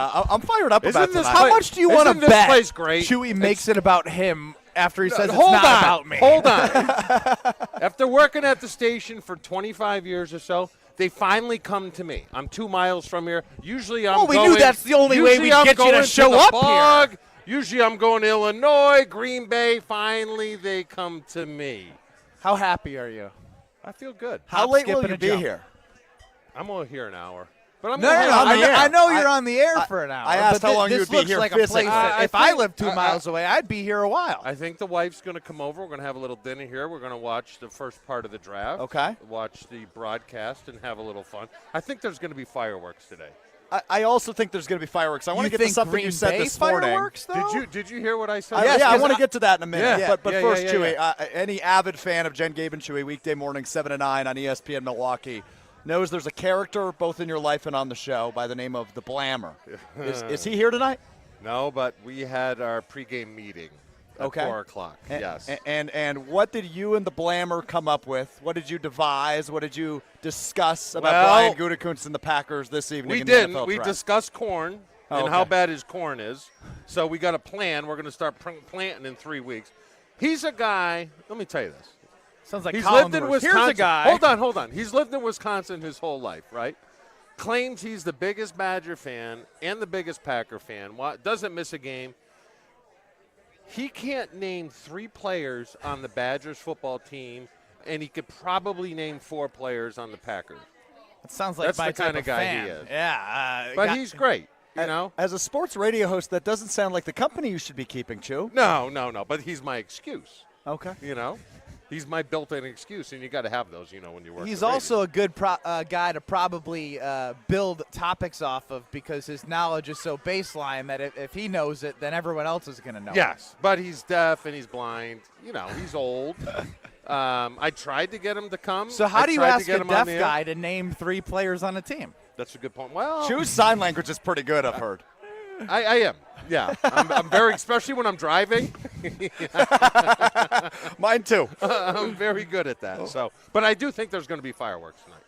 I'm fired up about tonight. How much do you want to bet place great? Chewy makes it about him after he says it's Hold not on. about me? Hold on. After working at the station for 25 years or so, they finally come to me. I'm 2 miles from here. Usually I'm we knew that's the only way we'd get you to show up here. Usually I'm going to Illinois, Green Bay. Finally, they come to me. How happy are you? I feel good. How late will you be here? I'm only here an hour. But I'm No, I know you're on the air for an hour. I asked how long this you'd be looks here like a physically. place that if I lived 2 miles away, I'd be here a while. I think the wife's going to come over. We're going to have a little dinner here. We're going to watch the first part of the draft. Okay. Watch the broadcast and have a little fun. I think there's going to be fireworks today. I also think there's going to be fireworks. I want to get to something Green you said Bay this morning. fireworks, though? Did you hear what I said? I want to get to that in a minute. Yeah. But first, Yeah. Chewy, any avid fan of Jen, Gabe, and Chewy, weekday morning 7 to 9 on ESPN Milwaukee, knows there's a character both in your life and on the show by the name of the Blammer. Is he here tonight? No, but we had our pregame meeting at 4 o'clock. Yes. And what did you and the Blammer come up with? What did you devise? What did you discuss about Brian Gutekunst and the Packers this evening? We in didn't. The NFL we draft? discussed corn and how bad his corn is. So we got a plan. We're going to start planting in 3 weeks. He's a guy. Let me tell you this. Sounds like He's Colin lived in Lewis. Wisconsin. Here's a guy. Hold on. He's lived in Wisconsin his whole life, right? Claims he's the biggest Badger fan and the biggest Packer fan. Doesn't miss a game. He can't name 3 players on the Badgers football team, and he could probably name 4 players on the Packers. That sounds like That's my the kind type of guy fan. he is. Yeah. But he's great, you know? As a sports radio host, that doesn't sound like the company you should be keeping, Chew. No. But he's my excuse, Okay. you know? He's my built-in excuse, and you got to have those, you know, when you work. He's the radio. also a good guy to probably build topics off of because his knowledge is so baseline that if he knows it, then everyone else is going to know Yes, but he's deaf and he's blind. You know, he's old. I tried to get him to come. So how do you ask a deaf guy guy to name 3 players on a team? That's a good point. Well, Chew's sign language is pretty good, I've heard. I am. Yeah, I'm very, especially when I'm driving. Mine too. I'm very good at that. So, but I do think there's going to be fireworks tonight.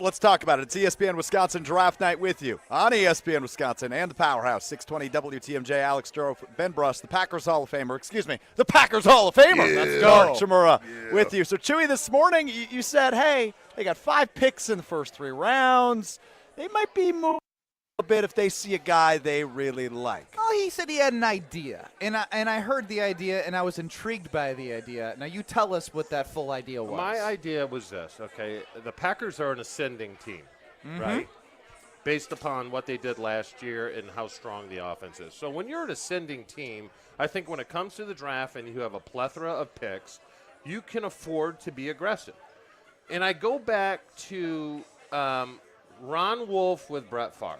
Let's talk about it. It's ESPN Wisconsin Draft Night with you on ESPN Wisconsin and the Powerhouse 620 WTMJ. Alex Strouf, Ben Bruss, the Packers Hall of Famer. Excuse me, the Packers Hall of Famer. Let's go. Mark Tauscher with you. So Chewy, this morning you said, hey, they got 5 picks in the first 3 rounds. They might be moving a bit if they see a guy they really like. Oh, he said he had an idea, and I heard the idea, and I was intrigued by the idea. Now you tell us what that full idea was. My idea was this, okay? The Packers are an ascending team, right? Based upon what they did last year and how strong the offense is. So when you're an ascending team, I think when it comes to the draft and you have a plethora of picks, you can afford to be aggressive. And I go back to Ron Wolf with Brett Favre.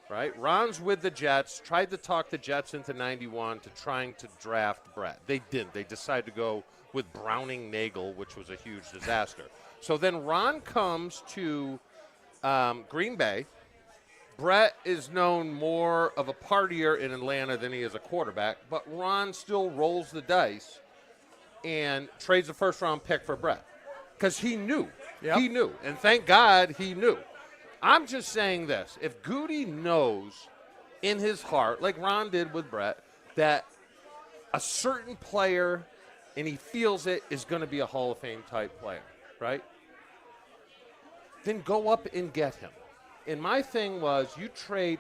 Right? Ron's with the Jets, tried to talk the Jets into 91 to trying to draft Brett. They didn't. They decided to go with Browning Nagel, which was a huge disaster. So then Ron comes to Green Bay. Brett is known more of a partier in Atlanta than he is a quarterback, but Ron still rolls the dice and trades a first-round pick for Brett because he knew. Yep. He knew. And thank God he knew. I'm just saying this. If Goody knows in his heart, like Ron did with Brett, that a certain player, and he feels it, is going to be a Hall of Fame type player, right? Then go up and get him. And my thing was you trade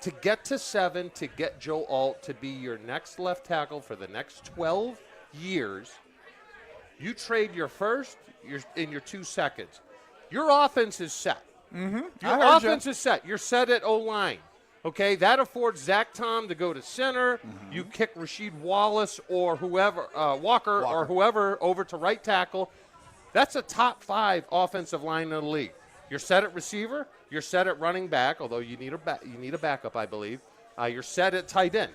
to get to 7, to get Joe Alt to be your next left tackle for the next 12 years. You trade your first and your 2 seconds. Your offense is set. Your offense is set. You're set at O-line. Okay, that affords Zach Tom to go to center. You kick Rasheed Wallace or whoever, Walker or whoever over to right tackle. That's a top 5 offensive line in the league. You're set at receiver. You're set at running back, although you need a backup, I believe. You're set at tight end.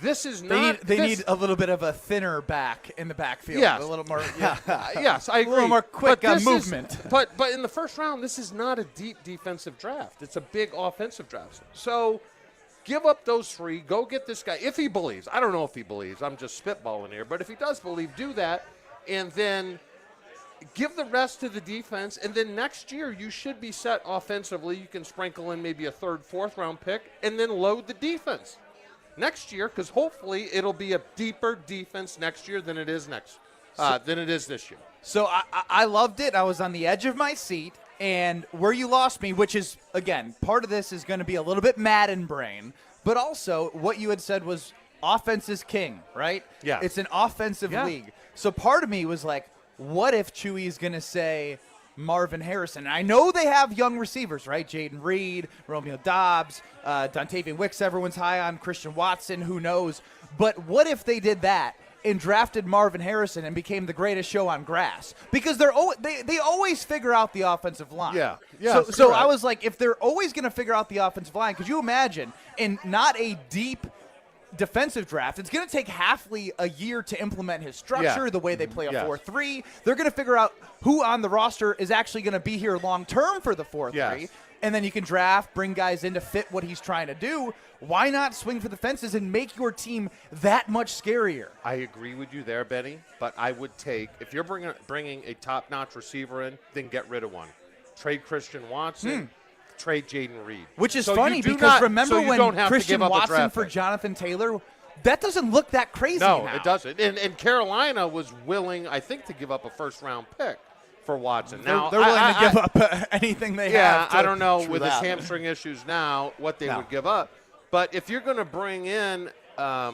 This is not. They need a little bit of a thinner back in the backfield. Yes. A little more. Yes, I agree. A little more quick movement. But in the first round, this is not a deep defensive draft. It's a big offensive draft. So give up those 3. Go get this guy if he believes. I don't know if he believes. I'm just spitballing here. But if he does believe, do that. And then give the rest to the defense, and then next year you should be set offensively. You can sprinkle in maybe a third, fourth round pick, and then load the defense next year, because hopefully it'll be a deeper defense next year than it is this year. So I loved it. I was on the edge of my seat, and where you lost me, which is, again, part of this is going to be a little bit Madden brain, but also what you had said was offense is king, right? Yeah. It's an offensive league. So part of me was like, what if Chewy is going to say Marvin Harrison? And I know they have young receivers, right? Jaden Reed, Romeo Dobbs, Dontavian Wicks, everyone's high on, Christian Watson, who knows? But what if they did that and drafted Marvin Harrison and became the greatest show on grass? Because they always figure out the offensive line. Yeah. So I was like, if they're always going to figure out the offensive line, could you imagine, in not a deep defensive draft, it's going to take Halfley a year to implement his structure, the way they play a 4-3. They're going to figure out who on the roster is actually going to be here long term for the 4-3. And then you can draft, bring guys in to fit what he's trying to do. Why not swing for the fences and make your team that much scarier? I agree with you there, Benny, but I would take, if you're bringing a top-notch receiver in, then get rid of one. Trade Christian Watson. Trade Jaden Reed. Which is funny because remember when Christian Watson for Jonathan Taylor, that doesn't look that crazy now. No, it doesn't. And Carolina was willing, I think, to give up a first-round pick for Watson. Now they're willing to give up anything they have. Yeah, I don't know with his hamstring issues now what they would give up. But if you're going to bring in a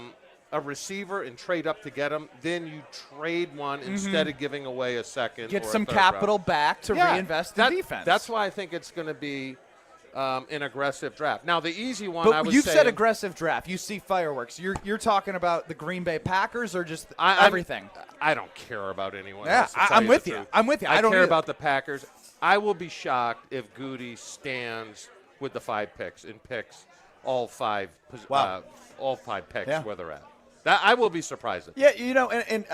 receiver and trade up to get him, then you trade one instead of giving away a second. Get or some a third capital round. back to reinvest in defense. That's why I think it's going to be an aggressive draft. Now, the easy one, but I was you've saying, said aggressive draft. You see fireworks. You're talking about the Green Bay Packers or just everything? I don't care about anyone Yeah, else. to tell I'm you with the you. truth. I'm with you. I don't care either. about the Packers. I will be shocked if Goody stands with the 5 picks and picks all 5 picks where they're at. That I will be surprised at. Yeah, and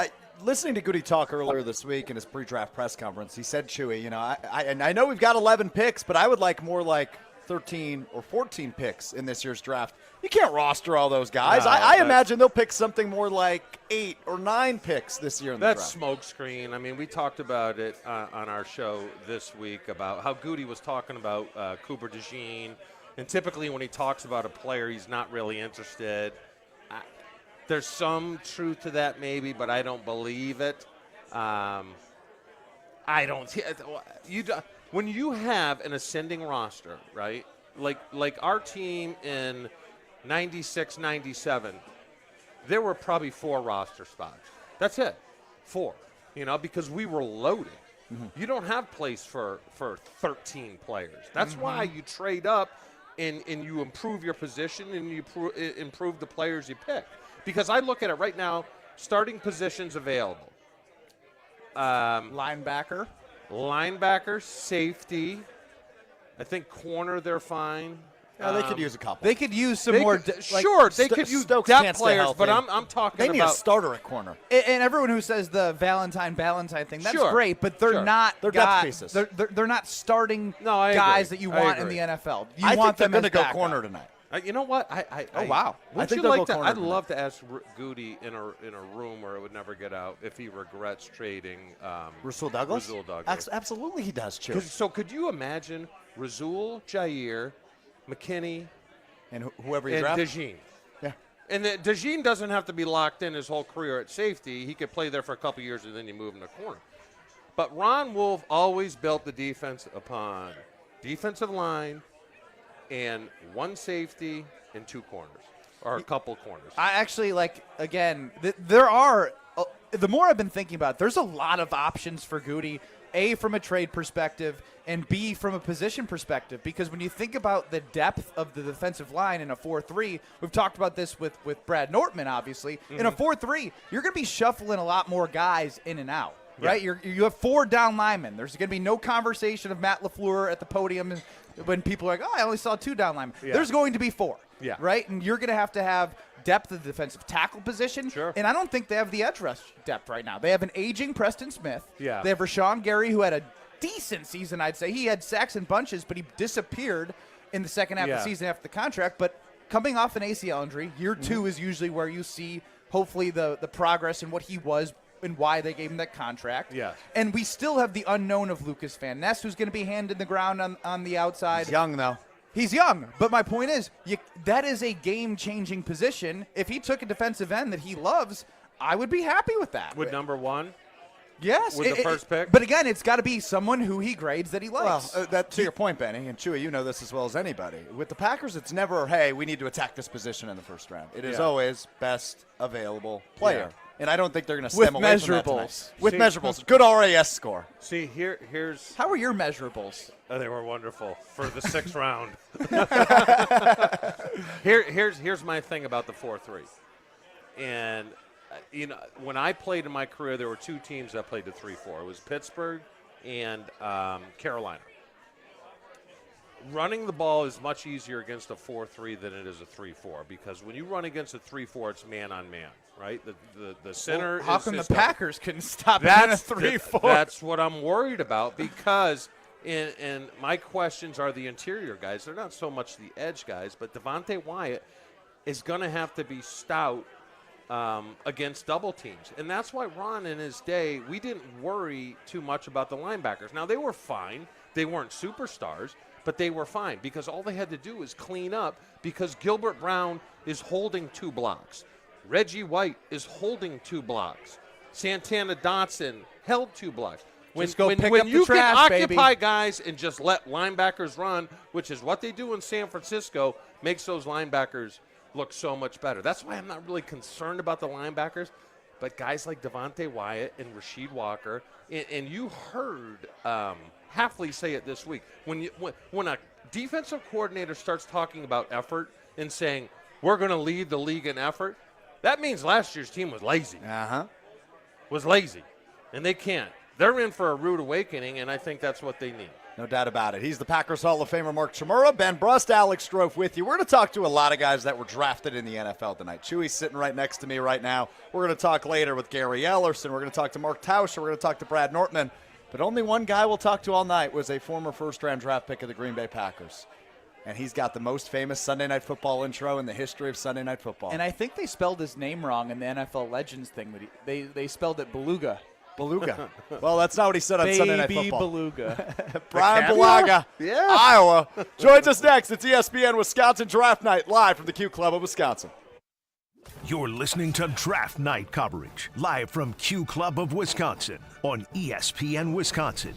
listening to Goody talk earlier this week in his pre-draft press conference, he said, Chewy, I know we've got 11 picks, but I would like more like 13 or 14 picks in this year's draft. You can't roster all those guys. No, I imagine they'll pick something more like 8 or 9 picks this year in the draft. That's smokescreen. I mean, we talked about it on our show this week about how Goody was talking about Cooper DeJean, and typically when he talks about a player, he's not really interested. There's some truth to that maybe, but I don't believe it. I don't. When you have an ascending roster, right? Like our team in 96, 97, there were probably 4 roster spots. That's it. 4. Because we were loaded. You don't have place for 13 players. That's why you trade up and you improve your position and you improve the players you pick. Because I look at it right now, starting positions available. Linebacker, safety. I think corner they're fine. Yeah, they could use a couple. they could use some more. They could use Stokes depth can't stay players, healthy. but I'm talking They need about a starter at corner. And everyone who says the Valentine thing, that's Sure. great, but they're Sure. not They're depth guys. pieces. They're not starting I guys agree. that you I want in agree. the NFL. You I want think they're them going as to go backup. corner tonight. You know what? Oh, wow. Would think you they'll like go to? corner I'd tonight. love to ask Goody in a room where it would never get out if he regrets trading Rasul Douglas? Rasul Douglas. Absolutely he does, Chewy. So could you imagine Rasul, Jair, McKinney, And whoever you and draft. DeJean? Yeah. And DeJean doesn't have to be locked in his whole career at safety. He could play there for a couple years and then you move him to corner. But Ron Wolf always built the defense upon defensive line and 1 safety and 2 corners, or a couple corners. I actually there are. The more I've been thinking about it, there's a lot of options for Goody. A, from a trade perspective, and B, from a position perspective. Because when you think about the depth of the defensive line in a 4-3, we've talked about this with Brad Nortman, obviously. In a 4-3, you're going to be shuffling a lot more guys in and out, right? You have 4 down linemen. There's going to be no conversation of Matt LaFleur at the podium when people are like, I only saw 2 down linemen. Yeah. There's going to be 4, Yeah. right? And you're going to have depth of the defensive tackle position. Sure. And I don't think they have the edge rush depth right now. They have an aging Preston Smith. Yeah. They have Rashawn Gary, who had a decent season, I'd say. He had sacks and bunches, but he disappeared in the second half of the season after the contract. But coming off an ACL injury, year 2 is usually where you see, hopefully, the progress in what he was and why they gave him that contract. Yes. And we still have the unknown of Lucas Van Ness, who's going to be hand in the ground on the outside. He's young, though. He's young, but my point is, that is a game-changing position. If he took a defensive end that he loves, I would be happy with that. With number one? Yes. With the first pick? But again, it's got to be someone who he grades that he likes. Well, to your point, Benny, and Chewy, you know this as well as anybody. With the Packers, it's never, hey, we need to attack this position in the first round. It is always best available player. Yeah. And I don't think they're going to stem away from that tonight. With measurables. Good RAS score. See, here's... How are your measurables? Oh, they were wonderful for the 6th round. Here's my thing about the 4-3. And... when I played in my career, there were 2 teams that played the 3-4. It was Pittsburgh and Carolina. Running the ball is much easier against a 4-3 than it is a 3-4 because when you run against a 3-4, it's man-on-man, right? The center well, how is... come the Packers couldn't stop that in a 3-4? That's what I'm worried about because... And my questions are the interior guys. They're not so much the edge guys, but Devontae Wyatt is going to have to be stout against double teams. And that's why Ron in his day, we didn't worry too much about the linebackers. Now, they were fine. They weren't superstars, but they were fine because all they had to do was clean up because Gilbert Brown is holding 2 blocks. Reggie White is holding 2 blocks. Santana Dotson held 2 blocks. When you can occupy guys and just let linebackers run, which is what they do in San Francisco, makes those linebackers look so much better. That's why I'm not really concerned about the linebackers, but guys like Devontae Wyatt and Rasheed Walker, and you heard Hafley say it this week. When a defensive coordinator starts talking about effort and saying, we're going to lead the league in effort, that means last year's team was lazy. Was lazy, and they can't. They're in for a rude awakening, and I think that's what they need. No doubt about it. He's the Packers Hall of Famer Mark Tauscher, Ben Brust, Alex Strouf with you. We're going to talk to a lot of guys that were drafted in the NFL tonight. Chewy's sitting right next to me right now. We're going to talk later with Gary Ellerson. We're going to talk to Mark Tauscher. We're going to talk to Brad Nortman. But only one guy we'll talk to all night was a former first-round draft pick of the Green Bay Packers. And he's got the most famous Sunday Night Football intro in the history of Sunday Night Football. And I think they spelled his name wrong in the NFL Legends thing. They spelled it Bulaga. Bulaga. Well, that's not what he said on Sunday Night Football. Beluga. Brian Bulaga, Iowa, joins us next. It's ESPN Wisconsin Draft Night, live from the Q Club of Wisconsin. You're listening to Draft Night coverage, live from Q Club of Wisconsin on ESPN Wisconsin.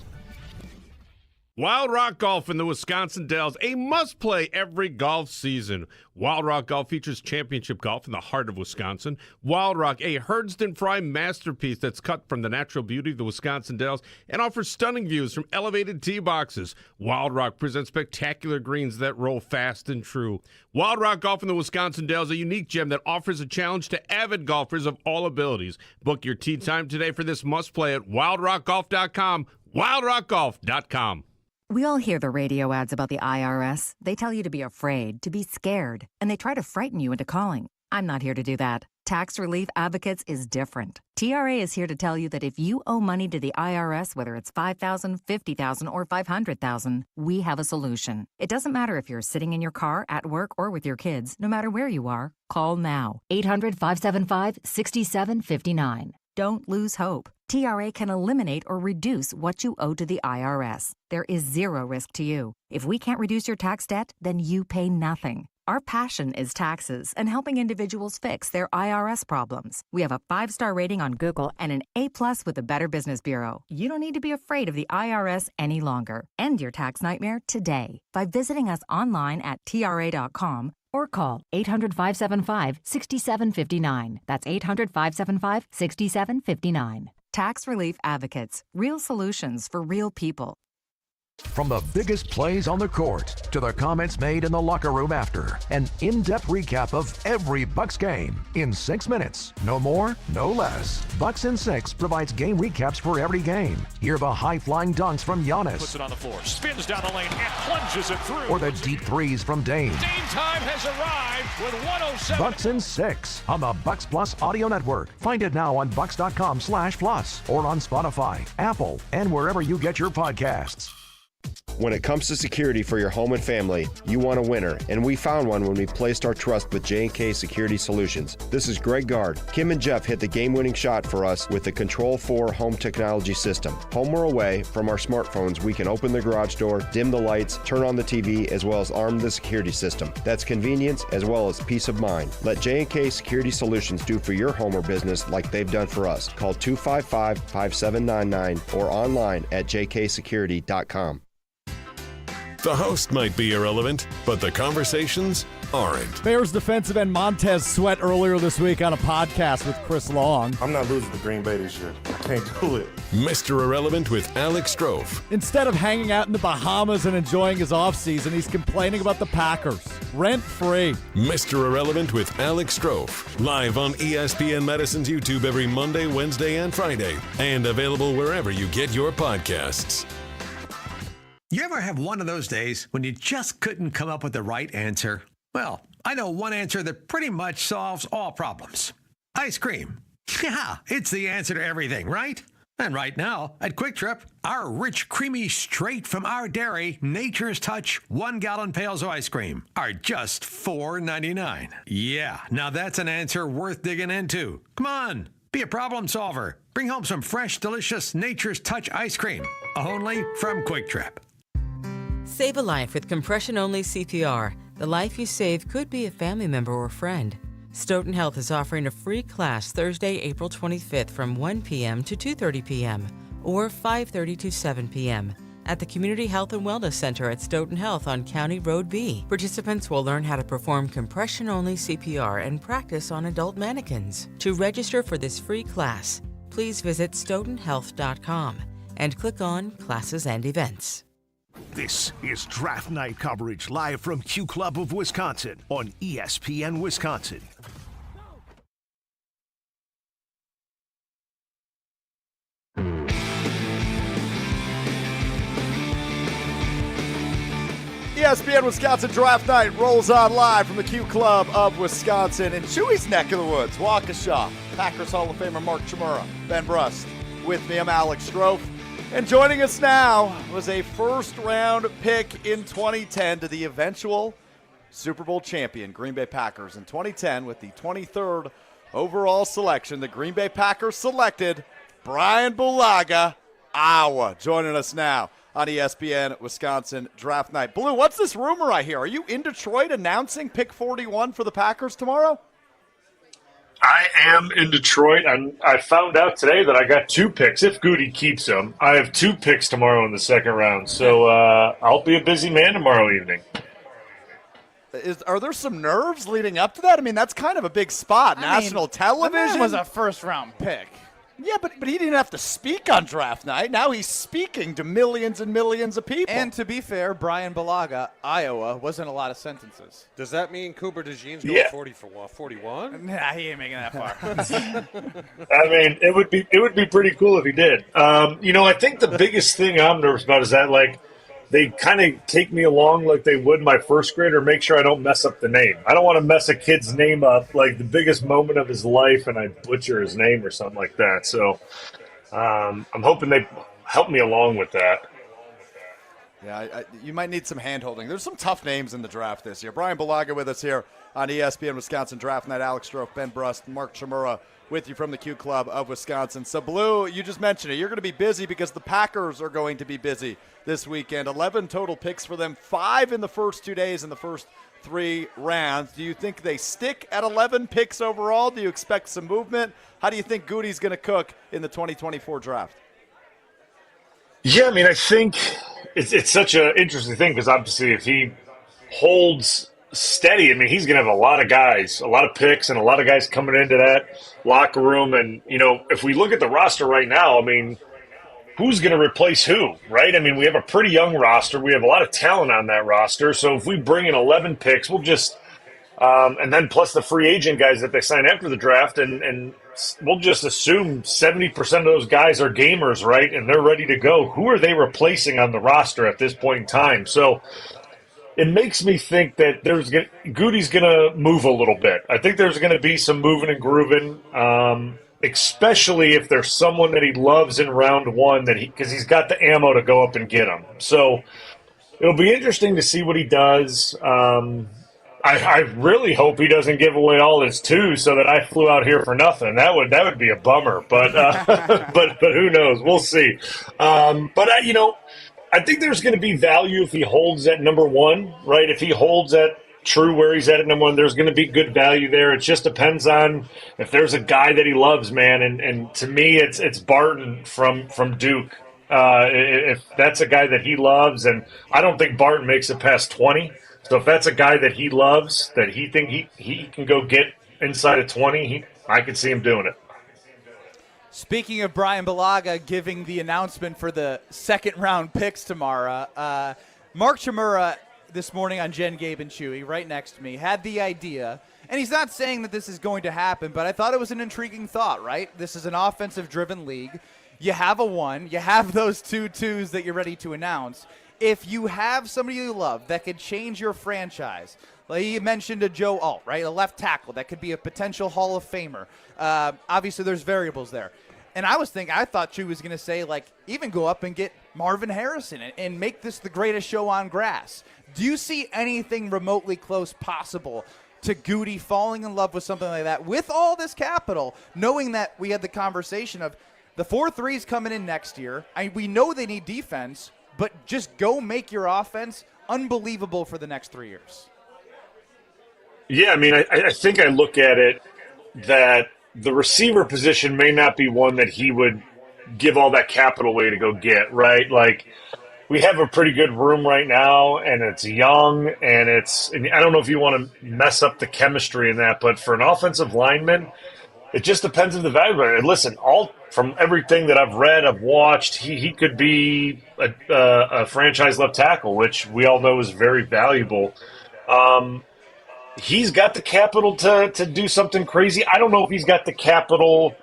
Wild Rock Golf in the Wisconsin Dells, a must-play every golf season. Wild Rock Golf features championship golf in the heart of Wisconsin. Wild Rock, a Herdston Fry masterpiece that's cut from the natural beauty of the Wisconsin Dells and offers stunning views from elevated tee boxes. Wild Rock presents spectacular greens that roll fast and true. Wild Rock Golf in the Wisconsin Dells, a unique gem that offers a challenge to avid golfers of all abilities. Book your tee time today for this must-play at wildrockgolf.com, wildrockgolf.com. We all hear the radio ads about the IRS. They tell you to be afraid, to be scared, and they try to frighten you into calling. I'm not here to do that. Tax Relief Advocates is different. TRA is here to tell you that if you owe money to the IRS, whether it's $5,000, $50,000, or $500,000, we have a solution. It doesn't matter if you're sitting in your car, at work, or with your kids. No matter where you are, call now. 800-575-6759. Don't lose hope. TRA can eliminate or reduce what you owe to the IRS. There is zero risk to you. If we can't reduce your tax debt, then you pay nothing. Our passion is taxes and helping individuals fix their IRS problems. We have a 5-star rating on Google and an A+ with the Better Business Bureau. You don't need to be afraid of the IRS any longer. End your tax nightmare today by visiting us online at TRA.com or call 800-575-6759. That's 800-575-6759. Tax Relief Advocates. Real solutions for real people. From the biggest plays on the court to the comments made in the locker room after, an in-depth recap of every Bucks game in 6 minutes. No more, no less. Bucks in 6 provides game recaps for every game. Hear the high-flying dunks from Giannis. Puts it on the floor, spins down the lane, and plunges it through. Or the deep threes from Dame. Dame time has arrived with 107. Bucks in 6 on the Bucks Plus Audio Network. Find it now on bucks.com/plus or on Spotify, Apple, and wherever you get your podcasts. When it comes to security for your home and family, you want a winner, and we found one when we placed our trust with J&K Security Solutions. This is Greg Gard. Kim and Jeff hit the game-winning shot for us with the Control 4 home technology system. Home or away, from our smartphones, we can open the garage door, dim the lights, turn on the TV, as well as arm the security system. That's convenience as well as peace of mind. Let J&K Security Solutions do for your home or business like they've done for us. Call 255-5799 or online at jksecurity.com. The host might be irrelevant, but the conversations aren't. Bears defensive end Montez Sweat earlier this week on a podcast with Chris Long. I'm not losing to Green Bay this year. I can't do it. Mr. Irrelevant with Alex Strouf. Instead of hanging out in the Bahamas and enjoying his offseason, he's complaining about the Packers. Rent-free. Mr. Irrelevant with Alex Strouf. Live on ESPN Madison's YouTube every Monday, Wednesday, and Friday. And available wherever you get your podcasts. You ever have one of those days when you just couldn't come up with the right answer? Well, I know one answer that pretty much solves all problems. Ice cream. Yeah, it's the answer to everything, right? And right now, at Quick Trip, our rich, creamy, straight from our dairy, Nature's Touch 1-gallon pails of ice cream are just $4.99. Yeah, now that's an answer worth digging into. Come on, be a problem solver. Bring home some fresh, delicious Nature's Touch ice cream, only from Quick Trip. Save a life with compression-only CPR. The life you save could be a family member or friend. Stoughton Health is offering a free class Thursday, April 25th from 1 p.m. to 2:30 p.m. or 5:30 to 7 p.m. at the Community Health and Wellness Center at Stoughton Health on County Road B. Participants will learn how to perform compression-only CPR and practice on adult mannequins. To register for this free class, please visit stoughtonhealth.com and click on Classes and Events. This is Draft Night coverage live from Q Club of Wisconsin on ESPN Wisconsin. ESPN Wisconsin Draft Night rolls on live from the Q Club of Wisconsin in Chewy's neck of the woods, Waukesha. Packers Hall of Famer Mark Tauscher, Ben Brust. With me, I'm Alex Strouf. And joining us now was a first-round pick in 2010 to the eventual Super Bowl champion, Green Bay Packers. In 2010, with the 23rd overall selection, the Green Bay Packers selected Brian Bulaga, Iowa, joining us now on ESPN Wisconsin Draft Night. Blue, what's this rumor I hear? Are you in Detroit announcing pick 41 for the Packers tomorrow? I am in Detroit, and I found out today that I got 2 picks. If Goody keeps them, I have 2 picks tomorrow in the second round. So I'll be a busy man tomorrow evening. Are there some nerves leading up to that? I mean, that's kind of a big spot. National television. The man was a first-round pick. Yeah, but he didn't have to speak on draft night. Now he's speaking to millions and millions of people. And to be fair, Brian Bulaga, Iowa, wasn't a lot of sentences. Does that mean Cooper DeJean's going 41? Nah, he ain't making that far. I mean, it would be pretty cool if he did. I think the biggest thing I'm nervous about is that, like, they kind of take me along like they would my first grader, make sure I don't mess up the name. I don't want to mess a kid's name up, like the biggest moment of his life, and I butcher his name or something like that. So I'm hoping they help me along with that. Yeah, you might need some hand-holding. There's some tough names in the draft this year. Brian Bulaga with us here on ESPN Wisconsin Draft Night. Alex Strouf, Ben Brust, Mark Tauscher with you from the Q Club of Wisconsin. So, Blue, you just mentioned it. You're going to be busy because the Packers are going to be busy this weekend. 11 total picks for them, 5 in the first 2 days in the first 3 rounds. Do you think they stick at 11 picks overall? Do you expect some movement? How do you think Goody's going to cook in the 2024 draft? Yeah, I mean, I think it's such an interesting thing because obviously if he holds steady, I mean, he's going to have a lot of guys, a lot of picks, and a lot of guys coming into that locker room. And, if we look at the roster right now, I mean, who's going to replace who, right? I mean, we have a pretty young roster. We have a lot of talent on that roster. So if we bring in 11 picks, we'll just and then plus the free agent guys that they sign after the draft, and we'll just assume 70% of those guys are gamers, right? And they're ready to go. Who are they replacing on the roster at this point in time? So it makes me think that Goody's going to move a little bit. I think there's going to be some moving and grooving, especially if there's someone that he loves in round one because he's got the ammo to go up and get him. So it'll be interesting to see what he does. I really hope he doesn't give away all his twos so that I flew out here for nothing. That would be a bummer. But but who knows? We'll see. I think there's going to be value if he holds at number one, right? If he holds at true where he's at number one, there's going to be good value there. It just depends on if there's a guy that he loves, man. And to me, it's Barton from Duke. If that's a guy that he loves, and I don't think Barton makes it past 20. So if that's a guy that he loves, that he think he can go get inside of 20, I could see him doing it. Speaking of Brian Bulaga giving the announcement for the second-round picks tomorrow, Mark Tauscher this morning on Jen, Gabe, and Chewy, right next to me, had the idea, and he's not saying that this is going to happen, but I thought it was an intriguing thought, right? This is an offensive-driven league. You have a 1. You have those 2 twos that you're ready to announce. If you have somebody you love that could change your franchise, like you mentioned a Joe Alt, right? A left tackle that could be a potential Hall of Famer. Obviously, there's variables there. And I thought Chew was going to say, like, even go up and get Marvin Harrison and make this the greatest show on grass. Do you see anything remotely close possible to Goody falling in love with something like that with all this capital, knowing that we had the conversation of the 4-3s coming in next year? We know they need defense, but just go make your offense unbelievable for the next 3 years. Yeah, I mean, I think I look at it that the receiver position may not be one that he would give all that capital away to go get, right? Like, we have a pretty good room right now, and it's young, and I don't know if you want to mess up the chemistry in that, but for an offensive lineman, it just depends on the value. And listen, from everything that I've read, I've watched, he could be a franchise left tackle, which we all know is very valuable. He's got the capital to do something crazy. I don't know if he's got the capital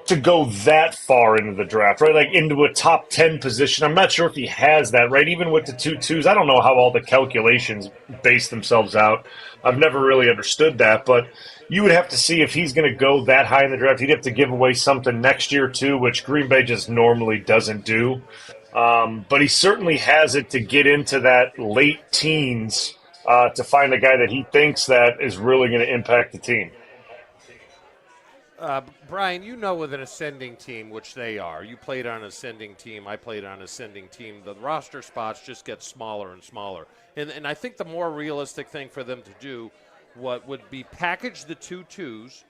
to go that far into the draft, right? Like into a top 10 position. I'm not sure if he has that, right? Even with the 2 twos, I don't know how all the calculations base themselves out. I've never really understood that, but you would have to see if he's going to go that high in the draft. He'd have to give away something next year too, which Green Bay just normally doesn't do. But he certainly has it to get into that late teens to find a guy that he thinks that is really going to impact the team. Brian, with an ascending team, which they are, you played on an ascending team, I played on an ascending team, the roster spots just get smaller and smaller. And I think the more realistic thing for them to do would be package the 2 twos,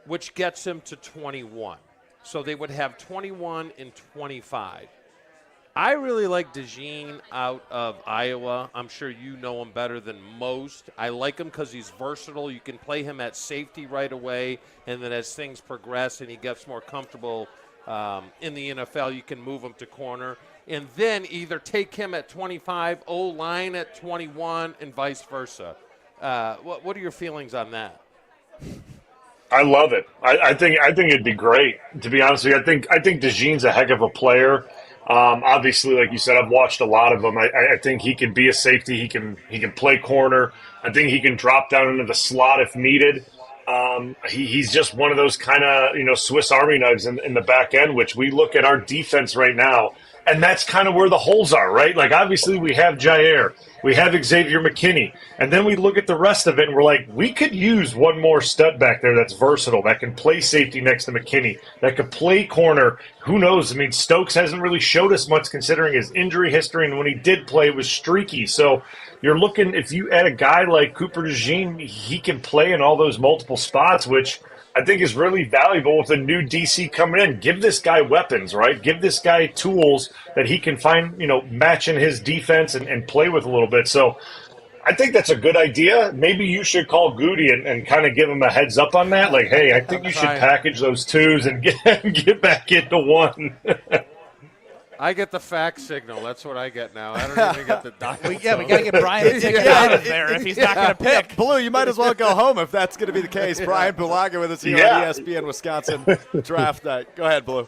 which gets them to 21. So they would have 21 and 25. I really like DeJean out of Iowa. I'm sure you know him better than most. I like him because he's versatile. You can play him at safety right away, and then as things progress and he gets more comfortable in the NFL, you can move him to corner. And then either take him at 25, O-line at 21, and vice versa. What are your feelings on that? I love it. I think it'd be great, to be honest with you. I think DeJean's a heck of a player. Obviously, like you said, I've watched a lot of them. I think he can be a safety. He can play corner. I think he can drop down into the slot if needed. He's just one of those kind of Swiss Army knives in the back end, which we look at our defense right now, and that's kind of where the holes are, right? Like obviously we have Jair, we have Xavier McKinney, and then we look at the rest of it and we're like, we could use one more stud back there that's versatile, that can play safety next to McKinney, that could play corner. Who knows? I mean, Stokes hasn't really showed us much considering his injury history, and when he did play, it was streaky. So you're looking, if you add a guy like Cooper DeJean, he can play in all those multiple spots, which I think is really valuable with a new DC coming in. Give this guy weapons, right? Give this guy tools that he can find, match in his defense and play with a little bit. So I think that's a good idea. Maybe you should call Goody and kind of give him a heads up on that. Like, hey, I think you should package those 2s and get back into 1. I get the fax signal. That's what I get now. I don't even get the dial. We got to get Brian to take it out of there if he's not going to pick. Blue, you might as well go home if that's going to be the case. Brian Bulaga with us here on ESPN Wisconsin Draft Night. Go ahead, Blue.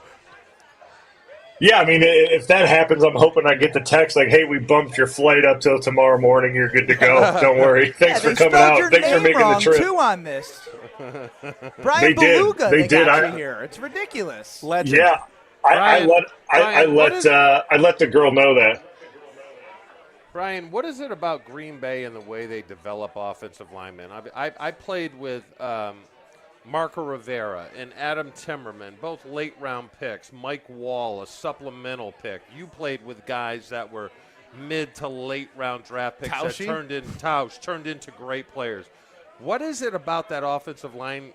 Yeah, I mean, if that happens, I'm hoping I get the text like, hey, we bumped your flight up till tomorrow morning. You're good to go. Don't worry. Thanks for coming out. Thanks for making the trip. Too on this. Brian Bulaga, they got you here. It's ridiculous. Legend. Yeah. I let the girl know that. Brian, what is it about Green Bay and the way they develop offensive linemen? I played with Marco Rivera and Adam Timmerman, both late-round picks. Mike Wall, a supplemental pick. You played with guys that were mid to late-round draft picks that turned into great players. What is it about that offensive line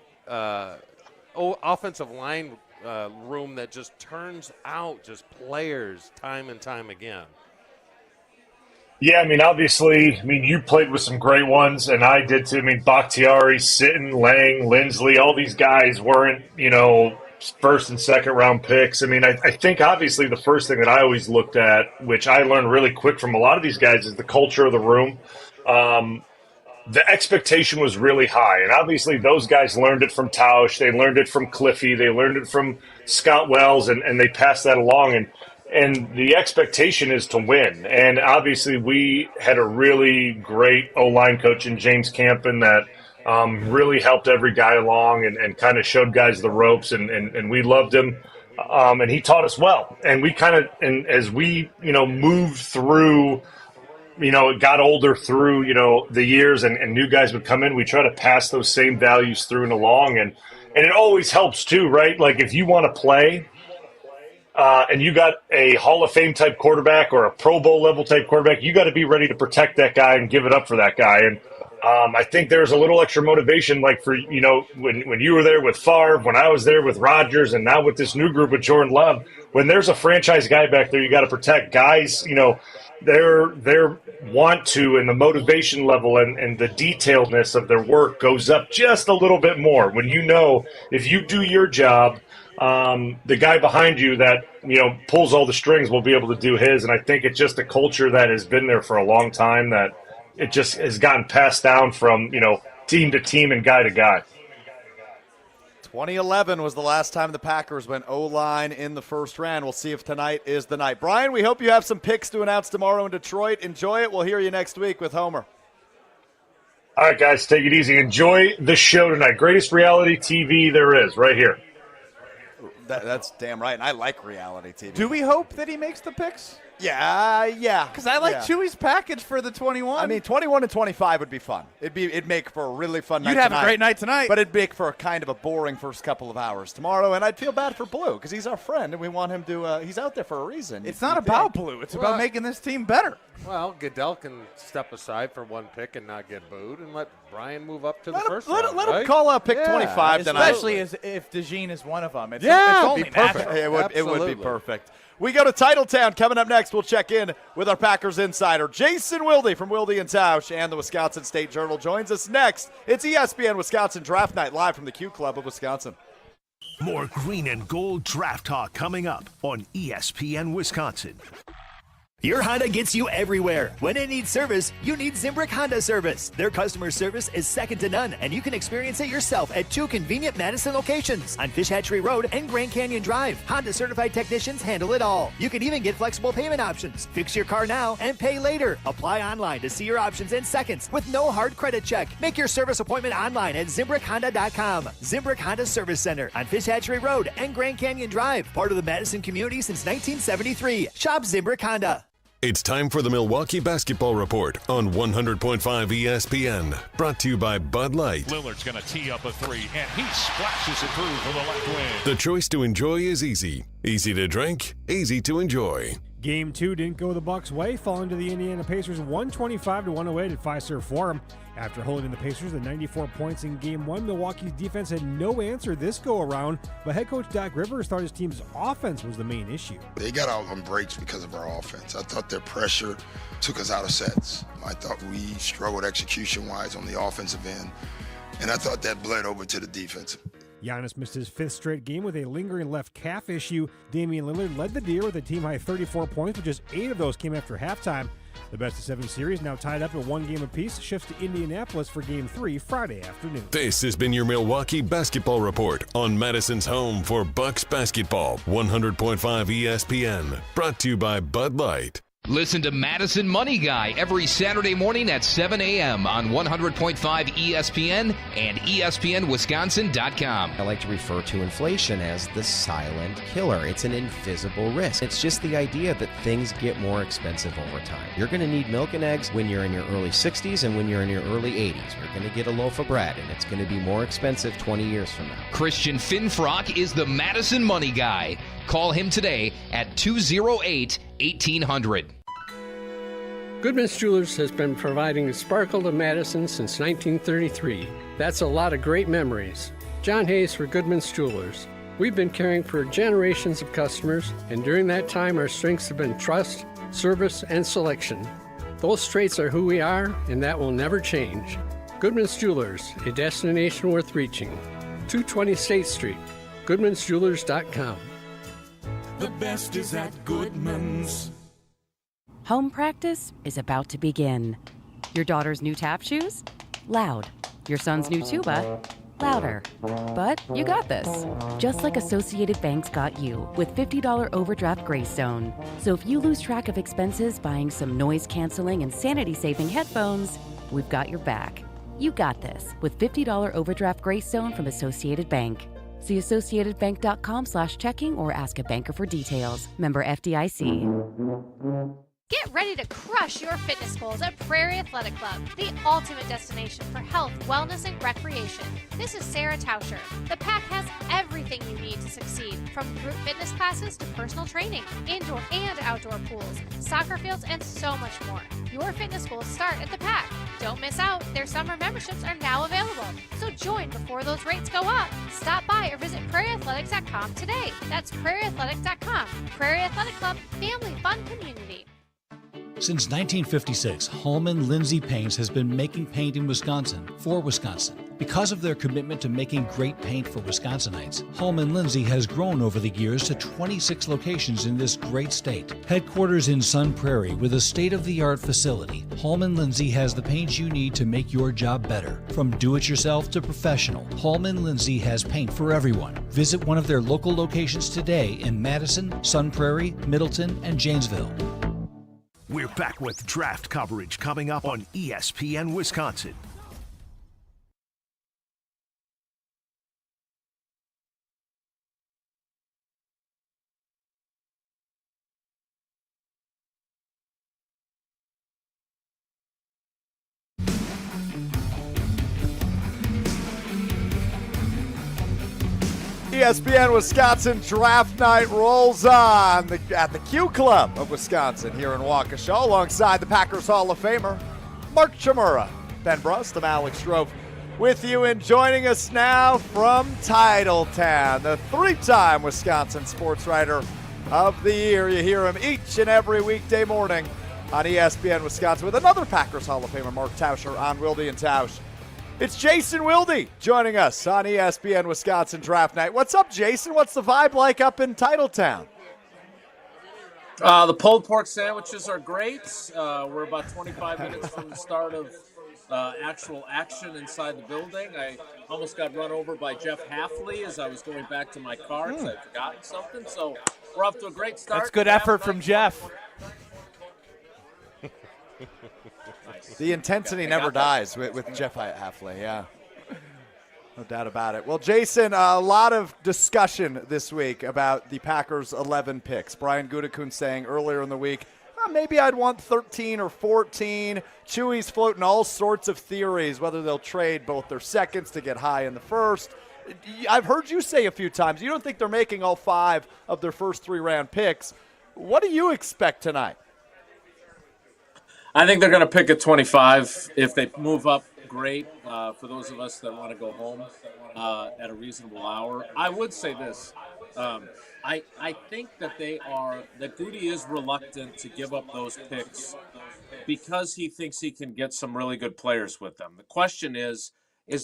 room that just turns out just players time and time again? Yeah, I mean, obviously, you played with some great ones, and I did too. I mean, Bakhtiari, Sitton, Lang, Lindsley, all these guys weren't, first and second round picks. I mean, I think obviously the first thing that I always looked at, which I learned really quick from a lot of these guys, is the culture of the room. The expectation was really high, and obviously those guys learned it from Tausch. They learned it from Cliffy. They learned it from Scott Wells, and they passed that along. And the expectation is to win. And obviously we had a really great O-line coach in James Campen that really helped every guy along and kind of showed guys the ropes, and we loved him. And he taught us well. And we and as we, moved through, got older through, the years and new guys would come in, we try to pass those same values through and along. And it always helps too, right? Like if you want to play, and you got a Hall of Fame type quarterback or a Pro Bowl level type quarterback, you got to be ready to protect that guy and give it up for that guy. And I think there's a little extra motivation, like for, when you were there with Favre, when I was there with Rodgers, and now with this new group with Jordan Love, when there's a franchise guy back there, you got to protect guys, their want to, and the motivation level and the detailedness of their work goes up just a little bit more when if you do your job, the guy behind you that pulls all the strings will be able to do his. And I think it's just a culture that has been there for a long time, that it just has gotten passed down from team to team and guy to guy. 2011 was the last time the Packers went O-line in the first round. We'll see if tonight is the night. Brian, we hope you have some picks to announce tomorrow in Detroit. Enjoy it. We'll hear you next week with Homer. All right, guys, take it easy. Enjoy the show tonight. Greatest reality TV there is, right here. That's damn right, and I like reality TV. Do we hope that he makes the picks? Yeah. Because I like Chewy's package for the 21. I mean, 21 and 25 would be fun. It'd make for a really fun night tonight. You'd have a great night tonight. But it'd make for a kind of a boring first couple of hours tomorrow, and I'd feel bad for Blue because he's our friend, and we want him to he's out there for a reason. It's not about Blue. It's about making this team better. Well, Goodell can step aside for one pick and not get booed, and let Brian move up to the first round. Let him call out pick 25 tonight. Especially if DeJean is one of them. It's only perfect. It would be perfect. We go to Titletown. Coming up next, we'll check in with our Packers insider, Jason Wilde from Wilde and Tausch, and the Wisconsin State Journal joins us next. It's ESPN Wisconsin Draft Night live from the Q Club of Wisconsin. More green and gold draft talk coming up on ESPN Wisconsin. Your Honda gets you everywhere. When it needs service, you need Zimbrick Honda service. Their customer service is second to none, and you can experience it yourself at 2 convenient Madison locations on Fish Hatchery Road and Grand Canyon Drive. Honda certified technicians handle it all. You can even get flexible payment options. Fix your car now and pay later. Apply online to see your options in seconds with no hard credit check. Make your service appointment online at ZimbrickHonda.com. Zimbrick Honda Service Center on Fish Hatchery Road and Grand Canyon Drive. Part of the Madison community since 1973. Shop Zimbrick Honda. It's time for the Milwaukee Basketball Report on 100.5 ESPN. Brought to you by Bud Light. Lillard's going to tee up a three, and he splashes it through for the left wing. The choice to enjoy is easy. Easy to drink, easy to enjoy. Game 2 didn't go the Bucks' way, falling to the Indiana Pacers 125-108 at Fiserv Forum. After holding the Pacers to 94 points in Game 1, Milwaukee's defense had no answer this go-around, but head coach Doc Rivers thought his team's offense was the main issue. They got out on breaks because of our offense. I thought their pressure took us out of sets. I thought we struggled execution-wise on the offensive end, and I thought that bled over to the defensive. Giannis missed his 5th straight game with a lingering left calf issue. Damian Lillard led the Deer with a team-high 34 points, but just 8 of those came after halftime. The best-of-7 series, now tied up at 1 game apiece, shifts to Indianapolis for Game 3 Friday afternoon. This has been your Milwaukee Basketball Report on Madison's home for Bucks basketball, 100.5 ESPN. Brought to you by Bud Light. Listen to Madison Money Guy every Saturday morning at 7 a.m. on 100.5 ESPN and ESPNWisconsin.com. I like to refer to inflation as the silent killer. It's an invisible risk. It's just the idea that things get more expensive over time. You're going to need milk and eggs when you're in your early 60s and when you're in your early 80s. You're going to get a loaf of bread, and it's going to be more expensive 20 years from now. Christian Finfrock is the Madison Money Guy. Call him today at 208-1800. Goodman's Jewelers has been providing the sparkle to Madison since 1933. That's a lot of great memories. John Hayes for Goodman's Jewelers. We've been caring for generations of customers, and during that time our strengths have been trust, service, and selection. Those traits are who we are, and that will never change. Goodman's Jewelers, a destination worth reaching. 220 State Street, goodmansjewelers.com. The best is at Goodman's. Home practice is about to begin. Your daughter's new tap shoes? Loud. Your son's new tuba? Louder. But you got this. Just like Associated Bank's got you with $50 overdraft Greystone. So if you lose track of expenses buying some noise-canceling and sanity-saving headphones, we've got your back. You got this with $50 overdraft Greystone from Associated Bank. See AssociatedBank.com/checking or ask a banker for details. Member FDIC. Get ready to crush your fitness goals at Prairie Athletic Club, the ultimate destination for health, wellness, and recreation. This is Sarah Tauscher. The Pack has everything you need to succeed, from group fitness classes to personal training, indoor and outdoor pools, soccer fields, and so much more. Your fitness goals start at the Pack. Don't miss out. Their summer memberships are now available. So join before those rates go up. Stop by or visit prairieathletics.com today. That's prairieathletics.com. Prairie Athletic Club, family fun community. Since 1956, Holman Lindsay Paints has been making paint in Wisconsin for Wisconsin. Because of their commitment to making great paint for Wisconsinites, Holman Lindsay has grown over the years to 26 locations in this great state. Headquarters in Sun Prairie with a state-of-the-art facility, Holman Lindsay has the paint you need to make your job better. From do-it-yourself to professional, Holman Lindsay has paint for everyone. Visit one of their local locations today in Madison, Sun Prairie, Middleton, and Janesville. We're back with draft coverage coming up on ESPN Wisconsin. ESPN Wisconsin Draft Night rolls on at the Q Club of Wisconsin here in Waukesha, alongside the Packers Hall of Famer, Mark Tauscher. Ben Brust, I'm Alex Strouf with you, and joining us now from Titletown, the three-time Wisconsin Sports Writer of the Year. You hear him each and every weekday morning on ESPN Wisconsin with another Packers Hall of Famer, Mark Tauscher, on Wilde and Tausch. It's Jason Wilde joining us on ESPN Wisconsin Draft Night. What's up, Jason? What's the vibe like up in Titletown? The pulled pork sandwiches are great. We're about 25 minutes from the start of actual action inside the building. I almost got run over by Jeff Halfley as I was going back to my car because I'd forgotten something. So we're off to a great start. That's good effort from Jeff. The intensity never dies with Jeff Halfley, yeah. No doubt about it. Well, Jason, a lot of discussion this week about the Packers' 11 picks. Brian Gutekunst saying earlier in the week, maybe I'd want 13 or 14. Chewy's floating all sorts of theories, whether they'll trade both their seconds to get high in the first. I've heard you say a few times you don't think they're making all 5 of their first 3-round picks. What do you expect tonight? I think they're going to pick at 25. If they move up, great. For those of us that want to go home at a reasonable hour, I would say this. I think that that Goody is reluctant to give up those picks because he thinks he can get some really good players with them. The question is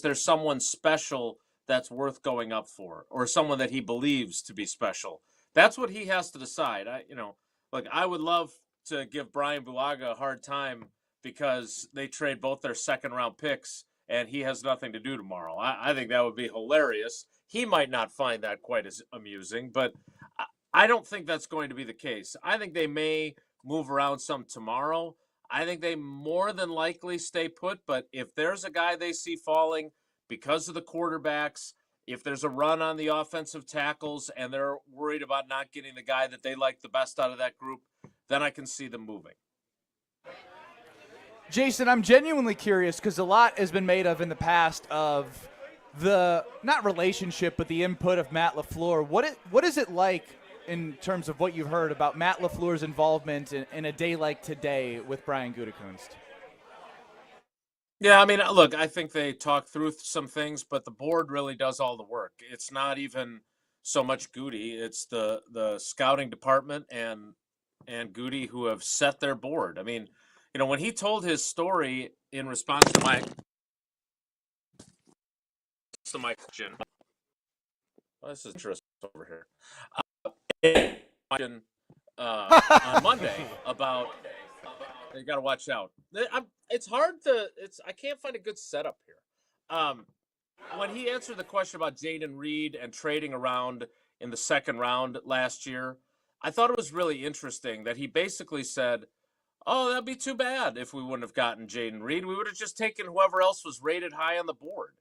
there someone special that's worth going up for, or someone that he believes to be special? That's what he has to decide. I would love to give Brian Bulaga a hard time because they trade both their second-round picks and he has nothing to do tomorrow. I think that would be hilarious. He might not find that quite as amusing, but I don't think that's going to be the case. I think they may move around some tomorrow. I think they more than likely stay put, but if there's a guy they see falling because of the quarterbacks, if there's a run on the offensive tackles and they're worried about not getting the guy that they like the best out of that group, then I can see them moving. Jason, I'm genuinely curious because a lot has been made of in the past of the, not relationship, but the input of Matt LaFleur. What is it like in terms of what you've heard about Matt LaFleur's involvement in a day like today with Brian Gutekunst? Yeah, I mean, look, I think they talk through some things, but the board really does all the work. It's not even so much Goody. It's the scouting department and Goody who have set their board. I mean, when he told his story in response to my question, this is Tristan over here. On Monday about you got to watch out. It's hard to. I can't find a good setup here. When he answered the question about Jaden Reed and trading around in the second round last year, I thought it was really interesting that he basically said, "Oh, that'd be too bad if we wouldn't have gotten Jaden Reed. We would have just taken whoever else was rated high on the board."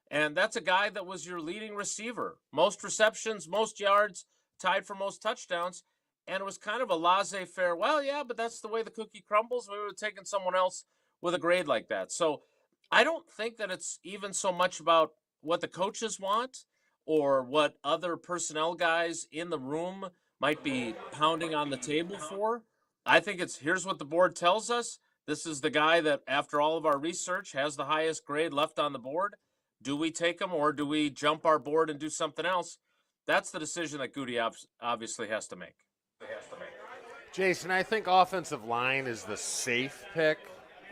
And that's a guy that was your leading receiver, most receptions, most yards, tied for most touchdowns. And it was kind of a laissez-faire, well, yeah, but that's the way the cookie crumbles. We would have taken someone else with a grade like that. So I don't think that it's even so much about what the coaches want or what other personnel guys in the room might be pounding on the table for. I think it's, here's what the board tells us. This is the guy that, after all of our research, has the highest grade left on the board. Do we take him or do we jump our board and do something else? That's the decision that Goody obviously has to make. Jason, I think offensive line is the safe pick,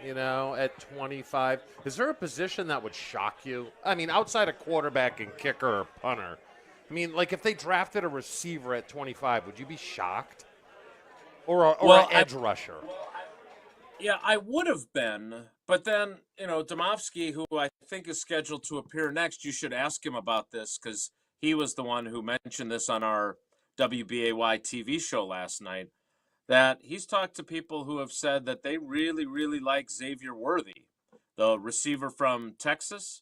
at 25. Is there a position that would shock you? I mean, outside of quarterback and kicker or punter. I mean, like if they drafted a receiver at 25, would you be shocked? Or an edge rusher? Yeah, I would have been. But then, Demovsky, who I think is scheduled to appear next, you should ask him about this because he was the one who mentioned this on our WBAY TV show last night, that he's talked to people who have said that they really, really like Xavier Worthy, the receiver from Texas.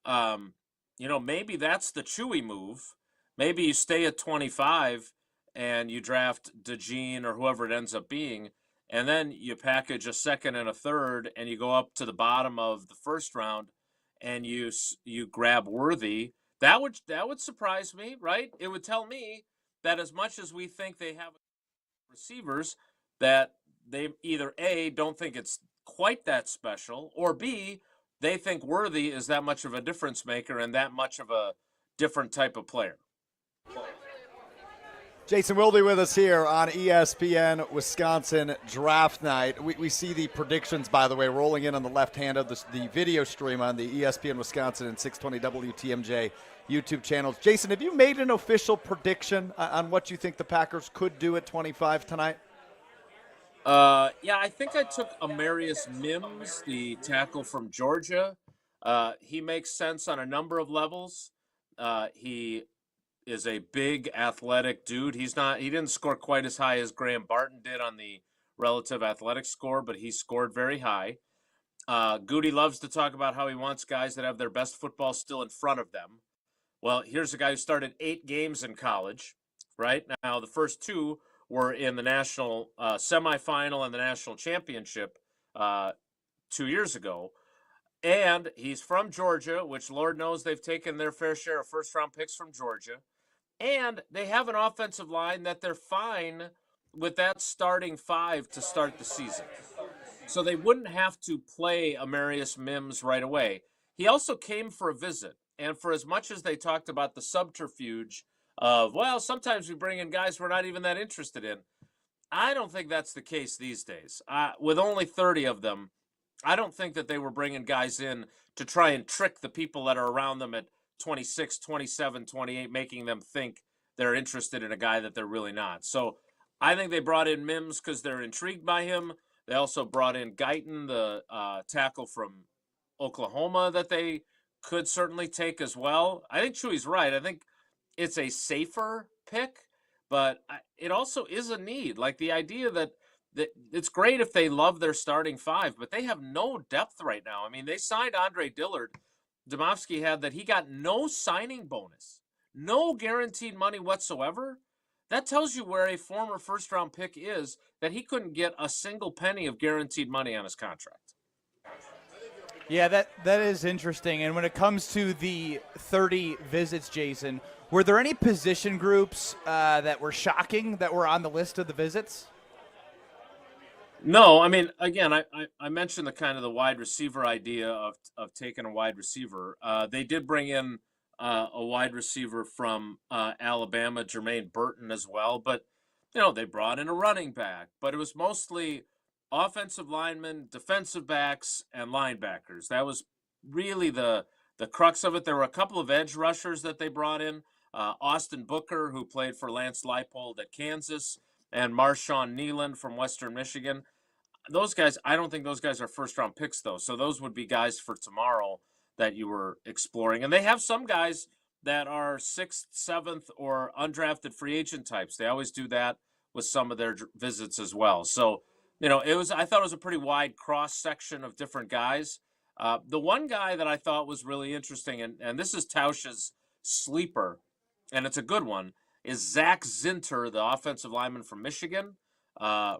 Maybe that's the Chewy move. Maybe you stay at 25 and you draft DeJean or whoever it ends up being, and then you package a second and a third and you go up to the bottom of the first round and you grab Worthy. That would surprise me, right? It would tell me that as much as we think they have receivers, that they either A, don't think it's quite that special, or B, they think Worthy is that much of a difference maker and that much of a different type of player. Jason will be with us here on ESPN Wisconsin Draft Night. We see the predictions, by the way, rolling in on the left hand of the video stream on the ESPN Wisconsin and 620 WTMJ YouTube channels. Jason, have you made an official prediction on what you think the Packers could do at 25 tonight? Yeah, I think I took Amarius Mims, the tackle from Georgia. He makes sense on a number of levels. He is a big athletic dude. He didn't score quite as high as Graham Barton did on the relative athletic score, but he scored very high. Goody loves to talk about how he wants guys that have their best football still in front of them. Well, here's a guy who started 8 games in college, right? Now, the first 2 were in the national semifinal and the national championship 2 years ago. And he's from Georgia, which Lord knows they've taken their fair share of first-round picks from Georgia. And they have an offensive line that they're fine with that starting 5 to start the season. So they wouldn't have to play Amarius Mims right away. He also came for a visit. And for as much as they talked about the subterfuge of, well, sometimes we bring in guys we're not even that interested in, I don't think that's the case these days. With only 30 of them, I don't think that they were bringing guys in to try and trick the people that are around them at 26, 27, 28, making them think they're interested in a guy that they're really not. So I think they brought in Mims because they're intrigued by him. They also brought in Guyton, the tackle from Oklahoma, that they could certainly take as well. I think Chewy's right. I think it's a safer pick, but it also is a need. Like the idea that it's great if they love their starting five, but they have no depth right now. I mean, they signed Andre Dillard. Demovsky had that he got no signing bonus, no guaranteed money whatsoever. That tells you where a former first-round pick is, that he couldn't get a single penny of guaranteed money on his contract. Yeah, that is interesting. And when it comes to the 30 visits, Jason, were there any position groups that were shocking that were on the list of the visits? No, I mean, again, I mentioned the wide receiver idea of taking a wide receiver. They did bring in a wide receiver from Alabama, Jermaine Burton, as well. But, they brought in a running back. But it was mostly offensive linemen, defensive backs, and linebackers. That was really the crux of it. There were a couple of edge rushers that they brought in. Austin Booker, who played for Lance Leipold at Kansas, and Marshawn Neeland from Western Michigan. Those guys, I don't think those guys are first-round picks, though. So those would be guys for tomorrow that you were exploring. And they have some guys that are 6th, 7th, or undrafted free agent types. They always do that with some of their visits as well. So, I thought it was a pretty wide cross-section of different guys. The one guy that I thought was really interesting, and this is Tauscher's sleeper, and it's a good one, is Zach Zinter, the offensive lineman from Michigan.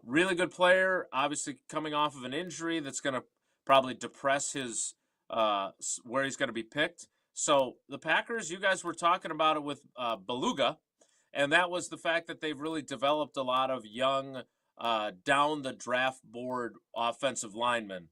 Really good player, obviously coming off of an injury that's going to probably depress his where he's going to be picked. So the Packers, you guys were talking about it with Bulaga, and that was the fact that they've really developed a lot of young down the draft board offensive linemen,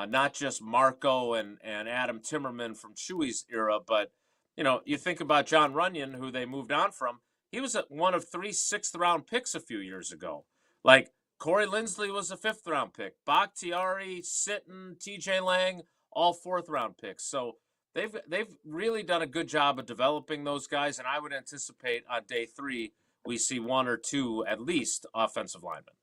not just Marco and Adam Timmerman from Chewy's era, but you think about John Runyon, who they moved on from. He was one of 3 6th-round picks a few years ago. Like Corey Lindsley was a 5th-round pick. Bakhtiari, Sitton, T.J. Lang, all 4th-round picks. So they've really done a good job of developing those guys, and I would anticipate on day 3 we see 1 or 2 at least offensive linemen.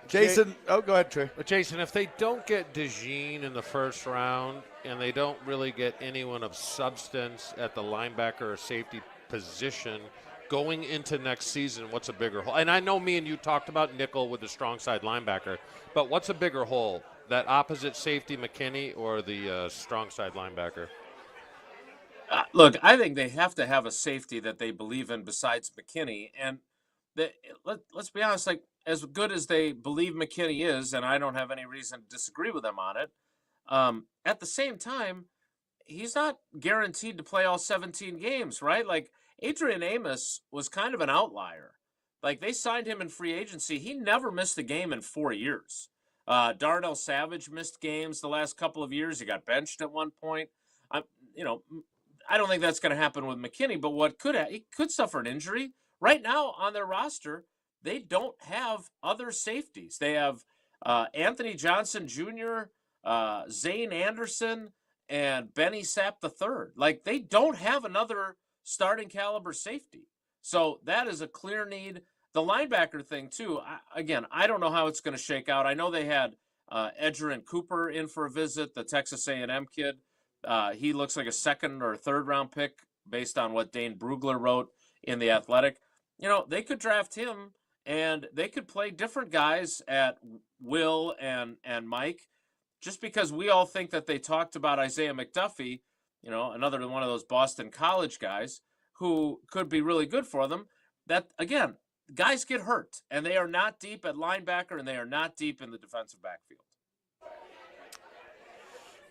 Jason, go ahead, Trey. Jason, if they don't get DeJean in the first round and they don't really get anyone of substance at the linebacker or safety position going into next season, what's a bigger hole? And I know me and you talked about nickel with the strong side linebacker, but what's a bigger hole, that opposite safety McKinney or the strong side linebacker? Look, I think they have to have a safety that they believe in besides McKinney. And let's be honest, like, as good as they believe McKinney is, and I don't have any reason to disagree with them on it, at the same time, he's not guaranteed to play all 17 games, right? Like, Adrian Amos was kind of an outlier. Like, they signed him in free agency. He never missed a game in 4 years. Darnell Savage missed games the last couple of years. He got benched at one point. I don't think that's going to happen with McKinney, but he could suffer an injury. Right now on their roster, they don't have other safeties. They have Anthony Johnson Jr., Zane Anderson, and Benny Sapp III. Like, they don't have another starting caliber safety. So that is a clear need. The linebacker thing, too, I don't know how it's going to shake out. I know they had Edgerrin Cooper in for a visit, the Texas A&M kid. He looks like a 2nd or 3rd round pick based on what Dane Brugler wrote in The Athletic. They could draft him, and they could play different guys at Will and Mike, just because we all think that they talked about Isaiah McDuffie, another one of those Boston College guys who could be really good for them. That, again, guys get hurt, and they are not deep at linebacker, and they are not deep in the defensive backfield.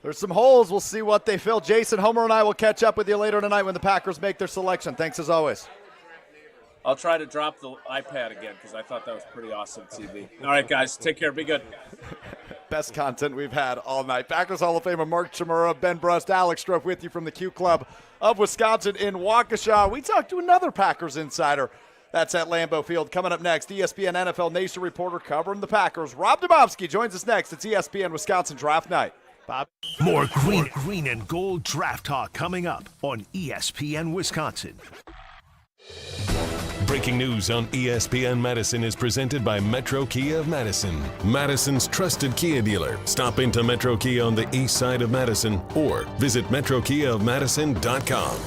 There's some holes. We'll see what they fill. Jason, Homer, and I will catch up with you later tonight when the Packers make their selection. Thanks as always. I'll try to drop the iPad again because I thought that was pretty awesome TV. All right, guys, take care. Be good. Best content we've had all night. Packers Hall of Famer Mark Chmura, Ben Brust, Alex Strouf with you from the Q Club of Wisconsin in Waukesha. We talked to another Packers insider. That's at Lambeau Field. Coming up next, ESPN NFL Nation reporter covering the Packers, Rob Demovsky, joins us next. It's ESPN Wisconsin Draft Night. Bob. More green and gold draft talk coming up on ESPN Wisconsin. Breaking news on ESPN Madison is presented by Metro Kia of Madison, Madison's trusted Kia dealer. Stop into Metro Kia on the east side of Madison or visit metrokiaofmadison.com.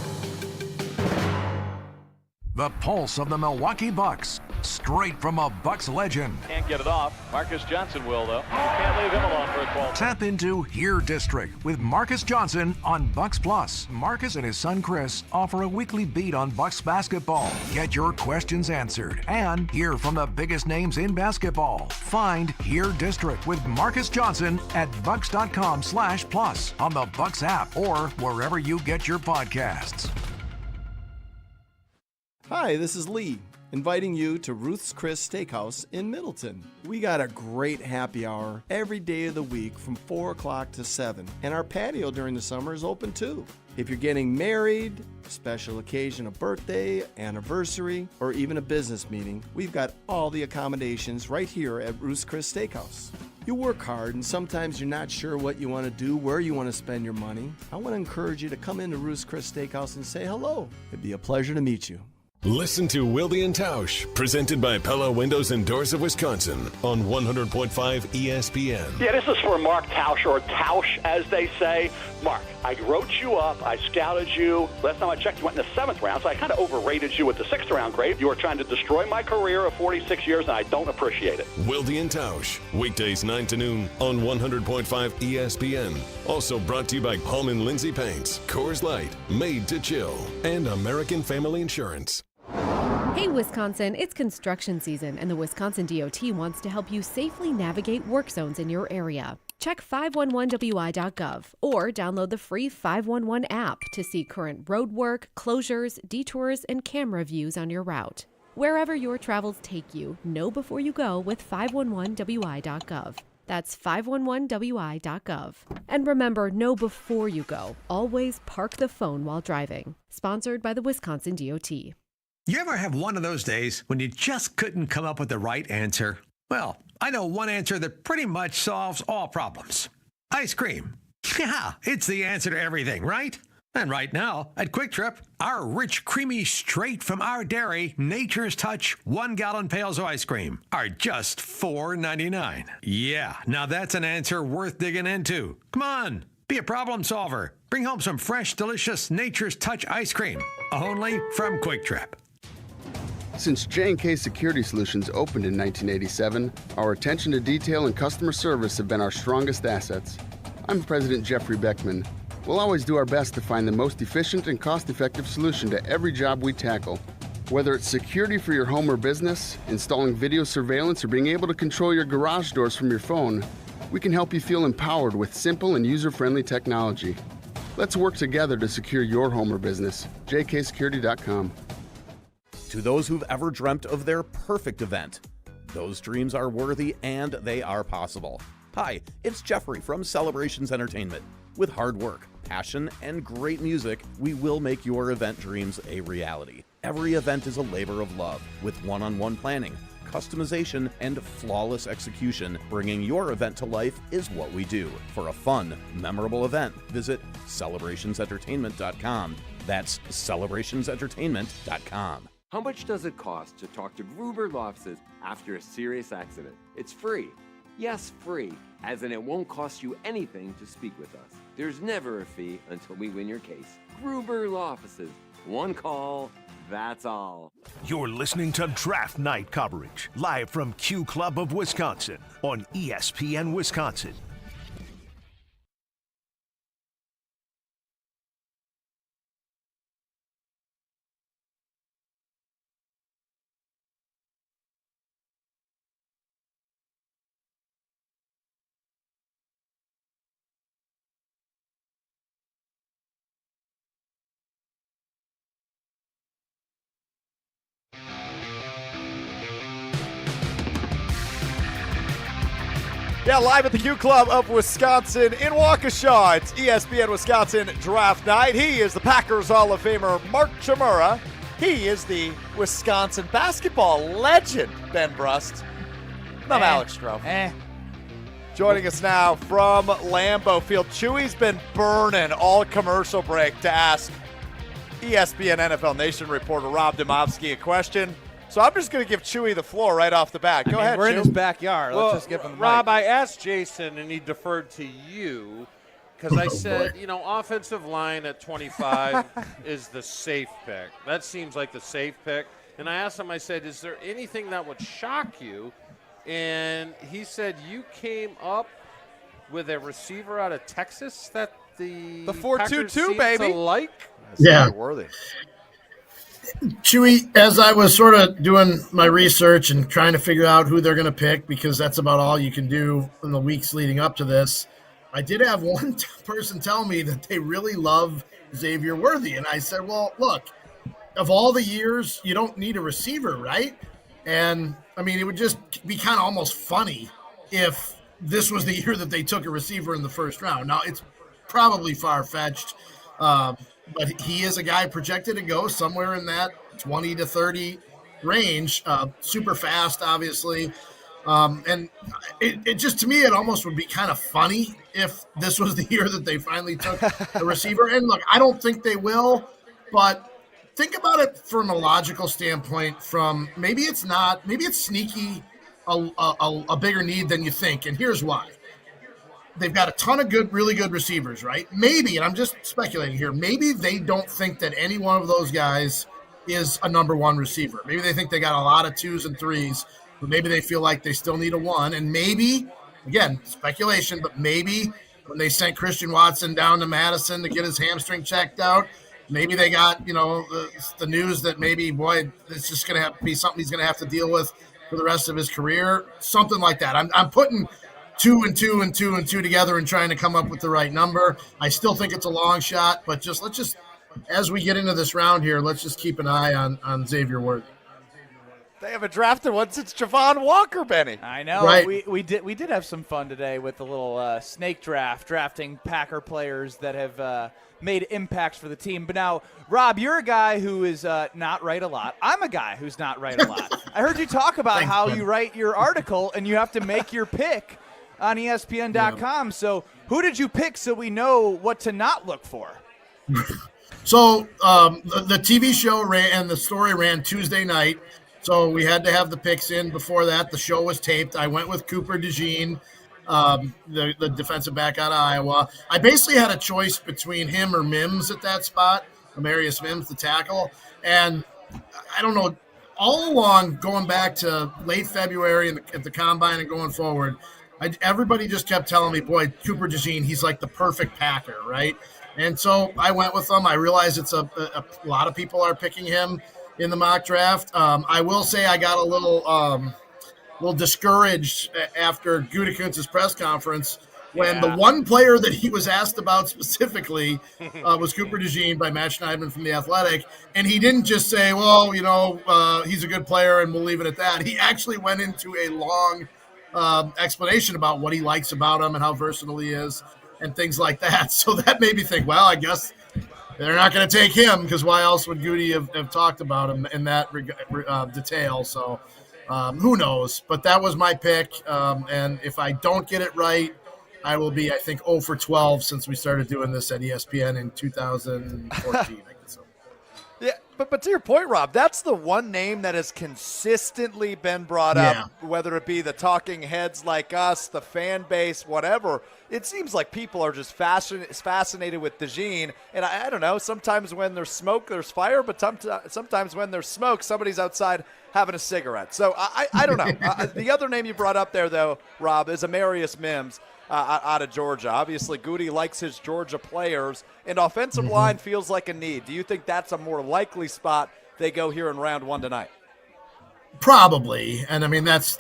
The pulse of the Milwaukee Bucks. straight from a Bucks legend. Can't get it off. Marcus Johnson will, though. Can't leave him alone for a 12. Tap into Here District with Marcus Johnson on Bucks Plus. Marcus and his son Chris offer a weekly beat on Bucks basketball. Get your questions answered and hear from the biggest names in basketball. Find Here District with Marcus Johnson at bucks.com/plus on the Bucks app or wherever you get your podcasts. Hi, this is Lee, inviting you to Ruth's Chris Steakhouse in Middleton. We got a great happy hour every day of the week from 4 o'clock to 7, and our patio during the summer is open too. If you're getting married, a special occasion, a birthday, anniversary, or even a business meeting, we've got all the accommodations right here at Ruth's Chris Steakhouse. You work hard and sometimes you're not sure what you want to do, where you want to spend your money. I want to encourage you to come into Ruth's Chris Steakhouse and say hello. It'd be a pleasure to meet you. Listen to Wilde and Tausch, presented by Pella Windows and Doors of Wisconsin on 100.5 ESPN. Yeah, this is for Mark Tauscher, or Tausch, as they say. Mark, I wrote you up. I scouted you. Last time I checked, you went in the 7th round, so I kind of overrated you with the 6th round grade. You were trying to destroy my career of 46 years, and I don't appreciate it. Wilde and Tausch, weekdays 9 to noon on 100.5 ESPN. Also brought to you by Hallman Lindsay Paints, Coors Light, Made to Chill, and American Family Insurance. Hey Wisconsin, it's construction season and the Wisconsin DOT wants to help you safely navigate work zones in your area. Check 511wi.gov or download the free 511 app to see current road work, closures, detours, and camera views on your route. Wherever your travels take you, know before you go with 511wi.gov. That's 511wi.gov. And remember, know before you go. Always park the phone while driving. Sponsored by the Wisconsin DOT. You ever have one of those days when you just couldn't come up with the right answer? Well, I know one answer that pretty much solves all problems. Ice cream. Yeah, it's the answer to everything, right? And right now, at Quick Trip, our rich, creamy, straight from our dairy, Nature's Touch 1-gallon pails of ice cream are just $4.99. Yeah, now that's an answer worth digging into. Come on, be a problem solver. Bring home some fresh, delicious Nature's Touch ice cream, only from Quick Trip. Since J&K Security Solutions opened in 1987, our attention to detail and customer service have been our strongest assets. I'm President Jeffrey Beckman. We'll always do our best to find the most efficient and cost-effective solution to every job we tackle. Whether it's security for your home or business, installing video surveillance, or being able to control your garage doors from your phone, we can help you feel empowered with simple and user-friendly technology. Let's work together to secure your home or business. jksecurity.com. To those who've ever dreamt of their perfect event, those dreams are worthy and they are possible. Hi, it's Jeffrey from Celebrations Entertainment. With hard work, passion, and great music, we will make your event dreams a reality. Every event is a labor of love, with one-on-one planning, customization, and flawless execution. Bringing your event to life is what we do. For a fun, memorable event, visit celebrationsentertainment.com. That's celebrationsentertainment.com. How much does it cost to talk to Gruber Law Offices after a serious accident? It's free. Yes, free, as in it won't cost you anything to speak with us. There's never a fee until we win your case. Gruber Law Offices. One call, that's all. You're listening to Draft Night coverage, live from Q Club of Wisconsin on ESPN Wisconsin. Yeah, live at the Q Club of Wisconsin in Waukesha. It's ESPN Wisconsin Draft Night. He is the Packers Hall of Famer, Mark Tauscher. He is the Wisconsin basketball legend, Ben Brust. I'm Alex Strouf. Joining us now from Lambeau Field. Chewy's been burning all commercial break to ask ESPN NFL Nation reporter Rob Demovsky a question. So I'm just going to give Chewy the floor right off the bat. Go ahead, We're Chew. in his backyard. Well, Let's just give him the Rob, mic. I asked Jason, and he deferred to you because I said, offensive line at 25 is the safe pick. That seems like the safe pick. And I asked him, I said, is there anything that would shock you? And he said, you came up with a receiver out of Texas that the 4-2-2, baby. Like? Yeah. Worthy. Chewy, as I was sort of doing my research and trying to figure out who they're going to pick, because that's about all you can do in the weeks leading up to this, I did have one person tell me that they really love Xavier Worthy. And I said, well, look, of all the years, you don't need a receiver, right? And, I mean, it would just be kind of almost funny if this was the year that they took a receiver in the first round. Now, it's probably far-fetched, but he is a guy projected to go somewhere in that 20 to 30 range, super fast, obviously. And it just, to me, it almost would be kind of funny if this was the year that they finally took a receiver. And look, I don't think they will, but think about it from a logical standpoint. From maybe it's sneaky, a bigger need than you think. And here's why. They've got a ton of really good receivers, right? Maybe, and I'm just speculating here, maybe they don't think that any one of those guys is a number one receiver. Maybe they think they got a lot of 2s and 3s, but maybe they feel like they still need a 1. And maybe, again, speculation, but maybe when they sent Christian Watson down to Madison to get his hamstring checked out, maybe they got, the news that maybe, boy, it's just going to have to be something he's going to have to deal with for the rest of his career, something like that. I'm putting 2 and 2 and 2 and 2 together and trying to come up with the right number. I still think it's a long shot, but let's just, as we get into this round here, let's just keep an eye on Xavier Worthy. They haven't drafted one since Javon Walker, Benny. I know. Right. We did have some fun today with the little snake drafting Packer players that have made impacts for the team. But now, Rob, you're a guy who is not right a lot. I'm a guy who's not right a lot. I heard you talk about Thanks, how Ben. you write your article and you have to make your pick on ESPN.com. So who did you pick so we know what to not look for? So the TV show and the story ran Tuesday night, so we had to have the picks in before that. The show was taped. I went with Cooper DeJean, the defensive back out of Iowa. I basically had a choice between him or Mims at that spot, Amarius Mims, the tackle. And I don't know, all along, going back to late February at the Combine and going forward, everybody just kept telling me, boy, Cooper DeJean, he's like the perfect Packer, right? And so I went with them. I realize it's a lot of people are picking him in the mock draft. I will say I got a little discouraged after Gutekunst's press conference when the one player that he was asked about specifically was Cooper DeJean by Matt Schneidman from The Athletic. And he didn't just say, well, he's a good player and we'll leave it at that. He actually went into a long explanation about what he likes about him and how versatile he is and things like that. So that made me think, well, I guess they're not going to take him because why else would Goody have talked about him in that detail? So who knows? But that was my pick. And if I don't get it right, I will be, I think, 0 for 12 since we started doing this at ESPN in 2014. I guess so. Yeah, but to your point, Rob, that's the one name that has consistently been brought up, whether it be the talking heads like us, the fan base, whatever. It seems like people are just fascinated with DeJean. And I don't know, sometimes when there's smoke, there's fire, but sometimes when there's smoke, somebody's outside having a cigarette. So I don't know. The other name you brought up there, though, Rob, is Amarius Mims. Out of Georgia. Obviously, Goody likes his Georgia players, and offensive line feels like a need. Do you think that's a more likely spot they go here in round 1 tonight? Probably. And, I mean, that's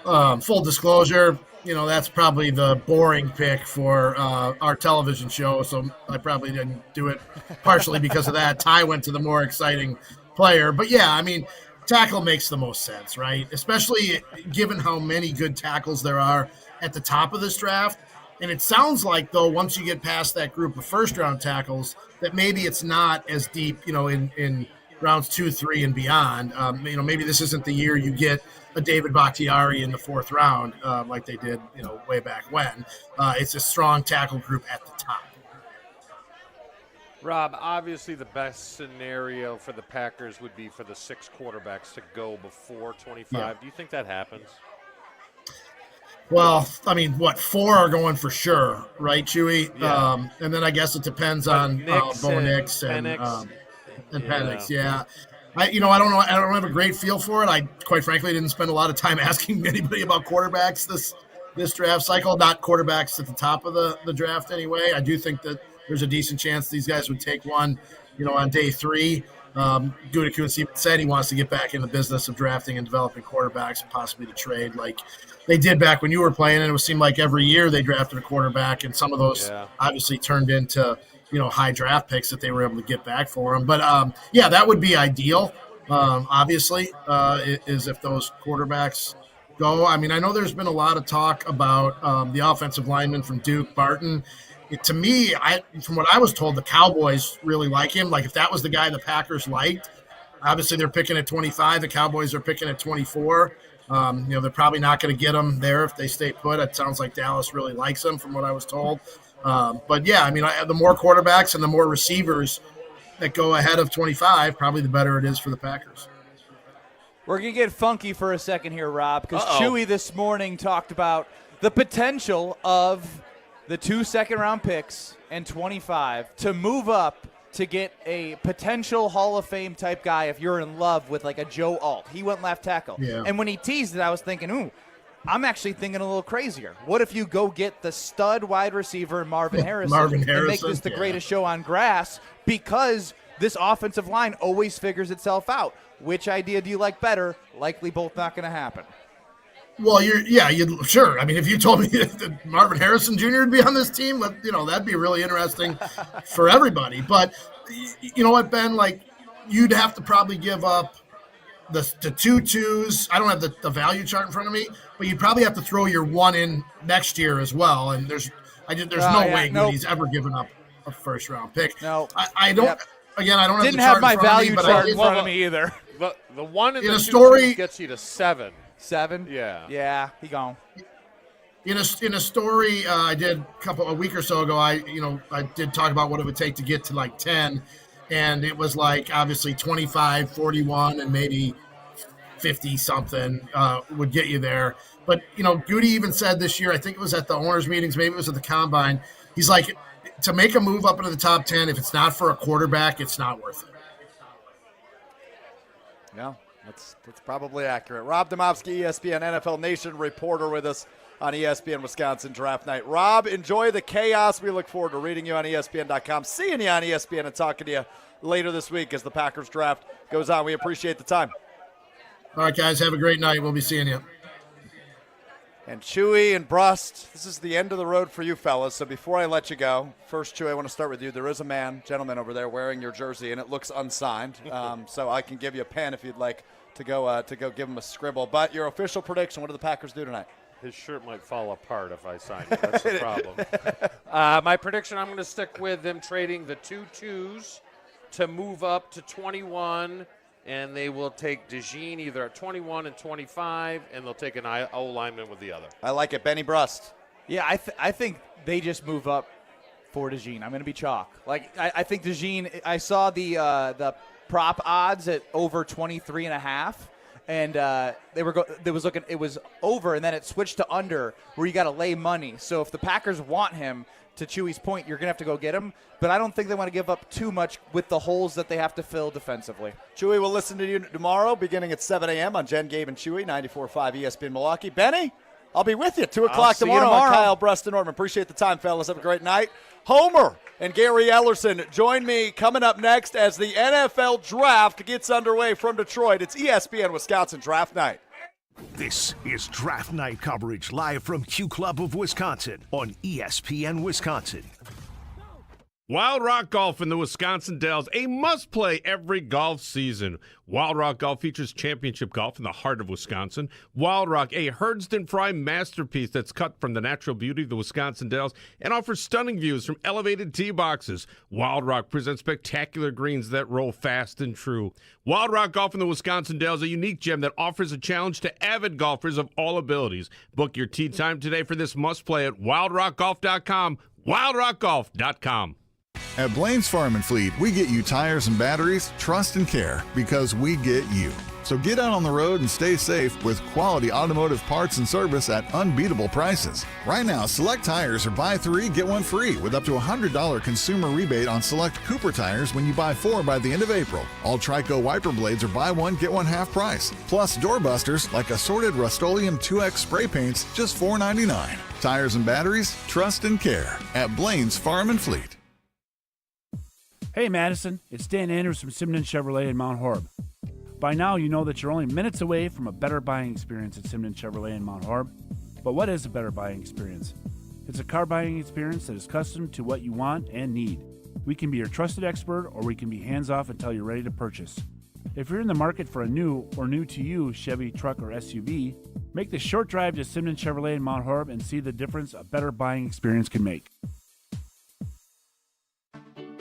full disclosure. That's probably the boring pick for our television show, so I probably didn't do it partially because of that. Ty went to the more exciting player. But, yeah, I mean, tackle makes the most sense, right? Especially given how many good tackles there are at the top of this draft. And it sounds like, though, once you get past that group of first-round tackles, that maybe it's not as deep, in rounds 2, 3, and beyond. Maybe this isn't the year you get a David Bakhtiari in the 4th round like they did, way back when. It's a strong tackle group at the top. Rob, obviously the best scenario for the Packers would be for the 6 quarterbacks to go before 25. Yeah. Do you think that happens? Well, I mean, 4 are going for sure, right, Chewy? Yeah. And then I guess it depends on Bo Nix and Penix. Yeah. I don't know. I don't have a great feel for it. I quite frankly didn't spend a lot of time asking anybody about quarterbacks this draft cycle. Not quarterbacks at the top of the draft anyway. I do think that there's a decent chance these guys would take one, on day 3. Gutekunst even said he wants to get back in the business of drafting and developing quarterbacks and possibly to trade like they did back when you were playing. And it seemed like every year they drafted a quarterback, and some of those obviously turned into high draft picks that they were able to get back for him. But that would be ideal. Obviously, is if those quarterbacks go. I mean, I know there's been a lot of talk about the offensive lineman from Duke, Barton. To me, from what I was told, the Cowboys really like him. Like if that was the guy the Packers liked, obviously they're picking at 25. The Cowboys are picking at 24. They're probably not going to get him there if they stay put. It sounds like Dallas really likes him from what I was told. But yeah, I mean, the more quarterbacks and the more receivers that go ahead of 25, probably the better it is for the Packers. We're going to get funky for a second here, Rob, because Chewy this morning talked about the potential of the 2 second-round picks and 25 to move up to get a potential Hall of Fame type guy if you're in love with like a Joe Alt. He went left tackle. Yeah. And when he teased it, I was thinking, I'm actually thinking a little crazier. What if you go get the stud wide receiver Marvin Harrison and make this the greatest show on grass, because this offensive line always figures itself out. Which idea do you like better? Likely both not going to happen. Well, sure. I mean, if you told me that Marvin Harrison Jr. would be on this team, that'd be really interesting for everybody. But you know what, Ben? Like, you'd have to probably give up the 2 2s. I don't have the value chart in front of me, but you'd probably have to throw your 1 in next year as well. And there's no way Goody's ever given up a first round pick. No, I don't. Yep. Again, I don't have Didn't the chart have my in front value of me, chart in front of me either. The 1 in the story gets you to 7. 7? Yeah, he gone. In a story I did a week or so ago, I did talk about what it would take to get to like 10, and it was like obviously 25, 41, and maybe 50 something would get you there. But Goody even said this year, I think it was at the owners' meetings, maybe it was at the combine. He's like, to make a move up into the top 10, if it's not for a quarterback, it's not worth it. No, that's probably accurate. Rob Demovsky, ESPN NFL Nation reporter with us on ESPN Wisconsin Draft Night. Rob, enjoy the chaos. We look forward to reading you on ESPN.com, seeing you on ESPN, and talking to you later this week as the Packers draft goes on. We appreciate the time. All right, guys, have a great night. We'll be seeing you. And Chewy and Brust, this is the end of the road for you fellas. So before I let you go, first, Chewy, I want to start with you. There is a gentleman over there wearing your jersey, and it looks unsigned. So I can give you a pen if you'd like to go give him a scribble. But your official prediction, what do the Packers do tonight? His shirt might fall apart if I sign it. That's the problem. My prediction, I'm going to stick with them trading the 2 2s to move up to 21. And they will take DeJean either at 21 and 25, and they'll take an O lineman with the other. I like it. Benny Brust. Yeah, I think they just move up for DeJean. I'm going to be chalk. Like I think DeJean. I saw the prop odds at over 23.5, and it was over, and then it switched to under, where you got to lay money. So if the Packers want him, to Chewy's point, you're going to have to go get him. But I don't think they want to give up too much with the holes that they have to fill defensively. Chewy, we'll listen to you tomorrow beginning at 7 a.m. on Jen, Gabe, and Chewy, 94.5 ESPN Milwaukee. Benny, I'll be with you 2 o'clock tomorrow on Kyle, Brust, and Norman. Appreciate the time, fellas. Have a great night. Homer and Gary Ellerson join me coming up next as the NFL Draft gets underway from Detroit. It's ESPN Wisconsin Draft Night. This is Draft Night coverage live from Q Club of Wisconsin on ESPN Wisconsin. Wild Rock Golf in the Wisconsin Dells, a must-play every golf season. Wild Rock Golf features championship golf in the heart of Wisconsin. Wild Rock, a Herdston Fry masterpiece that's cut from the natural beauty of the Wisconsin Dells and offers stunning views from elevated tee boxes. Wild Rock presents spectacular greens that roll fast and true. Wild Rock Golf in the Wisconsin Dells, a unique gem that offers a challenge to avid golfers of all abilities. Book your tee time today for this must-play at wildrockgolf.com, wildrockgolf.com. At Blaine's Farm and Fleet, we get you tires and batteries, trust and care, because we get you. So get out on the road and stay safe with quality automotive parts and service at unbeatable prices. Right now, select tires are buy 3, get 1 free with up to $100 consumer rebate on select Cooper tires when you buy 4 by the end of April. All Trico wiper blades are buy 1, get 1 half price. Plus doorbusters like assorted Rust-Oleum 2X spray paints, just $4.99. Tires and batteries, trust and care at Blaine's Farm and Fleet. Hey Madison, it's Dan Andrews from Simon Chevrolet in Mount Horeb. By now you know that you're only minutes away from a better buying experience at Simon Chevrolet in Mount Horeb. But what is a better buying experience? It's a car buying experience that is custom to what you want and need. We can be your trusted expert, or we can be hands-off until you're ready to purchase. If you're in the market for a new or new-to-you Chevy truck or SUV, make the short drive to Simon Chevrolet in Mount Horeb and see the difference a better buying experience can make.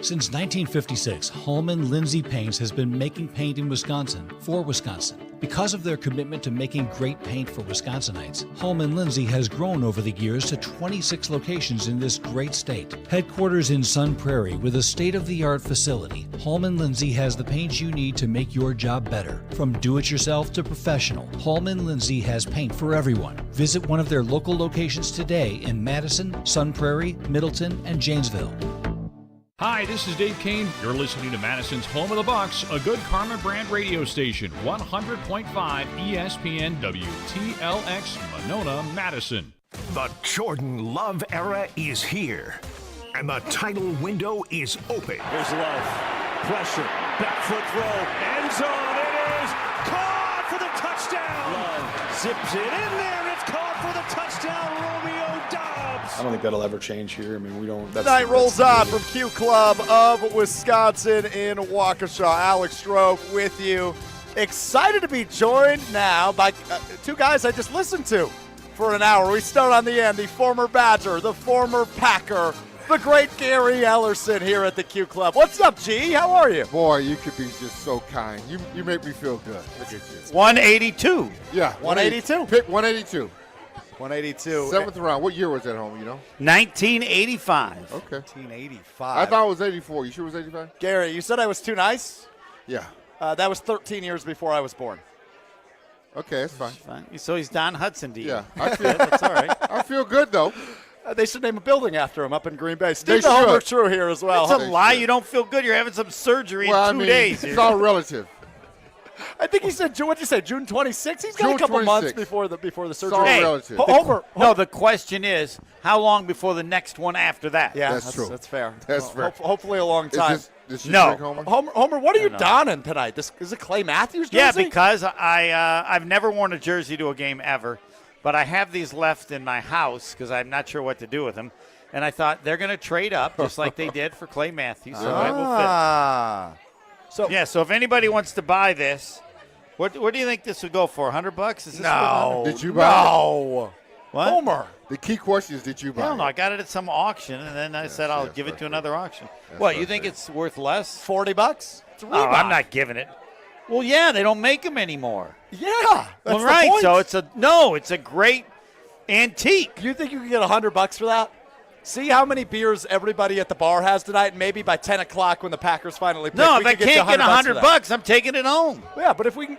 Since 1956, Holman Lindsay Paints has been making paint in Wisconsin for Wisconsin. Because of their commitment to making great paint for Wisconsinites, Holman Lindsay has grown over the years to 26 locations in this great state. Headquarters in Sun Prairie with a state-of-the-art facility, Holman Lindsay has the paint you need to make your job better. From do-it-yourself to professional, Holman Lindsay has paint for everyone. Visit one of their local locations today in Madison, Sun Prairie, Middleton, and Janesville. Hi, this is Dave Kane. You're listening to Madison's Home of the Bucks, a good Karma brand radio station, 100.5 ESPN WTLX, Monona, Madison. The Jordan Love era is here, and the title window is open. Here's Love. Pressure. Back foot throw. End zone. It is caught for the touchdown. Love zips it in there. It's caught for the touchdown. Romeo Doubs. I don't think that'll ever change here. I mean, we don't. Night rolls on from Q Club of Wisconsin in Waukesha. Alex Strouf with you. Excited to be joined now by two guys I just listened to for an hour. We start on the end. The former Badger, the former Packer, the great Gary Ellerson here at the Q Club. What's up, G? How are you? Boy, you could be just so kind. You make me feel good. Look at you. 182. Yeah, 182. Pick 182. 182. Seventh round. What year was that, home, you know? 1985. Okay. 1985. I thought it was 84. You sure it was 85? Gary, you said I was too nice? Yeah. That was 13 years before I was born. Okay, that's fine. So he's Don Hudson to you. Yeah. I feel, that's all right. I feel good, though. They should name a building after him up in Green Bay. Steve the Homer True here as well. That's a lie. You don't feel good. You're having some surgery in 2 days. It's all relative. I think he said, what did you say, June 26th? He's got June a couple 26th. months before the surgery. All relative. Homer. No, the question is, how long before the next one after that? Yeah, that's true. That's fair. That's fair. Hopefully a long time. This you No. drink, Homer? Homer, what are you donning tonight? Is it Clay Matthews jersey? Yeah, because I've never worn a jersey to a game ever, but I have these left in my house because I'm not sure what to do with them. And I thought they're going to trade up just like they did for Clay Matthews, so it will fit. So if anybody wants to buy this, what do you think this would go for? $100? Is this No. Did you buy it? What? Homer. The key question is, did you buy Hell it? no, I got it at some auction, and then I said I'll give it to another auction. What, you think it's worth less? $40? It's Oh, I'm not giving it. Well, yeah, they don't make them anymore. Yeah. That's Well, right, the point. so it's a great antique. You think you can get $100 for that? See how many beers everybody at the bar has tonight, and maybe by 10 o'clock when the Packers finally pick, No, we if I can get can't you get $100, I'm taking it home. Yeah, but if we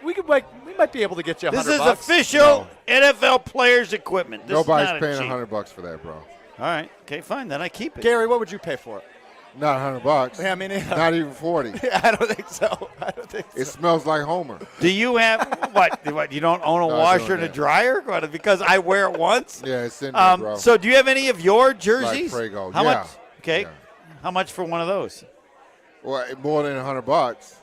might be able to get you $100. This is official NFL players' equipment. This Nobody's is not paying cheap. $100 for that, bro. All right, okay, fine. Then I keep it. Gary, what would you pay for it? Not $100. Yeah, I mean, not even 40. Yeah, I don't think so. It smells like Homer. Do you have what? You don't own a No, I washer don't and a have. dryer? What, because I wear it once. Yeah, it's in there, bro. So do you have any of your jerseys? Like Prego. How Yeah. much? Okay. Yeah. How much for one of those? Well, more than $100.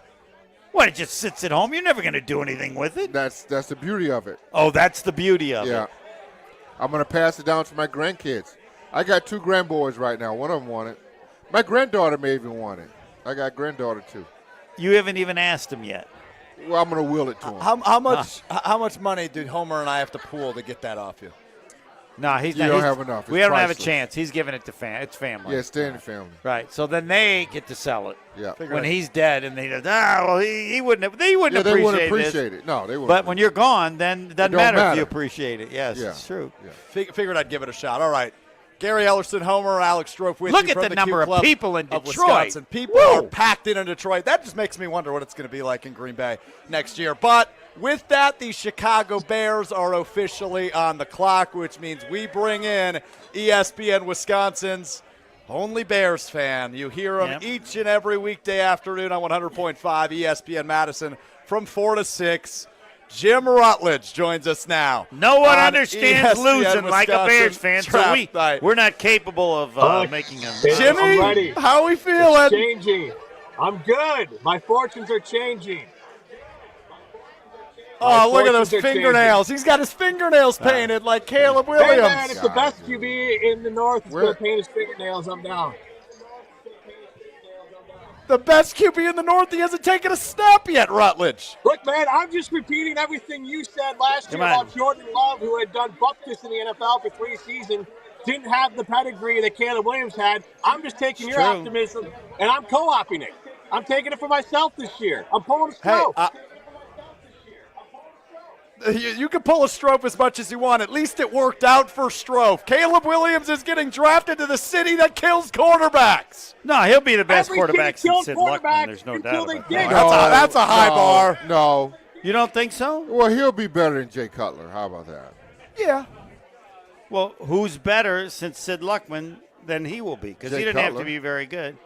What? It just sits at home. You're never going to do anything with it. That's the beauty of it. Oh, that's the beauty of Yeah. it. I'm gonna pass it down to my grandkids. I got 2 grandboys right now. One of them want it. My granddaughter may even want it. I got granddaughter too. You haven't even asked him yet. Well, I'm gonna will it to him. How much money did Homer and I have to pool to get that off you? No, he's You not. don't he's- have enough. We It's don't have a priceless. chance. He's giving it to it's family. Yeah, stay in the family. Right. So then they get to sell it. Yeah. When he's dead, and they go, well, he wouldn't. They wouldn't Yeah, they wouldn't appreciate appreciate it. No, they wouldn't. But when you're gone, then it doesn't don't matter if matter. you appreciate it. Yes, Yeah. it's true. Yeah. Figured I'd give it a shot. All right. Gary Ellerson, Homer, Alex Strouf with Look you at from the the number Q of Club people in of Detroit. Wisconsin. People are packed in Detroit. That just makes me wonder what it's going to be like in Green Bay next year. But with that, the Chicago Bears are officially on the clock, which means we bring in ESPN Wisconsin's only Bears fan. You hear him each and every weekday afternoon on 100.5 ESPN Madison from 4 to 6. Jim Rutledge joins us now. No one on understands ESPN losing like a Bears fan, so Draft Night. we're not capable of making them. Jimmy, I'm ready. how we feeling? It's changing. I'm good. My fortunes are changing. Oh, look at those fingernails. He's got his fingernails painted like Caleb Williams. Hey, man, if the best QB in the North is going to paint his fingernails, I'm down. The best QB in the North. He hasn't taken a snap yet, Rutledge. Look, man, I'm just repeating everything you said last year about Jordan Love, who had done bupkis in the NFL for 3 seasons, didn't have the pedigree that Caleb Williams had. I'm just taking your optimism, and I'm co-opting it. I'm taking it for myself this year. I'm pulling a stroke. You can pull a Strouf as much as you want. At least it worked out for Strouf. Caleb Williams is getting drafted to the city that kills quarterbacks. No, he'll be the best quarterback since Sid Luckman. There's no doubt about that. That's a high bar. No. You don't think so? Well, he'll be better than Jay Cutler. How about that? Yeah. Well, who's better since Sid Luckman than he will be? Because he didn't have to be very good.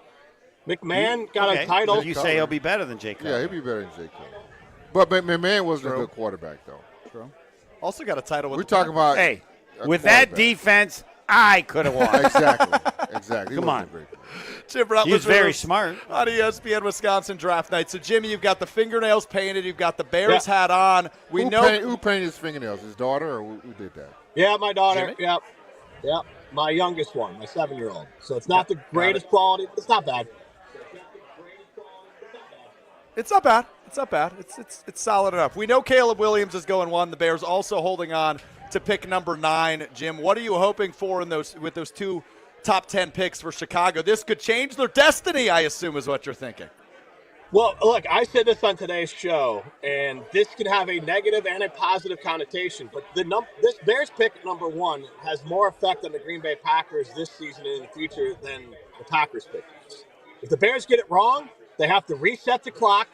McMahon got a title. So you say he'll be better than Jay Cutler. Yeah, he'll be better than Jay Cutler. But McMahon wasn't a good quarterback, though. True. Also got a title with We're talking about with that defense, I could have won. Exactly. Come on. Jim Rutledge. He's very smart. On ESPN Wisconsin Draft Night. So, Jimmy, you've got the fingernails painted. You've got the Bears hat on. Who painted his fingernails? His daughter, or who did that? Yeah, my daughter. Jimmy? Yep. My youngest one, my 7-year-old. So it's not the greatest quality. It's not bad. It's not bad. It's not bad. It's solid enough. We know Caleb Williams is going 1. The Bears also holding on to pick number 9. Jim, what are you hoping for with those 2 top 10 picks for Chicago? This could change their destiny, I assume, is what you're thinking. Well, look, I said this on today's show, and this could have a negative and a positive connotation. But this Bears pick number 1 has more effect on the Green Bay Packers this season and in the future than the Packers pick does. If the Bears get it wrong, they have to reset the clock.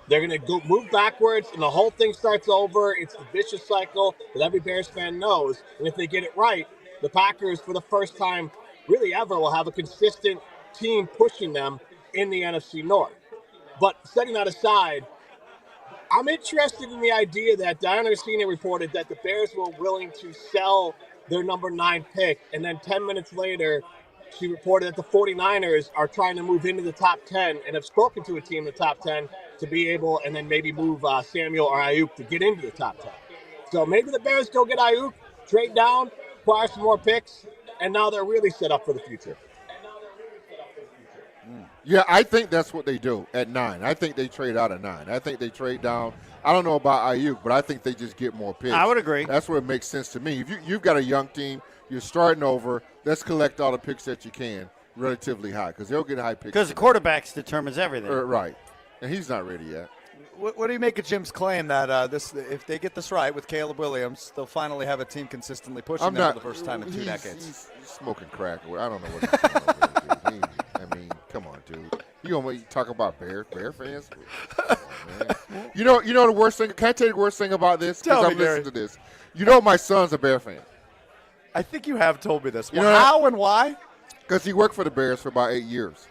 They're going to go move backwards, and the whole thing starts over. It's the vicious cycle that every Bears fan knows. And if they get it right, the Packers, for the first time really ever, will have a consistent team pushing them in the NFC North. But setting that aside, I'm interested in the idea that Diana Rossini reported that the Bears were willing to sell their number 9 pick, and then 10 minutes later, she reported that the 49ers are trying to move into the top 10 and have spoken to a team in the top 10 to be able, and then maybe move Samuel or Ayuk to get into the top 10. So maybe the Bears go get Ayuk, trade down, acquire some more picks, and now they're really set up for the future. Yeah, I think that's what they do at 9. I think they trade out at 9. I think they trade down. I don't know about Ayuk, but I think they just get more picks. I would agree. That's where it makes sense to me. If you've got a young team, you're starting over, let's collect all the picks that you can relatively high, because they'll get high picks. Because the quarterbacks determines everything. Right. And he's not ready yet. What do you make of Jim's claim that if they get this right with Caleb Williams, they'll finally have a team consistently pushing them for the first time in 2 decades? He's smoking crack. I don't know what he's doing over there, dude. I mean, come on, dude. You gonna talk about Bear fans? Come on, man. You know the worst thing. Can I tell you the worst thing about this? Because I'm listening to this. You know my son's a Bear fan. I think you have told me this. Well, how and why? Because he worked for the Bears for about 8 years,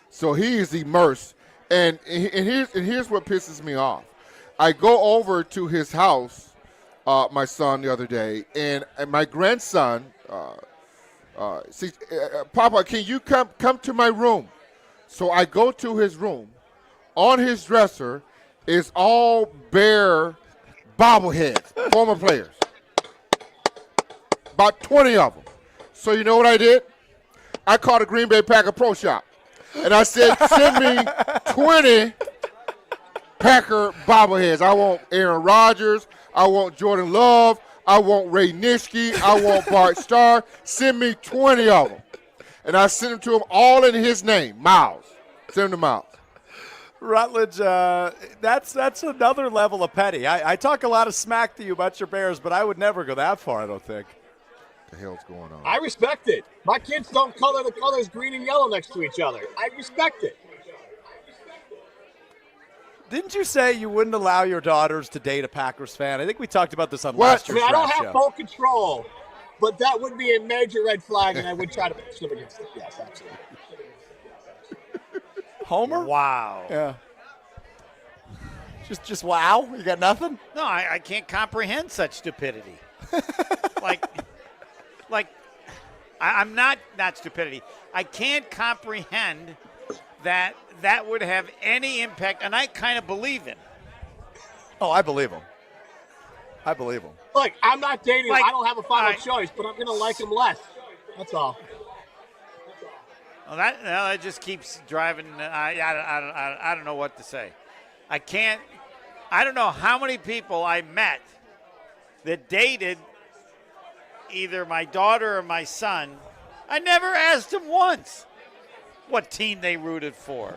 so he is immersed. And here's what pisses me off. I go over to his house, my son, the other day, and my grandson says, Papa, can you come to my room? So I go to his room. On his dresser is all Bear bobbleheads, former players. About 20 of them. So you know what I did? I called a Green Bay Packer Pro Shop. And I said, send me 20 Packer bobbleheads. I want Aaron Rodgers. I want Jordan Love. I want Ray Nitschke. I want Bart Starr. Send me 20 of them. And I sent them to him all in his name, Miles. Send them to Miles. Rutledge, that's another level of petty. I talk a lot of smack to you about your Bears, but I would never go that far, I don't think. The hell's going on? I respect it. My kids don't color the colors green and yellow next to each other. I respect it. Didn't you say you wouldn't allow your daughters to date a Packers fan? I think we talked about this on last year's I don't draft have show. full control, but that would be a major red flag, and I would try to push them against it. Yes, absolutely. Homer? Wow. Yeah. Just wow? You got nothing? No, I can't comprehend such stupidity. I'm not stupidity. I can't comprehend that would have any impact, and I kind of believe him. Oh, I believe him. Look, I'm not dating. Like, I don't have a final right. choice, but I'm going to like him less. That's all. Well, that just keeps driving. I don't know what to say. I don't know how many people I met that dated either my daughter or my son. I never asked them once what team they rooted for.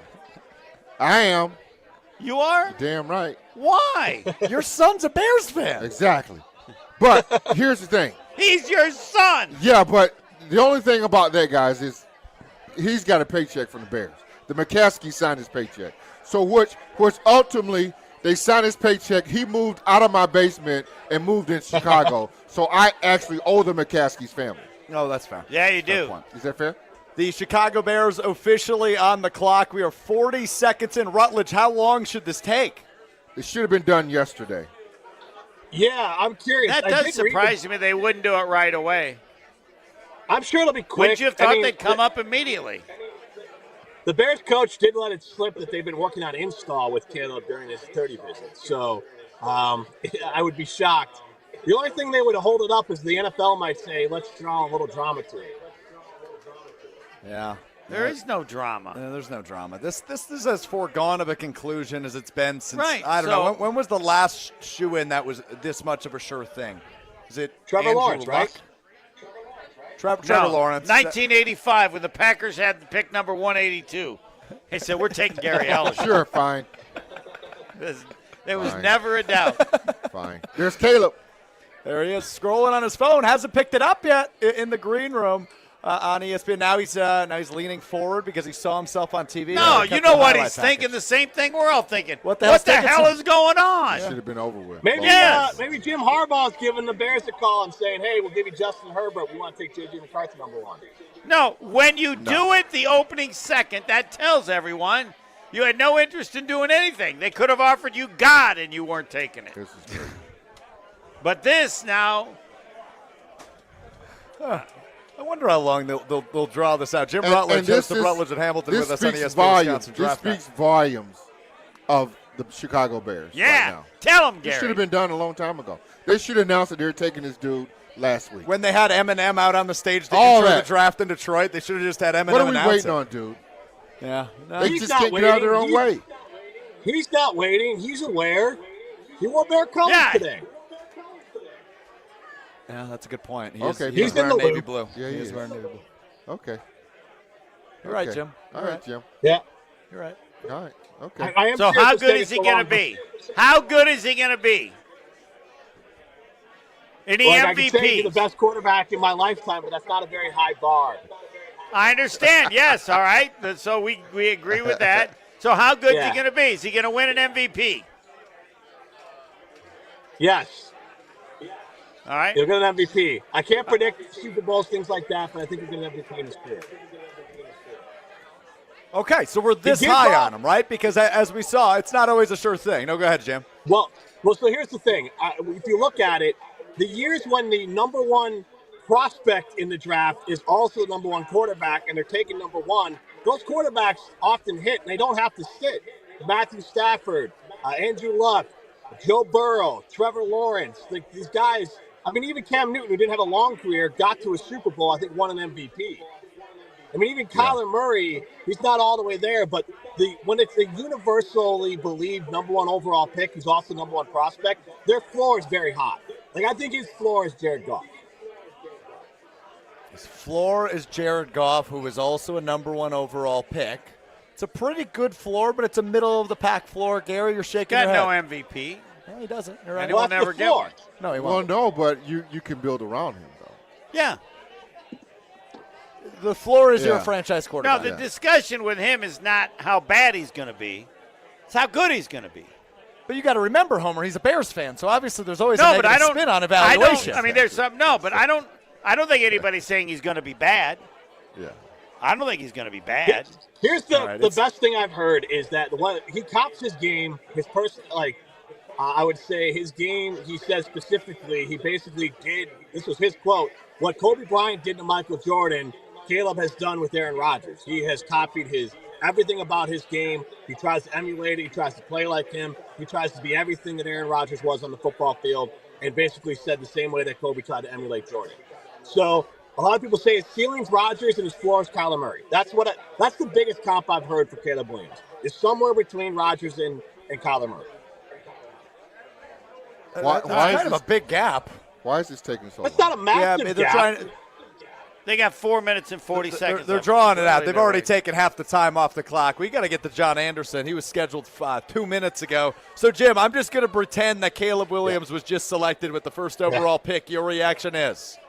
I am. You are? Damn right. Why? Your son's a Bears fan. Exactly. But here's the thing. He's your son. Yeah, but the only thing about that, guys, is he's got a paycheck from the Bears. The McCaskey signed his paycheck. So which ultimately they signed his paycheck. He moved out of my basement and moved in Chicago. So I actually owe the McCaskey's family. Oh, that's fair. Yeah, you do. Is that fair? The Chicago Bears officially on the clock. We are 40 seconds in. Rutledge, how long should this take? It should have been done yesterday. Yeah, I'm curious. That I does did surprise me they wouldn't do it right away. I'm sure it'll be quick. Wouldn't you have thought they'd come up immediately? The Bears coach did let it slip that they've been working on install with Caleb during his 30 visit. So I would be shocked. The only thing they would hold it up is the NFL might say, let's draw a little drama to it. Yeah. There is no drama. There's no drama. This is as foregone of a conclusion as it's been since, Right, I don't know. When was the last shoe-in that was this much of a sure thing? Is it Trevor Andrew Lawrence, Luck? right? Trevor Lawrence. 1985 when the Packers had the pick number 182. They said, we're taking Gary Ellis. Sure, fine. There was Fine. never a doubt. Fine. There's Caleb. There he is, scrolling on his phone. Hasn't picked it up yet in the green room on ESPN. Now he's leaning forward because he saw himself on TV. No, you know what he's thinking? The same thing we're all thinking. What the hell is going on? Should have been over with. Maybe maybe Jim Harbaugh's giving the Bears a call and saying, hey, we'll give you Justin Herbert. We want to take J.J. McCarthy number 1. No, when you do it the opening second, that tells everyone you had no interest in doing anything. They could have offered you God and you weren't taking it. This is great. But this now. I wonder how long they'll draw this out. Jim And Rutledge, this host of is- Rutledge and Hamilton this with us on speaks ESPN volumes. Wisconsin This Draft speaks Night. volumes of the Chicago Bears. Yeah, right now. tell them, This Gary. should have been done a long time ago. They should have announced that they were taking this dude last week. When they had Eminem out on the stage to All intro that. the draft in Detroit, they should have just had Eminem What are we announce waiting it. on, dude? Yeah. No, They He's just not can't get out of their waiting. own way. He's not waiting. He's aware. He wore Bear colors today. Yeah, that's a good point. Okay, He's in wearing the navy loop. blue. Yeah, he is. wearing navy blue. Okay. You're right, Okay. Jim. All right, Jim. Yeah. You're right. All right. Okay. I am So curious how to good say is he so going to long. be? How good is he going to be? Any Like, I can say he's the MVP? best quarterback in my lifetime, but that's not a very high bar. I understand. Yes, all right. So we agree with that. So how good is Yeah. he going to be? Is he going to win an MVP? Yes. All right. He'll get an MVP. I can't predict Super Bowls, things like that, but I think he'll get an MVP in his career. Okay, so we're this did high well. on him, right? Because as we saw, it's not always a sure thing. No, go ahead, Jim. Well, so here's the thing. If you look at it, the years when the number one prospect in the draft is also the number one quarterback and they're taking number one, those quarterbacks often hit, and they don't have to sit. Matthew Stafford, Andrew Luck, Joe Burrow, Trevor Lawrence, like these guys. I mean, even Cam Newton, who didn't have a long career, got to a Super Bowl, I think won an MVP. I mean, even Kyler Murray, he's not all the way there, but when it's a universally believed number one overall pick who's also number one prospect, their floor is very high. Like, I think his floor is Jared Goff. His floor is Jared Goff, who is also a number one overall pick. It's a pretty good floor, but it's a middle-of-the-pack floor. Gary, you're shaking Got your no head. MVP. No, he doesn't. You're right. And he will never get one. No, he Well, won't. no, but you can build around him, though. Yeah. The floor is your franchise quarterback. No, the discussion with him is not how bad he's going to be. It's how good he's going to be. But you got to remember, Homer, he's a Bears fan, so obviously there's always a negative spin on evaluation. I mean, there's some. No, but I don't think anybody's saying he's going to be bad. Yeah. I don't think he's going to be bad. Here's the best thing I've heard is that he cops his game, his person, I would say his game, he says specifically, he basically did, this was his quote, what Kobe Bryant did to Michael Jordan, Caleb has done with Aaron Rodgers. He has copied everything about his game. He tries to emulate it. He tries to play like him. He tries to be everything that Aaron Rodgers was on the football field, and basically said the same way that Kobe tried to emulate Jordan. So a lot of people say his ceiling's Rodgers and his floor is Kyler Murray. That's the biggest comp I've heard for Caleb Williams. Is somewhere between Rodgers and Kyler Murray. Why kind of a big gap. Why is this taking so long? That's not a massive gap. They got 4 minutes and 40 seconds. They're drawing it out. They've already taken half the time off the clock. We got to get to John Anderson. He was scheduled 2 minutes ago. So, Jim, I'm just going to pretend that Caleb Williams was just selected with the first overall pick. Your reaction is?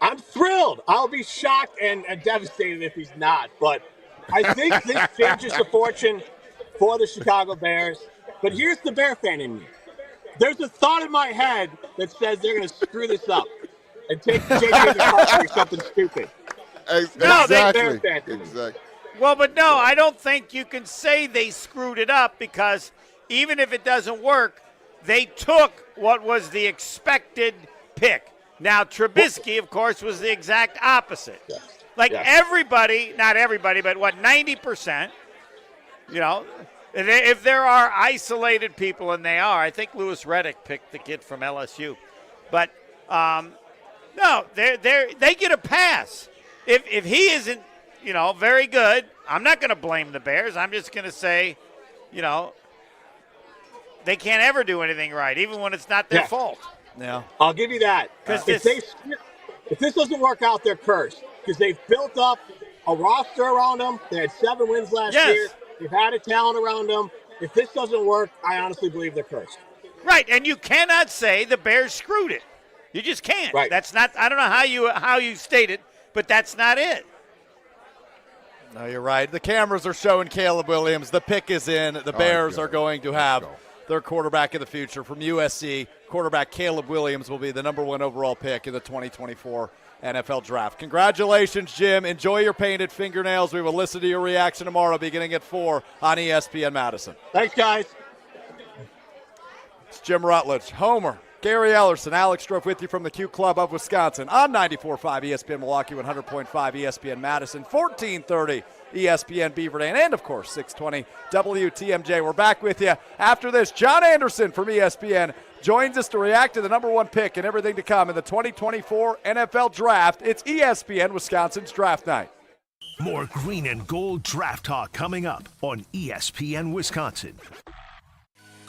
I'm thrilled. I'll be shocked and devastated if he's not. But I think this changes the fortune for the Chicago Bears. But here's the Bear fan in me. There's a thought in my head that says they're going to screw this up and take J.J. McCarthy or something stupid. Exactly. Well, but no, I don't think you can say they screwed it up because even if it doesn't work, they took what was the expected pick. Now, Trubisky, of course, was the exact opposite. Everybody, not everybody, but 90%, if there are isolated people, and they are, I think Louis Riddick picked the kid from LSU. But, no, they get a pass. If he isn't, very good, I'm not going to blame the Bears. I'm just going to say, they can't ever do anything right, even when it's not their fault. Yeah, I'll give you that. If this doesn't work out, they're cursed because they've built up a roster around them. They had 7 wins last year. They've had a talent around them. If this doesn't work, I honestly believe they're cursed. Right, and you cannot say the Bears screwed it. You just can't. Right. That's not. I don't know how you state it, but that's not it. No, you're right. The cameras are showing Caleb Williams. The pick is in. The Bears are going to have their quarterback of the future from USC. Quarterback Caleb Williams will be the number 1 overall pick in the 2024 NFL Draft. Congratulations, Jim. Enjoy your painted fingernails. We will listen to your reaction tomorrow beginning at 4 on ESPN Madison. Thanks, guys. It's Jim Rutledge, Homer, Gary Ellerson, Alex Strouf with you from the Q Club of Wisconsin on 94.5 ESPN Milwaukee, 100.5 ESPN Madison, 1430 ESPN Beaverdale, and of course 620 WTMJ. We're back with you after this. John Anderson from ESPN joins us to react to the number 1 pick and everything to come in the 2024 NFL Draft. It's ESPN Wisconsin's Draft Night. More green and gold draft talk coming up on ESPN Wisconsin.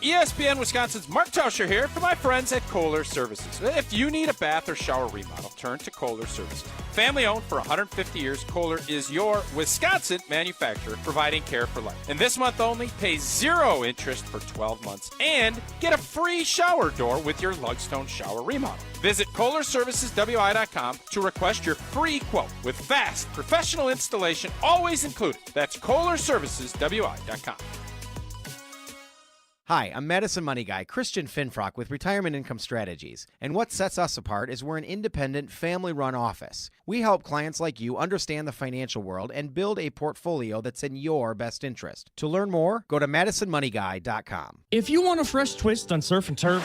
ESPN Wisconsin's Mark Tauscher here for my friends at Kohler Services. If you need a bath or shower remodel, turn to Kohler Services. Family owned for 150 years, Kohler is your Wisconsin manufacturer providing care for life. And this month only, pay 0 interest for 12 months and get a free shower door with your Lugstone shower remodel. Visit KohlerServicesWI.com to request your free quote with fast, professional installation always included. That's KohlerServicesWI.com. Hi, I'm Madison Money Guy, Christian Finfrock with Retirement Income Strategies. And what sets us apart is we're an independent, family-run office. We help clients like you understand the financial world and build a portfolio that's in your best interest. To learn more, go to MadisonMoneyGuy.com. If you want a fresh twist on surf and turf,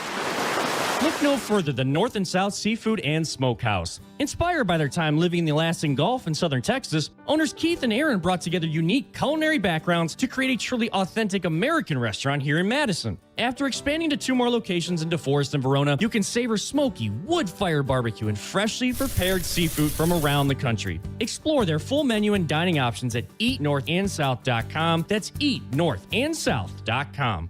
look no further than North and South Seafood and Smokehouse. Inspired by their time living in the Alaskan Gulf in southern Texas, owners Keith and Aaron brought together unique culinary backgrounds to create a truly authentic American restaurant here in Madison. After expanding to 2 more locations in DeForest and Verona, you can savor smoky, wood-fired barbecue and freshly prepared seafood from around the country. Explore their full menu and dining options at eatnorthandsouth.com. That's eatnorthandsouth.com.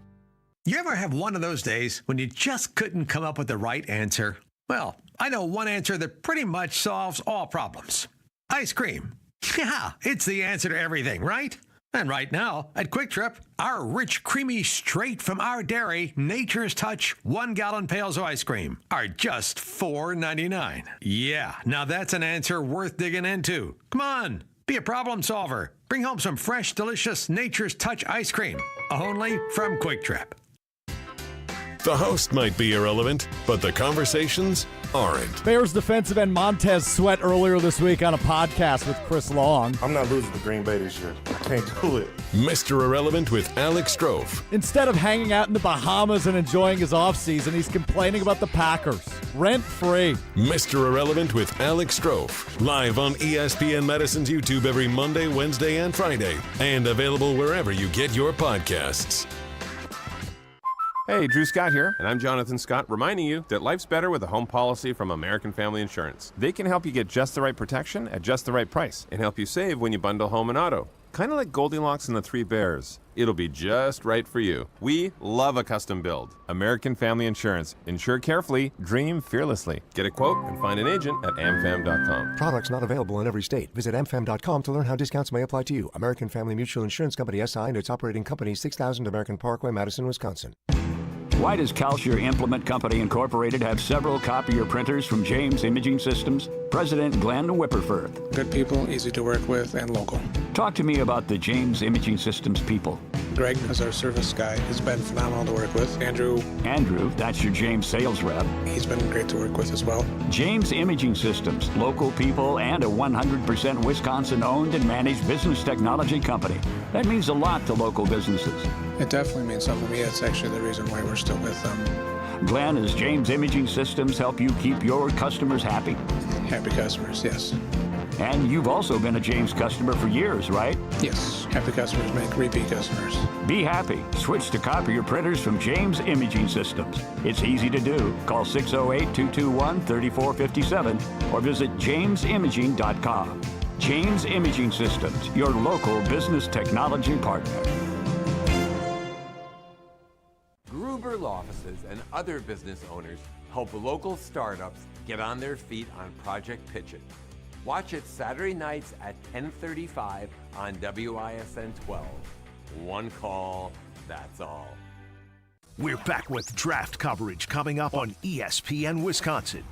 You ever have one of those days when you just couldn't come up with the right answer? Well, I know one answer that pretty much solves all problems. Ice cream. Yeah, it's the answer to everything, right? And right now, at Quick Trip, our rich, creamy, straight from our dairy, Nature's Touch 1-gallon pails of ice cream are just $4.99. Yeah, now that's an answer worth digging into. Come on, be a problem solver. Bring home some fresh, delicious Nature's Touch ice cream, only from Quick Trip. The host might be irrelevant, but the conversations aren't. Bears defensive end Montez Sweat earlier this week on a podcast with Chris Long. I'm not losing to Green Bay this year. I can't do it. Mr. Irrelevant with Alex Strouf. Instead of hanging out in the Bahamas and enjoying his offseason, he's complaining about the Packers. Rent-free. Mr. Irrelevant with Alex Strouf. Live on ESPN Madison's YouTube every Monday, Wednesday, and Friday. And available wherever you get your podcasts. Hey, Drew Scott here, and I'm Jonathan Scott, reminding you that life's better with a home policy from American Family Insurance. They can help you get just the right protection at just the right price and help you save when you bundle home and auto. Kind of like Goldilocks and the Three Bears. It'll be just right for you. We love a custom build. American Family Insurance. Insure carefully, dream fearlessly. Get a quote and find an agent at amfam.com. Products not available in every state. Visit amfam.com to learn how discounts may apply to you. American Family Mutual Insurance Company SI and its operating company 6000 American Parkway, Madison, Wisconsin. Why does Kalsher Implement Company Incorporated have several copier printers from James Imaging Systems? President Glenn Whipperford. Good people, easy to work with, and local. Talk to me about the James Imaging Systems people. Greg is our service guy. He's been phenomenal to work with. Andrew, that's your James sales rep. He's been great to work with as well. James Imaging Systems, local people and a 100% Wisconsin-owned and managed business technology company. That means a lot to local businesses. It definitely means something to me. It's actually the reason why we're still with them. Glenn, does James Imaging Systems help you keep your customers happy? Happy customers, yes. And you've also been a James customer for years, right? Yes. Happy customers make repeat customers. Be happy. Switch to copier printers from James Imaging Systems. It's easy to do. Call 608-221-3457 or visit jamesimaging.com. James Imaging Systems, your local business technology partner. Gruber Law Offices and other business owners help local startups get on their feet on Project Pitch It. Watch it Saturday nights at 10:35 on WISN 12. One call, that's all. We're back with draft coverage coming up on ESPN Wisconsin.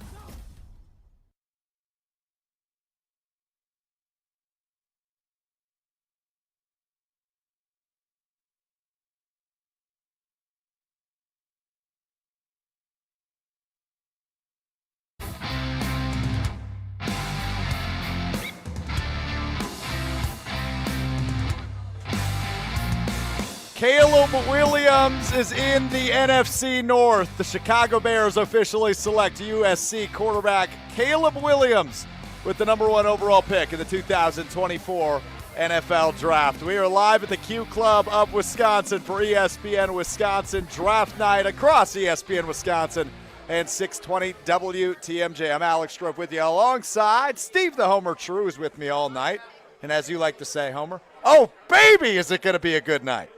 Caleb Williams is in the NFC North. The Chicago Bears officially select USC quarterback Caleb Williams with the number 1 overall pick in the 2024 NFL Draft. We are live at the Q Club of Wisconsin for ESPN Wisconsin Draft Night across ESPN Wisconsin and 620 WTMJ. I'm Alex Strouf with you alongside Steve the Homer True is with me all night. And as you like to say, Homer, oh, baby, is it going to be a good night.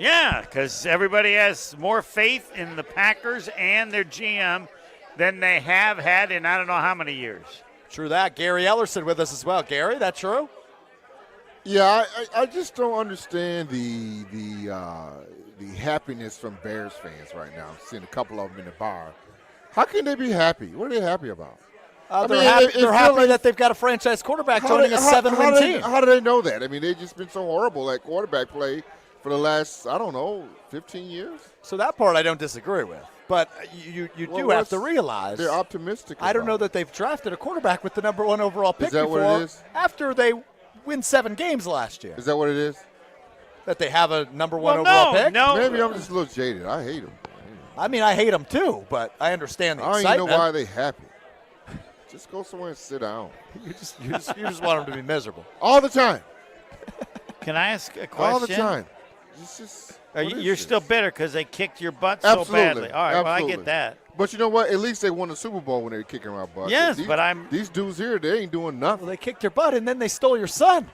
Yeah, because everybody has more faith in the Packers and their GM than they have had in I don't know how many years. True that. Gary Ellerson with us as well. Gary, that true? Yeah, I just don't understand the happiness from Bears fans right now. I'm seeing a couple of them in the bar. How can they be happy? What are they happy about? They're happy that they've got a franchise quarterback joining a 7-win team. How do they know that? I mean, they've just been so horrible at quarterback play for the last, 15 years. So that part I don't disagree with. But you do have to realize they're optimistic. I don't know that they've drafted a quarterback with the number 1 overall pick is that before what it is? After they win 7 games last year. Is that what it is? That they have a number 1 overall pick? No. Maybe I'm just a little jaded. I hate them. I mean, I hate them too, but I understand the I don't excitement. even know why they happy. Just go somewhere and sit down. You just want them to be miserable. All the time. Can I ask a question? All the time. You're still bitter because they kicked your butt Absolutely. so badly. All right, Absolutely. well, I get that. But you know what? At least they won the Super Bowl when they were kicking our butt. Yes, these dudes here, they ain't doing nothing. Well, they kicked your butt, and then they stole your son.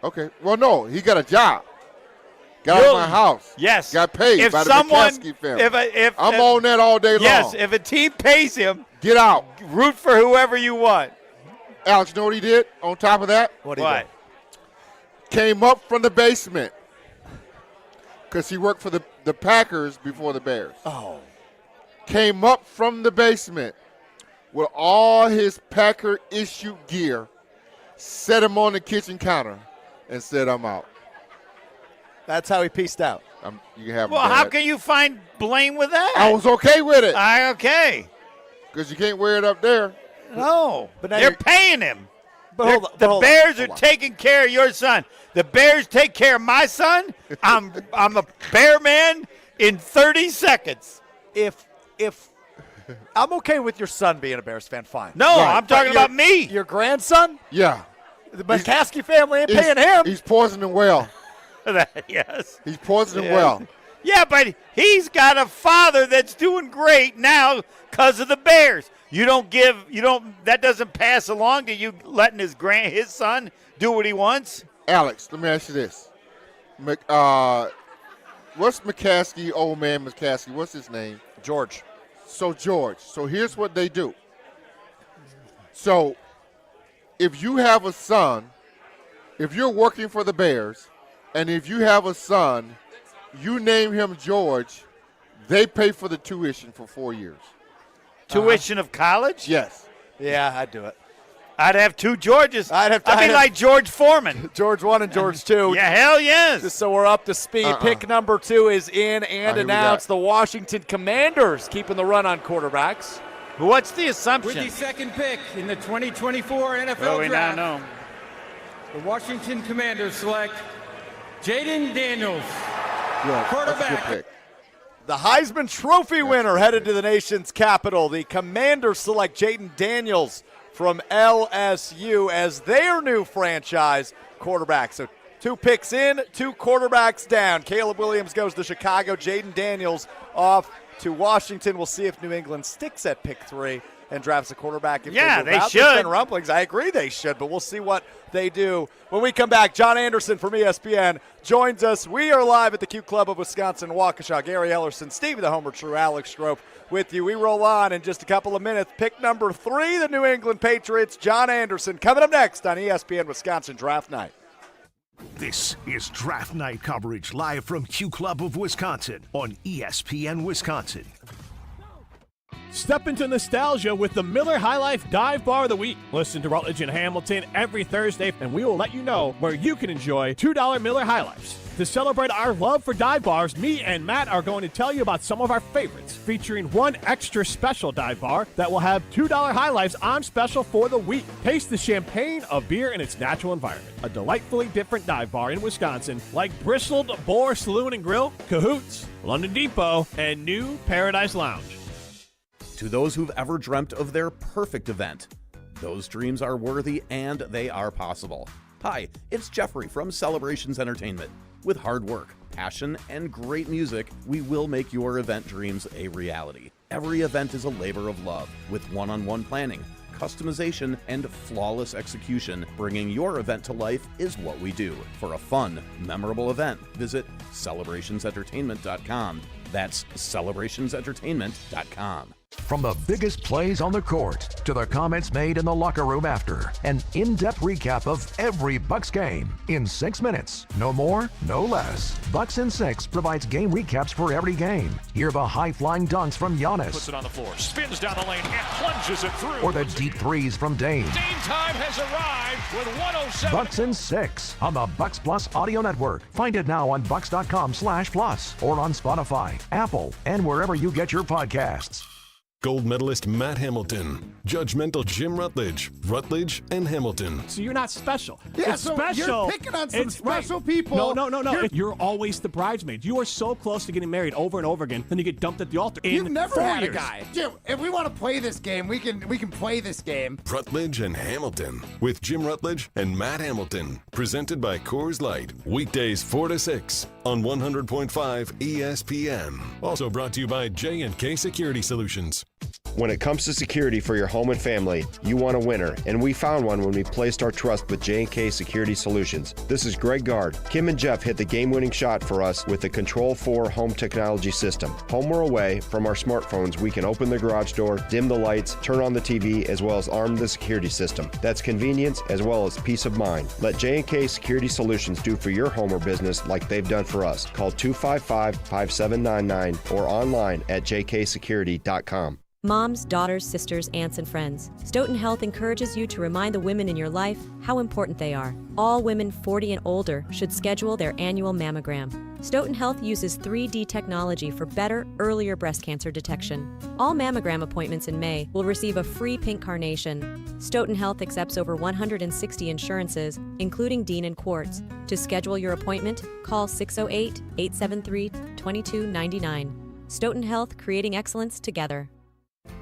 Okay. Well, no, he got a job. Got out of my house. Yes. Got paid by the McCaskey family. I'm on that all day long. Yes, if a team pays him, get out. Root for whoever you want. Alex, you know what he did on top of that? What? came up from the basement because he worked for the Packers before the Bears. Oh. Came up from the basement with all his Packer-issued gear, set him on the kitchen counter, and said, I'm out. That's how he peaced out. You can have Well, how can you find blame with that? I was okay with it. Okay. Because you can't wear it up there. No, but now they're paying him. But The Bears are taking care of your son. The Bears take care of my son. I'm a Bear man in 30 seconds. If I'm okay with your son being a Bears fan, fine. No, I'm talking about me. Your grandson? Yeah. The McCaskey family ain't paying him. He's poisoning well. Yes. He's poisoning well. Yeah, but he's got a father that's doing great now because of the Bears. That doesn't pass along to you letting his son do what he wants. Alex, let me ask you this. What's McCaskey, old man McCaskey, what's his name? George. So here's what they do. So if you have a son, if you're working for the Bears, and if you have a son, you name him George, they pay for the tuition for 4 years. Tuition of college? Yes. Yeah, I'd do it. I'd have two Georges. I'd be like George Foreman. George 1 and George 2. Yeah, hell yes. Just so we're up to speed. Pick number 2 is in and we announced. The Washington Commanders keeping the run on quarterbacks. What's the assumption? With the second pick in the 2024 NFL Well, we now Draft, know. the Washington Commanders select Jaden Daniels, That's a good quarterback. pick. The Heisman Trophy winner headed to the nation's capital. The Commanders select Jaden Daniels from LSU as their new franchise quarterback. So 2 picks in, 2 quarterbacks down. Caleb Williams goes to Chicago. Jaden Daniels off to Washington. We'll see if New England sticks at pick 3 and drafts a quarterback. If Yeah, they they should. should. There's been rumblings. I agree they should, but we'll see what they do. When we come back, John Anderson from ESPN joins us. We are live at the Q Club of Wisconsin, Waukesha. Gary Ellerson, Steve the Homer True, Alex Strouf with you. We roll on in just a couple of minutes. Pick number 3, the New England Patriots. John Anderson coming up next on ESPN Wisconsin Draft Night. This is Draft Night coverage live from Q Club of Wisconsin on ESPN Wisconsin. Step into nostalgia with the Miller High Life Dive Bar of the Week. Listen to Rutledge and Hamilton every Thursday, and we will let you know where you can enjoy $2 Miller High Lifes. To celebrate our love for dive bars, me and Matt are going to tell you about some of our favorites, featuring one extra special dive bar that will have $2 High Lifes on special for the week. Taste the champagne of beer in its natural environment. A delightfully different dive bar in Wisconsin, like Bristled Boar Saloon and Grill, Cahoots, London Depot, and New Paradise Lounge. To those who've ever dreamt of their perfect event, those dreams are worthy and they are possible. Hi, it's Jeffrey from Celebrations Entertainment. With hard work, passion, and great music, we will make your event dreams a reality. Every event is a labor of love, with one-on-one planning, customization, and flawless execution. Bringing your event to life is what we do. For a fun, memorable event, visit celebrationsentertainment.com. That's celebrationsentertainment.com. From the biggest plays on the court to the comments made in the locker room after, an in-depth recap of every Bucks game in 6 minutes. No more, no less. Bucks in 6 provides game recaps for every game. Hear the high-flying dunks from Giannis. Puts it on the floor, spins down the lane, and plunges it through. Or the deep threes from Dame. Dame time has arrived with 107. Bucks in 6 on the Bucks Plus Audio Network. Find it now on bucks.com/plus or on Spotify, Apple, and wherever you get your podcasts. Gold medalist Matt Hamilton, judgmental Jim Rutledge, and Hamilton. So you're not special. Yeah, it's so special. you're picking on some special people. No. You're always the bridesmaid. You are so close to getting married over and over again, then you get dumped at the altar. You've never 4 had years. a guy. Jim, if we want to play this game, we can play this game. Rutledge and Hamilton with Jim Rutledge and Matt Hamilton. Presented by Coors Light. Weekdays 4 to 6 on 100.5 ESPN. Also brought to you by J&K Security Solutions. When it comes to security for your home and family, you want a winner, and we found one when we placed our trust with J&K Security Solutions. This is Greg Gard. Kim and Jeff hit the game-winning shot for us with the Control 4 home technology system. Home or away, from our smartphones, we can open the garage door, dim the lights, turn on the TV, as well as arm the security system. That's convenience as well as peace of mind. Let J&K Security Solutions do for your home or business like they've done for us. Call 255-5799 or online at jksecurity.com. Moms, daughters, sisters, aunts, and friends, Stoughton Health encourages you to remind the women in your life how important they are. All women 40 and older should schedule their annual mammogram. Stoughton Health uses 3D technology for better, earlier breast cancer detection. All mammogram appointments in May will receive a free pink carnation. Stoughton Health accepts over 160 insurances, including Dean and Quartz. To schedule your appointment, call 608-873-2299. Stoughton Health, creating excellence together.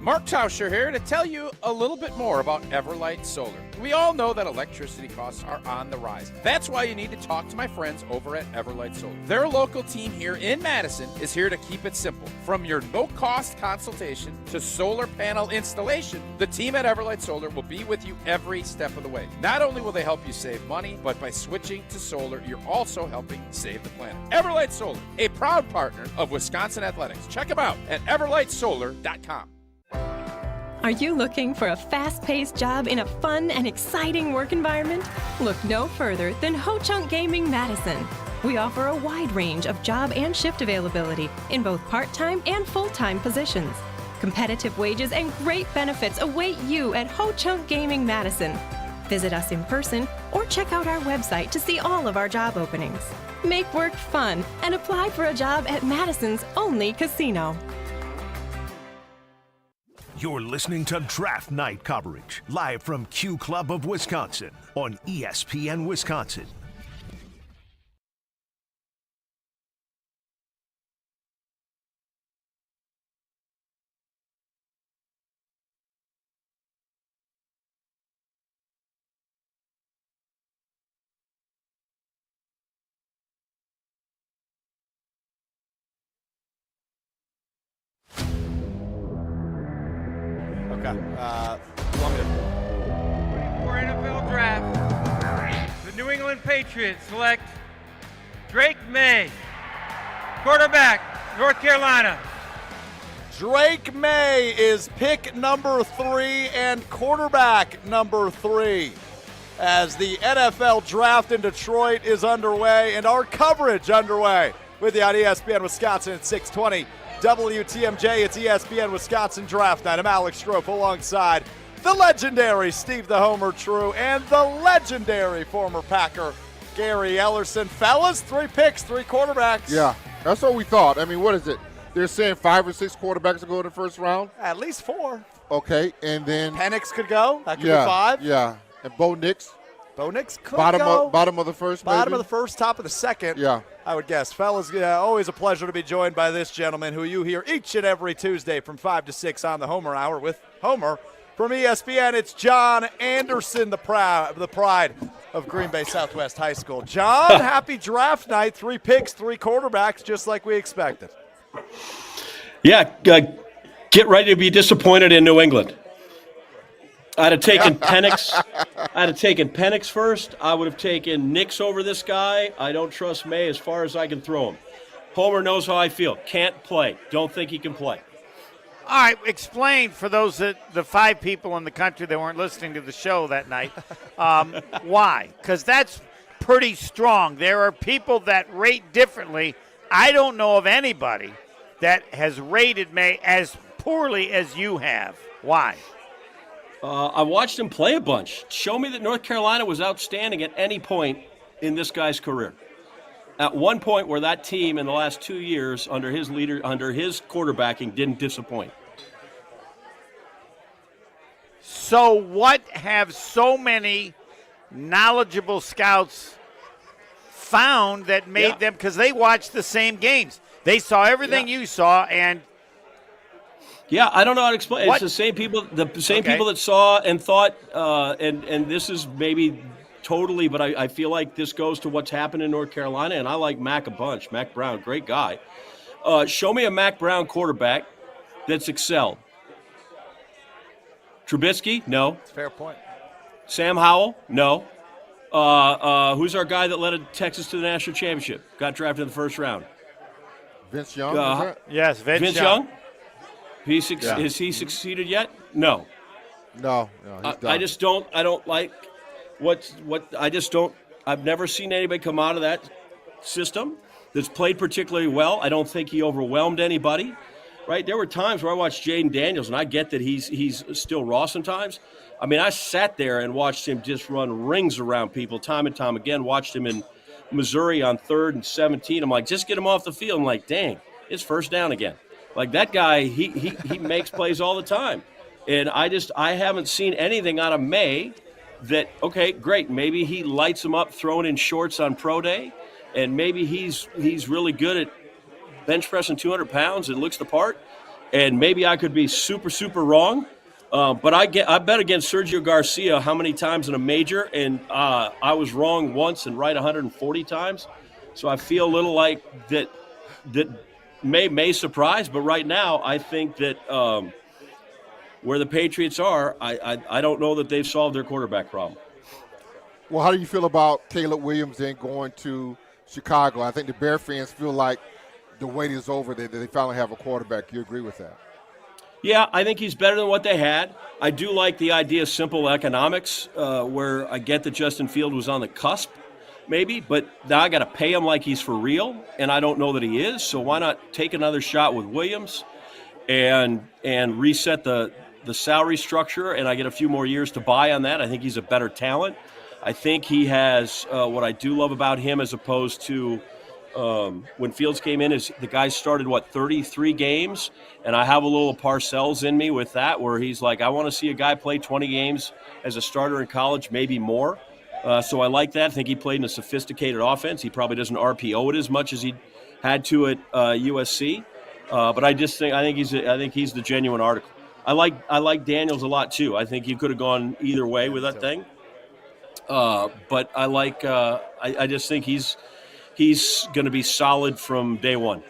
Mark Tauscher here to tell you a little bit more about Everlight Solar. We all know that electricity costs are on the rise. That's why you need to talk to my friends over at Everlight Solar. Their local team here in Madison is here to keep it simple. From your no-cost consultation to solar panel installation, the team at Everlight Solar will be with you every step of the way. Not only will they help you save money, but by switching to solar, you're also helping save the planet. Everlight Solar, a proud partner of Wisconsin Athletics. Check them out at everlightsolar.com. Are you looking for a fast-paced job in a fun and exciting work environment? Look no further than Ho-Chunk Gaming Madison. We offer a wide range of job and shift availability in both part-time and full-time positions. Competitive wages and great benefits await you at Ho-Chunk Gaming Madison. Visit us in person or check out our website to see all of our job openings. Make work fun and apply for a job at Madison's only casino. You're listening to Draft Night coverage, live from Q Club of Wisconsin on ESPN Wisconsin. For NFL Draft, the New England Patriots select Drake May, quarterback, North Carolina. Drake May is pick number 3 and quarterback number 3 as the NFL Draft in Detroit is underway and our coverage underway with you on ESPN Wisconsin at 620. WTMJ, it's ESPN Wisconsin Draft Night. I'm Alex Strouf alongside the legendary Steve the Homer True and the legendary former Packer Gary Ellerson. Fellas, 3 picks, 3 quarterbacks. Yeah, that's what we thought. I mean, what is it? They're saying 5 or 6 quarterbacks will go in the first round? At least 4. Okay, and then Penix could go. That could be 5. Yeah, and Bo Nix. Bo Nix could bottom go. Bottom of the first, Bottom maybe? of the first, top of the second. Yeah. I would guess. Fellas, always a pleasure to be joined by this gentleman who you hear each and every Tuesday from 5 to 6 on the Homer Hour with Homer. From ESPN, it's John Anderson, the pride of Green Bay Southwest High School. John, happy draft night. 3 picks, 3 quarterbacks, just like we expected. Yeah, get ready to be disappointed in New England. I'd have taken Penix. I'd have taken Penix first. I would have taken Nix over this guy. I don't trust May as far as I can throw him. Homer knows how I feel. Can't play. Don't think he can play. All right, explain for those the 5 people in the country that weren't listening to the show that night, why? Because that's pretty strong. There are people that rate differently. I don't know of anybody that has rated May as poorly as you have. Why? I watched him play a bunch. Show me that North Carolina was outstanding at any point in this guy's career. At one point where that team in the last 2 years under his quarterbacking didn't disappoint. So what have so many knowledgeable scouts found that made them, because they watched the same games. They saw everything you saw, and yeah, I don't know how to explain. It's the same people people that saw and thought, and this is maybe totally, but I feel like this goes to what's happened in North Carolina, and I like Mac a bunch. Mac Brown, great guy. Show me a Mac Brown quarterback that's excelled. Trubisky? No. That's a fair point. Sam Howell? No. Who's our guy that led Texas to the national championship? Got drafted in the first round. Vince Young? Yes, Vince Young. Has he succeeded yet? No. No, he's done. I just don't. I don't like what. I just don't. I've never seen anybody come out of that system that's played particularly well. I don't think he overwhelmed anybody. Right? There were times where I watched Jaden Daniels, and I get that he's still raw sometimes. I mean, I sat there and watched him just run rings around people time and time again. Watched him in Missouri on 3rd and 17. I'm like, just get him off the field. I'm like, dang, it's first down again. Like that guy, he makes plays all the time. And I haven't seen anything out of May that, okay, great. Maybe he lights him up throwing in shorts on pro day, and maybe he's really good at bench pressing 200 pounds and looks the part. And maybe I could be super, super wrong. But I bet against Sergio Garcia how many times in a major, and I was wrong once and right 140 times. So I feel a little like that may surprise, but right now I think that where the Patriots are, I don't know that they've solved their quarterback problem. Well, how do you feel about Caleb Williams then going to Chicago? I think the Bear fans feel like the wait is over, that they finally have a quarterback. You agree with that? Yeah, I think he's better than what they had. I do like the idea of simple economics, where I get that Justin Field was on the cusp, maybe, but now I got to pay him like he's for real, and I don't know that he is. So why not take another shot with Williams and reset the salary structure, and I get a few more years to buy on that. I think he's a better talent. I think he has what I do love about him as opposed to when Fields came in, is the guy started, 33 games, and I have a little Parcells in me with that, where he's like, I want to see a guy play 20 games as a starter in college, maybe more. So I like that. I think he played in a sophisticated offense. He probably doesn't RPO it as much as he had to at USC. But I think he's the genuine article. I like Daniels a lot too. I think he could have gone either way with that thing. But I just think he's going to be solid from day one.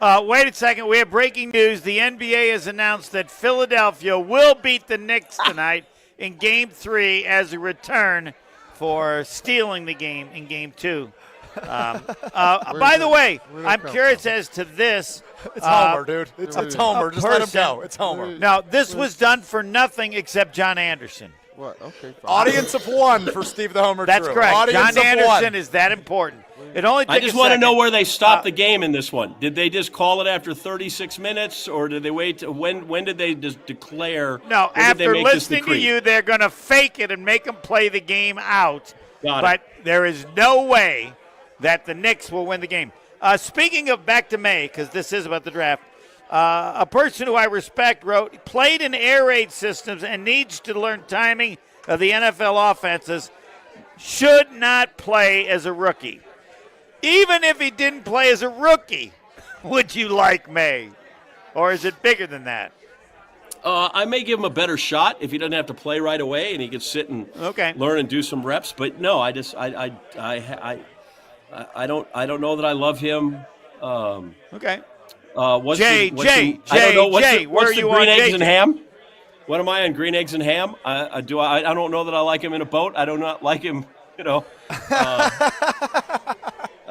Wait a second. We have breaking news. The NBA has announced that Philadelphia will beat the Knicks tonight in Game 3 as a return for stealing the game in Game 2. By the way, I'm curious as to this. It's Homer, dude. It's Homer. Just let him go. It's Homer. Now, this was done for nothing except John Anderson. What? Okay, fine. Audience of one for Steve the Homer. That's correct. Audience John Anderson is that important. It only took I just want to know where they stopped the game in this one. Did they just call it after 36 minutes, or did they wait? When did they just declare? No, after listening to you, they're going to fake it and make them play the game out. But there is no way that the Knicks will win the game. Speaking of back to May, because this is about the draft, a person who I respect wrote, played in air raid systems and needs to learn timing of the NFL offenses, should not play as a rookie. Even if he didn't play as a rookie, would you like May? Or is it bigger than that? I may give him a better shot if he doesn't have to play right away and he can sit and learn and do some reps. But no, I don't know that I love him. Okay. What's Jay, what's the green eggs and ham? What am I on, green eggs and ham? I don't know that I like him in a boat. I do not like him, I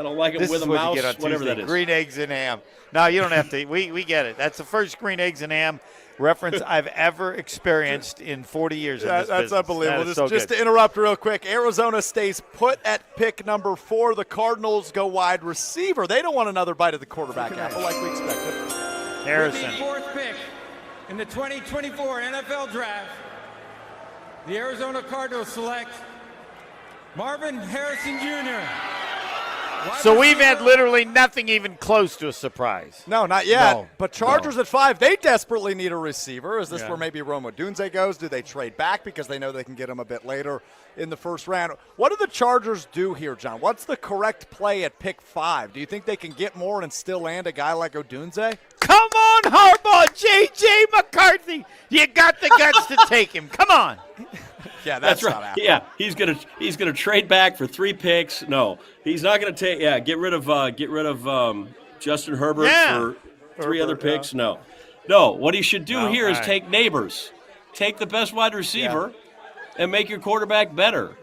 don't like him with a mouse, whatever that is. Green eggs and ham. No, you don't have to. We get it. That's the first green eggs and ham reference I've ever experienced in 40 years in this That's business. unbelievable. That is Just to interrupt real quick, Arizona stays put at pick number 4. The Cardinals go wide receiver. They don't want another bite of the quarterback apple like we expected. Harrison. With the 4th pick in the 2024 NFL Draft, the Arizona Cardinals select Marvin Harrison Jr. So we've had literally nothing even close to a surprise. No, not yet. But Chargers at 5, they desperately need a receiver. Is this where maybe Rome Odunze goes? Do they trade back because they know they can get him a bit later in the first round? What do the Chargers do here, John? What's the correct play at pick 5? Do you think they can get more and still land a guy like Odunze? Come on, Harbaugh, J.J. McCarthy. You got the guts to take him. Come on. Yeah, that's right. not happening. Yeah, he's gonna trade back for 3 picks. No, he's not gonna take. Yeah, get rid of Justin Herbert for 3 other picks. No. What he should do here is take Neighbors take the best wide receiver and make your quarterback better.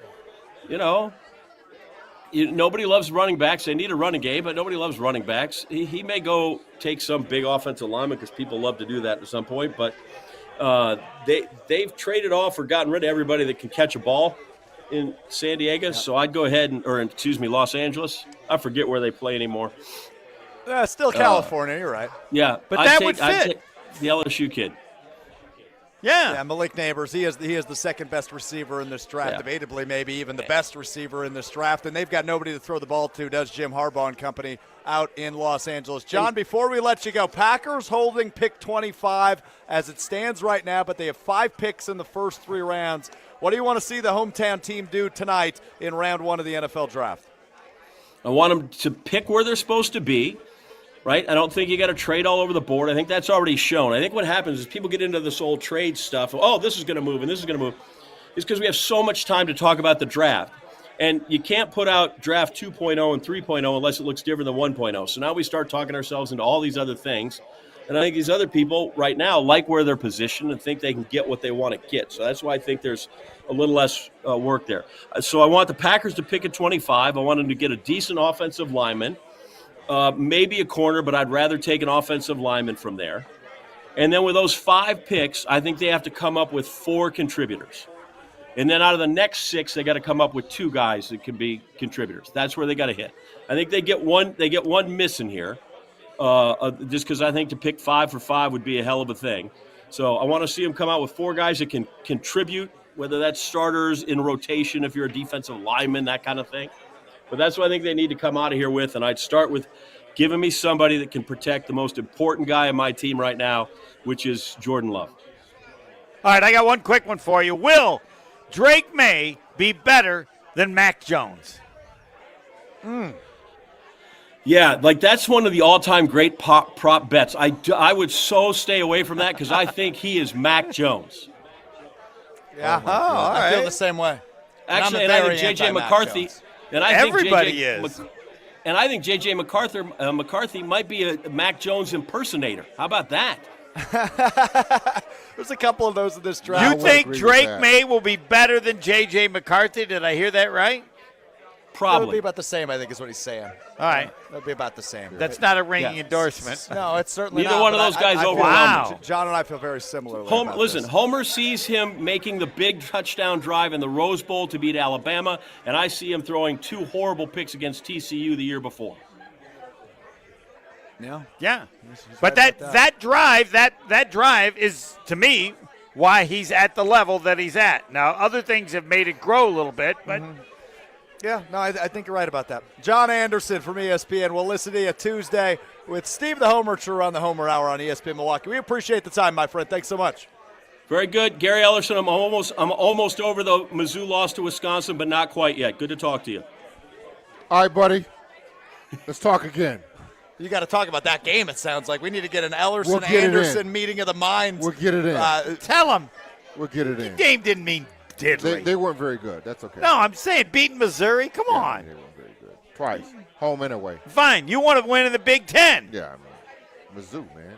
Nobody loves running backs. They need a running game, but nobody loves running backs. He may go take some big offensive lineman because people love to do that at some point, but they've traded off or gotten rid of everybody that can catch a ball in San Diego, so I'd go ahead Los Angeles. I forget where they play anymore. Still California, you're right. Yeah, but that would fit. I'd take the LSU kid. Yeah, Malik Neighbors. He is the second best receiver in this draft, debatably maybe even the best receiver in this draft, and they've got nobody to throw the ball to, does Jim Harbaugh and company out in Los Angeles. John, before we let you go, Packers holding pick 25 as it stands right now, but they have 5 picks in the first 3 rounds. What do you want to see the hometown team do tonight in round 1 of the NFL draft? I want them to pick where they're supposed to be. Right? I don't think you got to trade all over the board. I think that's already shown. I think what happens is people get into this whole trade stuff. Oh, this is going to move and this is going to move. It's because we have so much time to talk about the draft. And you can't put out draft 2.0 and 3.0 unless it looks different than 1.0. So now we start talking ourselves into all these other things. And I think these other people right now like where they're positioned and think they can get what they want to get. So that's why I think there's a little less work there. So I want the Packers to pick at 25. I want them to get a decent offensive lineman. Maybe a corner, but I'd rather take an offensive lineman from there. And then with those 5 picks, I think they have to come up with 4 contributors. And then out of the next 6, they got to come up with 2 guys that can be contributors. That's where they got to hit. I think they get one missing here, just because I think to pick 5 for 5 would be a hell of a thing. So I want to see them come out with 4 guys that can contribute, whether that's starters in rotation, if you're a defensive lineman, that kind of thing. But that's what I think they need to come out of here with, and I'd start with giving me somebody that can protect the most important guy on my team right now, which is Jordan Love. All right, I got one quick one for you. Will Drake May be better than Mac Jones? Yeah, that's one of the all-time great prop bets. I would so stay away from that because I think he is Mac Jones. Yeah, I feel the same way. Actually, and I think J.J. McCarthy – and I Everybody think is. And I think J.J. McCarthy might be a Mac Jones impersonator. How about that? There's a couple of those in this draft. You think Drake May will be better than J.J. McCarthy? Did I hear that right? Probably. It'll be about the same, I think is what he's saying. All right. It'll be about the same. That's not a ringing endorsement. No, it's certainly Neither not. one of those guys overwhelmed. Wow. John and I feel very similarly. Homer sees him making the big touchdown drive in the Rose Bowl to beat Alabama, and I see him throwing 2 horrible picks against TCU the year before. Yeah. But that drive is, to me, why he's at the level that he's at. Now, other things have made it grow a little bit, but Yeah, no, I think you're right about that. John Anderson from ESPN. We'll listen to you Tuesday with Steve the Homer on the Homer Hour on ESPN Milwaukee. We appreciate the time, my friend. Thanks so much. Very good. Gary Ellerson, I'm almost over the Mizzou loss to Wisconsin, but not quite yet. Good to talk to you. All right, buddy. Let's talk again. You got to talk about that game, it sounds like. We need to get an Ellerson-Anderson meeting of the minds. We'll get it in. Tell him. We'll get it in. The game didn't mean diddly. They weren't very good. That's okay. No, I'm saying beating Missouri. Come on. They weren't very good. Twice. Home and away. Fine. You want to win in the Big Ten. Yeah, I mean, Mizzou, man.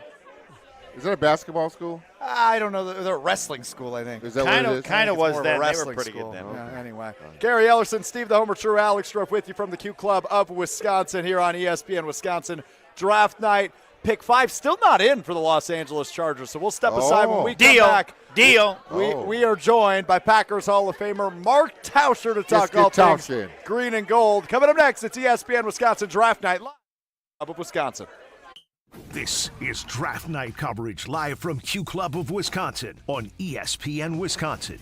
Is that a basketball school? I don't know. They're a wrestling school, I think. Is that what it is? Kind of was that. They were pretty good then. Yeah, anyway. Gary Ellerson, Steve the Homer True, Alex Strouf with you from the Q Club of Wisconsin here on ESPN Wisconsin Draft Night. Pick 5 still not in for the Los Angeles Chargers, so we'll step aside when we come back. We are joined by Packers Hall of Famer Mark Tauscher to talk all things green and gold. Coming up next, it's ESPN Wisconsin Draft Night live of Wisconsin. This is Draft Night coverage live from Q Club of Wisconsin on ESPN Wisconsin.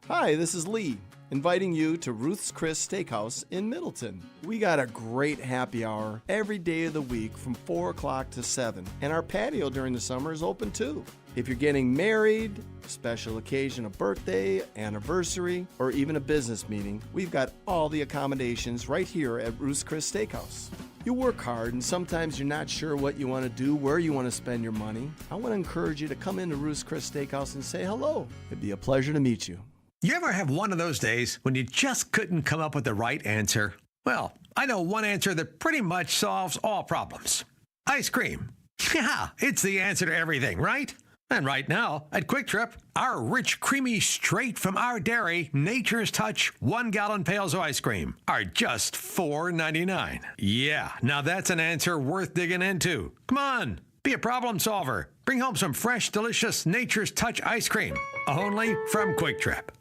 Hi, this is Lee, inviting you to Ruth's Chris Steakhouse in Middleton. We got a great happy hour every day of the week from 4 o'clock to 7, and our patio during the summer is open too. If you're getting married, special occasion, a birthday, anniversary, or even a business meeting, we've got all the accommodations right here at Ruth's Chris Steakhouse. You work hard and sometimes you're not sure what you want to do, where you want to spend your money. I want to encourage you to come into Ruth's Chris Steakhouse and say hello. It'd be a pleasure to meet you. You ever have one of those days when you just couldn't come up with the right answer? Well, I know one answer that pretty much solves all problems. Ice cream. Yeah, it's the answer to everything, right? And right now, at Quick Trip, our rich, creamy, straight from our dairy, Nature's Touch 1-gallon pails of ice cream are just $4.99. Yeah, now that's an answer worth digging into. Come on, be a problem solver. Bring home some fresh, delicious Nature's Touch ice cream, only from Quick Trip.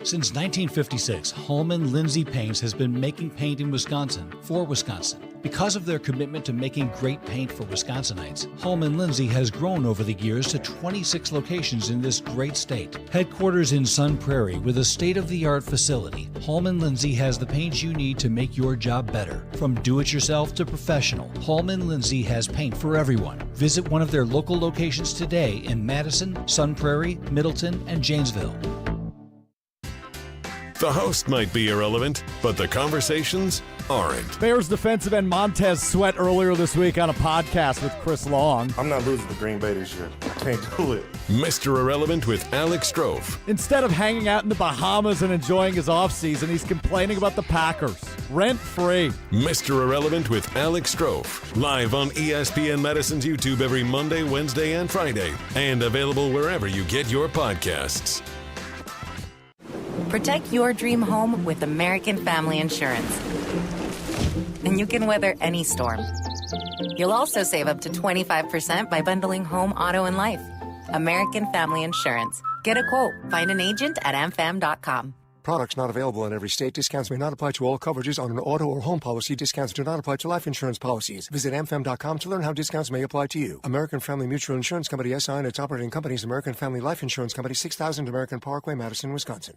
Since 1956, Holman Lindsay Paints has been making paint in Wisconsin for Wisconsin. Because of their commitment to making great paint for Wisconsinites, Holman Lindsay has grown over the years to 26 locations in this great state. Headquarters in Sun Prairie with a state-of-the-art facility, Holman Lindsay has the paint you need to make your job better. From do-it-yourself to professional, Holman Lindsay has paint for everyone. Visit one of their local locations today in Madison, Sun Prairie, Middleton, and Janesville. The host might be irrelevant, but the conversations aren't. Bears defensive end Montez Sweat earlier this week on a podcast with Chris Long. I'm not losing to Green Bay this year. I can't do it. Mr. Irrelevant with Alex Strouf. Instead of hanging out in the Bahamas and enjoying his offseason, he's complaining about the Packers. Rent-free. Mr. Irrelevant with Alex Strouf. Live on ESPN Madison's YouTube every Monday, Wednesday, and Friday. And available wherever you get your podcasts. Protect your dream home with American Family Insurance. And you can weather any storm. You'll also save up to 25% by bundling home, auto, and life. American Family Insurance. Get a quote. Find an agent at amfam.com. Products not available in every state. Discounts may not apply to all coverages on an auto or home policy. Discounts do not apply to life insurance policies. Visit amfam.com to learn how discounts may apply to you. American Family Mutual Insurance Company, SI, and its operating companies, American Family Life Insurance Company, 6000 American Parkway, Madison, Wisconsin.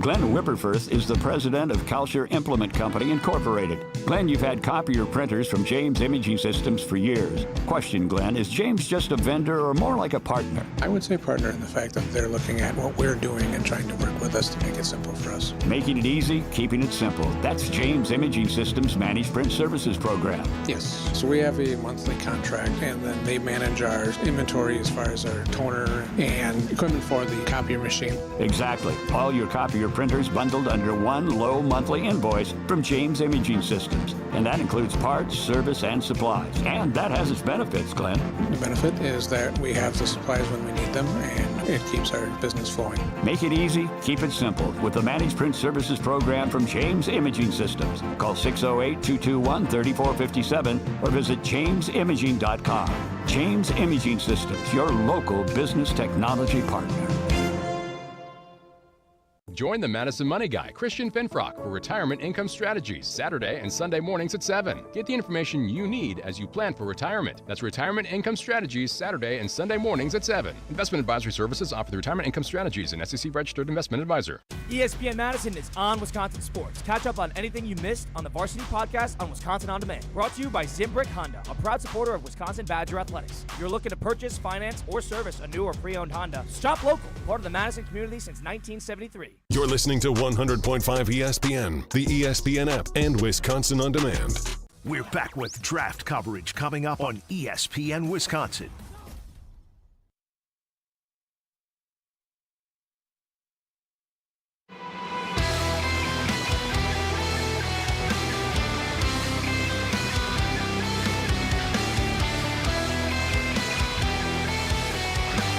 Glenn Whipperfirth is the president of Tauscher Implement Company, Incorporated. Glenn, you've had copier printers from James Imaging Systems for years. Question, Glenn, is James just a vendor or more like a partner? I would say partner in the fact that they're looking at what we're doing and trying to work with us to make it simple for us. Making it easy, keeping it simple. That's James Imaging Systems Managed Print Services Program. Yes. So we have a monthly contract, and then they manage our inventory as far as our toner and equipment for the copier machine. Exactly. All your copier printers bundled under one low monthly invoice from James Imaging Systems. And that includes parts, service, and supplies. And that has its benefits, Glenn. The benefit is that we have the supplies when we need them, and it keeps our business flowing. Make it easy, keep it simple with the Managed Print Services Program from James Imaging Systems. Call 608-221-3457 or visit jamesimaging.com. James Imaging Systems, your local business technology partner. Join the Madison Money Guy, Christian Finfrock, for Retirement Income Strategies, Saturday and Sunday mornings at 7. Get the information you need as you plan for retirement. That's Retirement Income Strategies, Saturday and Sunday mornings at 7. Investment advisory services offered through Retirement Income Strategies, an SEC-registered investment advisor. ESPN Madison is on Wisconsin sports. Catch up on anything you missed on the Varsity Podcast on Wisconsin On Demand. Brought to you by Zimbrick Honda, a proud supporter of Wisconsin Badger Athletics. If you're looking to purchase, finance, or service a new or pre-owned Honda, shop local, part of the Madison community since 1973. You're listening to 100.5 ESPN, the ESPN app, and Wisconsin On Demand. We're back with draft coverage coming up on ESPN Wisconsin.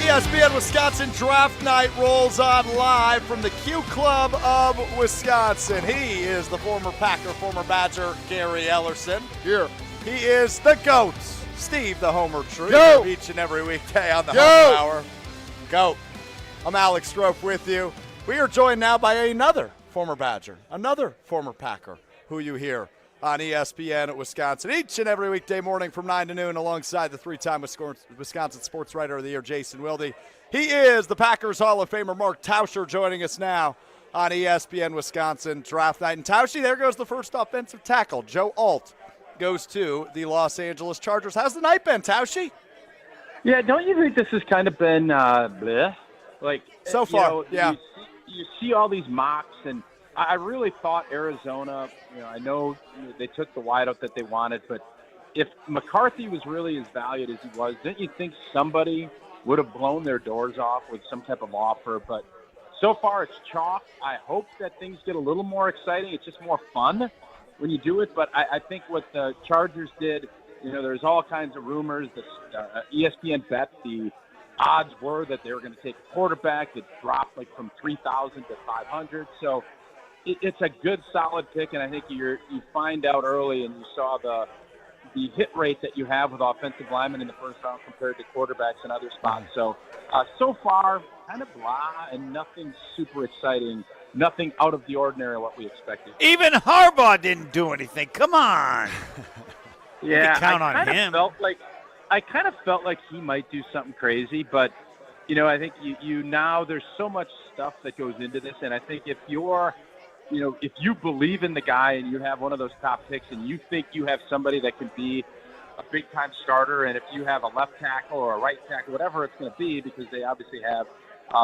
ESPN Wisconsin Draft Night rolls on live from the Q Club of Wisconsin. He is the former Packer, former Badger, Gary Ellerson. Here. He is the GOAT, Steve the Homer True. Go! Each and every weekday on the Go! Homer Hour. GOAT. I'm Alex Strouf with you. We are joined now by another former Badger, another former Packer, who you hear on ESPN at Wisconsin each and every weekday morning from 9 to noon alongside the three-time Wisconsin Sports Writer of the Year, Jason Wilde. He is the Packers Hall of Famer, Mark Tauscher, joining us now on ESPN Wisconsin Draft Night. And Tauscher, there goes the first offensive tackle. Joe Alt goes to the Los Angeles Chargers. How's the night been, Tauscher? Yeah, don't you think this has kind of been bleh? Like, so far, yeah. You see all these mocks, and I really thought Arizona, I know they took the wideout that they wanted, but if McCarthy was really as valued as he was, didn't you think somebody would have blown their doors off with some type of offer? But so far it's chalk. I hope that things get a little more exciting. It's just more fun when you do it. But I think what the Chargers did, there's all kinds of rumors. The ESPN bet the odds were that they were going to take a quarterback that dropped like from 3,000 to 500. So it's a good, solid pick, and I think you find out early, and you saw the hit rate that you have with offensive linemen in the first round compared to quarterbacks in other spots. So, so far, kind of blah and nothing super exciting, nothing out of the ordinary what we expected. Even Harbaugh didn't do anything. Come on. Yeah, count on him. I kind of felt like he might do something crazy, but I think you now there's so much stuff that goes into this, and I think if you believe in the guy and you have one of those top picks and you think you have somebody that can be a big-time starter, and if you have a left tackle or a right tackle, whatever it's going to be, because they obviously have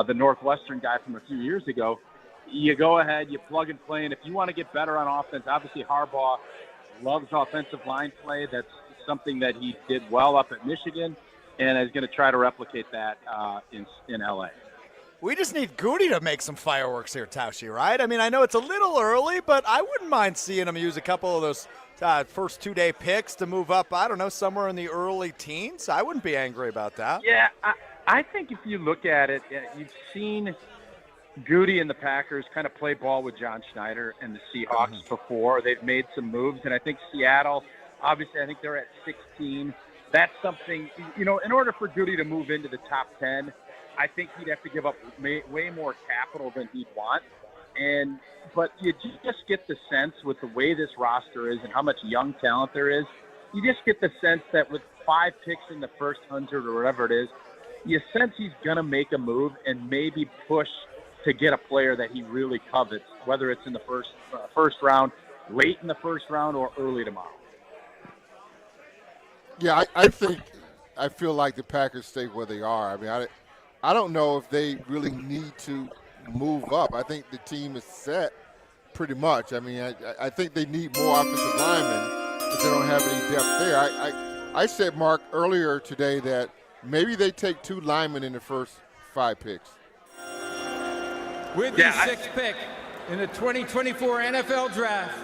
the Northwestern guy from a few years ago, you go ahead, you plug and play, and if you want to get better on offense, obviously Harbaugh loves offensive line play. That's something that he did well up at Michigan, and is going to try to replicate that in L.A. We just need Goody to make some fireworks here, Tauscher, right? I mean, I know it's a little early, but I wouldn't mind seeing him use a couple of those first 2-day picks to move up, I don't know, somewhere in the early teens. I wouldn't be angry about that. Yeah, I think if you look at it, you've seen Goody and the Packers kind of play ball with John Schneider and the Seahawks before. They've made some moves, and I think Seattle, obviously, I think they're at 16. That's something, in order for Goody to move into the top 10, I think he'd have to give up way more capital than he'd want. But you just get the sense with the way this roster is and how much young talent there is, you just get the sense that with 5 picks in the first 100 or whatever it is, you sense he's going to make a move and maybe push to get a player that he really covets, whether it's in the first round, late in the first round, or early tomorrow. Yeah, I feel like the Packers stay where they are. I mean, I don't know if they really need to move up. I think the team is set pretty much. I mean, I think they need more offensive linemen, but they don't have any depth there. I said, Mark, earlier today that maybe they take 2 linemen in the first 5 picks. With the 6th pick in the 2024 NFL Draft,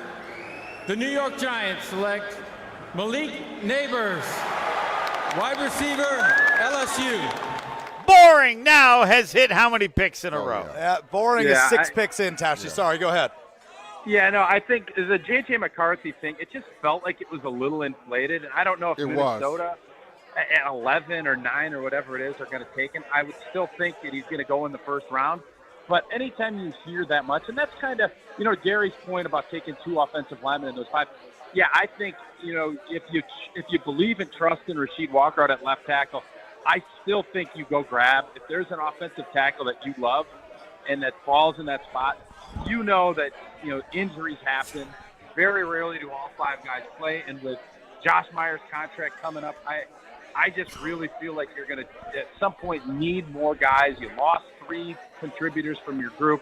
the New York Giants select Malik Neighbors, wide receiver, LSU. Boring now has hit how many picks in a row? Yeah, Boring is 6 picks in, Tauscher. Yeah. Sorry, go ahead. Yeah, no, I think the J.J. McCarthy thing, it just felt like it was a little inflated. And I don't know if Minnesota at 11 or 9 or whatever it is are going to take him. I would still think that he's going to go in the first round. But anytime you hear that much, and that's kind of, Gary's point about taking 2 offensive linemen in those 5. Yeah, I think, if you believe and trust in Rasheed Walker out at left tackle, I still think you go grab. If there's an offensive tackle that you love and that falls in that spot, that, injuries happen. Very rarely do all 5 guys play. And with Josh Myers' contract coming up, I just really feel like you're going to, at some point, need more guys. You lost 3 contributors from your group.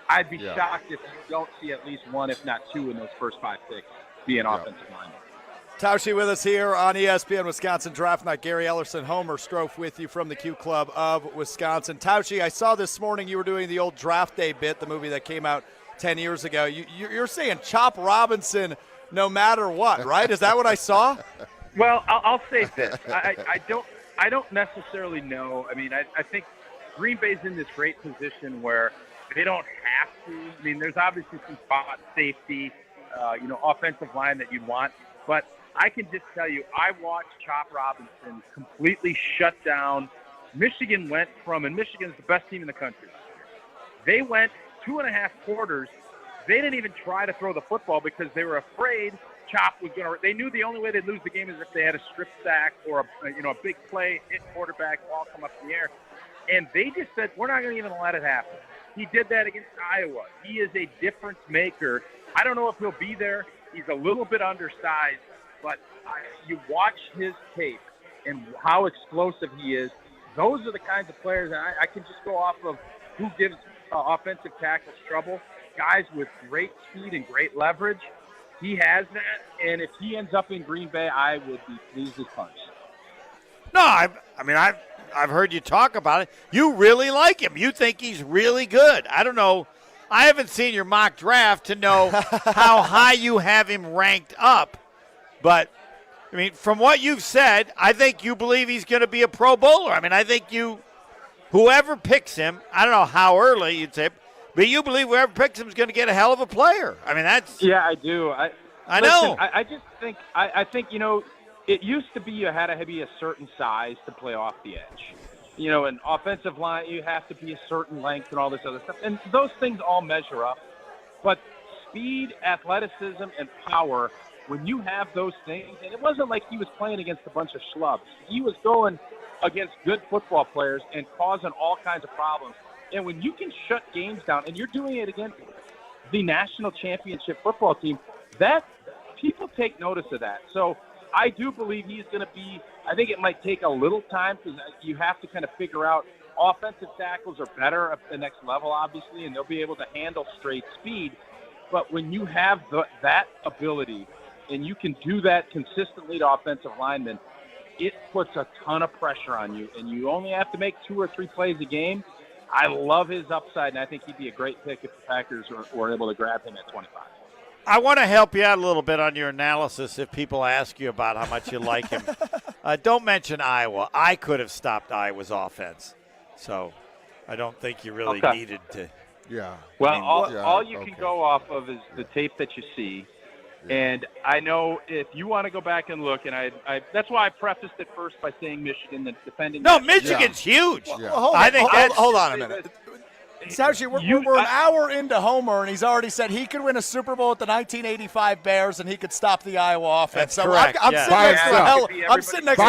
I'd be shocked if you don't see at least 1, if not 2, in those first 5 picks be an offensive lineman. Tauscher with us here on ESPN Wisconsin Draft Night. Gary Ellerson, Homer Strouf with you from the Q Club of Wisconsin. Tauscher, I saw this morning you were doing the old Draft Day bit, the movie that came out 10 years ago. You're saying Chop Robinson no matter what, right? Is that what I saw? Well, I'll say this. I don't necessarily know. I mean, I think Green Bay's in this great position where they don't have to. I mean, there's obviously some spot safety, offensive line that you'd want. But I can just tell you, I watched Chop Robinson completely shut down. Michigan went from, and Michigan's the best team in the country. They went 2.5 quarters. They didn't even try to throw the football because they were afraid Chop was going to. They knew the only way they'd lose the game is if they had a strip sack or a big play, hit quarterback, ball come up in the air. And they just said, we're not going to even let it happen. He did that against Iowa. He is a difference maker. I don't know if he'll be there. He's a little bit undersized, but you watch his tape and how explosive he is. Those are the kinds of players, and I can just go off of who gives offensive tackles trouble. Guys with great speed and great leverage. He has that, and if he ends up in Green Bay, I would be pleased as punch. No, I've heard you talk about it. You really like him. You think he's really good. I don't know. I haven't seen your mock draft to know how high you have him ranked up. But, I mean, from what you've said, I think you believe he's going to be a Pro Bowler. I mean, I think you whoever picks him, I don't know how early you'd say, but you believe whoever picks him is going to get a hell of a player. I mean, that's. Yeah, I do. I know. I just think I think it used to be you had to be a certain size to play off the edge. An offensive line, you have to be a certain length and all this other stuff. And those things all measure up. But speed, athleticism, and power, when you have those things, and it wasn't like he was playing against a bunch of schlubs. He was going against good football players and causing all kinds of problems. And when you can shut games down, and you're doing it against the national championship football team, that people take notice of that. So I do believe he's going to be – I think it might take a little time because you have to kind of figure out offensive tackles are better at the next level, obviously, and they'll be able to handle straight speed. But when you have that ability and you can do that consistently to offensive linemen, it puts a ton of pressure on you, and you only have to make 2 or 3 plays a game. I love his upside, and I think he'd be a great pick if the Packers were able to grab him at 25. I want to help you out a little bit on your analysis if people ask you about how much you like him. Don't mention Iowa. I could have stopped Iowa's offense. So I don't think you really needed to. Yeah. Well, all you can go off of is the tape that you see. Yeah. And I know if you want to go back and look, and I that's why I prefaced it first by saying Michigan, the defending. No, Michigan's huge. Yeah. Well, hold on a minute. Essentially, we're an hour into Homer, and he's already said he could win a Super Bowl with the 1985 Bears, and he could stop the Iowa offense. That's correct. I'm sitting next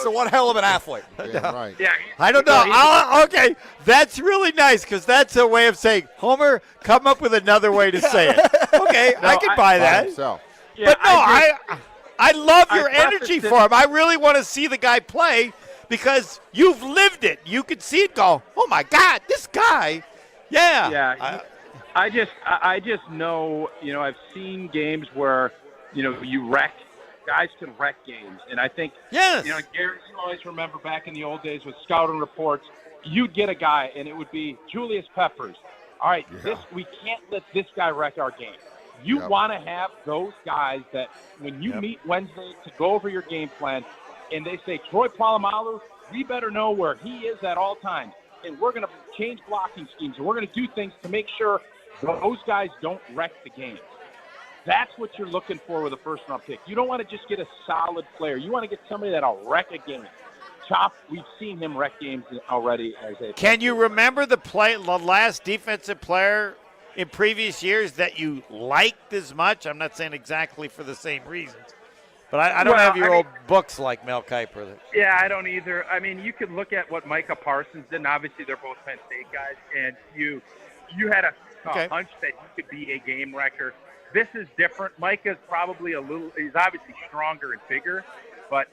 to one hell of an athlete. Yeah, right. Yeah. I don't know. Okay, that's really nice because that's a way of saying, Homer, come up with another way to say it. Okay, I can buy that. Yeah, but no, I love your energy for him. I really want to see the guy play. Because you've lived it. You could see it go, oh, my God, this guy. Yeah. Yeah. I just know, I've seen games where, you wreck. Guys can wreck games. And I think, yes. Gary, you always remember back in the old days with scouting reports, you'd get a guy, and it would be Julius Peppers. All right, we can't let this guy wreck our game. You want to have those guys that when you meet Wednesday to go over your game plan, and they say, Troy Polamalu, we better know where he is at all times. And we're going to change blocking schemes, and we're going to do things to make sure those guys don't wreck the game. That's what you're looking for with a first-round pick. You don't want to just get a solid player. You want to get somebody that'll wreck a game. Chop, we've seen him wreck games already. Can you remember the last defensive player in previous years that you liked as much? I'm not saying exactly for the same reasons. But I don't have your old books like Mel Kiper. Yeah, I don't either. I mean, you could look at what Micah Parsons did, and obviously they're both Penn State guys, and you had a hunch that he could be a game wrecker. This is different. Micah's probably he's obviously stronger and bigger, but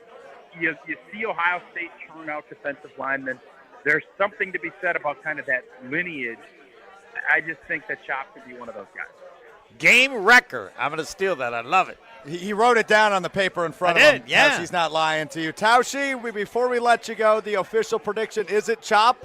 you see Ohio State churn out defensive linemen. There's something to be said about kind of that lineage. I just think that Chop could be one of those guys. Game wrecker. I'm going to steal that. I love it. He wrote it down on the paper in front of him. Yeah. He's not lying to you. Tauscher, before we let you go, the official prediction, is it Chop?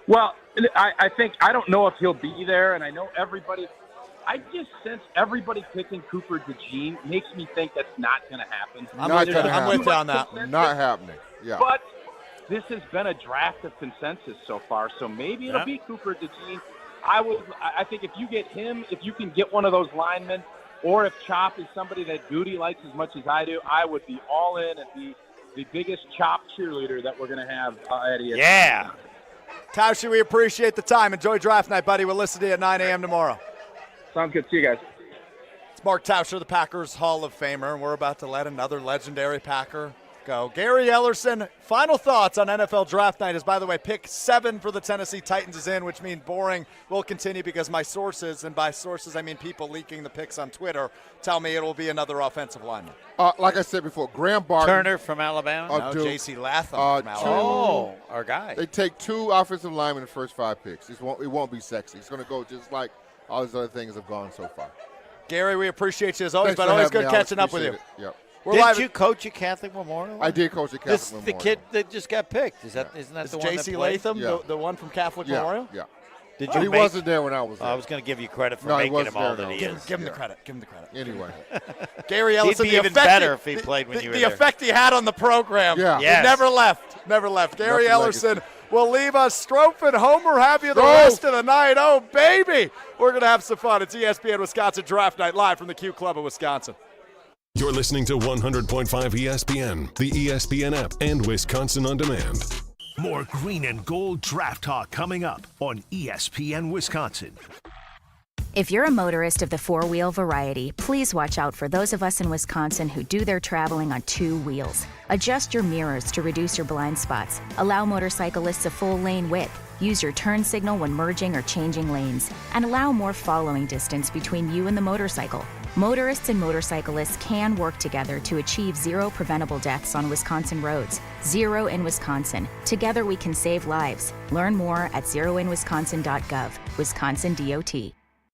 Well, I think – I don't know if he'll be there, and I know everybody – I just sense everybody picking Cooper DeJean makes me think that's not going to happen. I'm with you on that. Not happening, yeah. But this has been a draft of consensus so far, so maybe it'll be Cooper DeJean. I think if you get him, if you can get one of those linemen, or if Chop is somebody that Goody likes as much as I do, I would be all in and be the biggest Chop cheerleader that we're going to have at ESPN. Yeah. Tauscher, we appreciate the time. Enjoy draft night, buddy. We'll listen to you at 9 a.m. tomorrow. Sounds good. See you guys. It's Mark Tauscher, the Packers Hall of Famer, and we're about to let another legendary Packer go. Gary Ellerson, final thoughts on NFL Draft Night is, by the way, pick 7 for the Tennessee Titans is in, which means boring will continue because my sources, and by sources I mean people leaking the picks on Twitter, tell me it will be another offensive lineman. Like I said before, Graham Barton. Turner from Alabama. No, J.C. Latham from Alabama. Our guy. They take 2 offensive linemen in the first 5 picks. It won't be sexy. It's going to go just like all these other things have gone so far. Gary, we appreciate you as always, but always good catching up with you. Yep. Did you coach at Catholic Memorial? I did coach at Catholic Memorial. The kid that just got picked. Isn't that the one J.C. that played? Latham, the one from Catholic Memorial? Yeah. Did He wasn't there when I was there. I was going to give you credit for No, he making wasn't him all there, that no. he is. Give him the credit. Give him the credit. Anyway. Gary Ellison, He'd be even better if he played when you were the there. effect he had on the program. Yeah. He Yes. never left. Never left. Gary Nothing like Ellison will leave us. Strouf and Homer have you the rest of the night. Oh, baby. We're going to have some fun. It's ESPN Wisconsin Draft Night live from the Q Club of Wisconsin. You're listening to 100.5 ESPN, the ESPN app, and Wisconsin On Demand. More green and gold draft talk coming up on ESPN Wisconsin. If you're a motorist of the four-wheel variety, please watch out for those of us in Wisconsin who do their traveling on two wheels. Adjust your mirrors to reduce your blind spots. Allow motorcyclists a full lane width. Use your turn signal when merging or changing lanes. And allow more following distance between you and the motorcycle. Motorists and motorcyclists can work together to achieve zero preventable deaths on Wisconsin roads. Zero in Wisconsin. Together we can save lives. Learn more at zeroinwisconsin.gov. Wisconsin DOT.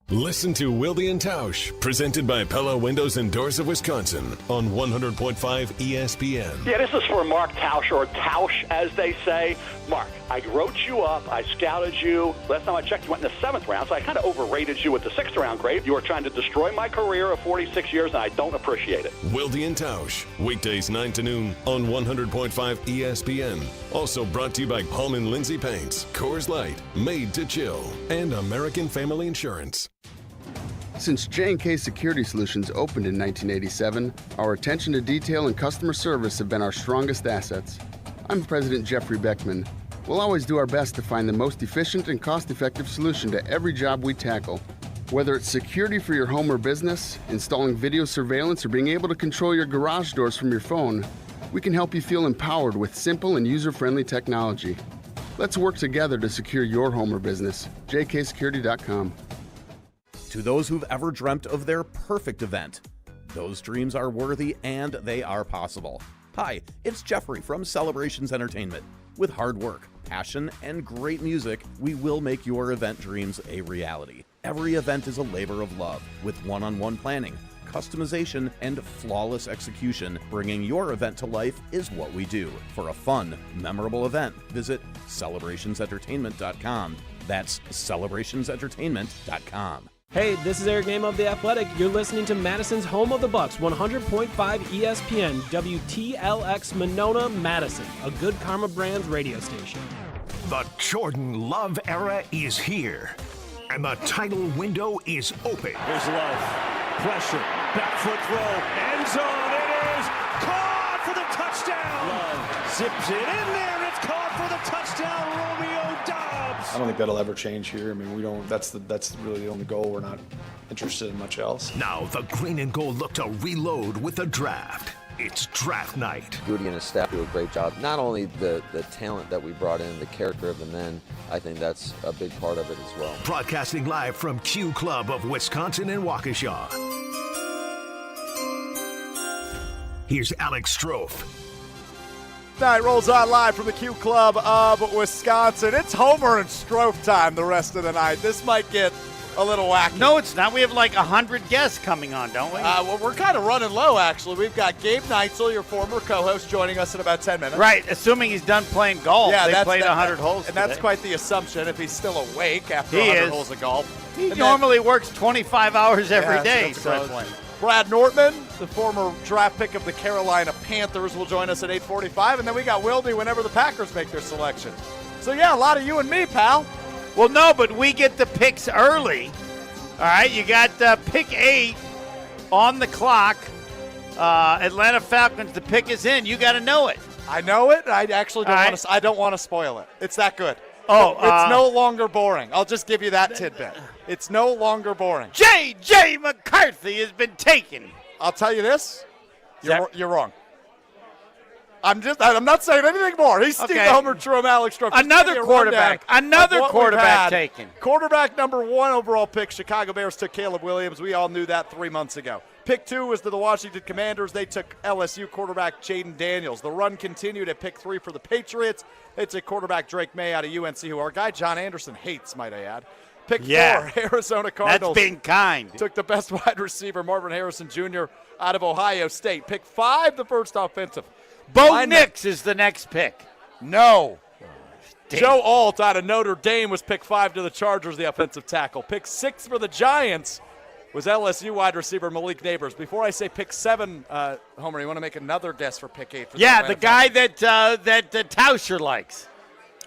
Listen to Wilde and Tausch, presented by Pella Windows and Doors of Wisconsin on 100.5 ESPN. Yeah, this is for Mark Tauscher, or Tausch, as they say. Mark, I wrote you up. I scouted you. Last time I checked, you went in the 7th round, so I kind of overrated you with the 6th round grade. You were trying to destroy my career of 46 years, and I don't appreciate it. Wilde and Tausch, weekdays 9 to noon on 100.5 ESPN. Also brought to you by Hallman Lindsay Paints, Coors Light, Made to Chill, and American Family Insurance. Since J&K Security Solutions opened in 1987, our attention to detail and customer service have been our strongest assets. I'm President Jeffrey Beckman. We'll always do our best to find the most efficient and cost-effective solution to every job we tackle. Whether it's security for your home or business, installing video surveillance, or being able to control your garage doors from your phone, we can help you feel empowered with simple and user-friendly technology. Let's work together to secure your home or business. jksecurity.com. To those who've ever dreamt of their perfect event, those dreams are worthy and they are possible. Hi, it's Jeffrey from Celebrations Entertainment. With hard work, passion, and great music, we will make your event dreams a reality. Every event is a labor of love, with one-on-one planning, customization, and flawless execution. Bringing your event to life is what we do. For a fun, memorable event, visit celebrationsentertainment.com. That's celebrationsentertainment.com. Hey, this is Eric Name of The Athletic. You're listening to Madison's Home of the Bucks, 100.5 ESPN, WTLX Monona, Madison, a Good Karma Brands radio station. The Jordan Love era is here, and the title window is open. Here's Love. Pressure. Back foot throw. End zone. It is caught for the touchdown. Love zips it in there. It's caught for the touchdown. Romeo Doubs. I don't think that'll ever change here. I mean, we don't. That's really the only goal. We're not interested in much else. Now the green and gold look to reload with the draft. It's draft night. Goody and his staff do a great job. Not only the talent that we brought in, the character of the men, I think that's a big part of it as well. Broadcasting live from Q Club of Wisconsin and Waukesha. Here's Alex Strouf. Night rolls on live from the Q Club of Wisconsin. It's Homer and Strouf time the rest of the night. This might get a little wacky. No, it's not. We have like 100 guests coming on, don't we? Well, we're kind of running low, actually. We've got Gabe Neitzel, your former co-host, joining us in about 10 minutes. Right, assuming he's done playing golf. Yeah, they played 100 holes and today. that's quite the assumption if he's still awake after He 100 is. holes of golf. He And normally works 25 hours every Yeah, day. that's a So great point. Brad Nortman, the former draft pick of the Carolina Panthers, will join us at 8:45, and then we got Wilde whenever the Packers make their selection. So, yeah, a lot of you and me, pal. Well, no, but we get the picks early. All right, you got pick 8 on the clock. Atlanta Falcons, the pick is in. You got to know it. I know it. I actually don't All want to. I don't want to spoil it. It's that good. Oh, it's no longer boring. I'll just give you that tidbit. It's no longer boring. J.J. McCarthy has been taken. I'll tell you this. You're wrong. I'm not saying anything more. He's Steve Okay. Homer, Trum, Alex Strouf. Just Another give you a quarterback. rundown Another of what we've quarterback had. taken. Quarterback number 1 overall pick. Chicago Bears took Caleb Williams. We all knew that 3 months ago. Pick 2 was to the Washington Commanders. They took LSU quarterback Jaden Daniels. The run continued at pick 3 for the Patriots. They took quarterback Drake May out of UNC, who our guy John Anderson hates, might I add. Pick 4, Arizona Cardinals. That's being kind. Took the best wide receiver, Marvin Harrison Jr., out of Ohio State. Pick 5, the first offensive. Bo Nix is the next pick. No. Joe Alt out of Notre Dame was pick 5 to the Chargers, the offensive tackle. Pick 6 for the Giants was LSU wide receiver Malik Neighbors. Before I say pick 7, Homer, you want to make another guess for pick 8? For the guy that Tauscher likes.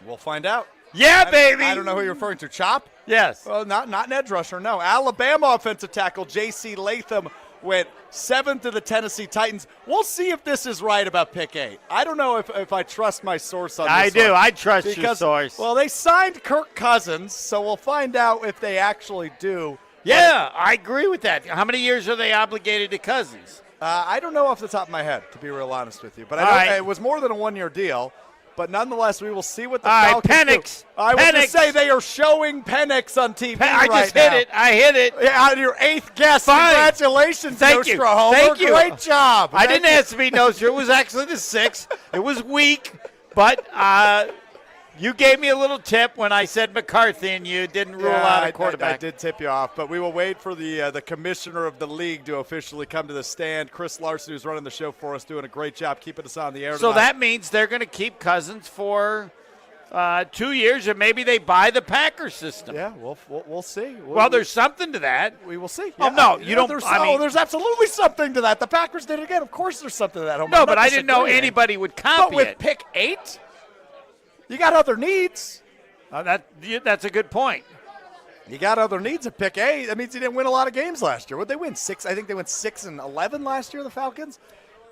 We'll find out. Yeah, baby. I don't know who you're referring to. Chop? Yes. Well, not an edge rusher, no. Alabama offensive tackle J.C. Latham went 7 to the Tennessee Titans. We'll see if this is right about pick 8. I don't know if I trust my source on this. I do. I trust your source. Well, they signed Kirk Cousins, so we'll find out if they actually do. Yeah, I agree with that. How many years are they obligated to Cousins? I don't know off the top of my head, to be real honest with you. But I know it was more than a 1-year deal. But nonetheless, we will see what the Falcons Penix. do. I will just say they are showing Penix on TV I right just now. hit it. I hit it. Yeah, on your 8th guess. Fine. Congratulations, Thank you. Nostra Homer. Thank you. Great job. I didn't ask to be Nostra. It was actually the 6th. It was weak, but you gave me a little tip when I said McCarthy, and you didn't rule out a quarterback. I did tip you off, but we will wait for the commissioner of the league to officially come to the stand. Chris Larson, who's running the show for us, doing a great job keeping us on the air So tonight. that means they're going to keep Cousins for 2 years, and maybe they buy the Packers system. Yeah, we'll see. Well, there's something to that. We will see. Oh, no, you don't. There's absolutely something to that. The Packers did it again. Of course there's something to that. No, but I didn't know anybody would copy But with it. pick 8, you got other needs. That's a good point. You got other needs at pick 8. That means you didn't win a lot of games last year. Would they win 6? I think they went 6-11 last year, the Falcons.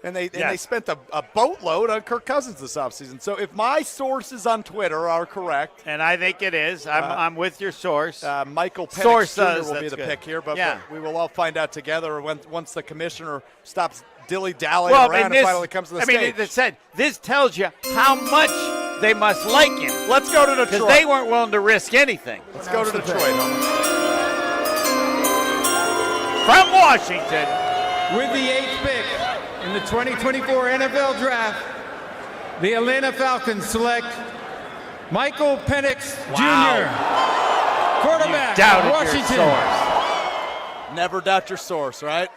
And they spent a boatload on Kirk Cousins this offseason. So if my sources on Twitter are correct. And I think it is. I'm with your source. Michael Source Penix Jr. says will be that's the good. pick here. But Yeah. we will all find out together once the commissioner stops dilly-dallying around and finally comes to the stage. it said, this tells you how much they must like him. Let's go to Detroit. Because they weren't willing to risk anything. Let's go to Detroit. From Washington. With the 8th pick in the 2024 NFL Draft, the Atlanta Falcons select Michael Penix Jr., quarterback of Washington. Never doubt your source, right?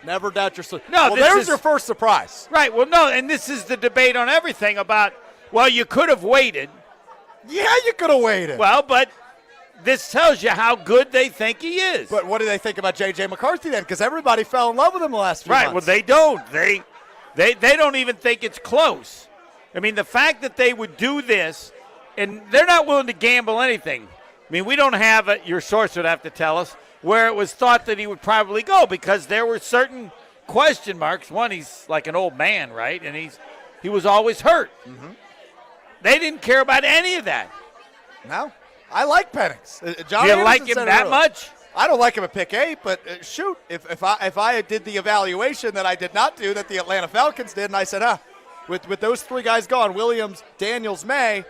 Never doubt your source. No, well, there's your first surprise. Right. Well, no, and this is the debate on everything about, well, you could have waited. Yeah, you could have waited. Well, but this tells you how good they think he is. But what do they think about J.J. McCarthy then? Because everybody fell in love with him the last few months. Right. Well, they don't. They don't even think it's close. I mean, the fact that they would do this, and they're not willing to gamble anything. I mean, we don't have it. Your source would have to tell us where it was thought that he would probably go, because there were certain question marks. One, he's like an old man, right? And he was always hurt. Mm-hmm. They didn't care about any of that. No. I like Penix. John You Anderson like him said it that earlier. much? I don't like him at pick 8, but shoot, if I did the evaluation that I did not do, that the Atlanta Falcons did, and I said, with those 3 guys gone, Williams, Daniels, May,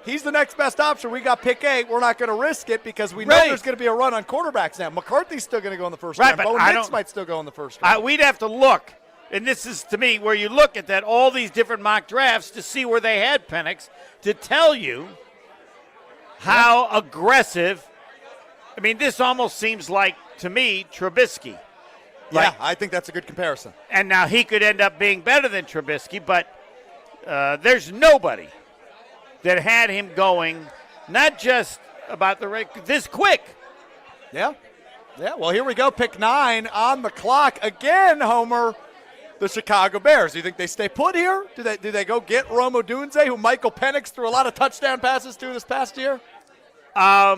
he's the next best option. We got pick 8. We're not going to risk it because we know there's going to be a run on quarterbacks now. McCarthy's still going to go in the first round. But Bo Nix might still go in the first round. We'd have to look. And this is, to me, where you look at that, all these different mock drafts to see where they had Penix, to tell you how aggressive. I mean, this almost seems like, to me, Trubisky. Yeah, I think that's a good comparison. And now he could end up being better than Trubisky, but there's nobody that had him going, not just about this quick. Yeah. Yeah, well, here we go. Pick 9 on the clock. Again, Homer, the Chicago Bears. Do you think they stay put here? Do they go get Rome Odunze, who Michael Penix threw a lot of touchdown passes to this past year? I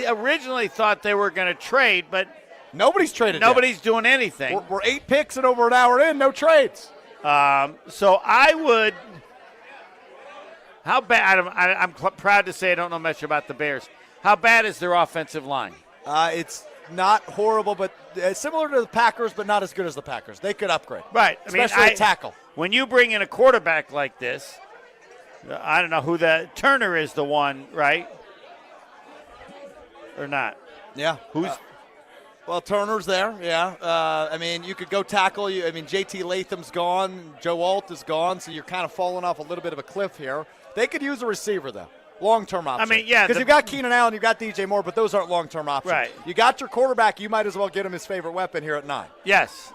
originally thought they were going to trade, but nobody's traded. Nobody's doing anything. We're 8 picks and over an hour in, no trades. So I would. How bad? I'm proud to say I don't know much about the Bears. How bad is their offensive line? It's not horrible, but similar to the Packers, but not as good as the Packers. They could upgrade. Right. Especially at tackle. When you bring in a quarterback like this, I don't know who Turner is the one, right? Or not? Yeah. Who's? Well, Turner's there, yeah. You could go tackle. JT Latham's gone. Joe Alt is gone, so you're kind of falling off a little bit of a cliff here. They could use a receiver, though. Long-term option. Because you've got Keenan Allen, you've got DJ Moore, but those aren't long-term options. Right. You got your quarterback. You might as well get him his favorite weapon here at 9. Yes.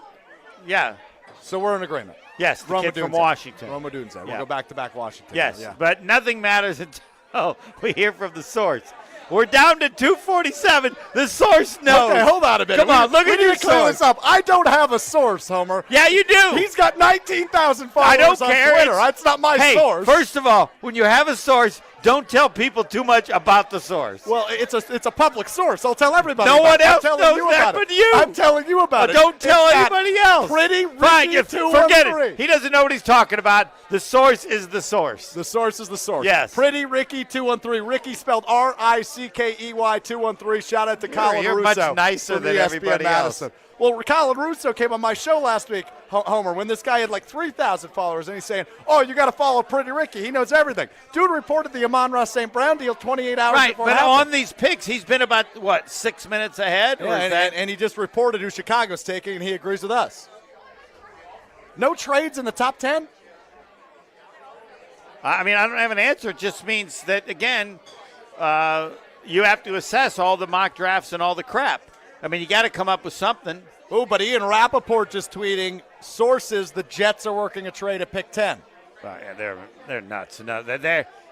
Yeah. So we're in agreement. Yes, the Rome kid from Odunze. Washington. Rome Odunze. We'll Yeah. go back-to-back Washington. Yes, Yeah. but nothing matters until we hear from the source. We're down to 247. The source knows. Okay, hold on a minute. Come on, look at your your clear this source. up. I don't have a source, Homer. Yeah, you do. He's got 19,000 followers I don't on care. Twitter. That's not my source. First of all, when you have a source, don't tell people too much about the source. Well, it's a public source. I'll tell everybody. No one about it. else I'm telling knows you that about but it. you. I'm telling you about it. Don't tell It's at anybody else. Pretty Fine, Ricky 213. forget it. He doesn't know what he's talking about. The source is the source. The source is the source. Yes. Pretty Ricky 213. Ricky spelled Rickey 213. Shout out to Colin You're Russo. much nicer from than ESPN everybody Madison. else. Well, Colin Russo came on my show last week, Homer, when this guy had like 3,000 followers, and he's saying, "Oh, you got to follow Pretty Ricky. He knows everything." Dude reported the Amon-Ra St. Brown deal 28 hours Right, before but it happened. on these picks, he's been about, 6 minutes ahead? Yeah, or is that? and he just reported who Chicago's taking, and he agrees with us. No trades in the top 10? I mean, I don't have an answer. It just means that, again, you have to assess all the mock drafts and all the crap. I mean, you got to come up with something. Oh, but Ian Rappaport just tweeting, sources, the Jets are working a trade at pick 10. Yeah, they're nuts. No,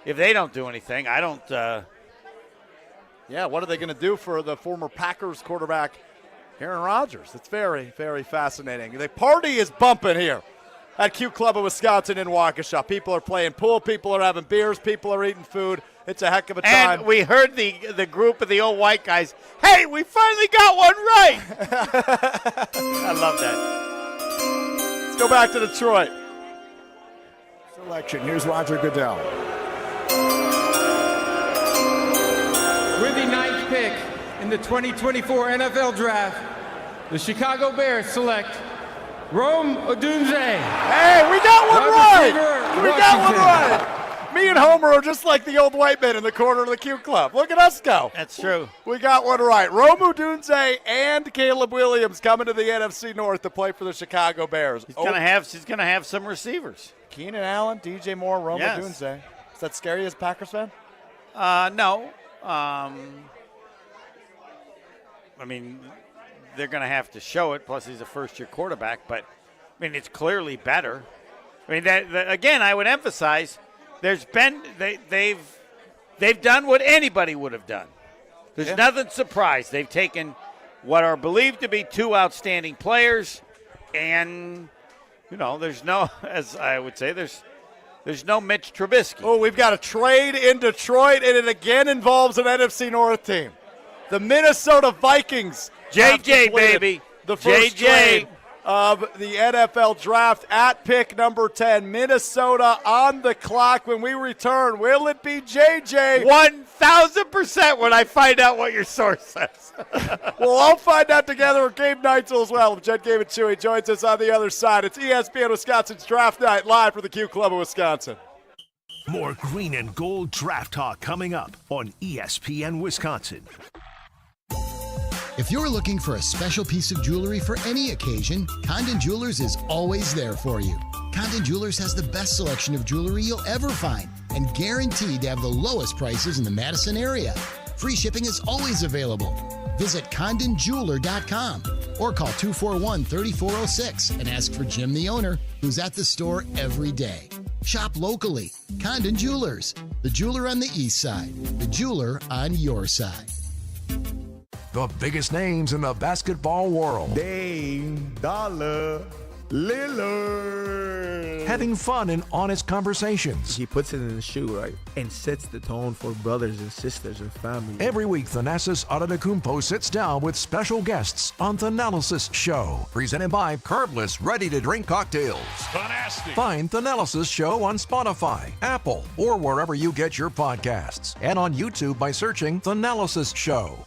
if they don't do anything, I don't. Yeah, what are they going to do for the former Packers quarterback, Aaron Rodgers? It's very, very fascinating. The party is bumping here at Q Club of Wisconsin in Waukesha. People are playing pool. People are having beers. People are eating food. It's a heck of a time. And we heard the group of the old white guys, hey, we finally got one right. I love that. Let's go back to Detroit. Selection. Here's Roger Goodell. With the ninth pick in the 2024 NFL Draft, the Chicago Bears select Rome Odunze. Hey, we got one right. We got one right. Me and Homer are just like the old white men in the corner of the Q Club. Look at us go. That's true. We got one right. Rome Odunze and Caleb Williams coming to the NFC North to play for the Chicago Bears. He's gonna have some receivers. Keenan Allen, DJ Moore, Rome Yes. Odunze. Is that scary as a Packers fan? No. I mean, they're going to have to show it. Plus, he's a first-year quarterback. But I mean, it's clearly better. I mean, again, I would emphasize, they've done what anybody would have done. There's nothing surprised. They've taken what are believed to be two outstanding players, and there's no, as I would say, there's no Mitch Trubisky. Oh, we've got a trade in Detroit, and it again involves an NFC North team. The Minnesota Vikings. JJ, baby. The first trade of the NFL Draft at pick number 10. Minnesota on the clock when we return. Will it be JJ? 1,000% when I find out what your source says. We'll all find out together with Gabe Neitzel as well. Jen, Gabe, and Chewy joins us on the other side. It's ESPN Wisconsin's Draft Night live for the Q Club of Wisconsin. More green and gold draft talk coming up on ESPN Wisconsin. If you're looking for a special piece of jewelry for any occasion, Condon Jewelers is always there for you. Condon Jewelers has the best selection of jewelry you'll ever find and guaranteed to have the lowest prices in the Madison area. Free shipping is always available. Visit CondonJeweler.com or call 241-3406 and ask for Jim, the owner, who's at the store every day. Shop locally. Condon Jewelers, the jeweler on the east side, the jeweler on your side. The biggest names in the basketball world. Dame Dollar Lillard. Having fun and honest conversations. He puts it in the shoe, right? And sets the tone for brothers and sisters and family. Every week, Thanasis Adetokounmpo sits down with special guests on Thanalysis Show. Presented by Curbless Ready-to-Drink Cocktails. Fantastic. Find Thanalysis Show on Spotify, Apple, or wherever you get your podcasts. And on YouTube by searching Thanalysis Show.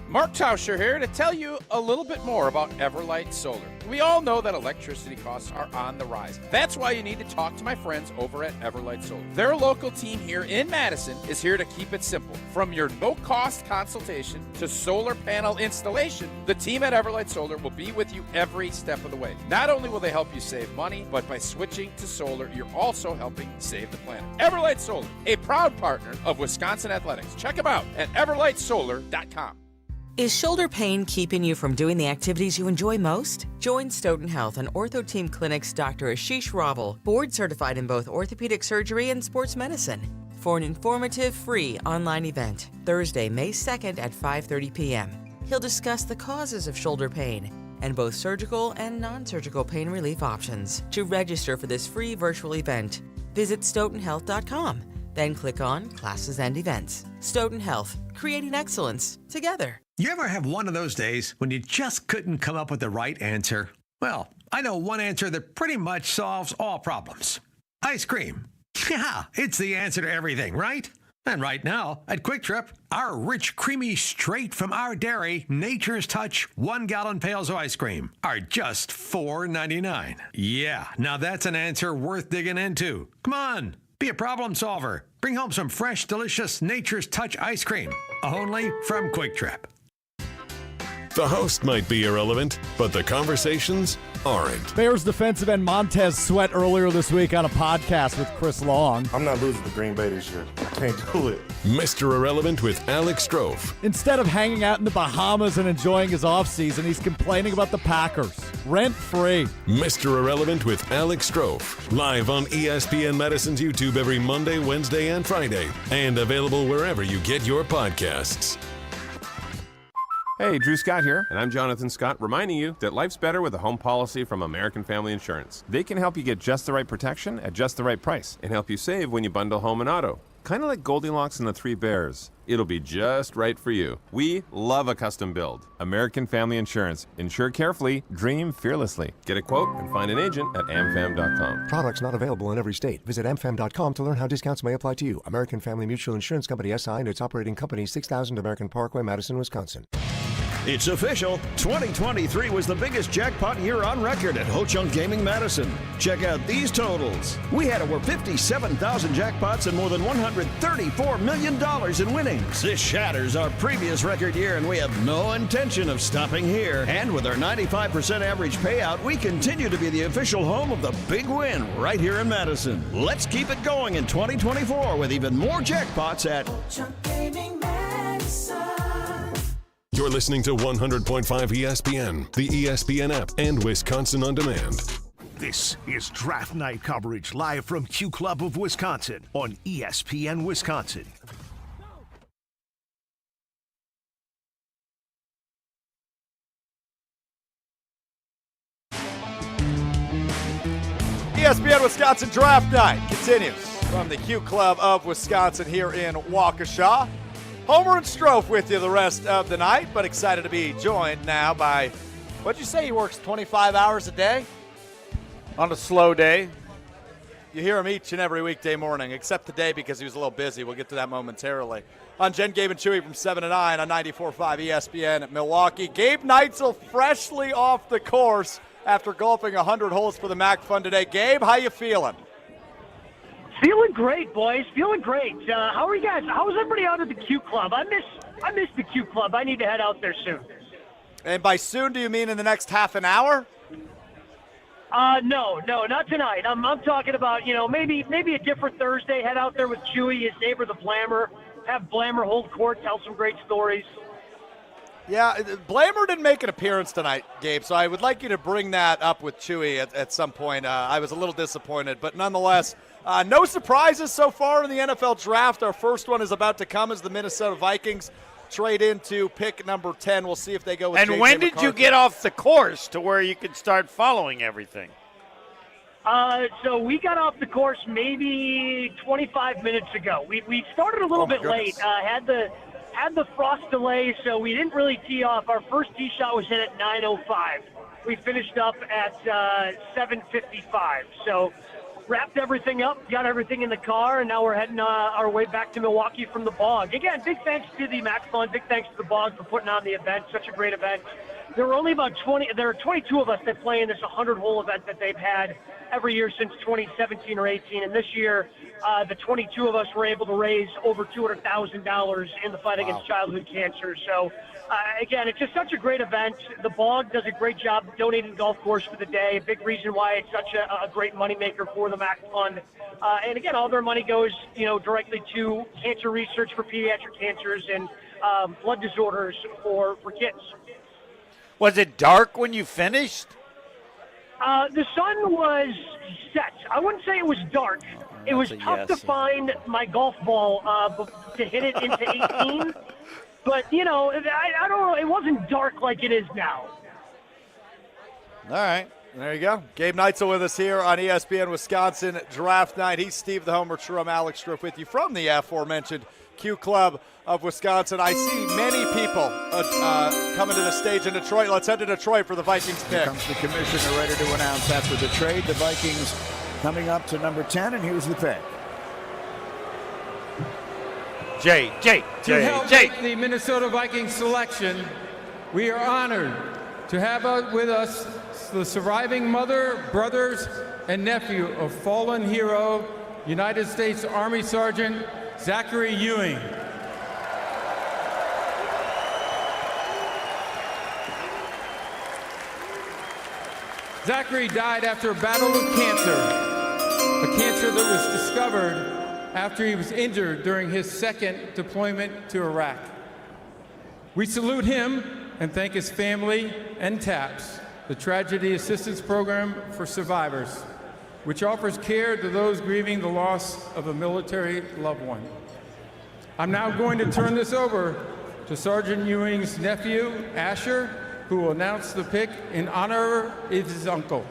Mark Tauscher here to tell you a little bit more about Everlight Solar. We all know that electricity costs are on the rise. That's why you need to talk to my friends over at Everlight Solar. Their local team here in Madison is here to keep it simple. From your no-cost consultation to solar panel installation, the team at Everlight Solar will be with you every step of the way. Not only will they help you save money, but by switching to solar, you're also helping save the planet. Everlight Solar, a proud partner of Wisconsin Athletics. Check them out at everlightsolar.com. Is shoulder pain keeping you from doing the activities you enjoy most? Join Stoughton Health and Ortho Team Clinic's Dr. Ashish Raval, board certified in both orthopedic surgery and sports medicine, for an informative, free online event, Thursday, May 2nd at 5:30 p.m. He'll discuss the causes of shoulder pain and both surgical and non-surgical pain relief options. To register for this free virtual event, visit stoughtonhealth.com, then click on Classes and Events. Stoughton Health, creating excellence together. You ever have one of those days when you just couldn't come up with the right answer? Well, I know one answer that pretty much solves all problems. Ice cream. Yeah, it's the answer to everything, right? And right now, at Quick Trip, our rich, creamy, straight from our dairy, Nature's Touch 1-gallon pails of ice cream are just $4.99. Yeah, now that's an answer worth digging into. Come on, be a problem solver. Bring home some fresh, delicious Nature's Touch ice cream, only from Quick Trip. The host might be irrelevant, but the conversations aren't. Bears defensive end Montez Sweat earlier this week on a podcast with Chris Long. I'm not losing to Green Bay this year. I can't do it. Mr. Irrelevant with Alex Strouf. Instead of hanging out in the Bahamas and enjoying his offseason, he's complaining about the Packers. Rent-free. Mr. Irrelevant with Alex Strouf. Live on ESPN Madison's YouTube every Monday, Wednesday, and Friday. And available wherever you get your podcasts. Hey, Drew Scott here, and I'm Jonathan Scott, reminding you that life's better with a home policy from American Family Insurance. They can help you get just the right protection at just the right price and help you save when you bundle home and auto. Kind of like Goldilocks and the Three Bears. It'll be just right for you. We love a custom build. American Family Insurance. Insure carefully, dream fearlessly. Get a quote and find an agent at amfam.com. Products not available in every state. Visit amfam.com to learn how discounts may apply to you. American Family Mutual Insurance Company SI and its operating company 6000 American Parkway, Madison, Wisconsin. It's official. 2023 was the biggest jackpot year on record at Ho-Chunk Gaming Madison. Check out these totals. We had over 57,000 jackpots and more than $134 million in winnings. This shatters our previous record year, and we have no intention of stopping here. And with our 95% average payout, we continue to be the official home of the big win right here in Madison. Let's keep it going in 2024 with even more jackpots at Ho-Chunk Gaming Madison. You're listening to 100.5 ESPN, the ESPN app, and Wisconsin On Demand. This is Draft Night coverage live from Q Club of Wisconsin on ESPN Wisconsin. ESPN Wisconsin Draft Night continues from the Q Club of Wisconsin here in Waukesha. Homer and Strouf with you the rest of the night, but excited to be joined now by, what'd you say, he works 25 hours a day? On a slow day. You hear him each and every weekday morning, except today because he was a little busy. We'll get to that momentarily. On Jen, Gabe, and Chewy from 7 to 9 on 94.5 ESPN at Milwaukee. Gabe Neitzel freshly off the course after golfing 100 holes for the MAC Fun today. Gabe, how you feeling? Feeling great, boys. Feeling great. How are you guys? How is everybody out at the Q Club? I miss the Q Club. I need to head out there soon. And by soon, do you mean in the next half an hour? No, not tonight. I'm talking about, maybe a different Thursday. Head out there with Chewy, his neighbor, the Blammer. Have Blammer hold court, tell some great stories. Yeah, Blammer didn't make an appearance tonight, Gabe, so I would like you to bring that up with Chewy at some point. I was a little disappointed, but nonetheless, no surprises so far in the NFL draft. Our first one is about to come as the Minnesota Vikings trade into pick number 10. We'll see if they go with And when did you get off the course to where you could start following everything? So we got off the course maybe 25 minutes ago. We started a little bit late. Had the frost delay, so we didn't really tee off. Our first tee shot was hit at 9:05. We finished up at 7:55. So wrapped everything up, got everything in the car, and now we're heading our way back to Milwaukee from the Bog. Again, big thanks to the MAC Fund, big thanks to the Bog for putting on the event. Such a great event. There were only about 20. There are 22 of us that play in this 100-hole event that they've had every year since 2017 or 18. And this year, the 22 of us were able to raise over $200,000 in the fight against childhood cancer. So, again, it's just such a great event. The Bog does a great job donating golf course for the day. A big reason why it's such a great moneymaker for the MAC Fund. And again, all their money goes, directly to cancer research for pediatric cancers and blood disorders for kids. Was it dark when you finished? The sun was set. I wouldn't say it was dark. It was tough to find my golf ball to hit it into 18. But, I don't know. It wasn't dark like it is now. All right. There you go. Gabe Neitzel with us here on ESPN Wisconsin Draft Night. He's Steve the Homer True. I'm Alex Strouf with you from the aforementioned Q Club of Wisconsin. I see many people coming to the stage in Detroit. Let's head to Detroit for the Vikings pick. Here comes the commissioner ready to announce after the trade. The Vikings coming up to number 10, and here's the pick. To help make the Minnesota Vikings selection, we are honored to have with us the surviving mother, brothers, and nephew of fallen hero, United States Army Sergeant Zachary Ewing. Zachary died after a battle with cancer, a cancer that was discovered after he was injured during his second deployment to Iraq. We salute him and thank his family and TAPS, the Tragedy Assistance Program for Survivors, which offers care to those grieving the loss of a military loved one. I'm now going to turn this over to Sergeant Ewing's nephew, Asher, who will announce the pick in honor of his uncle.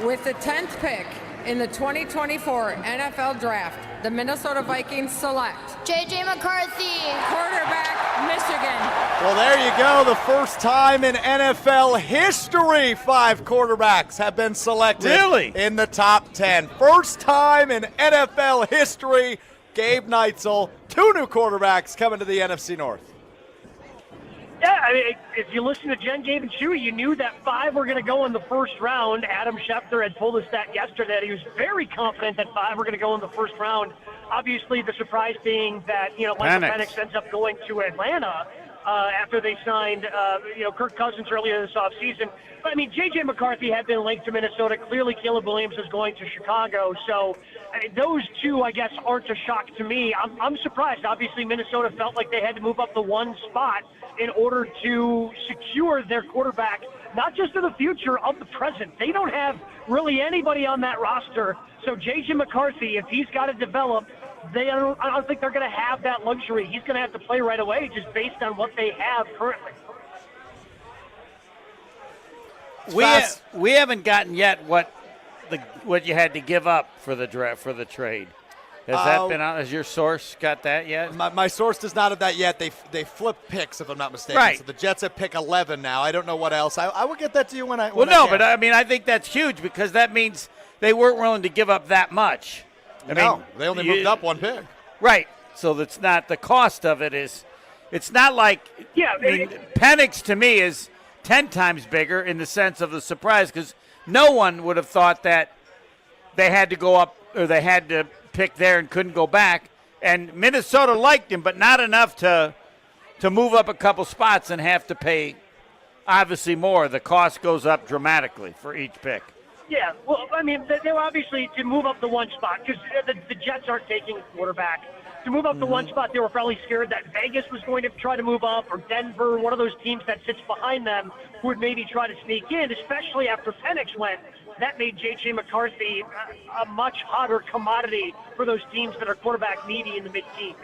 With the 10th pick in the 2024 NFL Draft, the Minnesota Vikings select J.J. McCarthy, quarterback, Michigan. Well, there you go. The first time in NFL history 5 quarterbacks have been selected in the top 10. First time in NFL history. Gabe Neitzel, 2 new quarterbacks coming to the NFC North. Yeah, I mean, if you listen to Jen, Gabe, and Chewy, you knew that 5 were going to go in the first round. Adam Schefter had told us that yesterday. He was very confident that 5 were going to go in the first round. Obviously, the surprise being that, Michael Penix ends up going to Atlanta after they signed, Kirk Cousins earlier this offseason. But, I mean, J.J. McCarthy had been linked to Minnesota. Clearly, Caleb Williams is going to Chicago. So, I mean, those 2, I guess, aren't a shock to me. I'm surprised. Obviously, Minnesota felt like they had to move up the 1 spot in order to secure their quarterback, not just for the future, of the present. They don't have really anybody on that roster. So J.J. McCarthy, if he's got to develop, I don't think they're going to have that luxury. He's going to have to play right away just based on what they have currently. We haven't gotten yet what you had to give up for the trade. Has that been out? Has your source got that yet? My source does not have that yet. They flipped picks, if I'm not mistaken. Right. So the Jets at pick 11 now. I don't know what else. I will get that to you when I. But I mean, I think that's huge because that means they weren't willing to give up that much. They only moved up 1 pick. Right. So that's not the cost of it. It's not like Penix to me is 10 times bigger in the sense of the surprise because no one would have thought that they had to go up or they had to pick there and couldn't go back. And Minnesota liked him, but not enough to move up a couple spots and have to pay obviously more. The cost goes up dramatically for each pick. Yeah, well, I mean, they were obviously to move up the 1 spot because the Jets aren't taking a quarterback. To move up the 1 spot, they were probably scared that Vegas was going to try to move up or Denver, one of those teams that sits behind them, who would maybe try to sneak in, especially after Penix went. That made J.J. McCarthy a much hotter commodity for those teams that are quarterback needy in the mid-teens.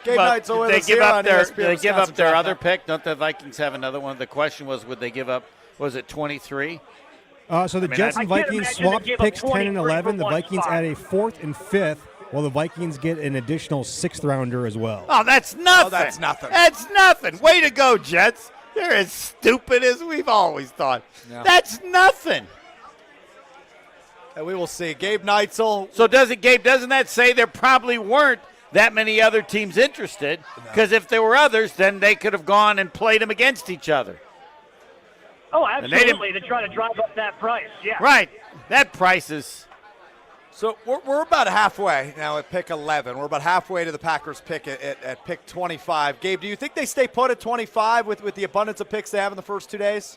Gabe Neitzel with us here on ESPN. They give up their other pick? Don't the Vikings have another one? The question was, would they give up, was it 23? So the Jets and Vikings swapped picks 10 and 11. The Vikings add a 4th and 5th, while the Vikings get an additional 6th rounder as well. Oh, that's nothing. That's nothing. That's nothing. Way to go, Jets. They're as stupid as we've always thought. Yeah. That's nothing. And we will see. Gabe Neitzel. So doesn't that say there probably weren't that many other teams interested? Because if there were others, then they could have gone and played them against each other. Oh, absolutely. To try to drive up that price, yeah. Right. That price is. So we're about halfway now at pick 11. We're about halfway to the Packers' pick at pick 25. Gabe, do you think they stay put at 25 with the abundance of picks they have in the first 2 days?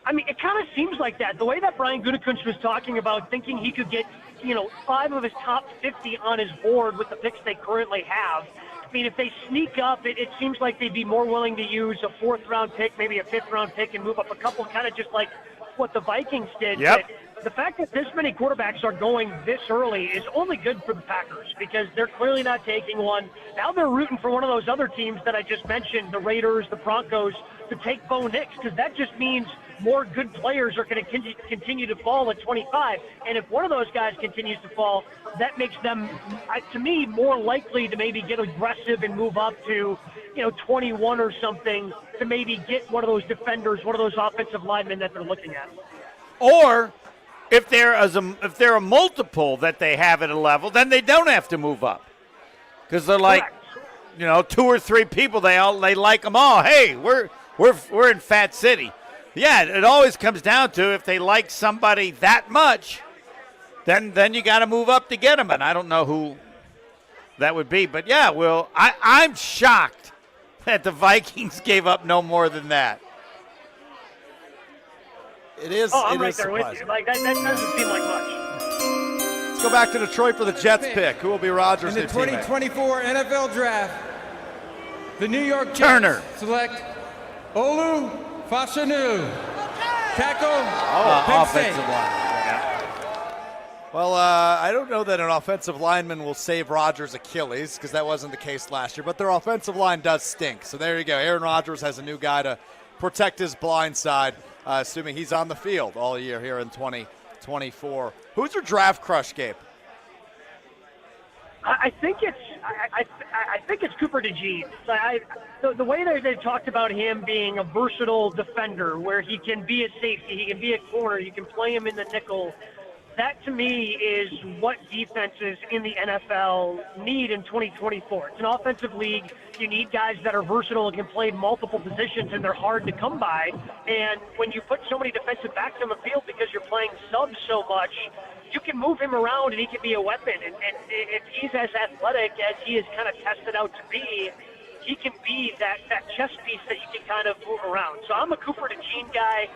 I mean, it kind of seems like that. The way that Brian Gutekunst was talking about thinking he could get, 5 of his top 50 on his board with the picks they currently have. I mean, if they sneak up, it seems like they'd be more willing to use a 4th-round pick, maybe a 5th-round pick, and move up a couple, kind of just like what the Vikings did. Yep. But the fact that this many quarterbacks are going this early is only good for the Packers because they're clearly not taking one. Now they're rooting for one of those other teams that I just mentioned, the Raiders, the Broncos, to take Bo Nix, because that just means more good players are going to continue to fall at 25. And if one of those guys continues to fall, that makes them, to me, more likely to maybe get aggressive and move up to, 21 or something to maybe get one of those defenders, one of those offensive linemen that they're looking at. Or if they're a multiple that they have at a level, then they don't have to move up because they're like, 2 or 3 people. They like them all. Hey, we're in Fat City. Yeah, it always comes down to if they like somebody that much, then you got to move up to get them. And I don't know who that would be, but yeah, Will, I'm shocked that the Vikings gave up no more than that. It is. Oh, I'm it right is there surprising. with you. Like that doesn't seem like much. Let's go back to Detroit for the Jets pick. Who will be Rodgers' In the new teammate? 2024 NFL Draft, the New York Jets Turner. select Olu Fashanu, tackle, Penn State. Offensive line. Well, I don't know that an offensive lineman will save Rodgers' Achilles because that wasn't the case last year, but their offensive line does stink. So there you go. Aaron Rodgers has a new guy to protect his blind side, assuming he's on the field all year here in 2024. Who's your draft crush, Gabe? I think it's Cooper DeJean. The way they talked about him being a versatile defender, where he can be a safety, he can be a corner, you can play him in the nickel. That to me is what defenses in the NFL need in 2024. It's an offensive league. You need guys that are versatile and can play multiple positions, and they're hard to come by. And when you put so many defensive backs on the field because you're playing subs so much, you can move him around and he can be a weapon. And if he's as athletic as he is kind of tested out to be, he can be that chess piece that you can kind of move around. So I'm a Cooper DeJean guy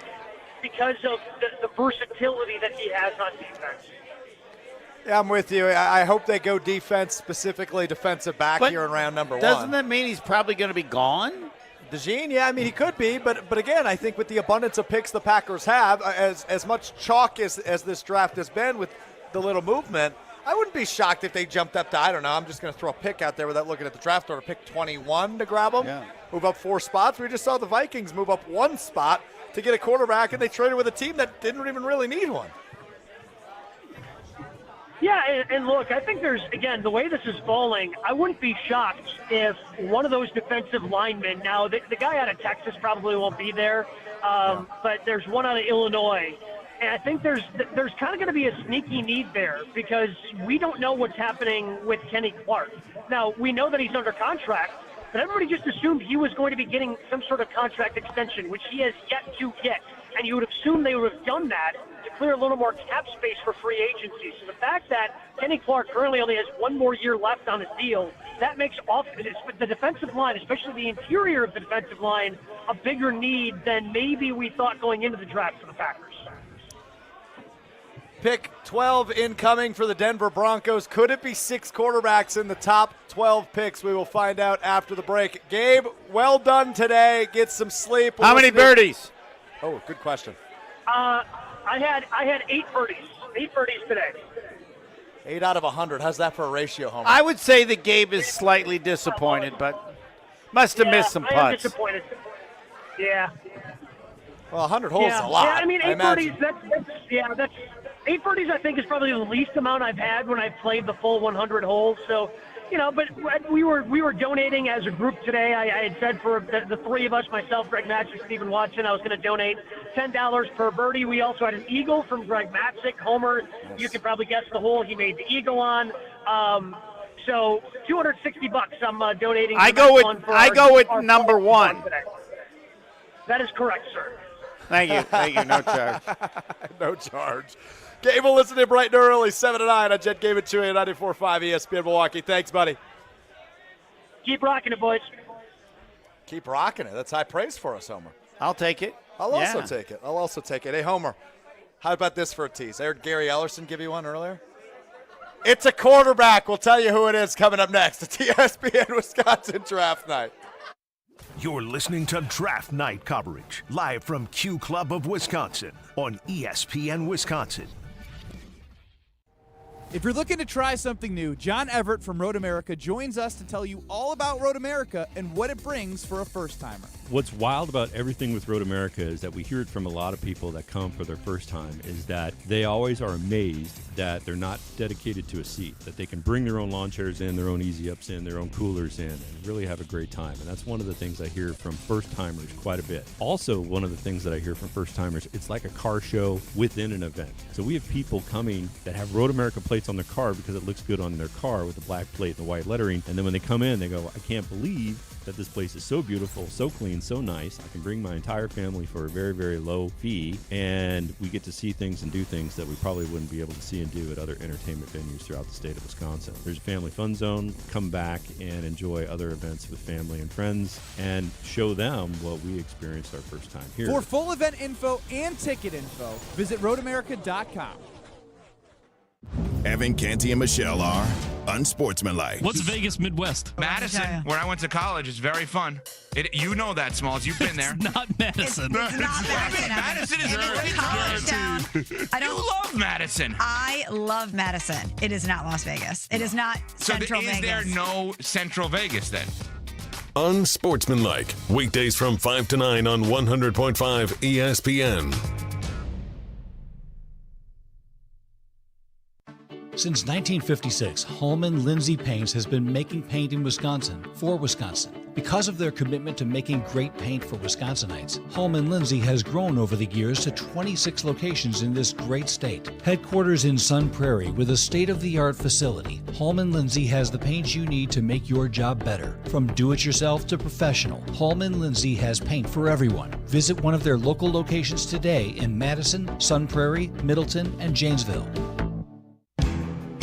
because of the versatility that he has on defense. Yeah, I'm with you. I hope they go defense, specifically defensive back here in round number 1. Doesn't that mean he's probably going to be gone? DeJean, yeah, I mean, he could be, but again, I think with the abundance of picks the Packers have, as much chalk as this draft has been with the little movement, I wouldn't be shocked if they jumped up to, I don't know, I'm just going to throw a pick out there without looking at the draft order, pick 21 to grab him, move up 4 spots. We just saw the Vikings move up 1 spot to get a quarterback, and they traded with a team that didn't even really need one. Yeah, and look, I think there's, again, the way this is falling, I wouldn't be shocked if one of those defensive linemen, now the guy out of Texas probably won't be there, but there's one out of Illinois, and I think there's kind of going to be a sneaky need there because we don't know what's happening with Kenny Clark. Now, we know that he's under contract, but everybody just assumed he was going to be getting some sort of contract extension, which he has yet to get. And you would assume they would have done that to clear a little more cap space for free agency. So the fact that Kenny Clark currently only has 1 more year left on his deal, that makes the defensive line, especially the interior of the defensive line, a bigger need than maybe we thought going into the draft for the Packers. Pick 12 incoming for the Denver Broncos. Could it be 6 quarterbacks in the top 12 picks? We will find out after the break. Gabe, well done today. Get some sleep. How many birdies? Oh, good question. I had 8 birdies. 8 birdies today. 8 out of 100. How's that for a ratio, Homer? I would say that Gabe is slightly disappointed, but must have missed some I am putts. disappointed. Yeah. Well, 100 holes is a lot. Yeah, I mean, 8 birdies, that's 8 birdies, I think, is probably the least amount I've had when I've played the full 100 holes. So, but we were donating as a group today. I had said for the 3 of us, myself, Greg Matzik, Stephen Watson, I was going to donate $10 per birdie. We also had an eagle from Greg Matzik. Homer, you can probably guess the hole he made the eagle on. So $260 I'm donating. I go with number 1. That is correct, sir. Thank you. No charge. No charge. Gabe will listen in bright and early, 7 to 9 on Jet Gabe at 2 94.5 ESPN Milwaukee. Thanks, buddy. Keep rocking it, boys. Keep rocking it. That's high praise for us, Homer. I'll take it. I'll also take it. I'll also take it. Hey, Homer, how about this for a tease? I heard Gary Ellerson give you one earlier. It's a quarterback. We'll tell you who it is coming up next. It's ESPN Wisconsin Draft Night. You're listening to Draft Night coverage, live from Q Club of Wisconsin on ESPN Wisconsin. If you're looking to try something new, John Everett from Road America joins us to tell you all about Road America and what it brings for a first-timer. What's wild about everything with Road America is that we hear it from a lot of people that come for their first time, is that they always are amazed that they're not dedicated to a seat, that they can bring their own lawn chairs in, their own easy ups in, their own coolers in, and really have a great time. And that's one of the things I hear from first-timers quite a bit. Also, one of the things that I hear from first-timers, it's like a car show within an event. So we have people coming that have Road America plates on their car because it looks good on their car with the black plate and the white lettering. And then when they come in, they go, I can't believe that this place is so beautiful, so clean, so nice. I can bring my entire family for a very, very low fee, and we get to see things and do things that we probably wouldn't be able to see and do at other entertainment venues throughout the state of Wisconsin. There's a family fun zone. Come back and enjoy other events with family and friends and show them what we experienced our first time here. For full event info and ticket info, visit roadamerica.com. Evan, Canty, and Michelle are unsportsmanlike. What's Vegas Midwest? Madison, where I went to college, is very fun. You know that, Smalls. You've been there. Not Madison. It's not Madison. Madison is a great college town. You love Madison. I love Madison. It is not Las Vegas. It is not Central Vegas. Is there no Central Vegas then? Unsportsmanlike. Weekdays from 5 to 9 on 100.5 ESPN. Since 1956, Holman Lindsay Paints has been making paint in Wisconsin for Wisconsin. Because of their commitment to making great paint for Wisconsinites, Holman Lindsay has grown over the years to 26 locations in this great state. Headquarters in Sun Prairie with a state-of-the-art facility, Holman Lindsay has the paint you need to make your job better. From do-it-yourself to professional, Holman Lindsay has paint for everyone. Visit one of their local locations today in Madison, Sun Prairie, Middleton, and Janesville.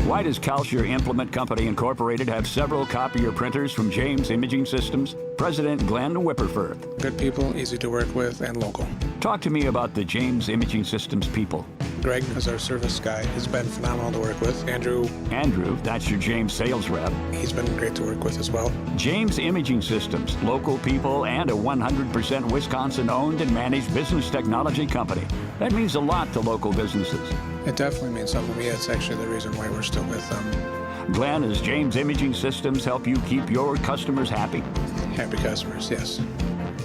Why does Tauscher Implement Company Incorporated have several copier printers from James Imaging Systems? President Glenn Whipperfirth. Good people, easy to work with, and local. Talk to me about the James Imaging Systems people. Greg is our service guy. He's been phenomenal to work with. Andrew, that's your James sales rep. He's been great to work with as well. James Imaging Systems, local people and a 100% Wisconsin-owned and managed business technology company. That means a lot to local businesses. It definitely means something to me. It's actually the reason why we're still with them. Glenn, does James Imaging Systems help you keep your customers happy? Happy customers, yes.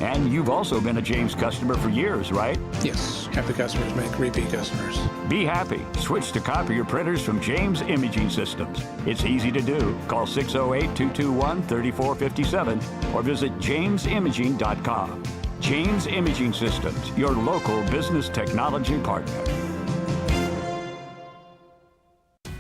And you've also been a James customer for years, right? Yes. Happy customers make repeat customers. Be happy. Switch to copier printers from James Imaging Systems. It's easy to do. Call 608-221-3457 or visit jamesimaging.com. James Imaging Systems, your local business technology partner.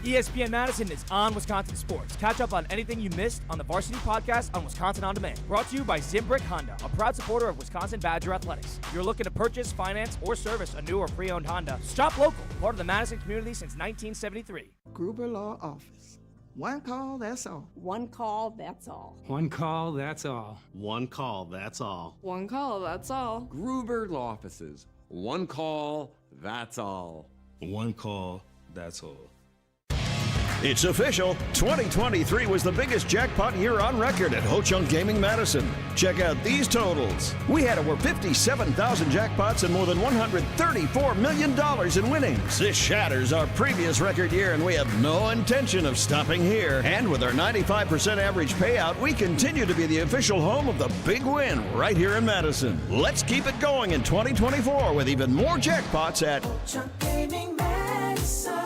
ESPN Madison is on Wisconsin Sports. Catch up on anything you missed on the Varsity Podcast on Wisconsin On Demand. Brought to you by Zimbrick Honda, a proud supporter of Wisconsin Badger Athletics. If you're looking to purchase, finance, or service a new or pre-owned Honda, shop local, part of the Madison community since 1973. Gruber Law Office. One call, that's all. One call, that's all. One call, that's all. One call, that's all. One call, that's all. Gruber Law Offices. One call, that's all. One call, that's all. It's official. 2023 was the biggest jackpot year on record at Ho-Chunk Gaming Madison. Check out these totals. We had over 57,000 jackpots and more than $134 million in winnings. This shatters our previous record year, and we have no intention of stopping here. And with our 95% average payout, we continue to be the official home of the big win right here in Madison. Let's keep it going in 2024 with even more jackpots at Ho-Chunk Gaming Madison.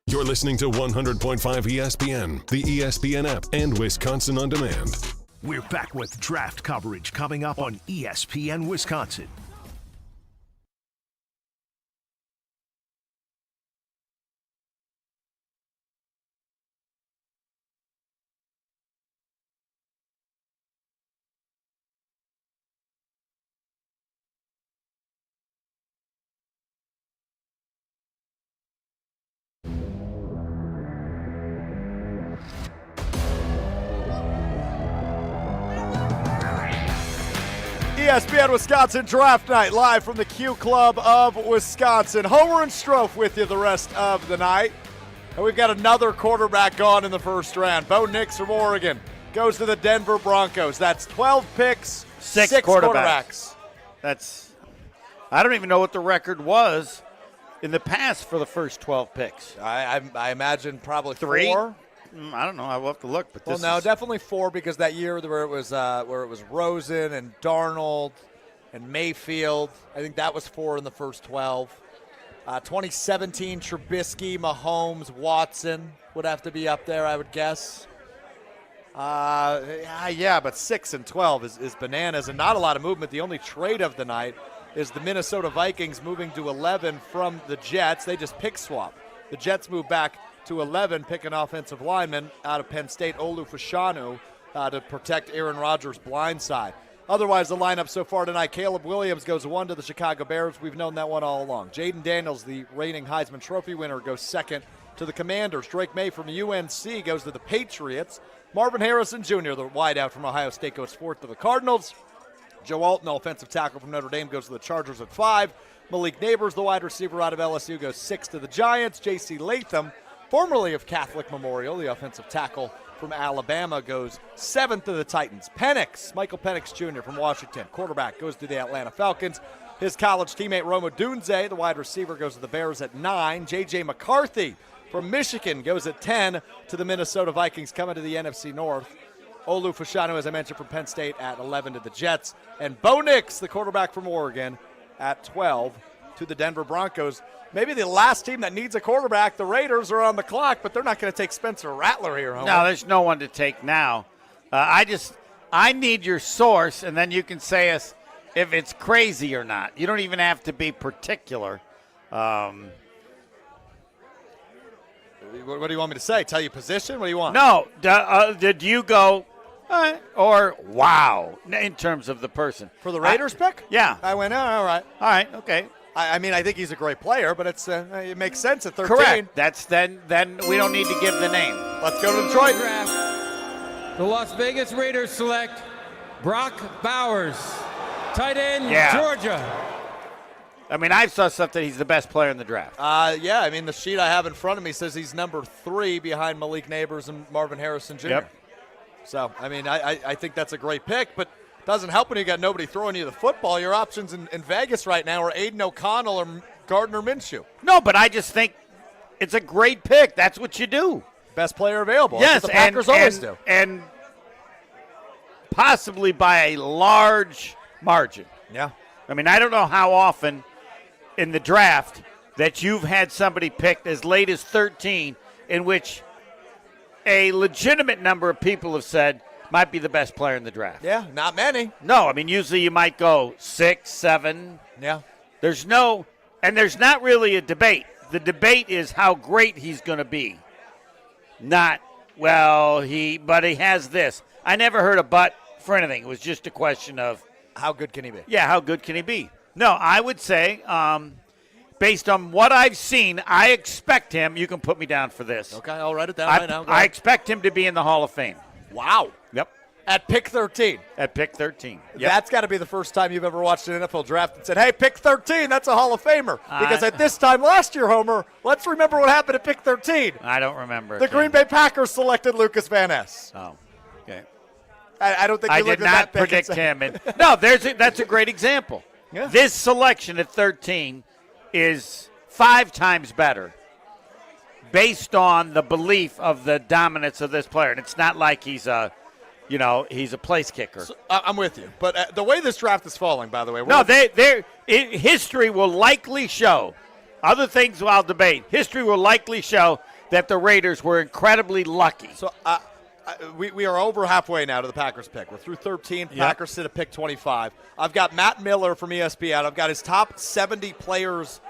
You're listening to 100.5 ESPN, the ESPN app, and Wisconsin On Demand. We're back with draft coverage coming up on ESPN Wisconsin. ESPN Wisconsin Draft Night, live from the Q Club of Wisconsin. Homer and Strouf with you the rest of the night. And we've got another quarterback gone in the first round. Bo Nix from Oregon goes to the Denver Broncos. That's 12 picks, six quarterbacks. I don't even know what the record was in the past for the first 12 picks. I imagine probably 3. 4. I don't know. I will have to look. But definitely 4 because that year where it was Rosen and Darnold and Mayfield. I think that was 4 in the first 12. 2017 Trubisky, Mahomes, Watson would have to be up there, I would guess. But 6 and 12 is bananas and not a lot of movement. The only trade of the night is the Minnesota Vikings moving to 11 from the Jets. They just pick swap. The Jets move back to 11, pick an offensive lineman out of Penn State, Olu Fashanu, to protect Aaron Rodgers' blind side. Otherwise, the lineup so far tonight, Caleb Williams goes 1 to the Chicago Bears. We've known that one all along. Jaden Daniels, the reigning Heisman Trophy winner, goes 2nd to the Commanders. Drake May from UNC goes to the Patriots. Marvin Harrison Jr., the wideout from Ohio State, goes 4th to the Cardinals. Joe Alton, offensive tackle from Notre Dame, goes to the Chargers at 5. Malik Neighbors, the wide receiver out of LSU, goes 6th to the Giants. J.C. Latham, formerly of Catholic Memorial, the offensive tackle from Alabama, goes 7th to the Titans. Michael Penix Jr. from Washington, quarterback, goes to the Atlanta Falcons. His college teammate Roma Dunze, the wide receiver, goes to the Bears at 9. J.J. McCarthy from Michigan goes at 10 to the Minnesota Vikings, coming to the NFC North. Olu Fashanu, as I mentioned, from Penn State at 11 to the Jets. And Bo Nix, the quarterback from Oregon, at 12 to the Denver Broncos. Maybe the last team that needs a quarterback. The Raiders are on the clock, but they're not going to take Spencer Rattler here, Homer. No, there's no one to take now. I need your source, and then you can say us if it's crazy or not. You don't even have to be particular. What do you want me to say? Tell you position? What do you want? No. Did you go or wow in terms of the person? For the Raiders pick? Yeah. I went, all right. All right, okay. I mean, I think he's a great player, but it makes sense at 13. Correct. That's then we don't need to give the name. Let's go to Detroit. The Las Vegas Raiders select Brock Bowers, tight end, Georgia. I mean, I saw something. He's the best player in the draft. Yeah, I mean, the sheet I have in front of me says he's number 3 behind Malik Neighbors and Marvin Harrison Jr. Yep. So, I mean, I think that's a great pick, but it doesn't help when you got nobody throwing you the football. Your options in Vegas right now are Aiden O'Connell or Gardner Minshew. No, but I just think it's a great pick. That's what you do. Best player available. Yes, that's what the Packers always do. And possibly by a large margin. Yeah. I mean, I don't know how often in the draft that you've had somebody picked as late as 13 in which a legitimate number of people have said might be the best player in the draft. Yeah, not many. No, I mean, usually you might go 6, 7. Yeah. There's not really a debate. The debate is how great he's going to be. Not, but he has this. I never heard a but for anything. It was just a question of how good can he be? Yeah, how good can he be? No, I would say, based on what I've seen, I expect him. You can put me down for this. Okay, I'll write it down right now. I expect him to be in the Hall of Fame. Wow. Yep. At pick 13. At pick 13. Yep. That's got to be the first time you've ever watched an NFL draft and said, hey, pick 13, that's a Hall of Famer. Because at this time last year, Homer, let's remember what happened at pick 13. I don't remember. The Green Bay Packers selected Lucas Van Ness. Oh, okay. I don't think you looked at that pick. I did not predict him. No, that's a great example. Yeah. This selection at 13 is 5 times better based on the belief of the dominance of this player. And it's not like he's a place kicker. So, I'm with you. But the way this draft is falling, by the way. History will likely show, other things I'll debate, history will likely show that the Raiders were incredibly lucky. So we are over halfway now to the Packers pick. We're through 13. Packers sit at pick 25. I've got Matt Miller from ESPN. I've got his top 70 players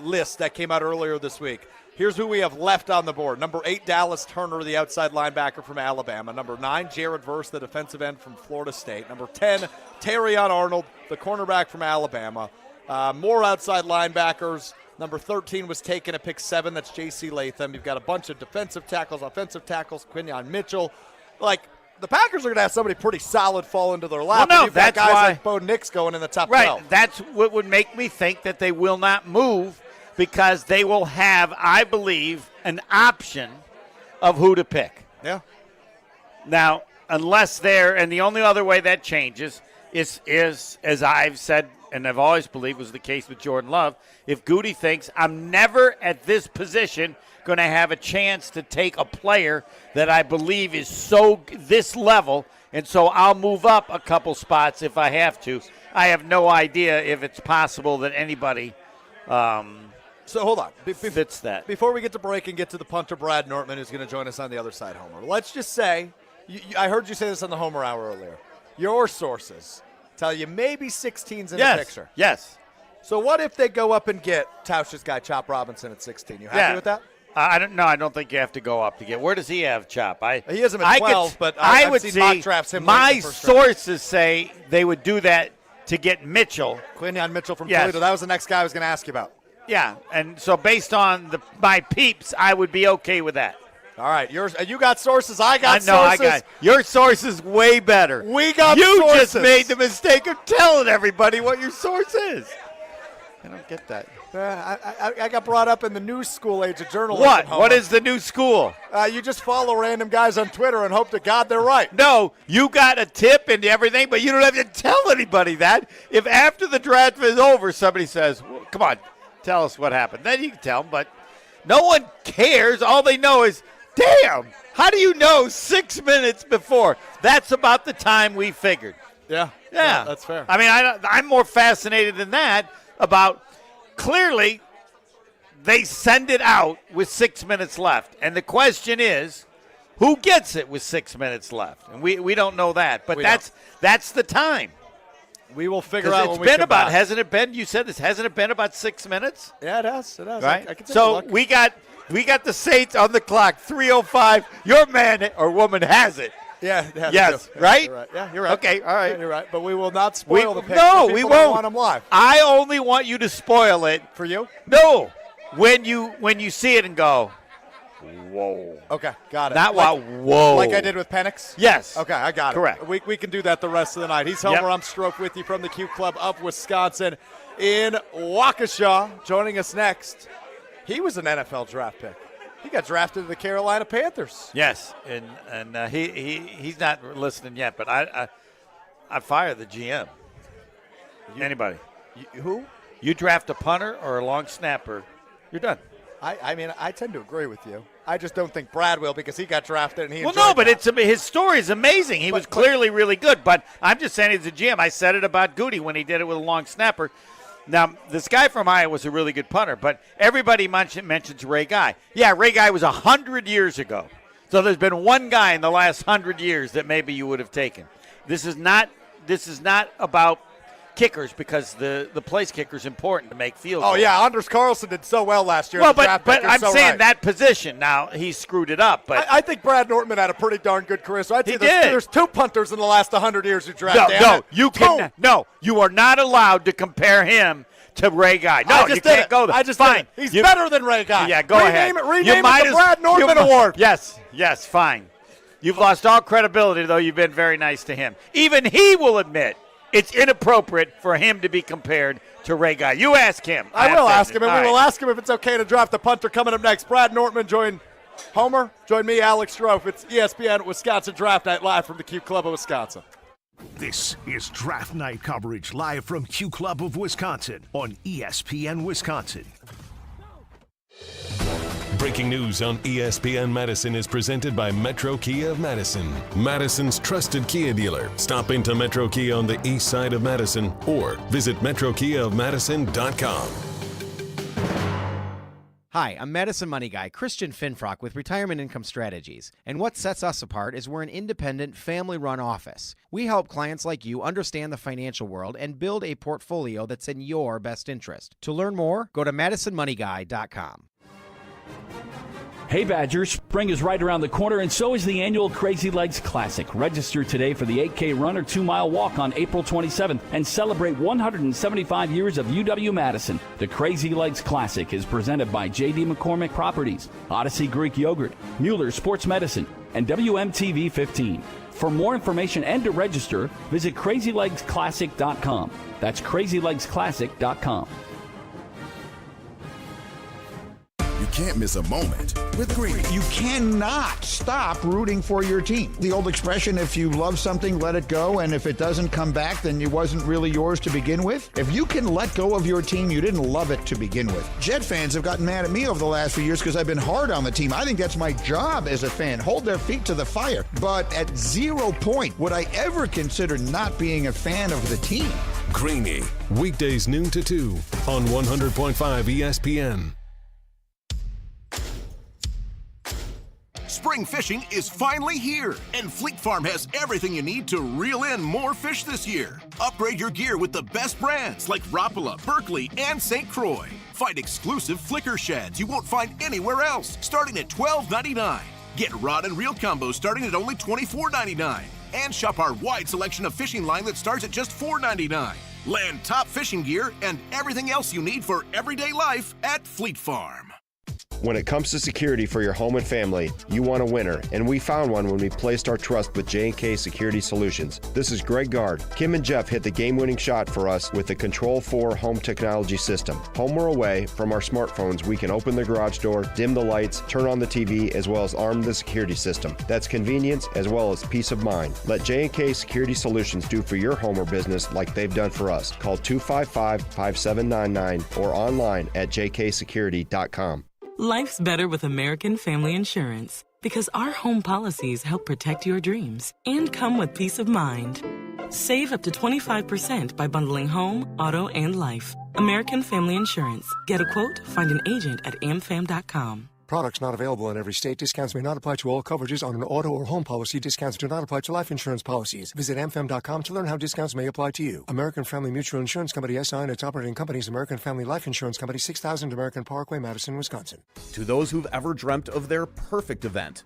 list that came out earlier this week. Here's who we have left on the board. Number 8, Dallas Turner, the outside linebacker from Alabama. Number 9, Jared Verse, the defensive end from Florida State. Number 10, Terrion Arnold, the cornerback from Alabama. More outside linebackers. Number 13 was taken at pick 7. That's J.C. Latham. You've got a bunch of defensive tackles, offensive tackles, Quinyon Mitchell. the Packers are going to have somebody pretty solid fall into their lap. Well, no, You've got that's guys why, like Bo Nix going in the top 12. Right, that's what would make me think that they will not move because they will have, I believe, an option of who to pick. Yeah. Now, unless and the only other way that changes is as I've said and I've always believed was the case with Jordan Love, if Goody thinks I'm never at this position going to have a chance to take a player that I believe is so this level, and so I'll move up a couple spots if I have to. I have no idea if it's possible that anybody so hold on. Fits that. Before we get to break and get to the punter, Brad Nortman, who's going to join us on the other side, Homer. Let's just say, I heard you say this on the Homer Hour earlier. Your sources tell you maybe 16's in the picture. Yes. So what if they go up and get Tauscher's guy, Chop Robinson, at 16? You happy with that? I don't think you have to go up to get. Where does he have Chop? He has him at 12, but I've seen mock drafts him. My sources say they would do that to get Mitchell. Quinyon Mitchell from Toledo. That was the next guy I was going to ask you about. Yeah, and so based on my peeps, I would be okay with that. All right, you got sources. I got sources. I got your source is way better. We got you sources. Just made the mistake of telling everybody what your source is. I don't get that. I got brought up in the new school age of journalism. What? Homer. What is the new school? You just follow random guys on Twitter and hope to God they're right. No, you got a tip and everything, but you don't have to tell anybody that. If after the draft is over, somebody says, well, come on, tell us what happened. Then you can tell them, but no one cares. All they know is, damn, how do you know 6 minutes before? That's about the time we figured. Yeah, that's fair. I mean, I'm more fascinated than that about clearly they send it out with 6 minutes left. And the question is, who gets it with 6 minutes left? And we don't know that, but that's the time. We will figure out when we come back. Hasn't it been, you said this, hasn't it been about 6 minutes? Yeah, it has. Right? I can take a so look. we got the Saints on the clock, 3:05. Your man or woman has it. Yeah. Yes, right? You're right? Yeah, you're right. Okay, all right. Yeah, you're right. But we will not spoil the pick. No, we won't. Want them live. I only want you to spoil it. For you? No. When you see it and go, whoa. Okay, got it. Not whoa. Like I did with Penix? Yes. Okay, I got it. Correct. We can do that the rest of the night. He's Homer. I'm Strouf with you from the Q Club of Wisconsin in Waukesha. Joining us next, he was an NFL draft pick. He got drafted to the Carolina Panthers. Yes, and he's not listening yet, but I fire the GM. Anybody. Who? You draft a punter or a long snapper, you're done. I mean, I tend to agree with you. I just don't think Brad will because he got drafted and he his story is amazing. He was clearly really good, but I'm just saying as a GM, I said it about Goody when he did it with a long snapper. Now, this guy from Iowa was a really good punter, but everybody mentions Ray Guy. Yeah, Ray Guy was 100 years ago. So there's been one guy in the last 100 years that maybe you would have taken. This is not about kickers because the place kicker is important to make field goals. Oh, yeah, Anders Carlson did so well last year. Well, but I'm saying that position. Now, he screwed it up. But I think Brad Nortman had a pretty darn good career. So I'd say there's two punters in the last 100 years who drafted. You are not allowed to compare him to Ray Guy. No, you can't go there. I just fine. He's better than Ray Guy. Yeah, go ahead. Rename it the Brad Nortman Award. Yes, fine. You've lost all credibility, though you've been very nice to him. Even he will admit it's inappropriate for him to be compared to Ray Guy. You ask him. I will ask him, and we will ask him if it's okay to draft the punter. Coming up next, Brad Nortman join Homer. Join me, Alex Strouf. It's ESPN Wisconsin Draft Night live from the Q Club of Wisconsin. This is Draft Night coverage live from Q Club of Wisconsin on ESPN Wisconsin. Breaking news on ESPN Madison is presented by Metro Kia of Madison, Madison's trusted Kia dealer. Stop into Metro Kia on the east side of Madison or visit metrokiaofmadison.com. Hi, I'm Madison Money Guy, Christian Finfrock with Retirement Income Strategies. And what sets us apart is we're an independent, family-run office. We help clients like you understand the financial world and build a portfolio that's in your best interest. To learn more, go to MadisonMoneyGuy.com. Hey Badgers, spring is right around the corner and so is the annual Crazy Legs Classic. Register today for the 8K run or 2-mile walk on April 27th and celebrate 175 years of UW-Madison. The Crazy Legs Classic is presented by J.D. McCormick Properties, Odyssey Greek Yogurt, Mueller Sports Medicine, and WMTV 15. For more information and to register, visit crazylegsclassic.com. That's crazylegsclassic.com. You can't miss a moment with Greeny. You cannot stop rooting for your team. The old expression, if you love something, let it go, and if it doesn't come back, then it wasn't really yours to begin with. If you can let go of your team, you didn't love it to begin with. Jet fans have gotten mad at me over the last few years because I've been hard on the team. I think that's my job as a fan, hold their feet to the fire. But at 0 point would I ever consider not being a fan of the team. Greeny, weekdays noon to 2 on 100.5 ESPN. Spring fishing is finally here, and Fleet Farm has everything you need to reel in more fish this year. Upgrade your gear with the best brands like Rapala, Berkeley, and St. Croix. Find exclusive flicker shads you won't find anywhere else, starting at $12.99. Get rod and reel combos starting at only $24.99. And shop our wide selection of fishing line that starts at just $4.99. Land top fishing gear and everything else you need for everyday life at Fleet Farm. When it comes to security for your home and family, you want a winner, and we found one when we placed our trust with J&K Security Solutions. This is Greg Gard. Kim and Jeff hit the game-winning shot for us with the Control 4 home technology system. Home or away, from our smartphones, we can open the garage door, dim the lights, turn on the TV, as well as arm the security system. That's convenience as well as peace of mind. Let J&K Security Solutions do for your home or business like they've done for us. Call 255-5799 or online at jksecurity.com. Life's better with American Family Insurance because our home policies help protect your dreams and come with peace of mind. Save up to 25% by bundling home, auto, and life. American Family Insurance. Get a quote, find an agent at amfam.com. Products not available in every state. Discounts may not apply to all coverages on an auto or home policy. Discounts do not apply to life insurance policies. Visit amfam.com to learn how discounts may apply to you. American Family Mutual Insurance Company, SI, and its operating companies, American Family Life Insurance Company, 6000 American Parkway, Madison, Wisconsin. To those who've ever dreamt of their perfect event,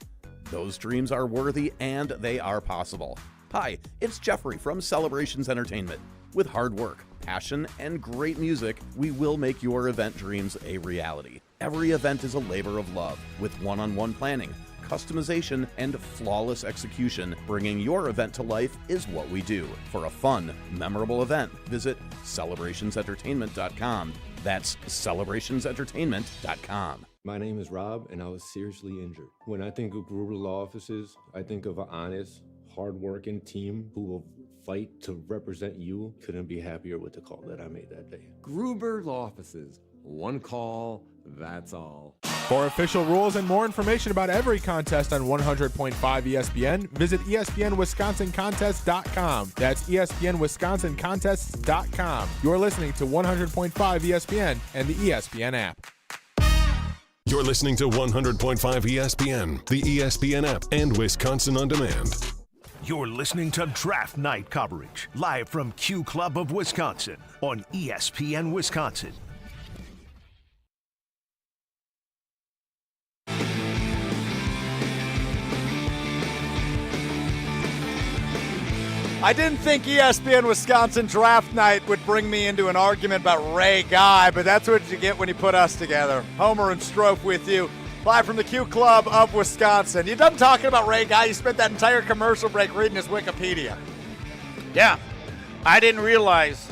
those dreams are worthy and they are possible. Hi, it's Jeffrey from Celebrations Entertainment. With hard work, passion, and great music, we will make your event dreams a reality. Every event is a labor of love, with one-on-one planning, customization, and flawless execution. Bringing your event to life is what we do. For a fun, memorable event, visit celebrationsentertainment.com. That's celebrationsentertainment.com. My name is Rob, and I was seriously injured. When I think of Gruber Law Offices, I think of an honest, hard-working team who will fight to represent you. Couldn't be happier with the call that I made that day. Gruber Law Offices. One call, that's all. For official rules and more information about every contest on 100.5 ESPN, visit ESPNWisconsinContests.com. That's ESPNWisconsinContests.com. You're listening to 100.5 ESPN and the ESPN app. You're listening to 100.5 ESPN, the ESPN app, and Wisconsin On Demand. You're listening to Draft Night coverage, live from Q Club of Wisconsin on ESPN Wisconsin. I didn't think ESPN Wisconsin Draft Night would bring me into an argument about Ray Guy, but that's what you get when you put us together. Homer and Strouf with you, live from the Q Club of Wisconsin. You done talking about Ray Guy? You spent that entire commercial break reading his Wikipedia. Yeah, I didn't realize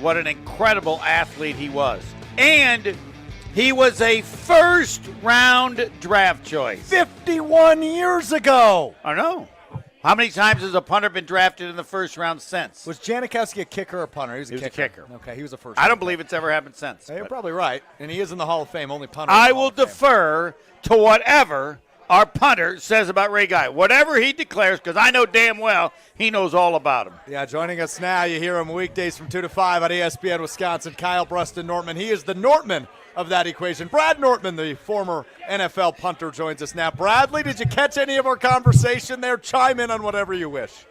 what an incredible athlete he was. And he was a first-round draft choice. 51 years ago. I know. How many times has a punter been drafted in the first round since? Was Janikowski a kicker or a punter? He was a kicker. Okay, he was a first. I don't believe it's ever happened since. You're probably right, and he is in the Hall of Fame. Only punter. I will defer to whatever our punter says about Ray Guy. Whatever he declares, because I know damn well he knows all about him. Yeah, joining us now, you hear him weekdays from 2 to 5 on ESPN Wisconsin. Kyle Bruston Nortman. He is the Nortman of that equation. Brad Nortman, the former NFL punter, joins us now. Bradley, did you catch any of our conversation there? Chime in on whatever you wish.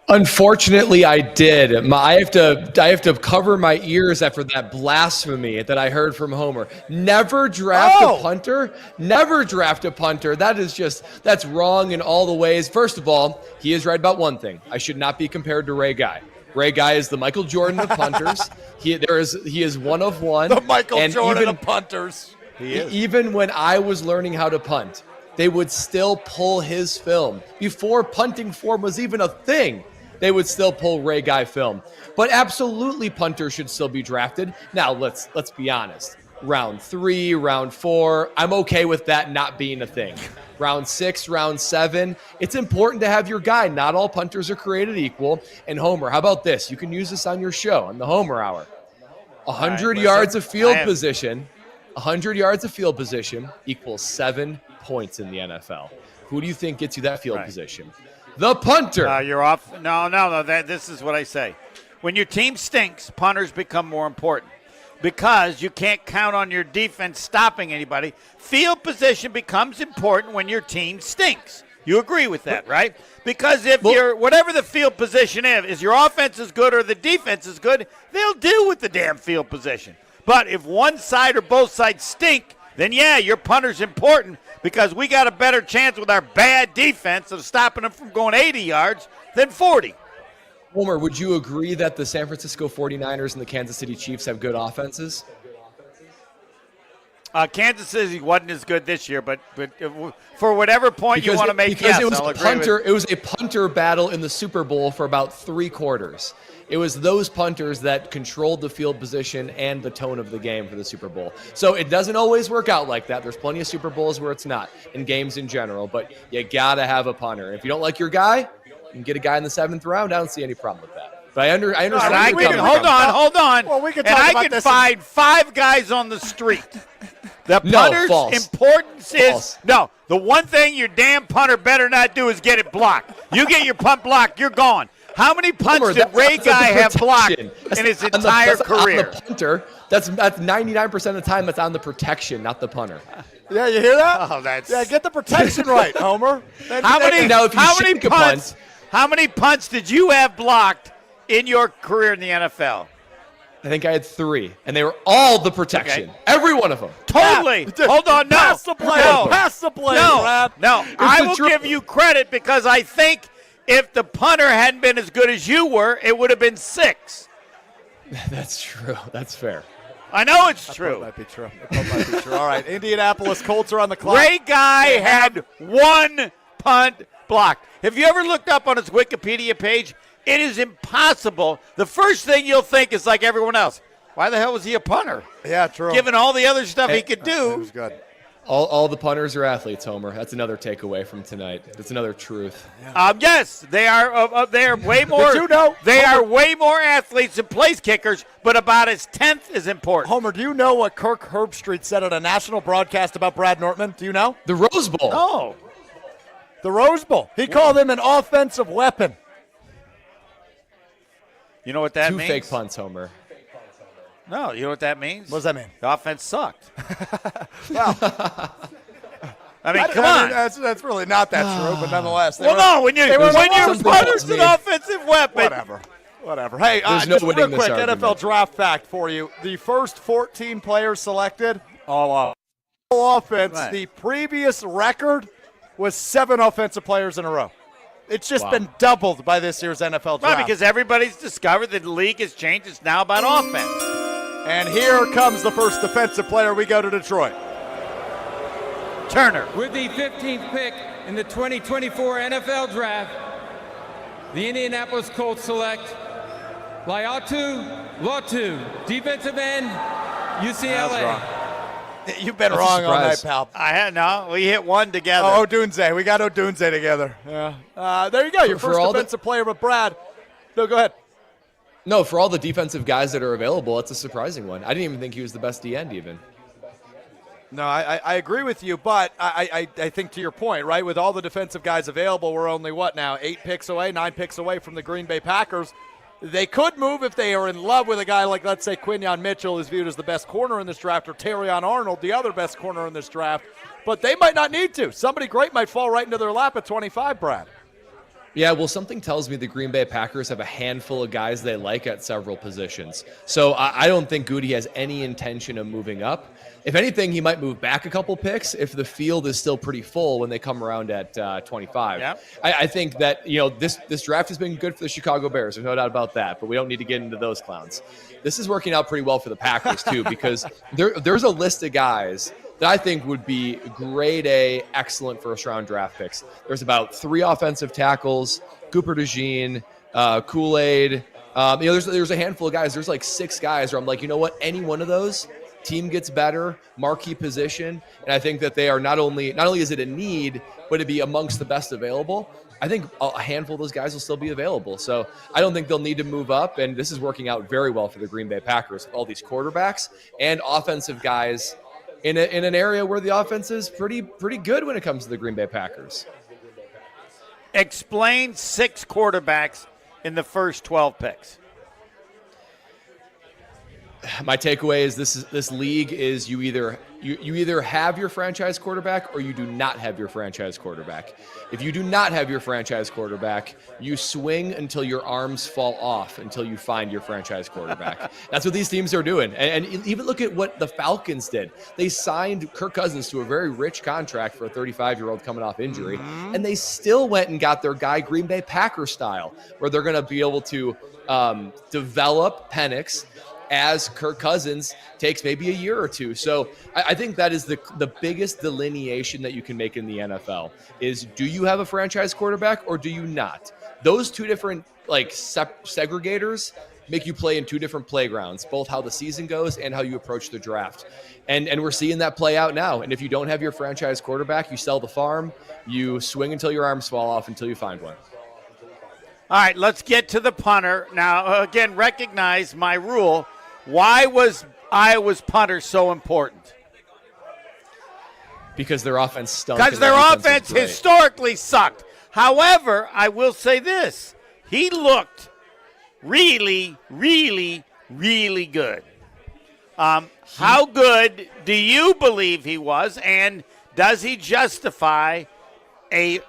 Unfortunately, I did. I have to cover my ears after that blasphemy that I heard from Homer. Never draft a punter. Never draft a punter. That's wrong in all the ways. First of all, he is right about one thing. I should not be compared to Ray Guy. Ray Guy is the Michael Jordan of punters. He is one of one. The Michael Jordan of punters. He is. Even when I was learning how to punt, they would still pull his film. Before punting form was even a thing, they would still pull Ray Guy film. But absolutely, Punter should still be drafted. Now, let's be honest. Round 3, round 4, I'm okay with that not being a thing. Round 6, round 7, it's important to have your guy. Not all punters are created equal. And Homer, how about this? You can use this on your show, on the Homer Hour. 100 yards of field position, 100 yards of field position equals 7 points in the NFL. Who do you think gets you that field position? The punter. You're off. No. This is what I say. When your team stinks, punters become more important because you can't count on your defense stopping anybody. Field position becomes important when your team stinks. You agree with that, right? Because if whatever the field position is your offense is good or the defense is good, they'll deal with the damn field position. But if one side or both sides stink, then yeah, your punter's important because we got a better chance with our bad defense of stopping them from going 80 yards than 40. Homer, would you agree that the San Francisco 49ers and the Kansas City Chiefs have good offenses? Kansas City wasn't as good this year, but for whatever point you want to make, because yes, it was I'll a agree punter. with. It was a punter battle in the Super Bowl for about 3 quarters. It was those punters that controlled the field position and the tone of the game for the Super Bowl. So it doesn't always work out like that. There's plenty of Super Bowls where it's not, in games in general, but you got to have a punter. And if you don't like your guy, you can get a guy in the 7th round. I don't see any problem with that. But I understand. Hold on. Well, we can and talk I about can this find 5 guys on the street. The punter's importance is the one thing your damn punter better not do is get it blocked. You get your punt blocked, you're gone. How many punts did Ray Guy have blocked in his entire career? On the punter, that's 99% of the time that's on the protection, not the punter. Yeah, you hear that? Oh, that's get the protection right, Homer. How many punts did you have blocked in your career in the NFL? I think I had 3, and they were all the protection. Okay. Every one of them. Totally. Yeah. Hold on. No. Pass the play. No. Pass the play, No. Brad. No. I will give you credit because I think if the punter hadn't been as good as you were, it would have been 6. That's true. That's fair. I know it's true. That might be true. All right. Indianapolis Colts are on the clock. Ray Guy had 1 punt blocked. Have you ever looked up on his Wikipedia page? It is impossible. The first thing you'll think is like everyone else. Why the hell was he a punter? Yeah, true. Given all the other stuff he could do. It was good. All the punters are athletes, Homer. That's another takeaway from tonight. That's another truth. Yes, they are. They are way more. Did you know? They are way more athletes than place kickers, but about his 10th is important. Homer, do you know what Kirk Herbstreit said at a national broadcast about Brad Nortman? Do you know? The Rose Bowl. Oh, the Rose Bowl. He called him an offensive weapon. You know what that means? 2 fake punts, Homer. No, you know what that means? What does that mean? The offense sucked. Well, I mean, come on. That's really not that true, but nonetheless. When your punter's an offensive weapon. Whatever. Hey, There's just no real winning this quick, argument. NFL draft fact for you. The first 14 players selected, all offense. Right. The previous record was 7 offensive players in a row. It's just been doubled by this year's NFL draft. Well, because everybody's discovered that the league has changed. It's now about offense. And here comes the first defensive player. We go to Detroit. Turner. With the 15th pick in the 2024 NFL Draft, the Indianapolis Colts select Laiatu Latu, defensive end, UCLA. You've been wrong all night, pal. We hit 1 together. Oh, Odunze. We got Odunze together. Yeah. There you go. Your first defensive player with Brad. No, go ahead. No, for all the defensive guys that are available, it's a surprising one. I didn't even think he was the best D-end even. No, I agree with you, but I think to your point, right, with all the defensive guys available, we're only, 8 picks away, 9 picks away from the Green Bay Packers. They could move if they are in love with a guy like, let's say, Quinyon Mitchell is viewed as the best corner in this draft, or Terrion Arnold, the other best corner in this draft. But they might not need to. Somebody great might fall right into their lap at 25, Brad. Yeah, well, something tells me the Green Bay Packers have a handful of guys they like at several positions. So I don't think Goody has any intention of moving up. If anything, he might move back a couple picks if the field is still pretty full when they come around at 25. Yep. I think that this draft has been good for the Chicago Bears. There's no doubt about that, but we don't need to get into those clowns. This is working out pretty well for the Packers, too, because there's a list of guys that I think would be grade A, excellent first-round draft picks. There's about 3 offensive tackles, Cooper DeJean, Kool-Aid. There's a handful of guys. There's like 6 guys where I'm like, you know what? Any one of those, team gets better, marquee position, and I think that they are not only is it a need, but to be amongst the best available. I think a handful of those guys will still be available. So I don't think they'll need to move up, and this is working out very well for the Green Bay Packers with all these quarterbacks and offensive guys in an area where the offense is pretty good when it comes to the Green Bay Packers. Explain 6 quarterbacks in the first 12 picks. My takeaway is this league is you either have your franchise quarterback or you do not have your franchise quarterback. If you do not have your franchise quarterback, you swing until your arms fall off until you find your franchise quarterback. That's what these teams are doing. And even look at what the Falcons did. They signed Kirk Cousins to a very rich contract for a 35-year-old coming off injury, and they still went and got their guy Green Bay Packers style, where they're going to be able to develop Penix as Kirk Cousins takes maybe a year or two. So I think that is the biggest delineation that you can make in the NFL is, do you have a franchise quarterback or do you not? Those two different segregators make you play in 2 different playgrounds, both how the season goes and how you approach the draft. And we're seeing that play out now. And if you don't have your franchise quarterback, you sell the farm, you swing until your arms fall off until you find one. All right, let's get to the punter. Now, again, recognize my rule. Why was Iowa's punter so important? Because their offense stunk. Because their offense historically sucked. However, I will say this. He looked really, really, really good. How good do you believe he was, and does he justify a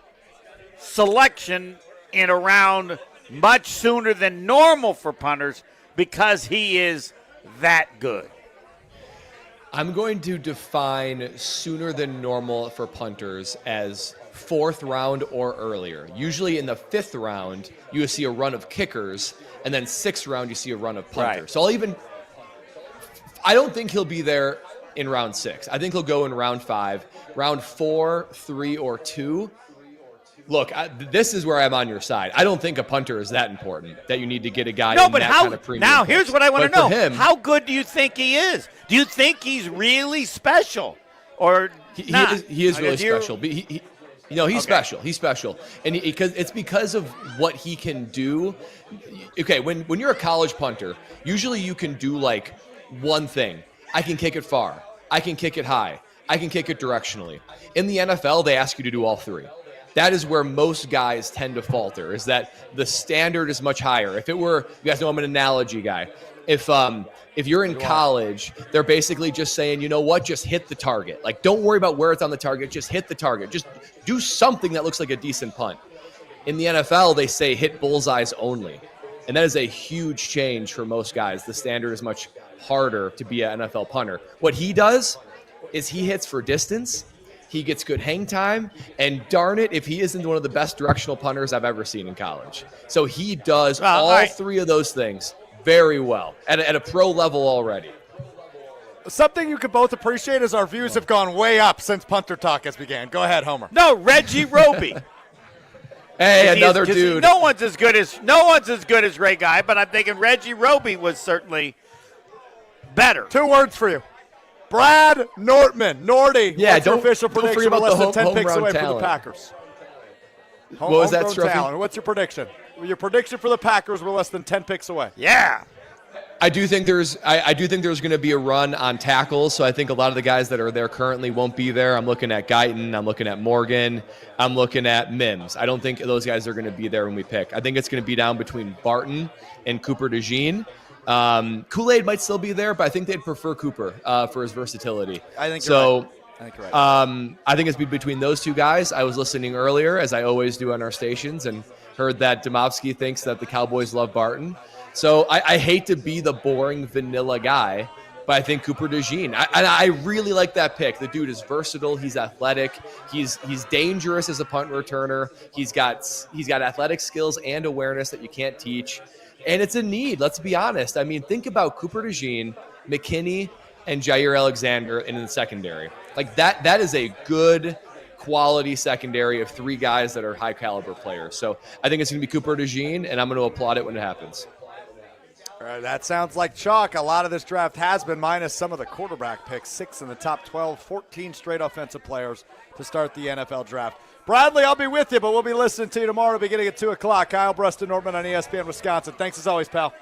selection in a round much sooner than normal for punters because he is that good? I'm going to define sooner than normal for punters as 4th round or earlier. Usually in the 5th round, you see a run of kickers, and then 6th round, you see a run of punters. Right. So I don't think he'll be there in round 6. I think he'll go in round 5. Round 4, 3, or 2. Look, this is where I'm on your side. I don't think a punter is that important that you need to get a guy in that kind of premium. Now, here's what I want to know. Him, how good do you think he is? Do you think he's really special? Or not? He is really special. He's special. He's special. And it's because of what he can do. Okay, when you're a college punter, usually you can do like one thing. I can kick it far. I can kick it high. I can kick it directionally. In the NFL, they ask you to do all 3. That is where most guys tend to falter, is that the standard is much higher. If it were, you guys know I'm an analogy guy. If you're in college, they're basically just saying, you know what, just hit the target. Like, don't worry about where it's on the target, just hit the target. Just do something that looks like a decent punt. In the NFL, they say hit bullseyes only. And that is a huge change for most guys. The standard is much harder to be an NFL punter. What he does is he hits for distance. He gets good hang time, and darn it, if he isn't one of the best directional punters I've ever seen in college. So he does all 3 of those things very well at a pro level already. Something you could both appreciate is our views have gone way up since Punter Talk has began. Go ahead, Homer. No, Reggie Roby. Hey, another dude. No one's as good as Ray Guy, but I'm thinking Reggie Roby was certainly better. 2 words for you. Brad Nortman. Norty. Yeah, what's your official prediction? We're less than 10 picks away talent for the Packers. What was that, Stroufy? What's your prediction? Your prediction for the Packers, we're less than 10 picks away. Yeah. I do think there's going to be a run on tackles, so I think a lot of the guys that are there currently won't be there. I'm looking at Guyton. I'm looking at Morgan. I'm looking at Mims. I don't think those guys are going to be there when we pick. I think it's going to be down between Barton and Cooper DeJean. Kool-Aid might still be there, but I think they'd prefer Cooper for his versatility. I think you're right. I think you're right. I think it's between those 2 guys. I was listening earlier, as I always do on our stations, and heard that Demovsky thinks that the Cowboys love Barton. So I hate to be the boring vanilla guy, but I think Cooper DeJean. I really like that pick. The dude is versatile. He's athletic. He's dangerous as a punt returner. He's got athletic skills and awareness that you can't teach. And it's a need, let's be honest. I mean, think about Cooper DeJean, McKinney, and Jair Alexander in the secondary. Like that is a good quality secondary of 3 guys that are high caliber players. So I think it's going to be Cooper DeJean, and I'm going to applaud it when it happens. All right, that sounds like chalk. A lot of this draft has been, minus some of the quarterback picks. 6 in the top 12, 14 straight offensive players to start the NFL draft. Bradley, I'll be with you, but we'll be listening to you tomorrow beginning at 2 o'clock. Kyle Brust, Norman on ESPN Wisconsin. Thanks as always, pal.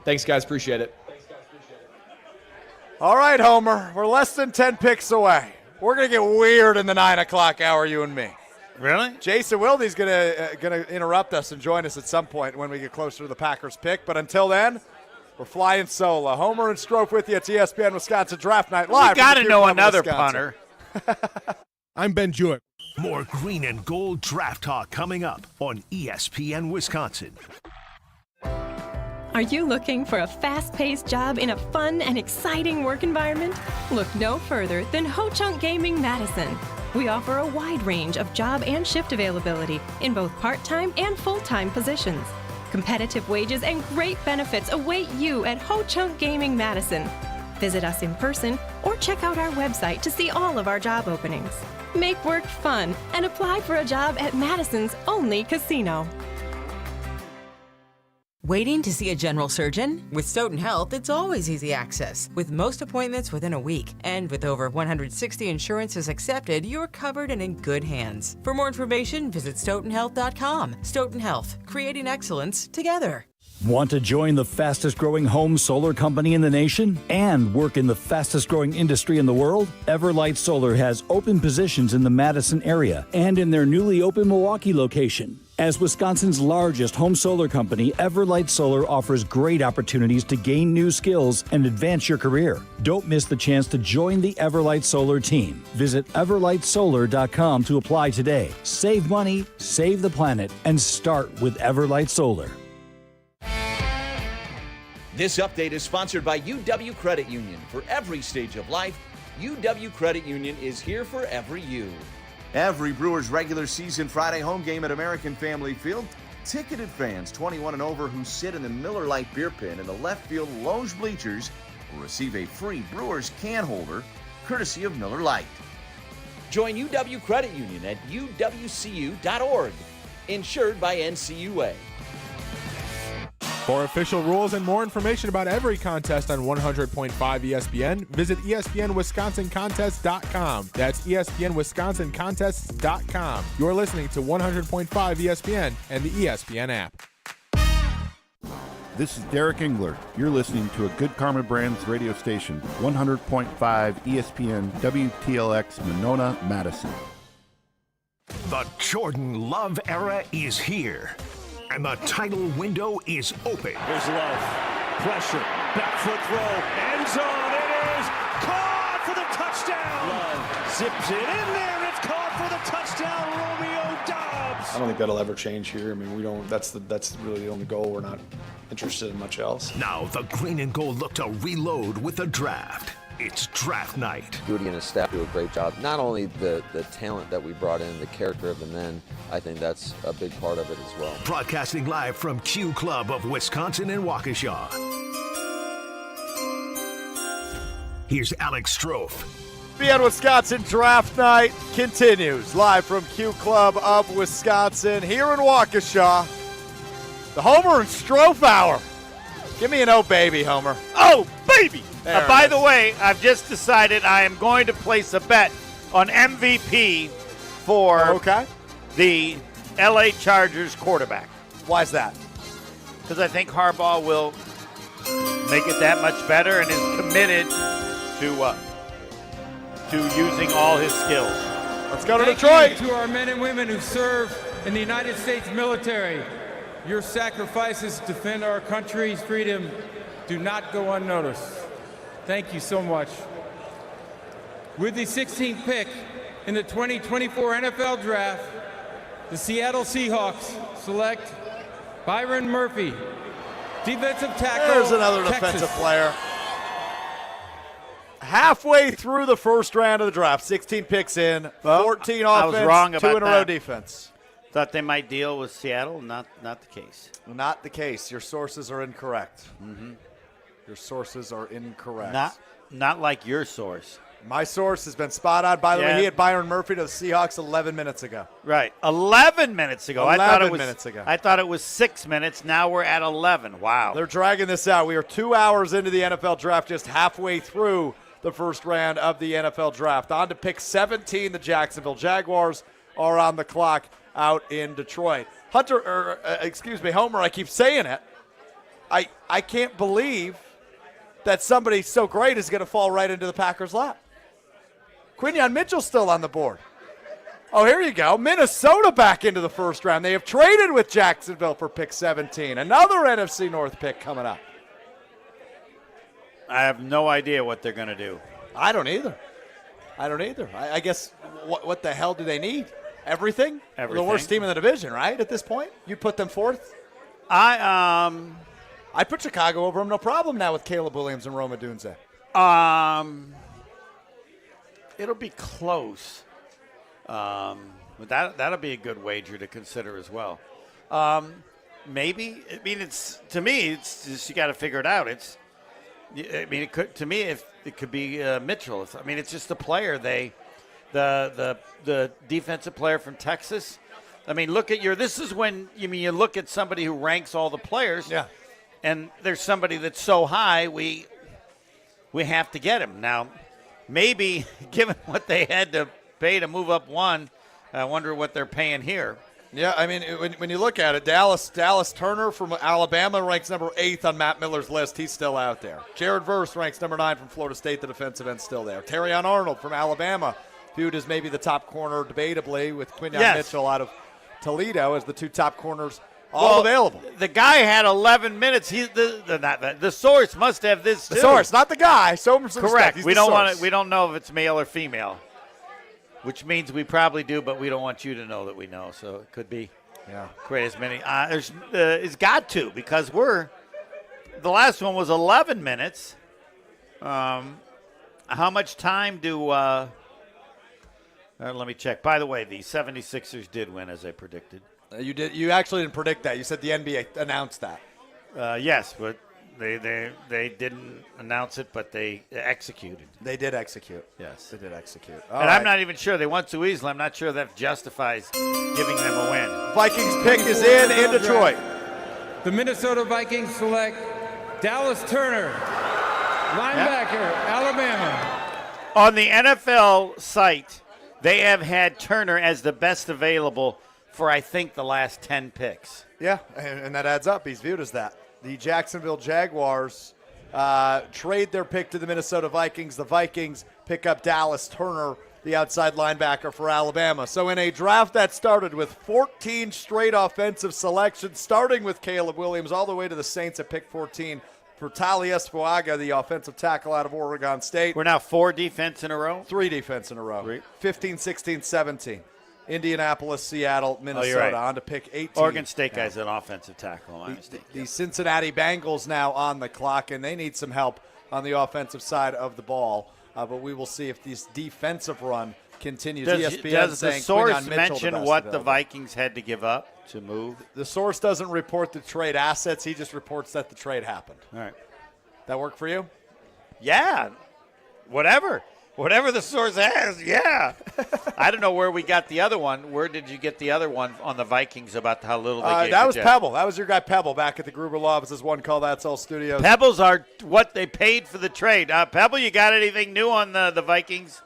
Thanks, guys. Appreciate it. All right, Homer, we're less than 10 picks away. We're going to get weird in the 9 o'clock hour, you and me. Really? Jason Wilde's gonna interrupt us and join us at some point when we get closer to the Packers pick. But until then, we're flying solo. Homer and Strouf with you at ESPN Wisconsin Draft Night Live. We got to know another punter. I'm Ben Jewett. More green and gold draft talk coming up on ESPN Wisconsin. Are you looking for a fast-paced job in a fun and exciting work environment? Look no further than Ho-Chunk Gaming Madison. We offer a wide range of job and shift availability in both part-time and full-time positions. Competitive wages and great benefits await you at Ho-Chunk Gaming Madison. Visit us in person or check out our website to see all of our job openings. Make work fun and apply for a job at Madison's only casino. Waiting to see a general surgeon? With Stoughton Health, it's always easy access, with most appointments within a week. And with over 160 insurances accepted, you're covered and in good hands. For more information, visit stoughtonhealth.com. Stoughton Health, creating excellence together. Want to join the fastest growing home solar company in the nation and work in the fastest growing industry in the world? Everlight Solar has open positions in the Madison area and in their newly open Milwaukee location. As Wisconsin's largest home solar company, Everlight Solar offers great opportunities to gain new skills and advance your career. Don't miss the chance to join the Everlight Solar team. Visit everlightsolar.com to apply today. Save money, save the planet, and start with Everlight Solar. This update is sponsored by UW Credit Union. For every stage of life, UW Credit Union is here for every you. Every Brewers regular season Friday home game at American Family Field, ticketed fans 21 and over who sit in the Miller Lite beer pen in the left field lounge bleachers will receive a free Brewers can holder courtesy of Miller Lite. Join UW Credit Union at uwcu.org. Insured by NCUA. For official rules and more information about every contest on 100.5 ESPN, visit ESPNWisconsinContests.com. That's ESPNWisconsinContests.com. You're listening to 100.5 ESPN and the ESPN app. This is Derek Engler. You're listening to a Good Karma Brands radio station, 100.5 ESPN WTLX Monona, Madison. The Jordan Love era is here, and the title window is open. Here's Love. Pressure. Back foot throw. End zone. It is caught for the touchdown. Love zips it in there. It's caught for the touchdown. Romeo Doubs. I don't think that'll ever change here. I mean, we don't. That's really the only goal. We're not interested in much else. Now the green and gold look to reload with the draft. It's draft night. Goody and his staff do a great job. Not only the talent that we brought in, the character of the men, I think that's a big part of it as well. Broadcasting live from Q Club of Wisconsin and Waukesha. Here's Alex Strouf. ESPN Wisconsin Draft Night continues live from Q Club of Wisconsin here in Waukesha. The Homer and Strouf Hour. Give me an oh baby, Homer. Oh baby! By the is. way, I've just decided I am going to place a bet on MVP for the LA Chargers quarterback. Why is that? Because I think Harbaugh will make it that much better and is committed to using all his skills. Let's go to Thank Detroit. you to our men and women who serve in the United States military. Your sacrifices to defend our country's freedom do not go unnoticed. Thank you so much. With the 16th pick in the 2024 NFL Draft, the Seattle Seahawks select Byron Murphy, defensive tackle. There's another Texas. defensive player. Halfway through the first round of the draft, 16 picks in, 14 offense, I was wrong about 2 in a row that. defense. Thought they might deal with Seattle. Not the case. Not the case. Your sources are incorrect. Mm-hmm. Your sources are incorrect. Not like your source. My source has been spot on. By the way, he had Byron Murphy to the Seahawks 11 minutes ago. Right. 11 minutes ago. 11 minutes ago. I thought it was 6 minutes. Now we're at 11. Wow. They're dragging this out. We are 2 hours into the NFL draft, just halfway through the first round of the NFL draft. On to pick 17, the Jacksonville Jaguars are on the clock out in Detroit. Homer, I keep saying it. I can't believe that somebody so great is going to fall right into the Packers' lap. Quinyon Mitchell's still on the board. Oh, here you go. Minnesota back into the first round. They have traded with Jacksonville for pick 17. Another NFC North pick coming up. I have no idea what they're going to do. I don't either. I guess what the hell do they need? Everything? The worst team in the division, right, at this point? You'd put them fourth? I put Chicago over them, no problem now with Caleb Williams and Roma Dunze. It'll be close. But that'll be a good wager to consider as well. Maybe. I mean, it's just you got to figure it out. It could be Mitchell. It's just the player. The defensive player from Texas. This is when you look at somebody who ranks all the players. Yeah. And there's somebody that's so high, we have to get him. Now, maybe given what they had to pay to move up one, I wonder what they're paying here. Yeah, when you look at it, Dallas Turner from Alabama ranks number 8 on Matt Miller's list. He's still out there. Jared Verse ranks number 9 from Florida State. The defensive end still there. Terrion Arnold from Alabama, viewed as maybe the top corner debatably with Quinyon Mitchell out of Toledo as the 2 top corners all available. The guy had 11 minutes. The source must have this too. The source, not the guy. Correct. We don't know if it's male or female, which means we probably do, but we don't want you to know that we know. So it could be. Yeah. Create as many. It's got to, because the last one was 11 minutes. How much time do? Let me check. By the way, the 76ers did win as I predicted. You did. You actually didn't predict that. You said the NBA announced that. Yes, but they didn't announce it, but they executed. They did execute. Yes, they did execute. And I'm not even sure they won so easily. I'm not sure that justifies giving them a win. Vikings pick is in Detroit. The Minnesota Vikings select Dallas Turner, linebacker, Alabama. On the NFL site, they have had Turner as the best available for, I think, the last 10 picks. Yeah, and that adds up. He's viewed as that. The Jacksonville Jaguars trade their pick to the Minnesota Vikings. The Vikings pick up Dallas Turner, the outside linebacker for Alabama. So in a draft that started with 14 straight offensive selections, starting with Caleb Williams all the way to the Saints at pick 14 for Talius Fuaga, the offensive tackle out of Oregon State. We're now 4 defense in a row? 3 defense in a row. 15, 16, 17. Indianapolis, Seattle, Minnesota, you're right. On to pick 18. Oregon State guy's an offensive tackle. The Cincinnati Bengals now on the clock, and they need some help on the offensive side of the ball. But we will see if this defensive run continues. ESPN does the source Mitchell, mention what the Vikings had to give up to move? The source doesn't report the trade assets. He just reports that the trade happened. All right. That work for you? Yeah. Whatever the source has, yeah. I don't know where we got the other one. Where did you get the other one on the Vikings about how little they gave That was Jets? Pebble. That was your guy Pebble back at the Gruber Law Offices, one call That's All Studios. Pebbles are what they paid for the trade. Pebble, you got anything new on the Vikings?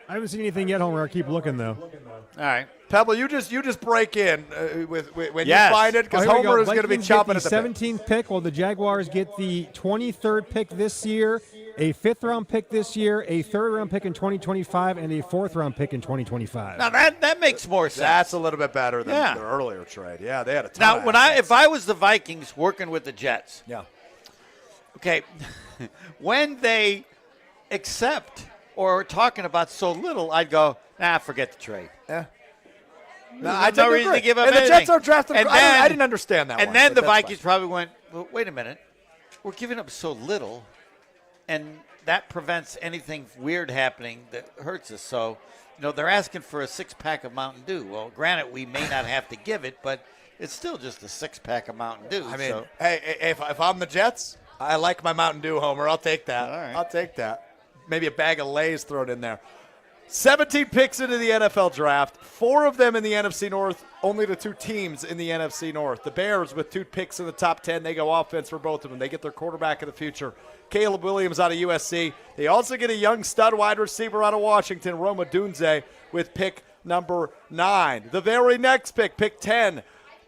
I haven't seen anything yet, Homer. I'll keep looking, though. All right. Pebble, you just break in with when Yes. you find it, because Here we Homer go. is going to be Vikings chopping get at the the bit. 17th pick, while the Jaguars get the 23rd pick this year, a 5th-round pick this year, a 3rd-round pick in 2025, and a 4th-round pick in 2025. Now that makes more sense. That's a little bit better than Yeah. the earlier trade. Yeah, they had a ton Now, of if I was the Vikings working with the Jets, yeah, okay, when they accept or are talking about so little, I'd go, forget the trade. Yeah. No, I no totally reason agree. to give up And the anything. Jets are drafting. And I didn't understand that and one. then but the that's Vikings fine. probably went, well, wait a minute. We're giving up so little, and that prevents anything weird happening that hurts us. So, they're asking for a 6-pack of Mountain Dew. Well, granted, we may not have to give it, but it's still just a 6-pack of Mountain Dew. I mean, so. hey, if I'm the Jets, I like my Mountain Dew, Homer. I'll take that. All right. I'll take that. maybe a bag of Lay's thrown in there. 17 picks into the NFL draft, 4 of them in the NFC North, only the 2 teams in the NFC North. The Bears with 2 picks in the top 10, they go offense for both of them. They get their quarterback of the future, Caleb Williams out of USC. They also get a young stud wide receiver out of Washington, Roma Dunze, with pick number 9. The very next pick, pick 10,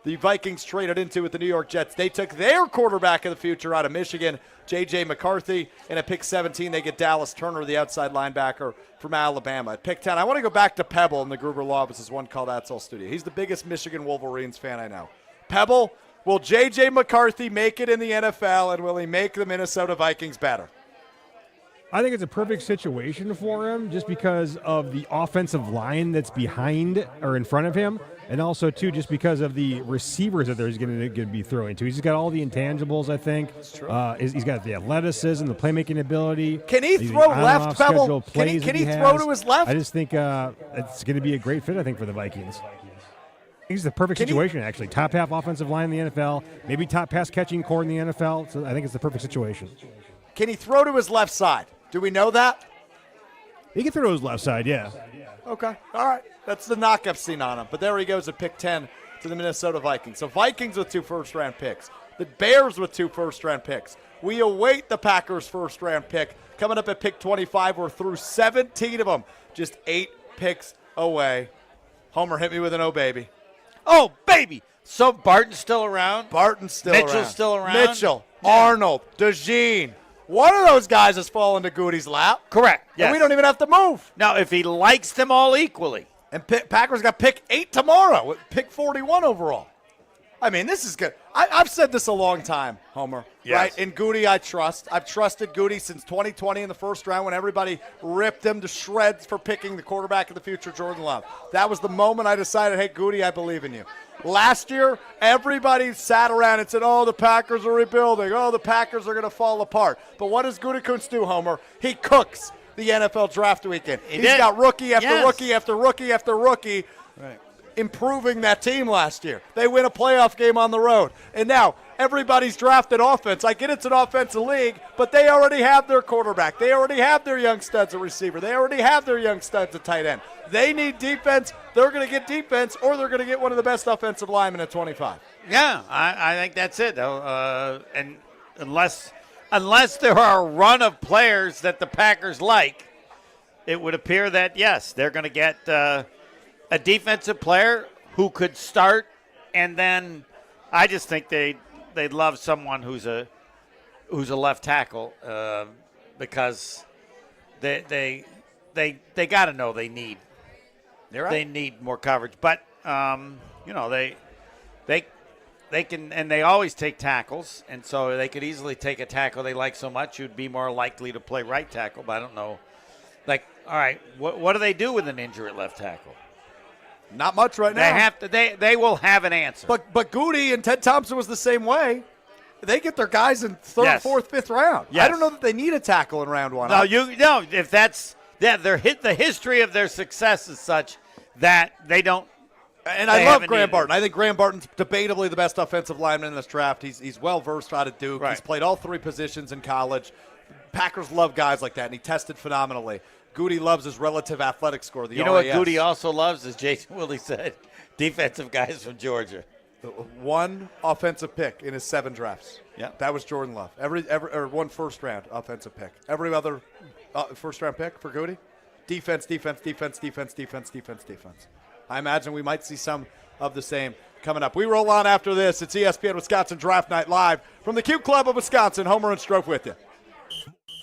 the Vikings traded into with the New York Jets. They took their quarterback of the future out of Michigan, J.J. McCarthy. And at pick 17, they get Dallas Turner, the outside linebacker from Alabama. At pick 10, I want to go back to Pebble in the Gruber Law Office's One Call That's All studio. He's the biggest Michigan Wolverines fan I know. Pebble, will J.J. McCarthy make it in the NFL, and will he make the Minnesota Vikings better? I think it's a perfect situation for him just because of the offensive line that's behind or in front of him, and also, too, just because of the receivers that he's going to be throwing to. He's got all the intangibles, I think. That's true. He's got the athleticism, the playmaking ability. Can he throw left, Pebble? Can he throw to his left? I just think it's going to be a great fit, I think, for the Vikings. He's the perfect situation, actually. Top half offensive line in the NFL, maybe top pass catching core in the NFL. So I think it's the perfect situation. Can he throw to his left side? Do we know that? He can throw to his left side, yeah. Okay. All right. That's the knock I've seen on him. But there he goes at pick 10 to the Minnesota Vikings. So Vikings with 2 first-round picks. The Bears with 2 first-round picks. We await the Packers' first-round pick. Coming up at pick 25, we're through 17 of them. Just 8 picks away. Homer, hit me with an oh, baby. Oh, baby. So Barton's still around? Barton's still around. Mitchell's still around? Mitchell, Arnold, DeJean. One of those guys has fallen to Goody's lap. Correct. Yes. And we don't even have to move. Now, if he likes them all equally. And Packers got pick 8 tomorrow, with pick 41 overall. I mean, this is good. I've said this a long time, Homer. Yes. Right? And Goody, I trust. I've trusted Goody since 2020 in the first round when everybody ripped him to shreds for picking the quarterback of the future, Jordan Love. That was the moment I decided, hey, Goody, I believe in you. Last year, everybody sat around and said, oh, the Packers are rebuilding. Oh, the Packers are going to fall apart. But what does Gutekunst do, Homer? He cooks the NFL draft weekend. He's got rookie after rookie after rookie after rookie. Right. Improving that team last year. They win a playoff game on the road. And now everybody's drafted offense. I get it's an offensive league, but they already have their quarterback. They already have their young studs at receiver. They already have their young studs at tight end. They need defense. They're going to get defense, or they're going to get one of the best offensive linemen at 25. Yeah, I think that's it. And unless there are a run of players that the Packers like, it would appear that, yes, they're going to get a defensive player who could start, and then I just think they'd love someone who's a left tackle because they got to know they need more coverage. But they can, and they always take tackles, and so they could easily take a tackle they like so much who'd be more likely to play right tackle. But I don't know. Like, all right, what do they do with an injury at left tackle? Not much right now. They will have an answer. But Goody and Ted Thompson was the same way. They get their guys in third, Yes. fourth, fifth round. Yes. I don't know that they need a tackle in round 1. If that's the history of their success is such that they don't. And I love Graham Barton. I think Graham Barton's debatably the best offensive lineman in this draft. He's well versed out of Duke. Right. He's played all 3 positions in college. Packers love guys like that, and he tested phenomenally. Goody loves his relative athletic score, the You know what RAS. Goody also loves, as Jason Willie said, defensive guys from Georgia. 1 offensive pick in his 7 drafts. Yeah, that was Jordan Love. Or 1 first-round offensive pick. Every other first-round pick for Goody, defense. I imagine we might see some of the same coming up. We roll on after this. It's ESPN Wisconsin Draft Night live from the Cube Club of Wisconsin. Homer and Strouf with you.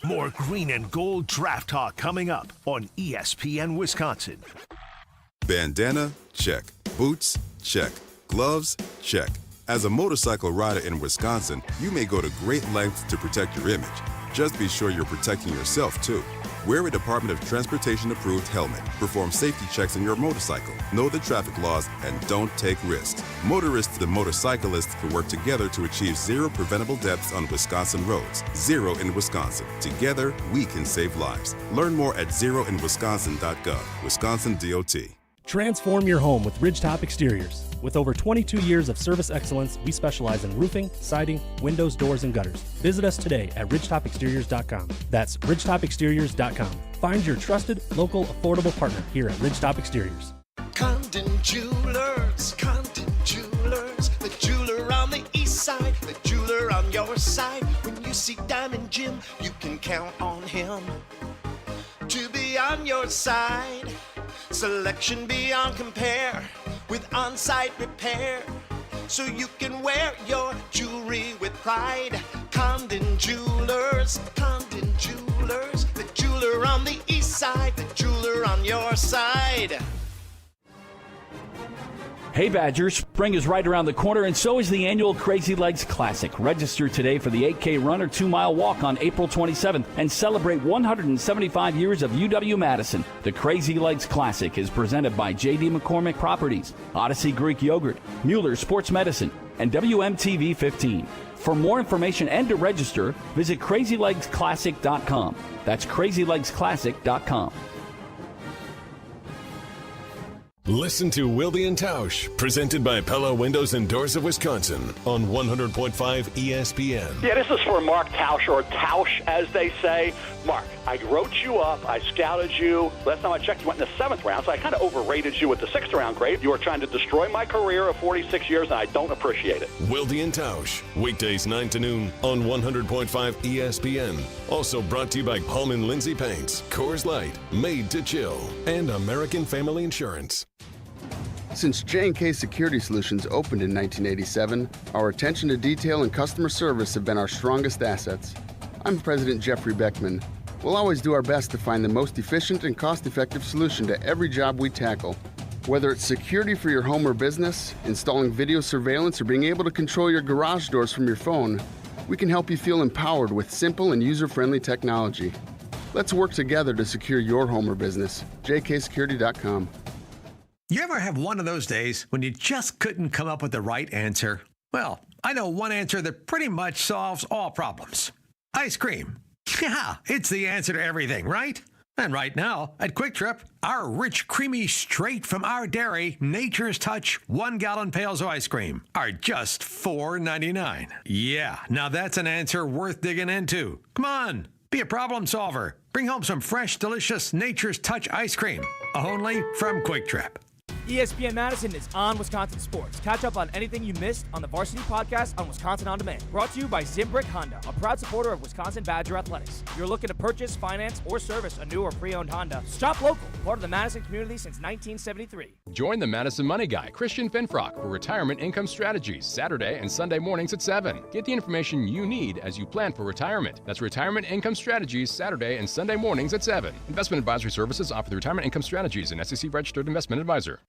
More green and gold draft talk coming up on ESPN Wisconsin. Bandana? Check. Boots? Check. Gloves? Check. As a motorcycle rider in Wisconsin, you may go to great lengths to protect your image. Just be sure you're protecting yourself, too. Wear a Department of Transportation-approved helmet. Perform safety checks on your motorcycle. Know the traffic laws and don't take risks. Motorists and motorcyclists can work together to achieve 0 preventable deaths on Wisconsin roads. 0 in Wisconsin. Together, we can save lives. Learn more at zeroinwisconsin.gov. Wisconsin DOT. Transform your home with Ridgetop Exteriors. With over 22 years of service excellence, we specialize in roofing, siding, windows, doors, and gutters. Visit us today at ridgetopexteriors.com. That's ridgetopexteriors.com. Find your trusted, local, affordable partner here at Ridgetop Exteriors. Condon Jewelers, the jeweler on the east side, the jeweler on your side. When you see Diamond Jim, you can count on him to be on your side. Selection beyond compare with on-site repair, so you can wear your jewelry with pride. Condon Jewelers, the jeweler on the east side, the jeweler on your side. Hey Badgers, spring is right around the corner and so is the annual Crazy Legs Classic. Register today for the 8K run or 2-mile walk on April 27th and celebrate 175 years of UW-Madison. The Crazy Legs Classic is presented by J.D. McCormick Properties, Odyssey Greek Yogurt, Mueller Sports Medicine, and WMTV 15. For more information and to register, visit crazylegsclassic.com. That's crazylegsclassic.com. Listen to Wilde and Tausch, presented by Pella Windows and Doors of Wisconsin on 100.5 ESPN. Yeah, this is for Mark Tauscher, or Tausch, as they say. Mark, I wrote you up. I scouted you. Last time I checked, you went in the 7th round, so I kind of overrated you with the 6th round grade. You are trying to destroy my career of 46 years, and I don't appreciate it. Wilde and Tausch, weekdays 9 to noon on 100.5 ESPN. Also brought to you by Pullman Lindsay Paints, Coors Light, Made to Chill, and American Family Insurance. Since J&K Security Solutions opened in 1987, our attention to detail and customer service have been our strongest assets. I'm President Jeffrey Beckman. We'll always do our best to find the most efficient and cost-effective solution to every job we tackle. Whether it's security for your home or business, installing video surveillance, or being able to control your garage doors from your phone, we can help you feel empowered with simple and user-friendly technology. Let's work together to secure your home or business. jksecurity.com. You ever have one of those days when you just couldn't come up with the right answer? Well, I know one answer that pretty much solves all problems. Ice cream. Yeah, it's the answer to everything, right? And right now, at Quick Trip, our rich, creamy, straight from our dairy, Nature's Touch 1-gallon pails of ice cream are just $4.99. Yeah, now that's an answer worth digging into. Come on, be a problem solver. Bring home some fresh, delicious Nature's Touch ice cream, only from Quick Trip. ESPN Madison is on Wisconsin Sports. Catch up on anything you missed on the Varsity Podcast on Wisconsin On Demand. Brought to you by Zimbrick Honda, a proud supporter of Wisconsin Badger Athletics. If you're looking to purchase, finance, or service a new or pre-owned Honda, shop local, part of the Madison community since 1973. Join the Madison Money Guy, Christian Finfrock, for Retirement Income Strategies, Saturday and Sunday mornings at 7. Get the information you need as you plan for retirement. That's Retirement Income Strategies, Saturday and Sunday mornings at 7. Investment advisory services offered through Retirement Income Strategies, an SEC-registered investment advisor.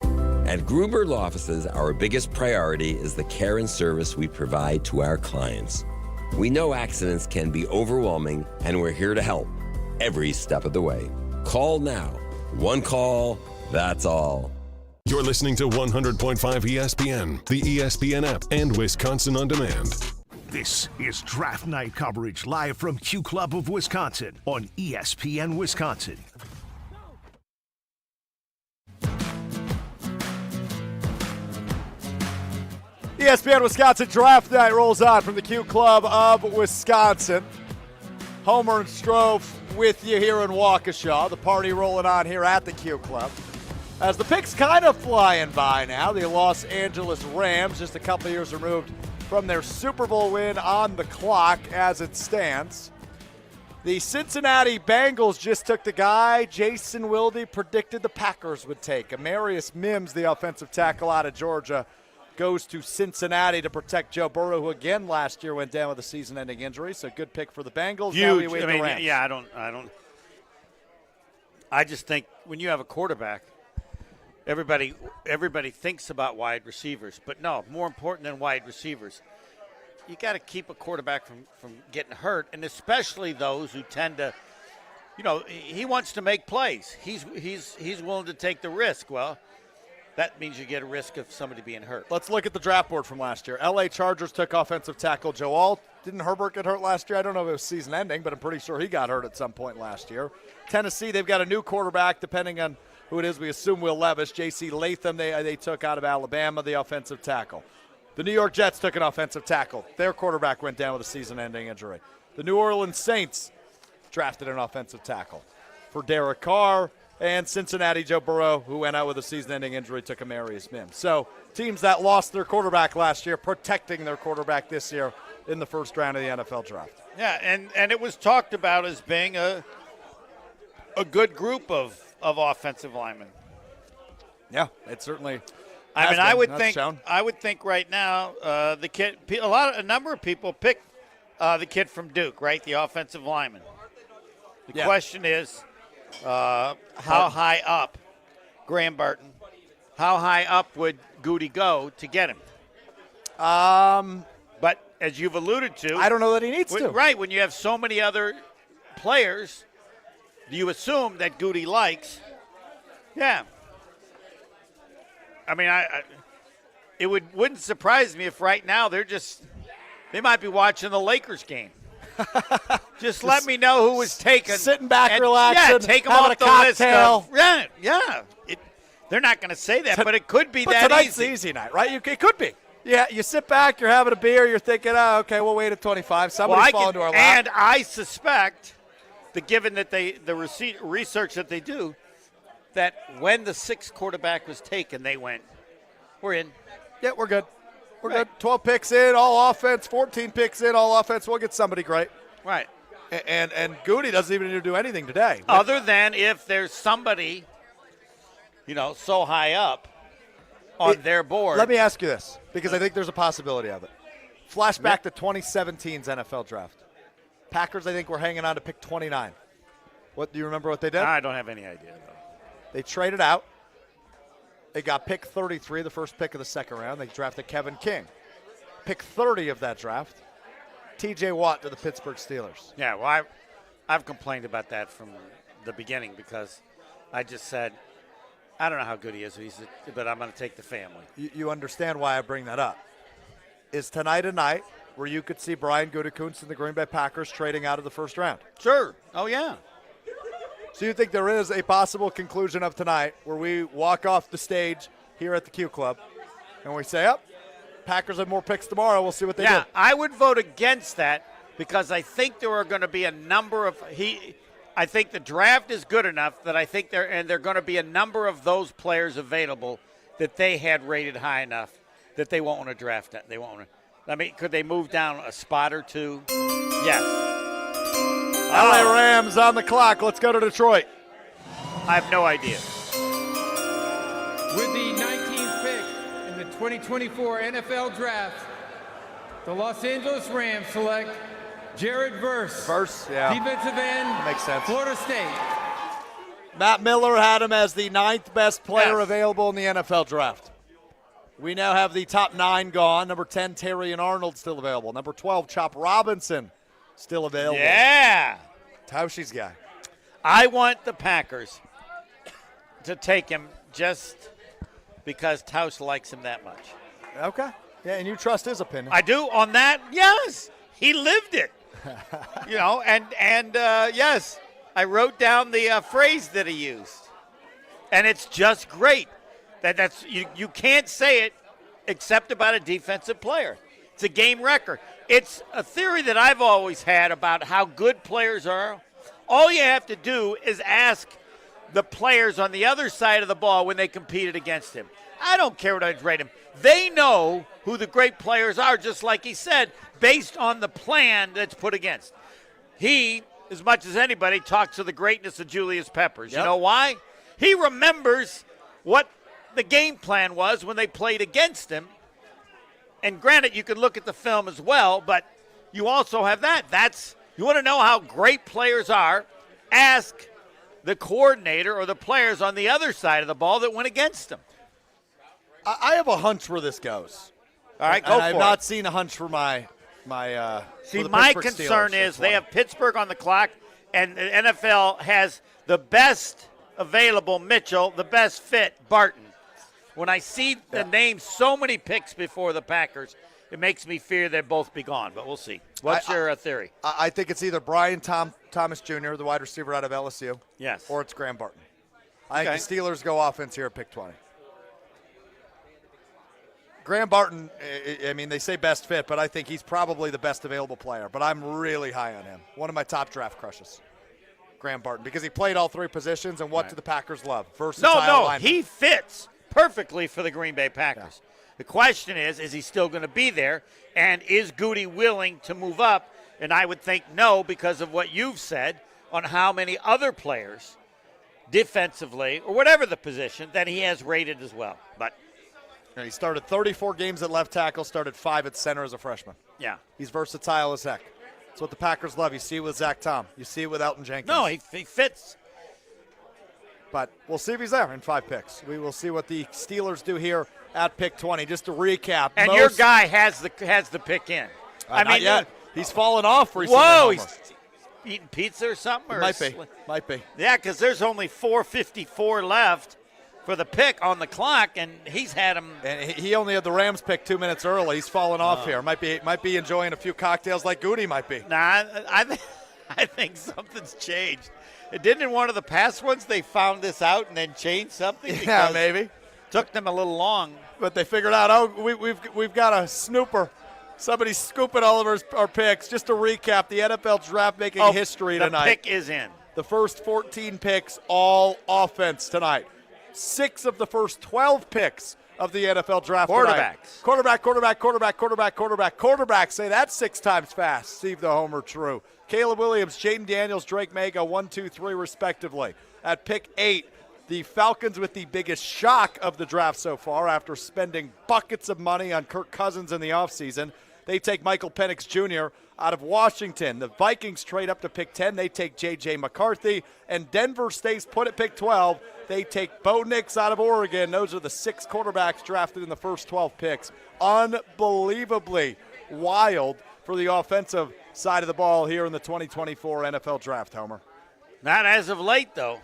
At Gruber Law Offices, our biggest priority is the care and service we provide to our clients. We know accidents can be overwhelming, and we're here to help every step of the way. Call now. One call, that's all. You're listening to 100.5 ESPN, the ESPN app, and Wisconsin On Demand. This is Draft Night coverage live from Q Club of Wisconsin on ESPN Wisconsin. ESPN Wisconsin Draft Night rolls on from the Q Club of Wisconsin. Homer and Strouf with you here in Waukesha. The party rolling on here at the Q Club. As the picks kind of flying by now, the Los Angeles Rams just a couple years removed from their Super Bowl win on the clock as it stands. The Cincinnati Bengals just took the guy Jason Wilde predicted the Packers would take. Amarius Mims, the offensive tackle out of Georgia, goes to Cincinnati to protect Joe Burrow, who again last year went down with a season-ending injury. So good pick for the Bengals. Huge. Now we wait I mean, the Rams. yeah, I just think when you have a quarterback, everybody thinks about wide receivers, but no, more important than wide receivers, you got to keep a quarterback from getting hurt, and especially those who tend to, he wants to make plays. He's willing to take the risk. Well, that means you get a risk of somebody being hurt. Let's look at the draft board from last year. L.A. Chargers took offensive tackle Joe Alt. Didn't Herbert get hurt last year? I don't know if it was season-ending, but I'm pretty sure he got hurt at some point last year. Tennessee, they've got a new quarterback, depending on who it is. We assume Will Levis. J.C. Latham, they took out of Alabama, the offensive tackle. The New York Jets took an offensive tackle. Their quarterback went down with a season-ending injury. The New Orleans Saints drafted an offensive tackle for Derek Carr. And Cincinnati, Joe Burrow, who went out with a season-ending injury, took Amarius Mims. So teams that lost their quarterback last year, protecting their quarterback this year in the first round of the NFL draft. Yeah, and it was talked about as being a good group of offensive linemen. Yeah, it certainly. I mean, I would think right now the kid. A number of people pick the kid from Duke, right? The offensive lineman. The question is, how high up, Graham Barton? How high up would Goody go to get him? But as you've alluded to, I don't know that he needs to. Right, when you have so many other players, you assume that Goody likes. Yeah. I mean, it wouldn't surprise me if right now they might be watching the Lakers game. Just let me know who was taken. Sitting back, relaxing, yeah, take them having off a the cocktail. list. Yeah. They're not going to say that, but it could be but that tonight's easy. the easy night, right? It could be. Yeah, you sit back, you're having a beer, you're thinking, oh, okay, we'll wait at 25. Somebody's falling to our lap. And I suspect that given that the research that they do, that when the sixth quarterback was taken, they went, we're in. Yeah, we're good. We're good. 12 picks in, all offense. 14 picks in, all offense. We'll get somebody great. Right. And Goody doesn't even need to do anything today. Other than if there's somebody, so high up on their board. Let me ask you this, because I think there's a possibility of it. Flashback to 2017's NFL draft. Packers, I think, were hanging on to pick 29. Do you remember what they did? I don't have any idea, though. They traded out. They got pick 33, the first pick of the second round. They drafted Kevin King. Pick 30 of that draft, T.J. Watt to the Pittsburgh Steelers. Yeah, well, I've complained about that from the beginning because I just said, I don't know how good he is, but I'm going to take the family. You understand why I bring that up. Is tonight a night where you could see Brian Gutekunst and the Green Bay Packers trading out of the first round? Sure. Oh, yeah. So you think there is a possible conclusion of tonight where we walk off the stage here at the Q Club and we say, Packers have more picks tomorrow. We'll see what they do. Yeah, I would vote against that because I think there are going to be a number of I think the draft is good enough that I think there are going to be a number of those players available that they had rated high enough that they won't want to draft it. They won't want to. I mean, could they move down a spot or two? Yes. LA Rams on the clock. Let's go to Detroit. I have no idea. With the 19th pick in the 2024 NFL Draft, the Los Angeles Rams select Jared Verse. Defensive end. Makes sense. Florida State. Matt Miller had him as the 9th best player available in the NFL Draft. We now have the top 9 gone. Number 10, Terry and Arnold still available. Number 12, Chop Robinson still available. Yeah. Tauscher's guy. I want the Packers to take him just because Tausch likes him that much. Okay. Yeah, and you trust his opinion. I do on that. Yes. He lived it. Yes, I wrote down the phrase that he used. And it's just great. That's you can't say it except about a defensive player. It's a game record. It's a theory that I've always had about how good players are. All you have to do is ask the players on the other side of the ball when they competed against him. I don't care what I'd rate him. They know who the great players are, just like he said, based on the plan that's put against. He, as much as anybody, talks to the greatness of Julius Peppers. Yep. You know why? He remembers what the game plan was when they played against him. And granted, you can look at the film as well, but you also have that. You want to know how great players are, ask the coordinator or the players on the other side of the ball that went against them. I have a hunch where this goes. All right, go for it. I've not seen a hunch for my See, my concern is they have Pittsburgh on the clock, and the NFL has the best available Mitchell, the best fit Barton. When I see the name so many picks before the Packers, it makes me fear they'll both be gone, but we'll see. What's your theory? I think it's either Brian Thomas Jr., the wide receiver out of LSU, yes, or it's Graham Barton. I think the Steelers go offense here at pick 20. Graham Barton, I mean, they say best fit, but I think he's probably the best available player. But I'm really high on him. One of my top draft crushes. Graham Barton, because he played all three positions, and what do the Packers love? Versatile lineman. He fits perfectly for the Green Bay Packers. Yeah. The question is he still going to be there, and is Goody willing to move up? And I would think no, because of what you've said on how many other players defensively, or whatever the position, that he has rated as well. But he started 34 games at left tackle, started 5 at center as a freshman. Yeah. He's versatile as heck. That's what the Packers love. You see it with Zach Tom. You see it with Elton Jenkins. No, he fits. But we'll see if he's there in 5 picks. We will see what the Steelers do here at pick 20. Just to recap. And your guy has the pick in. I mean, not yet. He's fallen off recently. Whoa, he's eating pizza or something? Might be. Yeah, because there's only 4:54 left for the pick on the clock, and he's had him. And he only had the Rams pick 2 minutes early. He's fallen off here. Might be enjoying a few cocktails like Goody might be. Nah, I think something's changed. It didn't in one of the past ones they found this out and then changed something. Yeah, maybe. Took them a little long. But they figured out, we've got a snooper. Somebody's scooping all of our picks. Just to recap, the NFL draft making history tonight. The pick is in. The first 14 picks, all offense tonight. 6 of the first 12 picks of the NFL draft tonight. Quarterback. Say that 6 times fast. Steve the Homer True. Caleb Williams, Jaden Daniels, Drake Maga, 1, 2, 3 respectively. At pick 8, the Falcons with the biggest shock of the draft so far after spending buckets of money on Kirk Cousins in the offseason. They take Michael Penix Jr. out of Washington. The Vikings trade up to pick 10. They take J.J. McCarthy. And Denver stays put at pick 12. They take Bo Nix out of Oregon. Those are the 6 quarterbacks drafted in the first 12 picks. Unbelievably wild for the offensive side of the ball here in the 2024 NFL draft, Homer. Not as of late, though.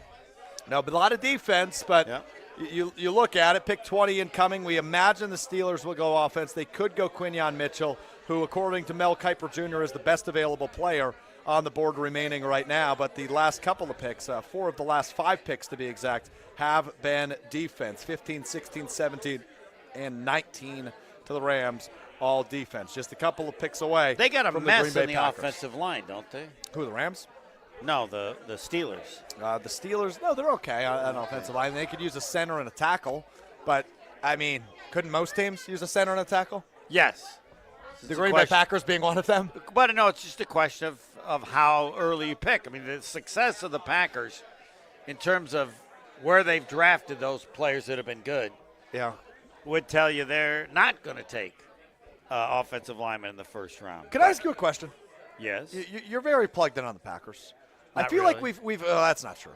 No, but a lot of defense, but you look at it, pick 20 incoming. We imagine the Steelers will go offense. They could go Quinyon Mitchell, who, according to Mel Kiper Jr., is the best available player on the board remaining right now. But the last couple of picks, 4 of the last 5 picks to be exact, have been defense. 15, 16, 17, and 19 to the Rams, all defense. Just a couple of picks away. They got a from mess the Green Bay in the Packers. offensive line, don't they? Who, the Rams? No, the Steelers. The Steelers, no, they're okay on offensive line. They could use a center and a tackle, but, I mean, couldn't most teams use a center and a tackle? Yes. The Green Bay Packers being one of them? But, no, it's just a question of how early you pick. I mean, the success of the Packers in terms of where they've drafted those players that have been good would tell you they're not going to take offensive linemen in the first round. Can I ask you a question? Yes. You're very plugged in on the Packers. I feel really. like we've that's not true.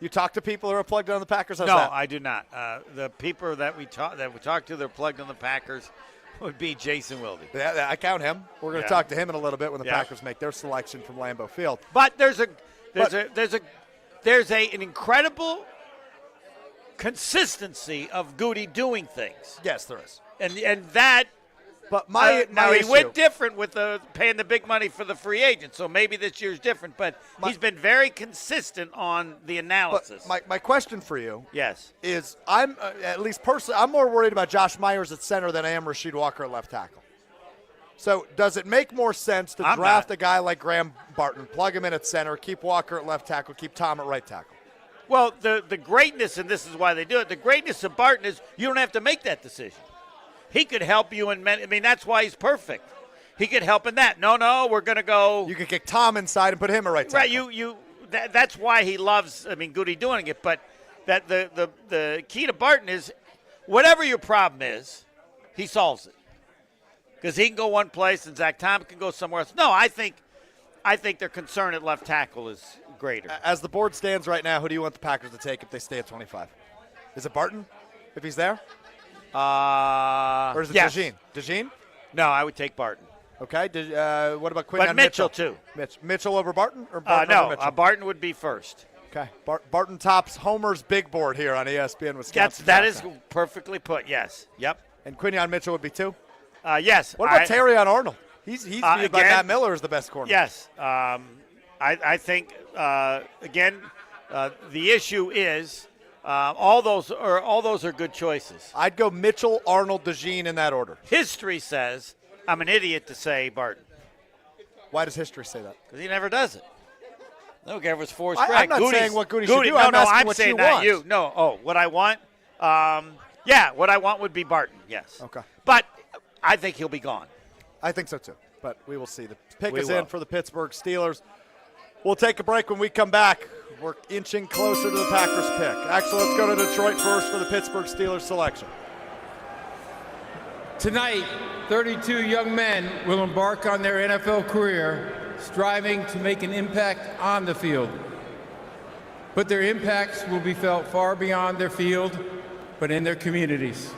You talk to people who are plugged in on the Packers? How's no, that? I do not. The people that we talk to that are plugged on the Packers would be Jason Wilde. Yeah, I count him. We're going to talk to him in a little bit when the Packers make their selection from Lambeau Field. But there's an incredible consistency of Goody doing things. Yes, there is. And that. But my he issue, went different with paying the big money for the free agent, so maybe this year's different. But he's been very consistent on the analysis. My question for you, yes, is I'm at least personally I'm more worried about Josh Myers at center than I am Rasheed Walker at left tackle. So does it make more sense to draft a guy like Graham Barton, plug him in at center, keep Walker at left tackle, keep Tom at right tackle? Well, the greatness, and this is why they do it. The greatness of Barton is you don't have to make that decision. He could help you in many. I mean, that's why he's perfect. He could help in that. No, we're going to go. You could kick Tom inside and put him at right tackle. Right. That's why he loves. I mean, Goody doing it. But that the key to Barton is, whatever your problem is, he solves it. Because he can go one place and Zach Tom can go somewhere else. No, I think their concern at left tackle is greater. As the board stands right now, who do you want the Packers to take if they stay at 25? Is it Barton, if he's there? Or is it DeJean? DeJean? No, I would take Barton. Okay. What about Quinyon Mitchell too. Mitchell over Barton? Or Barton no, over Mitchell? Barton would be first. Okay. Barton tops Homer's big board here on ESPN Wisconsin. That is perfectly put, yes. Yep. And Quinyon Mitchell would be two? Yes. What about Terrion Arnold? He's viewed by Matt Miller as the best corner. Yes. I think, again, the issue is All those are good choices. I'd go Mitchell, Arnold, DeJean in that order. History says I'm an idiot to say Barton. Why does history say that? Because he never does it. No, Gabe was forced. I'm not saying what Goody should do. I'm what saying you not want. you. No, what I want? What I want would be Barton, yes. Okay. But I think he'll be gone. I think so, too. But we will see. The pick We is will. in for the Pittsburgh Steelers. We'll take a break. When we come back, we're inching closer to the Packers pick. Actually, let's go to Detroit first for the Pittsburgh Steelers selection. Tonight, 32 young men will embark on their NFL career striving to make an impact on the field. But their impacts will be felt far beyond their field, but in their communities.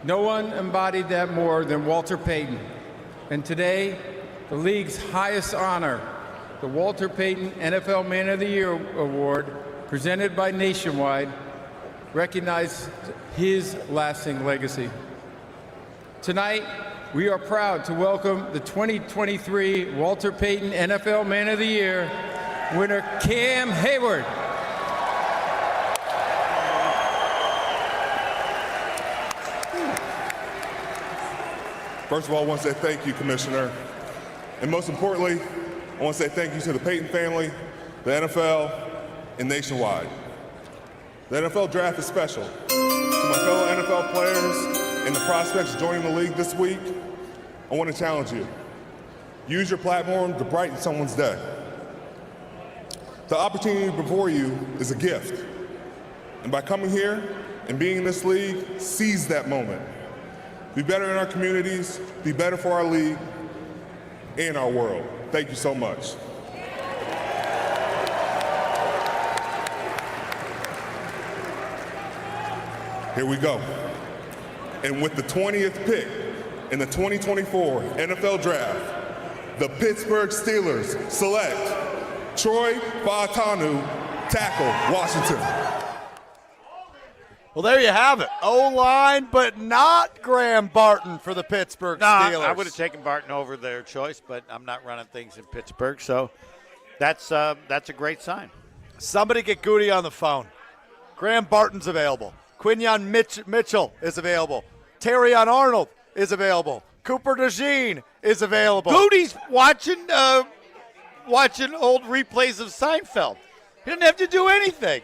No one embodied that more than Walter Payton. And today, the league's highest honor, the Walter Payton NFL Man of the Year Award, presented by Nationwide, recognized his lasting legacy. Tonight, we are proud to welcome the 2023 Walter Payton NFL Man of the Year winner, Cam Hayward. First of all, I want to say thank you, Commissioner. And most importantly, I want to say thank you to the Payton family, the NFL, and Nationwide. The NFL draft is special. To my fellow NFL players and the prospects joining the league this week, I want to challenge you. Use your platform to brighten someone's day. The opportunity before you is a gift. And by coming here and being in this league, seize that moment. Be better in our communities, be better for our league and our world. Thank you so much. Here we go. And with the 20th pick in the 2024 NFL Draft, the Pittsburgh Steelers select Troy Fautanu, tackle, Washington. Well, there you have it. O-line, but not Graham Barton for the Pittsburgh Steelers. I would have taken Barton over their choice, but I'm not running things in Pittsburgh, so that's a great sign. Somebody get Goody on the phone. Graham Barton's available. Quinyon Mitchell is available. Terrion Arnold is available. Cooper DeJean is available. Goody's watching old replays of Seinfeld. He didn't have to do anything.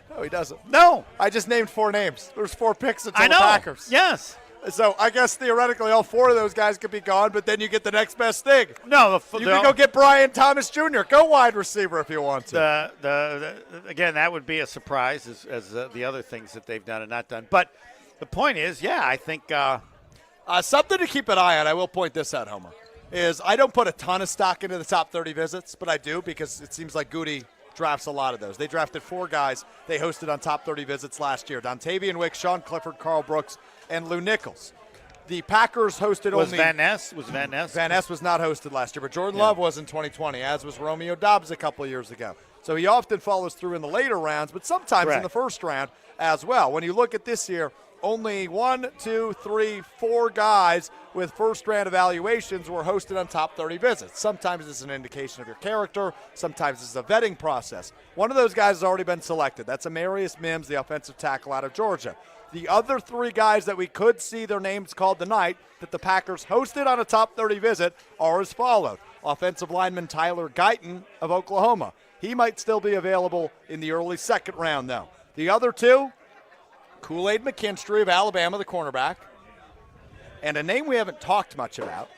No, he doesn't. No. I just named 4 names. There's 4 picks until I know. the Packers. Yes. So I guess theoretically all 4 of those guys could be gone, but then you get the next best thing. No, you can go get Brian Thomas Jr. Go wide receiver if you want to. Again, that would be a surprise as the other things that they've done and not done. But the point is, I think something to keep an eye on. I will point this out, Homer, is I don't put a ton of stock into the top 30 visits, but I do because it seems like Goody drafts a lot of those. They drafted 4 guys they hosted on top 30 visits last year. Dontavian Wicks, Sean Clifford, Carl Brooks, and Lou Nichols. The Packers hosted only... Van Ness? Was Van Ness? Van Ness was not hosted last year, but Jordan Love was in 2020, as was Romeo Doubs a couple of years ago. So he often follows through in the later rounds, but sometimes in the first round as well. When you look at this year, only 1, 2, 3, 4 guys with first-round evaluations were hosted on top 30 visits. Sometimes it's an indication of your character. Sometimes it's a vetting process. One of those guys has already been selected. That's Amarius Mims, the offensive tackle out of Georgia. The other 3 guys that we could see their names called tonight that the Packers hosted on a top 30 visit are as followed. Offensive lineman Tyler Guyton of Oklahoma. He might still be available in the early second round, though. The other 2, Kool-Aid McKinstry of Alabama, the cornerback, and a name we haven't talked much about,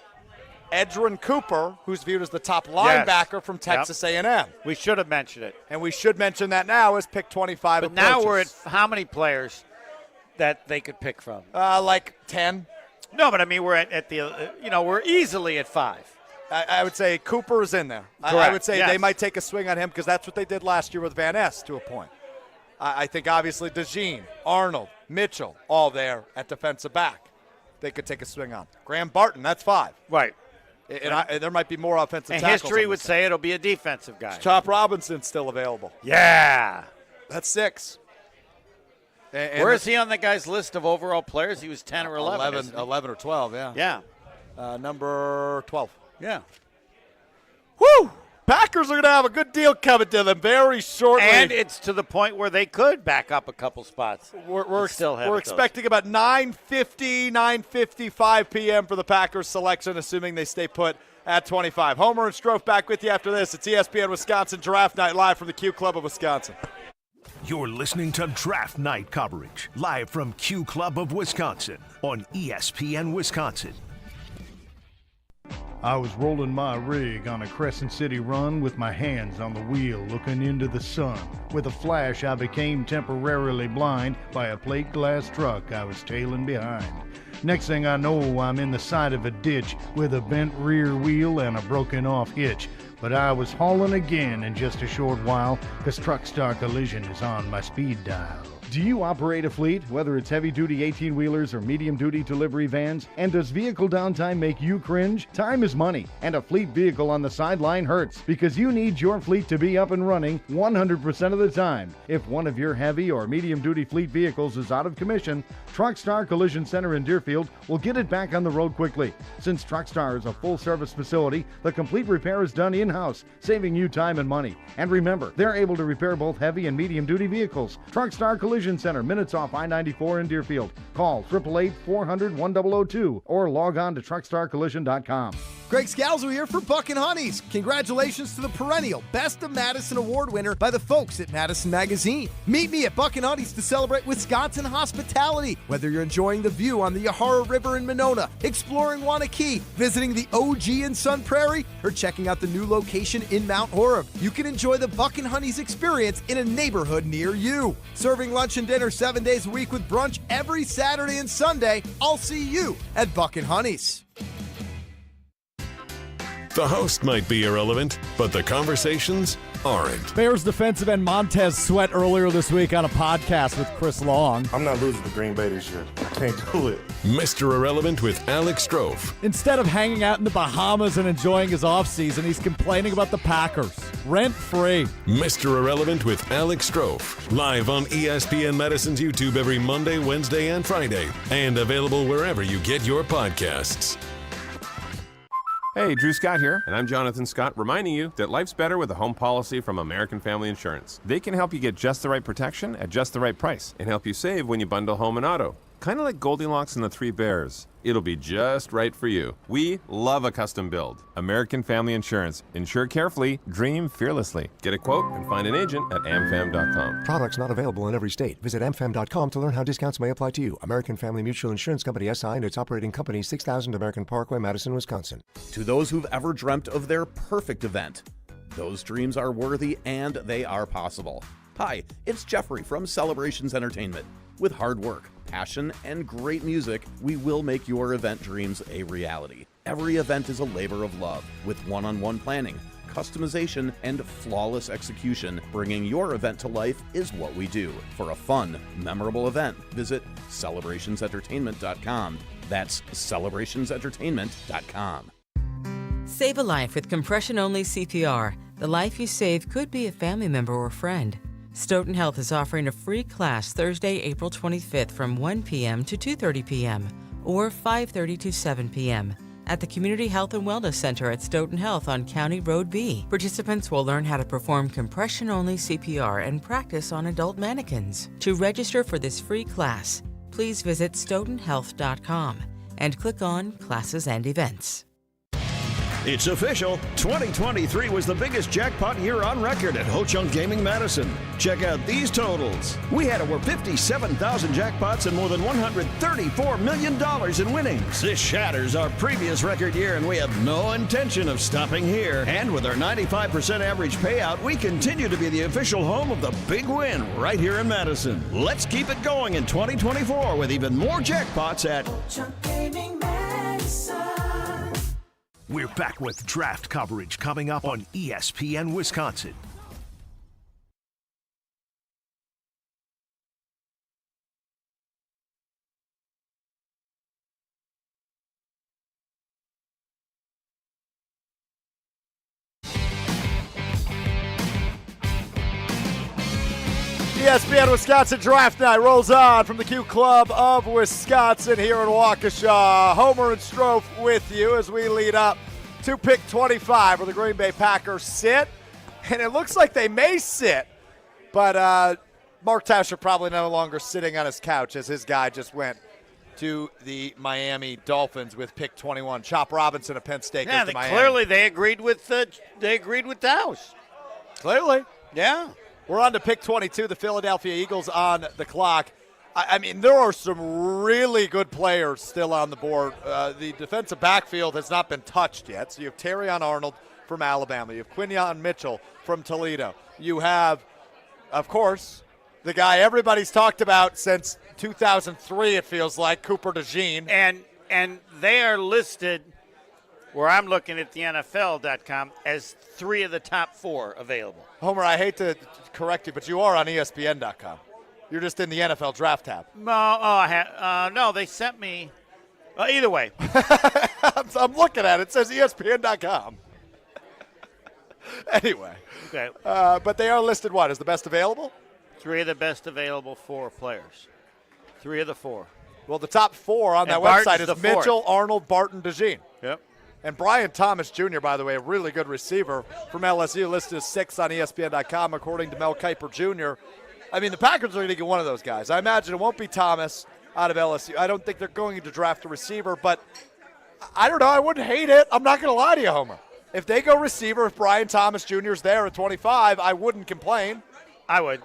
Edgerrin Cooper, who's viewed as the top linebacker from Texas A&M. We should have mentioned it. And we should mention that now as pick 25 But approaches. now we're at how many players that they could pick from? Like 10. No, but I mean we're at the, we're easily at 5. I would say Cooper is in there. I would say they might take a swing on him because that's what they did last year with Van Ness to a point. I think obviously DeJean, Arnold, Mitchell, all there at defensive back. They could take a swing on. Graham Barton, that's 5. Right. And there might be more offensive and tackles. History would say it'll be a defensive guy. Chop Robinson's still available. Yeah. That's 6. Where is he on the guy's list of overall players? He was 10 or 11. 11 or 12, yeah. Yeah. Number 12. Yeah. Woo! Packers Packers are going to have a good deal coming to them very shortly. And it's to the point where they could back up a couple spots. We're expecting about 9:50, 9:55 p.m. for the Packers selection, assuming they stay put at 25. Homer and Strouf back with you after this. It's ESPN Wisconsin Draft Night live from the Q Club of Wisconsin. You're listening to Draft Night coverage live from Q Club of Wisconsin on ESPN Wisconsin. I was rolling my rig on a Crescent City run with my hands on the wheel looking into the sun. With a flash, I became temporarily blind by a plate glass truck I was tailing behind. Next thing I know, I'm in the side of a ditch with a bent rear wheel and a broken off hitch. But I was hauling again in just a short while, because Truck Star Collision is on my speed dial. Do you operate a fleet, whether it's heavy-duty 18-wheelers or medium-duty delivery vans? And does vehicle downtime make you cringe? Time is money, and a fleet vehicle on the sideline hurts, because you need your fleet to be up and running 100% of the time. If one of your heavy or medium-duty fleet vehicles is out of commission, Truck Star Collision Center in Deerfield will get it back on the road quickly. Since Truck Star is a full-service facility, the complete repair is done in-house, saving you time and money. And remember, they're able to repair both heavy and medium-duty vehicles. Truck Star Collision Center, minutes off I-94 in Deerfield. Call 888-400-1002 or log on to truckstarcollision.com. Greg Scalzo here for Buckin' Honeys. Congratulations to the perennial Best of Madison Award winner by the folks at Madison Magazine. Meet me at Buckin' Honeys to celebrate Wisconsin hospitality. Whether you're enjoying the view on the Yahara River in Monona, exploring Wanakee, visiting the OG in Sun Prairie, or checking out the new location in Mount Horeb, you can enjoy the Buckin' Honeys experience in a neighborhood near you. Serving lunch and dinner 7 days a week with brunch every Saturday and Sunday. I'll see you at Buckin' Honeys. The host might be irrelevant, but the conversations aren't. Bears defensive end Montez Sweat earlier this week on a podcast with Chris Long. I'm not losing to Green Bay this year. I can't do it. Mr. Irrelevant with Alex Strouf. Instead of hanging out in the Bahamas and enjoying his offseason, he's complaining about the Packers. Rent-free. Mr. Irrelevant with Alex Strouf. Live on ESPN Madison's YouTube every Monday, Wednesday, and Friday. And available wherever you get your podcasts. Hey, Drew Scott here, and I'm Jonathan Scott, reminding you that life's better with a home policy from American Family Insurance. They can help you get just the right protection at just the right price and help you save when you bundle home and auto. Kind of like Goldilocks and the Three Bears. It'll be just right for you. We love a custom build. American Family Insurance. Insure carefully, dream fearlessly. Get a quote and find an agent at amfam.com. Products not available in every state. Visit amfam.com to learn how discounts may apply to you. American Family Mutual Insurance Company SI and its operating company 6000 American Parkway, Madison, Wisconsin. To those who've ever dreamt of their perfect event, those dreams are worthy and they are possible. Hi, it's Jeffrey from Celebrations Entertainment. With hard work, passion, and great music, we will make your event dreams a reality. Every event is a labor of love, with one-on-one planning, customization, and flawless execution. Bringing your event to life is what we do. For a fun, memorable event, visit celebrationsentertainment.com. That's celebrationsentertainment.com. Save a life with compression-only CPR. The life you save could be a family member or friend. Stoughton Health is offering a free class Thursday, April 25th from 1 p.m. to 2:30 p.m. or 5:30 to 7 p.m. at the Community Health and Wellness Center at Stoughton Health on County Road B. Participants will learn how to perform compression-only CPR and practice on adult mannequins. To register for this free class, please visit stoughtonhealth.com and click on Classes and Events. It's official. 2023 was the biggest jackpot year on record at Ho-Chunk Gaming Madison. Check out these totals. We had over 57,000 jackpots and more than $134 million in winnings. This shatters our previous record year, and we have no intention of stopping here. And with our 95% average payout, we continue to be the official home of the big win right here in Madison. Let's keep it going in 2024 with even more jackpots at Ho-Chunk Gaming Madison. We're back with draft coverage coming up on ESPN Wisconsin. ESPN Wisconsin Draft Night rolls on from the Q Club of Wisconsin here in Waukesha. Homer and Strouf with you as we lead up to pick 25 where the Green Bay Packers sit. And it looks like they may sit, but Mark Tauscher probably no longer sitting on his couch as his guy just went to the Miami Dolphins with pick 21. Chop Robinson of Penn State goes to Miami. Clearly they agreed with Tausch. Clearly. Yeah. We're on to pick 22, the Philadelphia Eagles on the clock. I mean, there are some really good players still on the board. The defensive backfield has not been touched yet. So you have Terrion Arnold from Alabama. You have Quinyon Mitchell from Toledo. You have, of course, the guy everybody's talked about since 2003, it feels like, Cooper DeJean. And they are listed, where I'm looking at the NFL.com, as 3 of the top 4 available. Homer, I hate to correct you, but you are on ESPN.com. You're just in the NFL draft tab. No, they sent me. Either way. I'm looking at it. It says ESPN.com. Anyway. Okay. But they are listed, what, as the best available? 3 of the best available 4 players. 3 of the 4. Well, the top 4 on that website is Mitchell, Arnold, Barton, DeJean. Yep. And Brian Thomas Jr., by the way, a really good receiver from LSU, listed as 6 on ESPN.com, according to Mel Kiper Jr. I mean, the Packers are going to get one of those guys. I imagine it won't be Thomas out of LSU. I don't think they're going to draft a receiver, but I don't know. I wouldn't hate it. I'm not going to lie to you, Homer. If they go receiver, if Brian Thomas Jr. is there at 25, I wouldn't complain. I would.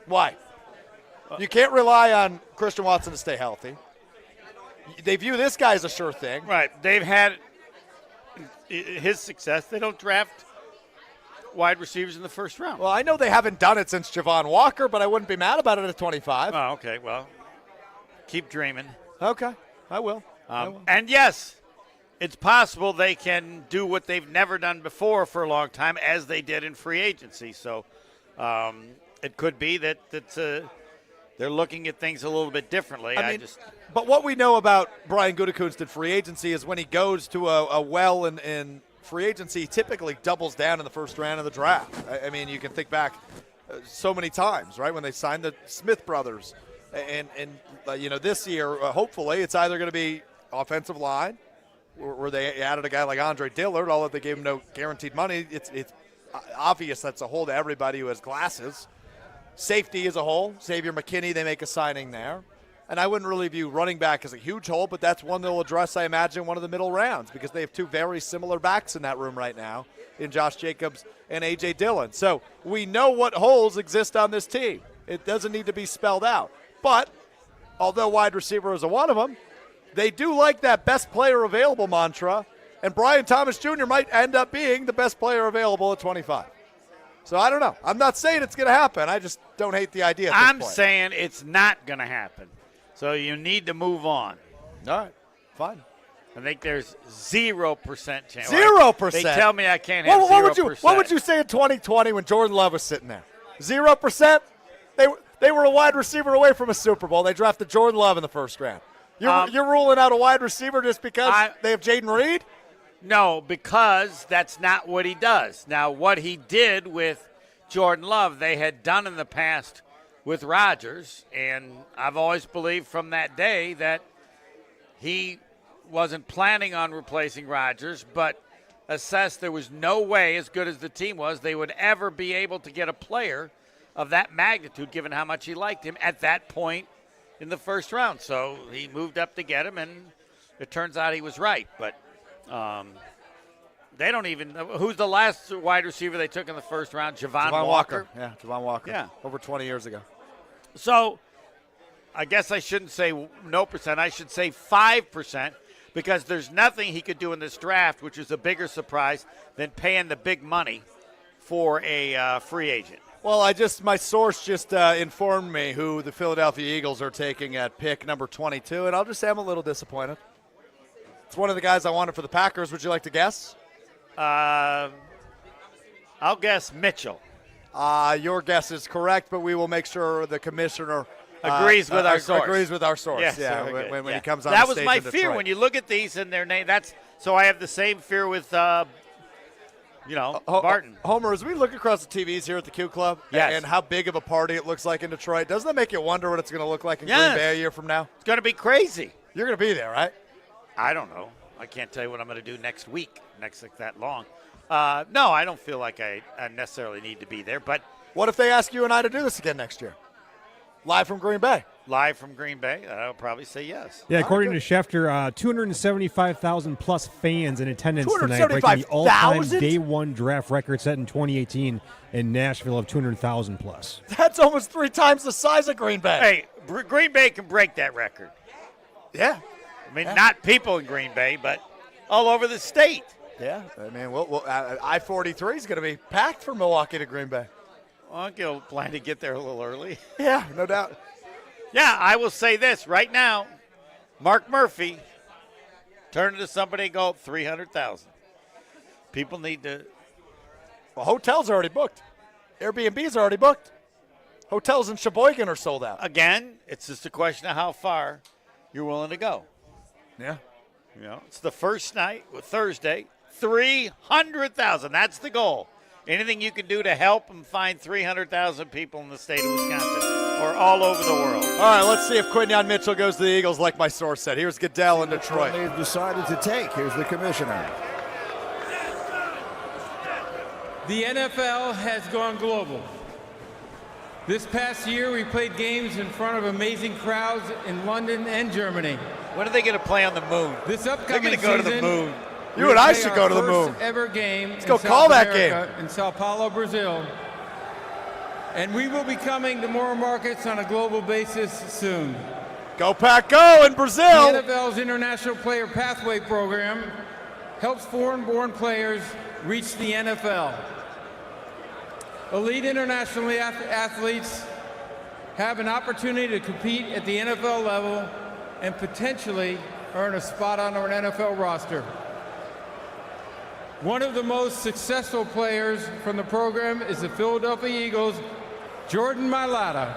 Why? You can't rely on Christian Watson to stay healthy. They view this guy as a sure thing. Right. They've had his success. They don't draft wide receivers in the first round. Well, I know they haven't done it since Javon Walker, but I wouldn't be mad about it at 25. Oh, okay. Well, keep dreaming. Okay. I will. And yes, it's possible they can do what they've never done before for a long time, as they did in free agency. So it could be that they're looking at things a little bit differently. But what we know about Brian Gutekunst in free agency is when he goes to a well in free agency, he typically doubles down in the first round of the draft. I mean, you can think back so many times, right, when they signed the Smith brothers. And this year, hopefully, it's either going to be offensive line, where they added a guy like Andre Dillard, although they gave him no guaranteed money. It's obvious that's a hole to everybody who has glasses. Safety as a whole, Xavier McKinney, they make a signing there. And I wouldn't really view running back as a huge hole, but that's one they'll address, I imagine, one of the middle rounds, because they have 2 very similar backs in that room right now, in Josh Jacobs and A.J. Dillon. So we know what holes exist on this team. It doesn't need to be spelled out. But although wide receiver is one of them, they do like that best player available mantra, and Brian Thomas Jr. might end up being the best player available at 25. So I don't know. I'm not saying it's going to happen. I just don't hate the idea at this I'm point. saying it's not going to happen. So you need to move on. All right. Fine. I think there's 0% chance. 0%? They tell me I can't have 0%. What would you say in 2020 when Jordan Love was sitting there? 0%? They were a wide receiver away from a Super Bowl. They drafted Jordan Love in the first round. You're ruling out a wide receiver just because they have Jaden Reed? No, because that's not what he does. Now, what he did with Jordan Love, they had done in the past with Rodgers, and I've always believed from that day that he wasn't planning on replacing Rodgers, but assessed there was no way, as good as the team was, they would ever be able to get a player of that magnitude, given how much he liked him at that point in the first round. So he moved up to get him, and it turns out he was right. But they don't even – who's the last wide receiver they took in the first round? Javon Walker? Yeah, Javon Walker. Yeah. Over 20 years ago. So I guess I shouldn't say no percent. I should say 5%, because there's nothing he could do in this draft, which is a bigger surprise than paying the big money for a free agent. Well, my source just informed me who the Philadelphia Eagles are taking at pick number 22, and I'll just say I'm a little disappointed. It's one of the guys I wanted for the Packers. Would you like to guess? I'll guess Mitchell. Your guess is correct, but we will make sure the commissioner agrees with our source. Agrees with our source. Yes, yeah, okay. when he comes on. That the was stage my in fear Detroit. when you look at these and their name. So I have the same fear with Barton. Homer, as we look across the TVs here at the Q Club, Yes. and how big of a party it looks like in Detroit, doesn't that make you wonder what it's going to look like in Yes. Green Bay a year from now? It's going to be crazy. You're going to be there, right? I don't know. I can't tell you what I'm going to do next week. Next like that long. No, I don't feel like I necessarily need to be there. But what if they ask you and I to do this again next year? Live from Green Bay. Live from Green Bay, I'll probably say yes. Yeah, according to Schefter, 275,000 plus fans in attendance tonight, breaking the all-time day one draft record set in 2018 in Nashville of 200,000 plus. That's almost 3 times the size of Green Bay. Hey, Green Bay can break that record. Yeah. I mean, not people in Green Bay, but all over the state. Yeah, I mean, I-43 is going to be packed from Milwaukee to Green Bay. Well, I'll plan to get there a little early. Yeah, no doubt. Yeah, I will say this right now. Mark Murphy turned to somebody and go 300,000. People need to. Well, hotels are already booked. Airbnb's already booked. Hotels in Sheboygan are sold out. Again, it's just a question of how far you're willing to go. Yeah. You know, it's the first night, Thursday, 300,000. That's the goal. Anything you can do to help them find 300,000 people in the state of Wisconsin or all over the world. All right, let's see if Quinyon Mitchell goes to the Eagles like my source said. Here's Goodell in Detroit. They've decided to take. Here's the commissioner. The NFL has gone global. This past year, we played games in front of amazing crowds in London and Germany. When are they going to play on the moon? This upcoming They're going to go to the moon. You and I should go to the moon. First ever game. Let's go call that game in Sao Paulo, Brazil. And we will be coming to more markets on a global basis soon. Go Pack Go in Brazil. The NFL's International Player Pathway Program helps foreign-born players reach the NFL. Elite international athletes have an opportunity to compete at the NFL level and potentially earn a spot on our NFL roster. One of the most successful players from the program is the Philadelphia Eagles' Jordan Mailata.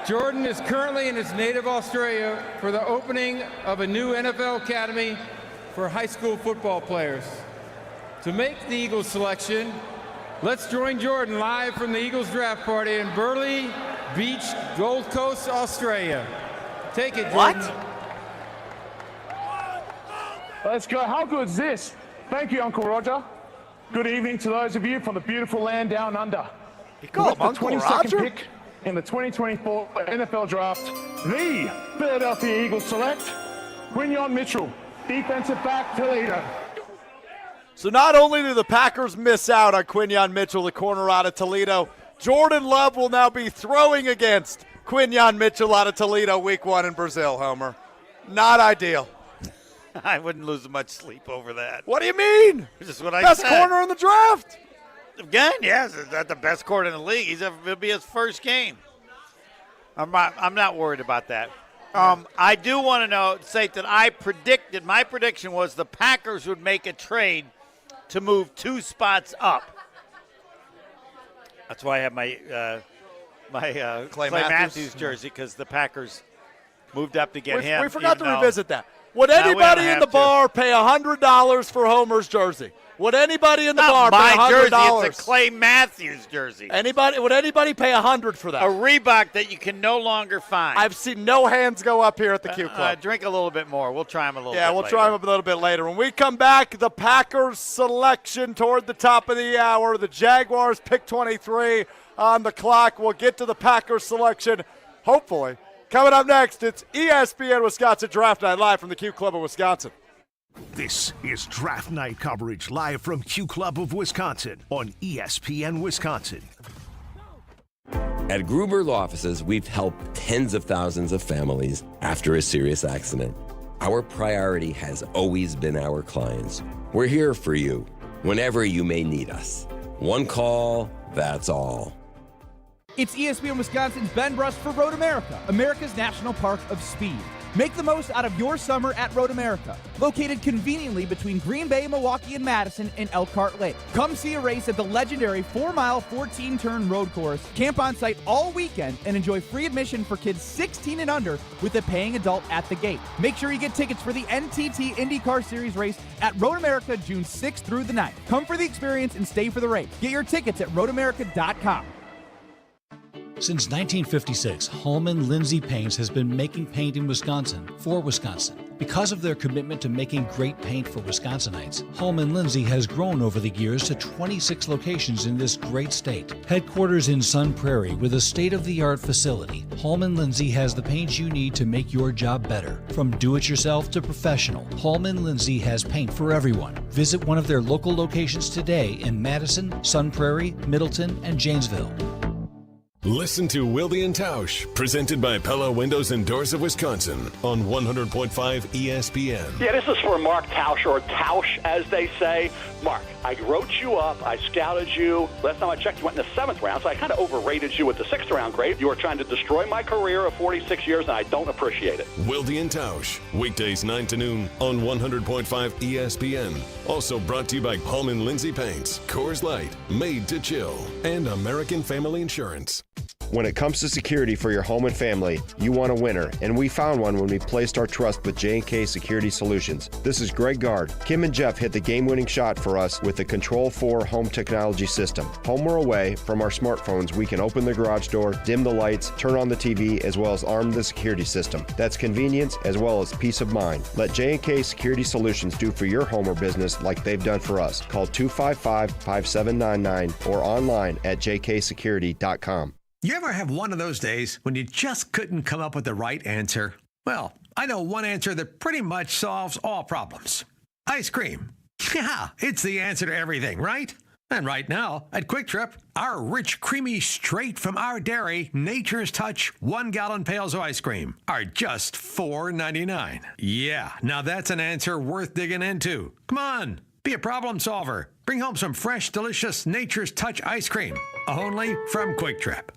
Jordan is currently in his native Australia for the opening of a new NFL academy for high school football players. To make the Eagles selection, let's join Jordan live from the Eagles draft party in Burleigh Beach, Gold Coast, Australia. Take it, Jordan. What? Let's go. How good is this? Thank you, Uncle Roger. Good evening to those of you from the beautiful land down under. You call him Uncle Roger? Pick in the 2024 NFL Draft, the Philadelphia Eagles select Quinyon Mitchell, defensive back, Toledo. So not only do the Packers miss out on Quinyon Mitchell, the corner out of Toledo, Jordan Love will now be throwing against Quinyon Mitchell out of Toledo week 1 in Brazil, Homer. Not ideal. I wouldn't lose much sleep over that. What do you mean? This is what I Best said. corner in the draft. Again, yes, is that the best corner in the league? It'll be his first game. I'm not worried about that. I do want to say that my prediction was the Packers would make a trade to move 2 spots up. That's why I have my Clay Matthews jersey, because the Packers moved up to get him. We forgot to revisit that. Would anybody in the bar pay $100 for Homer's jersey? Would anybody in the bar pay $100? Jersey, it's a Clay Matthews jersey. Would anybody pay $100 for that? A Reebok that you can no longer find. I've seen no hands go up here at the Q Club. Drink a little bit more. We'll try them a little bit later. Yeah, we'll try them a little bit later. When we come back, the Packers selection toward the top of the hour. The Jaguars pick 23 on the clock. We'll get to the Packers selection, hopefully. Coming up next, it's ESPN Wisconsin Draft Night live from the Q Club of Wisconsin. This is Draft Night coverage live from Q Club of Wisconsin on ESPN Wisconsin. At Gruber Law Offices, we've helped tens of thousands of families after a serious accident. Our priority has always been our clients. We're here for you whenever you may need us. One call, that's all. It's ESPN Wisconsin's Ben Brust for Road America, America's National Park of Speed. Make the most out of your summer at Road America, located conveniently between Green Bay, Milwaukee, and Madison in Elkhart Lake. Come see a race at the legendary 4-mile, 14-turn road course, camp on site all weekend, and enjoy free admission for kids 16 and under with a paying adult at the gate. Make sure you get tickets for the NTT IndyCar Series race at Road America June 6th through the 9th. Come for the experience and stay for the race. Get your tickets at roadamerica.com. Since 1956, Holman Lindsay Paints has been making paint in Wisconsin for Wisconsin. Because of their commitment to making great paint for Wisconsinites, Holman Lindsay has grown over the years to 26 locations in this great state. Headquarters in Sun Prairie with a state-of-the-art facility, Holman Lindsay has the paint you need to make your job better. From do-it-yourself to professional, Holman Lindsay has paint for everyone. Visit one of their local locations today in Madison, Sun Prairie, Middleton, and Janesville. Listen to Wilde and Tausch, presented by Pella Windows and Doors of Wisconsin on 100.5 ESPN. Yeah, this is for Mark Tauscher, or Tausch, as they say. Mark, I wrote you up. I scouted you. Last time I checked, you went in the 7th round, so I kind of overrated you with the 6th round grade. You were trying to destroy my career of 46 years, and I don't appreciate it. Wilde and Tausch, weekdays 9 to noon on 100.5 ESPN. Also brought to you by Holman Lindsay Paints, Coors Light, Made to Chill, and American Family Insurance. When it comes to security for your home and family, you want a winner, and we found one when we placed our trust with J&K Security Solutions. This is Greg Gard. Kim and Jeff hit the game-winning shot for us with the Control 4 home technology system. Home or away, from our smartphones, we can open the garage door, dim the lights, turn on the TV, as well as arm the security system. That's convenience as well as peace of mind. Let J&K Security Solutions do for your home or business like they've done for us. Call 255-5799 or online at jksecurity.com. You ever have one of those days when you just couldn't come up with the right answer? Well, I know one answer that pretty much solves all problems. Ice cream. Yeah, it's the answer to everything, right? And right now, at Quick Trip, our rich, creamy, straight from our dairy, Nature's Touch 1-gallon pails of ice cream are just $4.99. Yeah, now that's an answer worth digging into. Come on, be a problem solver. Bring home some fresh, delicious Nature's Touch ice cream, only from Quick Trip.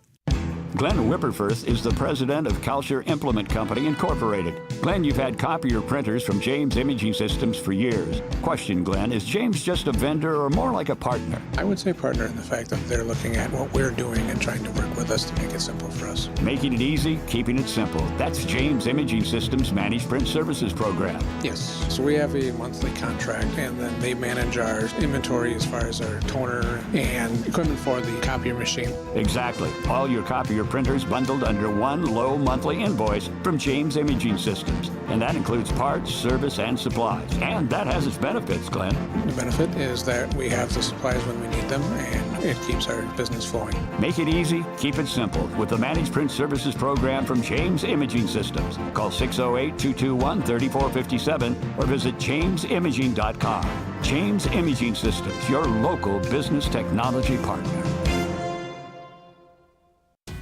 Glenn Whipperfirth is the president of Kalsher Implement Company, Incorporated. Glenn, you've had copier printers from James Imaging Systems for years. Question, Glenn, is James just a vendor or more like a partner? I would say partner in the fact that they're looking at what we're doing and trying to work with us to make it simple for us. Making it easy, keeping it simple. That's James Imaging Systems Managed Print Services Program. Yes. So we have a monthly contract, and then they manage our inventory as far as our toner and equipment for the copier machine. Exactly. All your copier printers bundled under one low monthly invoice from James Imaging Systems. And that includes parts, service, and supplies. And that has its benefits, Glenn. The benefit is that we have the supplies when we need them, and it keeps our business flowing. Make it easy, keep it simple with the Managed Print Services Program from James Imaging Systems. Call 608-221-3457 or visit jamesimaging.com. James Imaging Systems, your local business technology partner.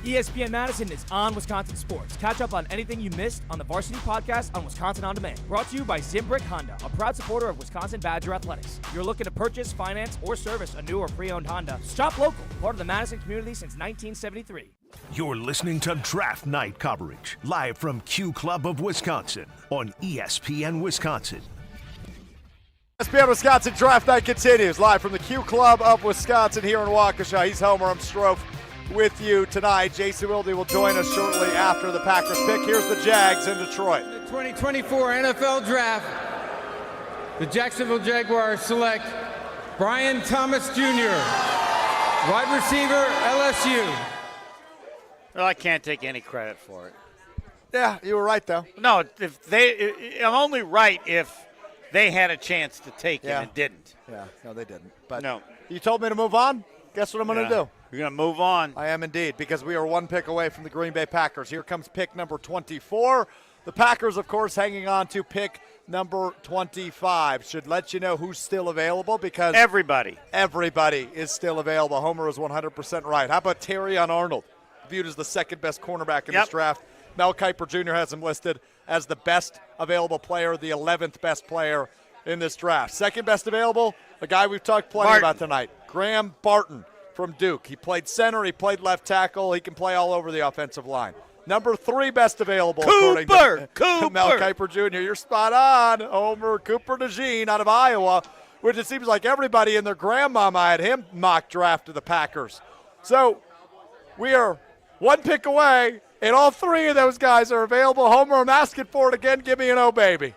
ESPN Madison is on Wisconsin Sports. Catch up on anything you missed on the Varsity Podcast on Wisconsin On Demand. Brought to you by Zimbrick Honda, a proud supporter of Wisconsin Badger Athletics. If you're looking to purchase, finance, or service a new or pre-owned Honda, shop local, part of the Madison community since 1973. You're listening to Draft Night coverage, live from Q Club of Wisconsin on ESPN Wisconsin. ESPN Wisconsin Draft Night continues live from the Q Club of Wisconsin here in Waukesha. He's Homer. I'm Strouf with you tonight. Jason Wilde will join us shortly after the Packers pick. Here's the Jags in Detroit. The 2024 NFL Draft, the Jacksonville Jaguars select Brian Thomas Jr., wide receiver, LSU. Well, I can't take any credit for it. Yeah, you were right, though. No, I'm only right if they had a chance to take him and didn't. Yeah, no, they didn't. But no. You told me to move on. Guess what I'm going to do? You're going to move on. I am indeed, because we are one pick away from the Green Bay Packers. Here comes pick number 24. The Packers, of course, hanging on to pick number 25. Should let you know who's still available, because everybody is still available. Homer is 100% right. How about Terrion Arnold, viewed as the second best cornerback in this draft? Mel Kiper Jr. has him listed as the best available player, the 11th best player in this draft. Second best available, a guy we've talked plenty about tonight, Graham Barton from Duke. He played center, he played left tackle, he can play all over the offensive line. Number 3 best available, according to Mel Kiper Jr. You're spot on, Homer. Cooper DeJean out of Iowa, which it seems like everybody and their grandmama had him mock draft to the Packers. So we are one pick away, and all 3 of those guys are available. Homer, I'm asking for it again. Give me an oh, baby.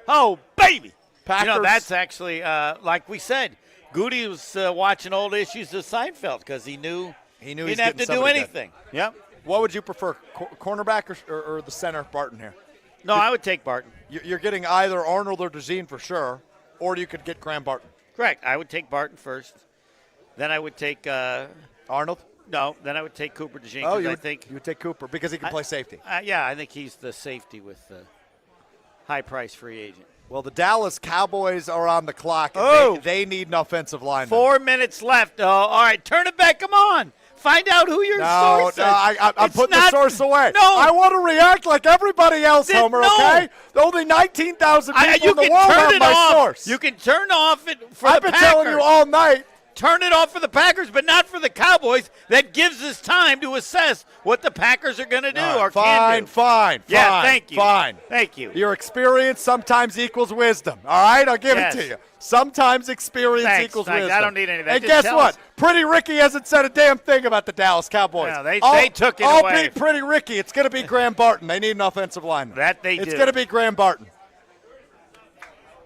Oh, baby. Packers. You know, that's actually, like we said, Goody was watching old issues of Seinfeld because he knew he didn't have to do anything. Yep. What would you prefer, cornerback or the center, Barton here? No, I would take Barton. You're getting either Arnold or DeJean for sure, or you could get Graham Barton. Correct. I would take Barton first. Then I would take Arnold. No, then I would take Cooper DeJean. Oh, I think you would take Cooper because he can play safety. Yeah, I think he's the safety with the high-price free agent. Well, the Dallas Cowboys are on the clock. And they need an offensive lineman. 4 minutes left. Oh, all right, turn it back. Come on. Find out who your source is. No, I'm putting the source away. No. I want to react like everybody else, Homer, okay? Only 19,000 people in the world have my source. You can turn off it for I've the been Packers. telling you all night. Turn it off for the Packers, but not for the Cowboys. That gives us time to assess what the Packers are going to do or can do. Fine. Yeah, thank you. Fine. Thank you. Your experience sometimes equals wisdom. All right, I'll give it to you. Sometimes experience equals wisdom. I don't need any of that. And Just guess what? Pretty Ricky hasn't said a damn thing about the Dallas Cowboys. Yeah, they took it away. I'll beat Pretty Ricky. It's going to be Graham Barton. They need an offensive lineman. That they do. It's going to be Graham Barton.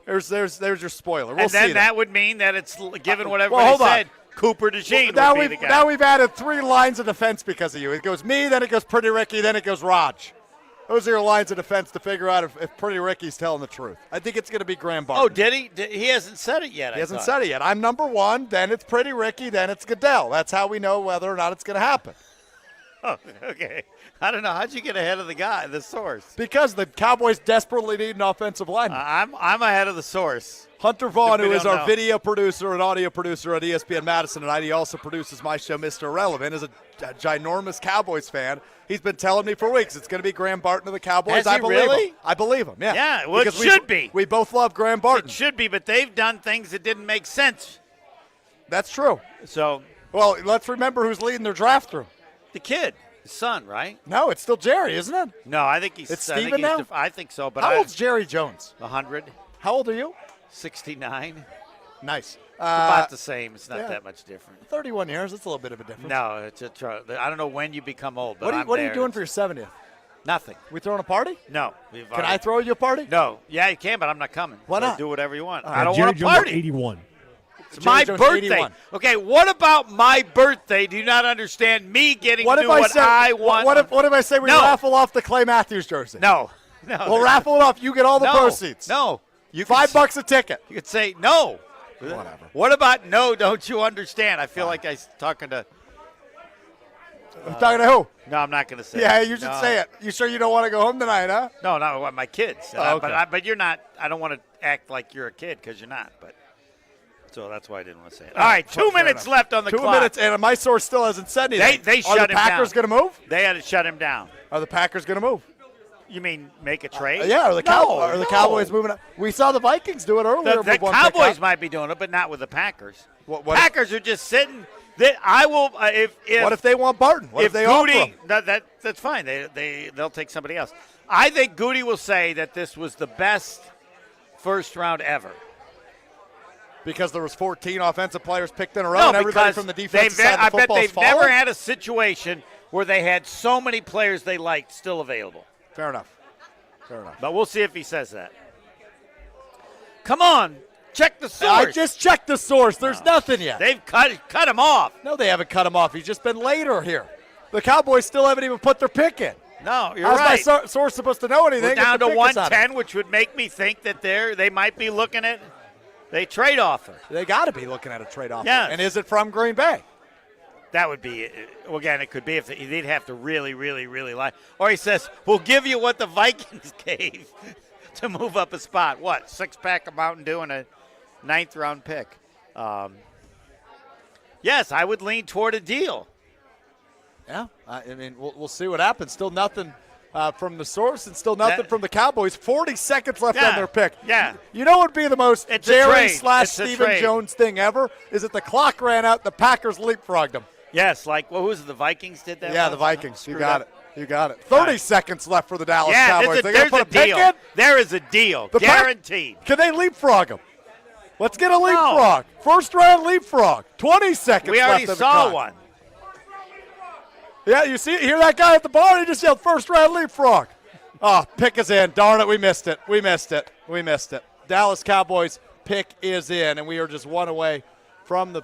There's your spoiler. We'll and then see that would mean that it's given what everybody said. Cooper DeJean now would be the guy. Now we've added 3 lines of defense because of you. It goes me, then it goes Pretty Ricky, then it goes Raj. Those are your lines of defense to figure out if Pretty Ricky's telling the truth. I think it's going to be Graham Barton. Oh, did he? He hasn't said it yet. He hasn't said it yet. I'm number 1, then it's Pretty Ricky, then it's Goodell. That's how we know whether or not it's going to happen. Oh, okay. I don't know. How'd you get ahead of the source? Because the Cowboys desperately need an offensive lineman. I'm ahead of the source. Hunter Vaughn, who is our video producer and audio producer at ESPN Madison tonight, he also produces my show, Mr. Irrelevant, is a ginormous Cowboys fan. He's been telling me for weeks it's going to be Graham Barton of the Cowboys. Has he really? I believe him, yeah. Yeah, well, because it should be. We both love Graham Barton. It should be, but they've done things that didn't make sense. That's true. So, well, let's remember who's leading their draft room. The kid. His son, right? No, it's still Jerry, isn't it? No, I think he's. It's Steven now? I think so. But how old's Jerry Jones? 100. How old are you? 69. Nice. About the same. It's not that much different. 31 years. That's a little bit of a difference. No, it's I don't know when you become old, but what are you doing for your 70th? Nothing. We throwing a party? No. Can I throw you a party? No. Yeah, you can, but I'm not coming. Why not? Do whatever you want. I don't Jerry want a Jones party. 81. It's my Jones, birthday. 81. Okay, what about my birthday? Do you not understand me getting to do what I want? What if I say we raffle off the Clay Matthews jersey? No. We'll raffle it off. You get all the proceeds. No. You $5 a ticket. You could say no. Whatever. What about no? Don't you understand? I feel like I'm talking to. I'm talking to who? No, I'm not going to say. Yeah, it. you should say it. You sure you don't want to go home tonight, huh? No, not my kids. Oh, okay. But you're not. I don't want to act like you're a kid because you're not. But so that's why I didn't want to say it. All right, 2 minutes left on the clock. 2 minutes, and my source still hasn't said anything. They shut him down. Are the Packers going to move? They had to shut him down. Are the Packers going to move? You mean make a trade? Yeah, are the Cowboys moving up? We saw the Vikings do it earlier. The Cowboys might be doing it, but not with the Packers. Packers are just sitting. I will. What if they want Barton? What if they offer him? That's fine. They'll take somebody else. I think Goody will say that this was the best first round ever. Because there was 14 offensive players picked in a row, and everybody from the defensive side of the football I bet they've never had a situation where they had so many players they liked still available. Fair enough. But we'll see if he says that. Come on. Check the source. I just checked the source. There's nothing yet. They've cut him off. No, they haven't cut him off. He's just been later here. The Cowboys still haven't even put their pick in. No, you're right. How's my source supposed to know anything? We're down to 110, which would make me think that they might be looking at a trade offer. They got to be looking at a trade offer. Yes. And is it from Green Bay? That would be, again, it could be if they'd have to really, really, really lie. Or he says, we'll give you what the Vikings gave to move up a spot. What, 6-pack of Mountain Dew and a 9th-round pick? Yes, I would lean toward a deal. Yeah, I mean, we'll see what happens. Still nothing from the source and still nothing from the Cowboys. 40 seconds left on their pick. Yeah. You know what would be the most Jerry/Stephen trade. Jones thing ever? Is that the clock ran out, the Packers leapfrogged them. Yes, like, who was it, the Vikings did that? Yeah, the Vikings. You got it. 30 seconds left for the Dallas Cowboys. There's a deal. There is a deal. Guaranteed. Can they leapfrog them? Let's get a leapfrog. First round leapfrog. 20 seconds left. We already saw one. Yeah, you hear that guy at the bar? He just yelled first round leapfrog. Oh, pick is in. Darn it, we missed it. Dallas Cowboys pick is in, and we are just one away from the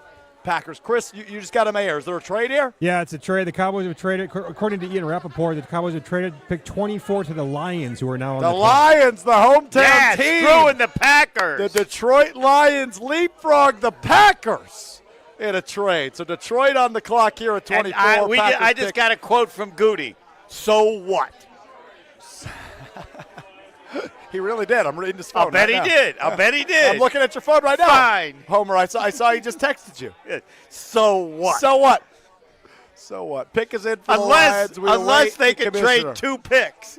Packers. Chris, you just got a mayor. Is there a trade here? Yeah, it's a trade. The Cowboys have traded, according to Ian Rappaport, the Cowboys have traded pick 24 to the Lions, who are now on the Lions, the hometown team. Screwing the Packers. The Detroit Lions leapfrog the Packers in a trade. So Detroit on the clock here at 24. I just got a quote from Goody. So what? He really did. I'm reading his phone. I'll bet he did. I'm looking at your phone right now. Fine. Homer, I saw he just texted you. So what? So what? So what? Pick is in for the Lions. Unless they can trade 2 picks.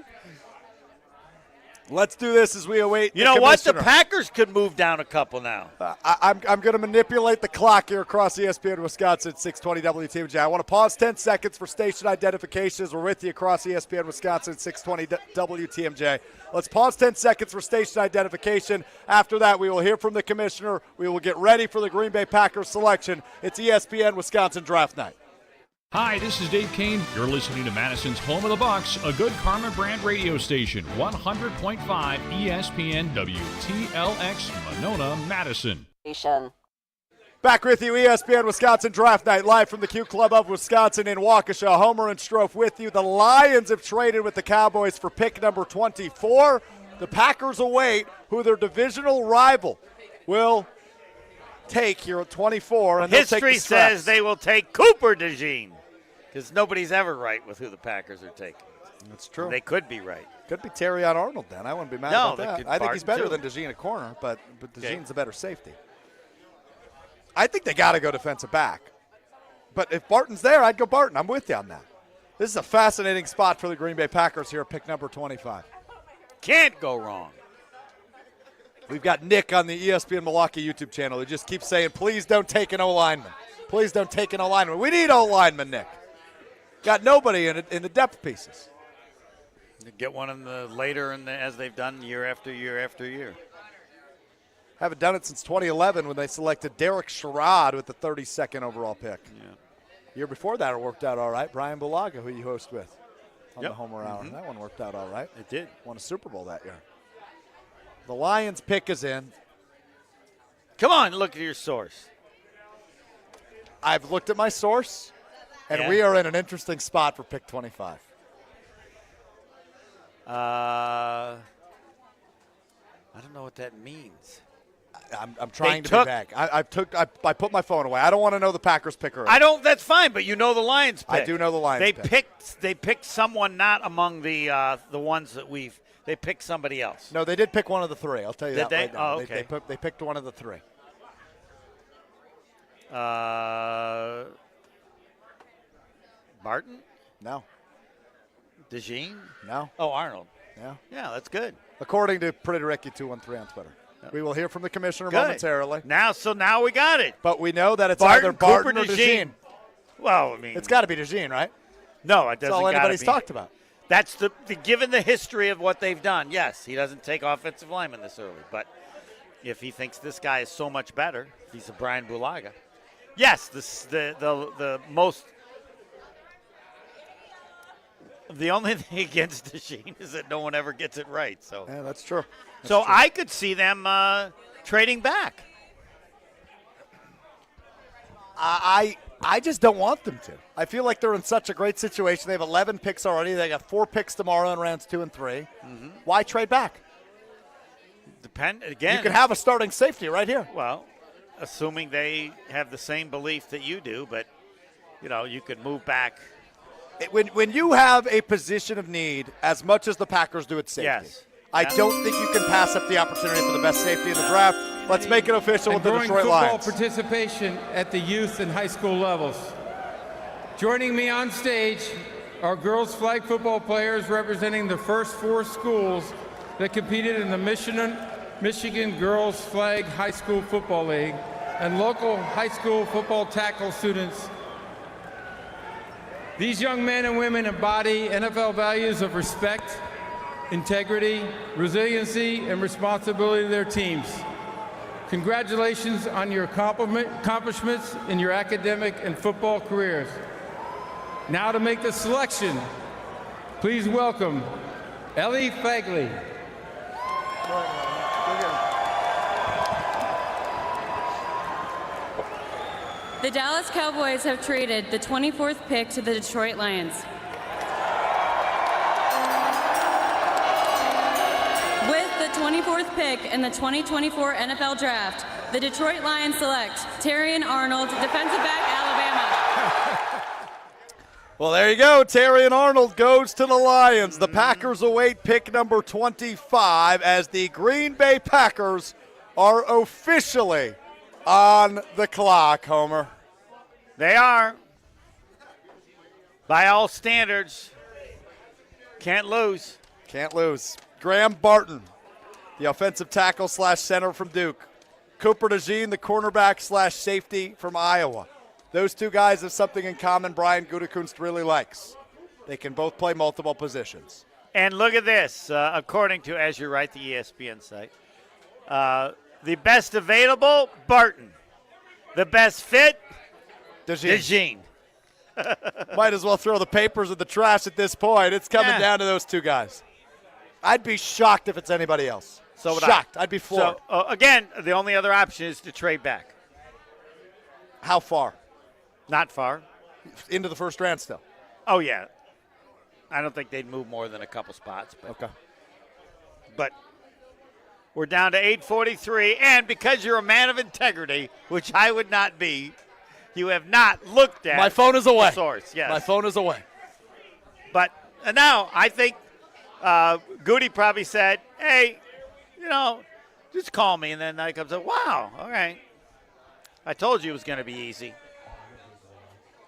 Let's do this as we await You know what? The Packers could move down a couple now. I'm going to manipulate the clock here across ESPN Wisconsin, 620 WTMJ. I want to pause 10 seconds for station identifications. We're with you across ESPN Wisconsin, 620 WTMJ. Let's pause 10 seconds for station identification. After that, we will hear from the commissioner. We will get ready for the Green Bay Packers selection. It's ESPN Wisconsin Draft Night. Hi, this is Dave Kane. You're listening to Madison's Home of the Bucks, a good Karma brand radio station, 100.5 ESPN WTLX, Monona, Madison. Back with you, ESPN Wisconsin Draft Night, live from the Q Club of Wisconsin in Waukesha. Homer and Strouf with you. The Lions have traded with the Cowboys for pick number 24. The Packers await who their divisional rival will take here at 24. And history says they will take Cooper DeJean because nobody's ever right with who the Packers are taking. That's true. They could be right. Could be Terrion Arnold then. I wouldn't be mad about that. I think he's better than DeJean at corner, but DeJean's the better safety. I think they got to go defensive back. But if Barton's there, I'd go Barton. I'm with you on that. This is a fascinating spot for the Green Bay Packers here at pick number 25. Can't go wrong. We've got Nick on the ESPN Milwaukee YouTube channel who just keeps saying, please don't take an O-lineman. Please don't take an O-lineman. We need O-lineman, Nick. Got nobody in the depth pieces. Get one in the later as they've done year after year after year. Haven't done it since 2011 when they selected Derek Sherrod with the 32nd overall pick. Yeah. Year before that, it worked out all right. Brian Bulaga, who you host with on the Homer Hour. That one worked out all right. It did. Won a Super Bowl that year. The Lions pick is in. Come on, look at your source. I've looked at my source, and we are in an interesting spot for pick 25. I don't know what that means. I'm trying to be back. I put my phone away. I don't want to know the Packers picker. That's fine, but you know the Lions pick. I do know the Lions pick. They picked someone not among the ones that they picked somebody else. No, they did pick one of the three. I'll tell you that right now. Oh, okay. They picked one of the three. Barton? No. DeJean? No. Oh, Arnold. Yeah. Yeah, that's good. According to Pretty Ricky 213 on Twitter. We will hear from the commissioner momentarily. Now we got it. But we know that it's either Barton or DeJean. Well, I mean, it's got to be DeJean, right? No, it doesn't. That's all anybody's talked about. That's given the history of what they've done. Yes, he doesn't take offensive linemen this early, but if he thinks this guy is so much better, he's a Brian Bulaga. Yes, the most. The only thing against DeJean is that no one ever gets it right. So yeah, that's true. So I could see them trading back. I just don't want them to. I feel like they're in such a great situation. They have 11 picks already. They got 4 picks tomorrow in rounds 2 and 3. Mm-hmm. Why trade back? Again. You can have a starting safety right here. Well, assuming they have the same belief that you do, but you could move back. When you have a position of need, as much as the Packers do at safety, I don't think you can pass up the opportunity for the best safety in the draft. Let's make it official with the Detroit Lions. Football participation at the youth and high school levels. Joining me on stage are girls flag football players representing the first 4 schools that competed in the Michigan Girls Flag High School Football League and local high school football tackle students. These young men and women embody NFL values of respect, integrity, resiliency, and responsibility to their teams. Congratulations on your accomplishments in your academic and football careers. Now to make the selection, please welcome Ellie Fagley. The Dallas Cowboys have traded the 24th pick to the Detroit Lions. With the 24th pick in the 2024 NFL Draft, the Detroit Lions select Terrion Arnold, defensive back, Alabama. Well, there you go. Terrion Arnold goes to the Lions. The Packers await pick number 25 as the Green Bay Packers are officially on the clock, Homer. They are. By all standards, can't lose. Can't lose. Graham Barton, the offensive tackle / center from Duke. Cooper DeJean, the cornerback / safety from Iowa. Those two guys have something in common Brian Gutekunst really likes. They can both play multiple positions. And look at this. According to, as you're right, the ESPN site, the best available, Barton. The best fit, DeJean. Might as well throw the papers in the trash at this point. It's coming down to those two guys. I'd be shocked if it's anybody else. So would shocked. I'd be floored. So, again, the only other option is to trade back. How far? Not far. Into the first round still. Oh, yeah. I don't think they'd move more than a couple spots. But, okay. But we're down to 8:43, and because you're a man of integrity, which I would not be, you have not looked at my phone is away. The source. Yes. My phone is away. But now I think Goody probably said, hey, just call me. And then I comes up, wow, all right. I told you it was going to be easy.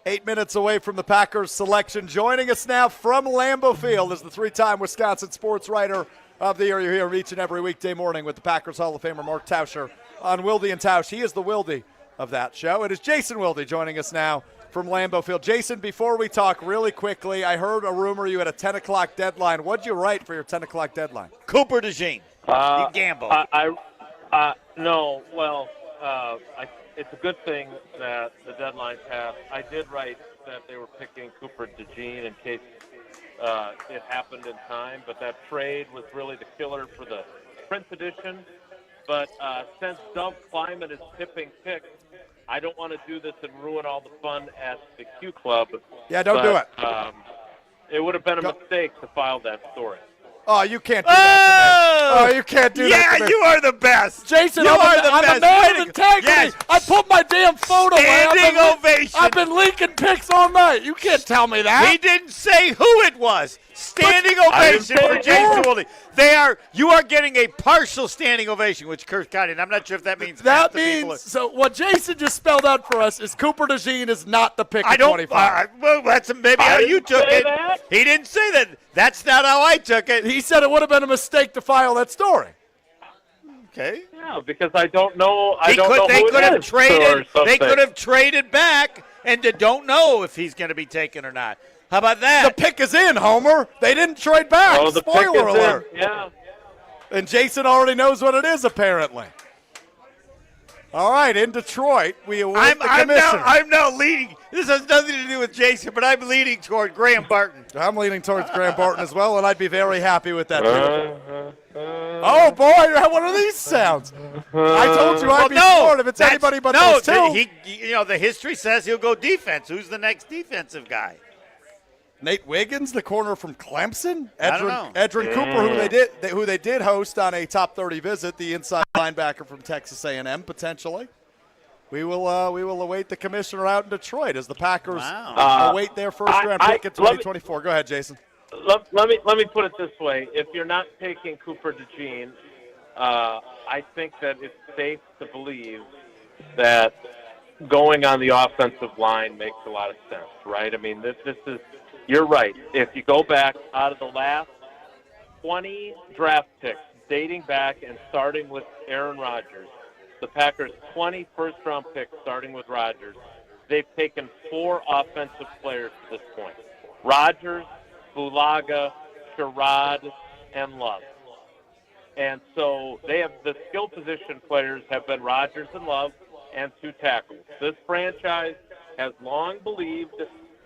8 minutes away from the Packers selection. Joining us now from Lambeau Field is the three-time Wisconsin Sports Writer of the Year. You're here each and every weekday morning with the Packers Hall of Famer Mark Tauscher on Wilde and Tausch. He is the Wilde of that show. It is Jason Wilde joining us now from Lambeau Field. Jason, before we talk really quickly, I heard a rumor you had a 10 o'clock deadline. What'd you write for your 10 o'clock deadline? Cooper DeJean. You gambled. No, well, it's a good thing that the deadline passed. I did write that they were picking Cooper DeJean in case it happened in time, but that trade was really the killer for the print edition. But since Dove Kleiman is tipping picks, I don't want to do this and ruin all the fun at the Q Club. Yeah, don't do it. It would have been a mistake to file that story. Oh, you can't do that to me. Oh, you can't do that to me. Yeah, you are the best. Jason, I'm a man of integrity. Yes. I put my damn phone away. Standing ovation. I've been leaking pics all night. You can't tell me that. He didn't say who it was. Standing ovation for Jason Wilde. You are getting a partial standing ovation, which Kurt got in. I'm not sure if that means that means. So what Jason just spelled out for us is Cooper DeJean is not the pick of 25. Well, that's maybe how you took it. That. He didn't say that. That's not how I took it. He said it would have been a mistake to file that story. Okay. Yeah, because I don't know. They could have traded back and don't know if he's going to be taken or not. How about that? The pick is in, Homer. They didn't trade back. Oh, the Spoiler pick is alert. In. Yeah. And Jason already knows what it is, apparently. All right, in Detroit, we await the commissioner. I'm now leading. This has nothing to do with Jason, but I'm leading toward Graham Barton. I'm leaning towards Graham Barton as well, and I'd be very happy with that. Oh, boy, what are these sounds? I told you I'd be floored if it's anybody but those two. The history says he'll go defense. Who's the next defensive guy? Nate Wiggins, the corner from Clemson? I don't know. Edrin Cooper, who they did host on a top 30 visit, the inside linebacker from Texas A&M, potentially. We will await the commissioner out in Detroit as the Packers await their first-round pick in 2024. Go ahead, Jason. Let me put it this way. If you're not taking Cooper DeJean, I think that it's safe to believe that going on the offensive line makes a lot of sense, right? I mean, this is – you're right. If you go back out of the last 20 draft picks, dating back and starting with Aaron Rodgers, the Packers' 20 first-round picks starting with Rodgers, they've taken 4 offensive players to this point. Rodgers, Bulaga, Sherrod, and Love. And so they have the skill position players have been Rodgers and Love and 2 tackles. This franchise has long believed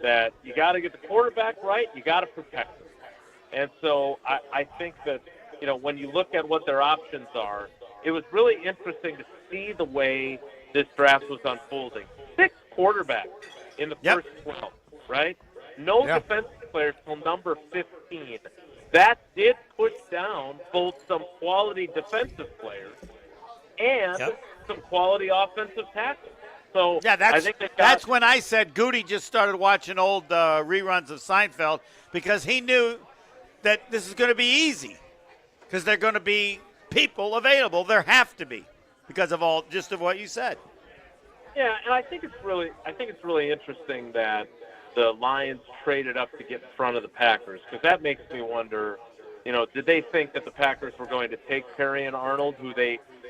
that you got to get the quarterback right, you got to protect him. And so I think that, when you look at what their options are, it was really interesting to see the way this draft was unfolding. 6 quarterback in the first 12, right? No defensive players till number 15. That did push down both some quality defensive players and some quality offensive tackles. So I think that's when I said Goody just started watching old reruns of Seinfeld because he knew that this is going to be easy because they're going to be people available. There have to be because of all just of what you said. Yeah, and I think it's really interesting that the Lions traded up to get in front of the Packers because that makes me wonder, did they think that the Packers were going to take Terry and Arnold,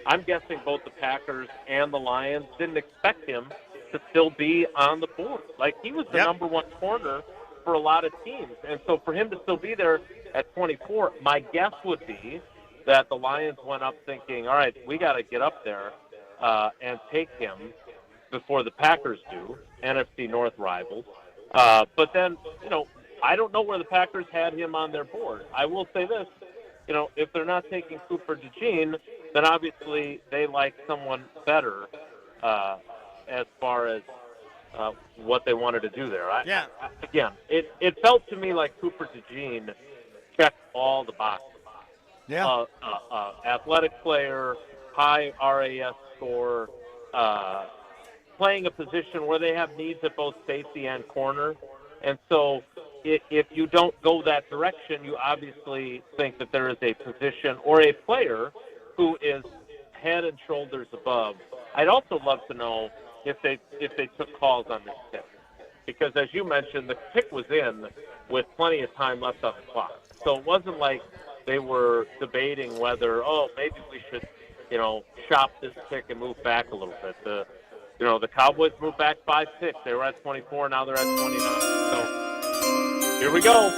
I'm guessing both the Packers and the Lions didn't expect him to still be on the board. Like, he was the number one corner for a lot of teams. And so for him to still be there at 24, my guess would be that the Lions went up thinking, all right, we got to get up there and take him before the Packers do, NFC North rivals. But then, I don't know where the Packers had him on their board. I will say this, if they're not taking Cooper DeJean, then obviously they like someone better as far as what they wanted to do there. Again, it felt to me like Cooper DeJean checked all the boxes. Yeah. Athletic player, high RAS score, playing a position where they have needs at both safety and corner. And so if you don't go that direction, you obviously think that there is a position or a player who is head and shoulders above. I'd also love to know if they took calls on this pick. Because as you mentioned, the pick was in with plenty of time left on the clock. So it wasn't like they were debating whether, maybe we should, shop this pick and move back a little bit. The Cowboys moved back 5 picks. They were at 24, now they're at 29. So here we go.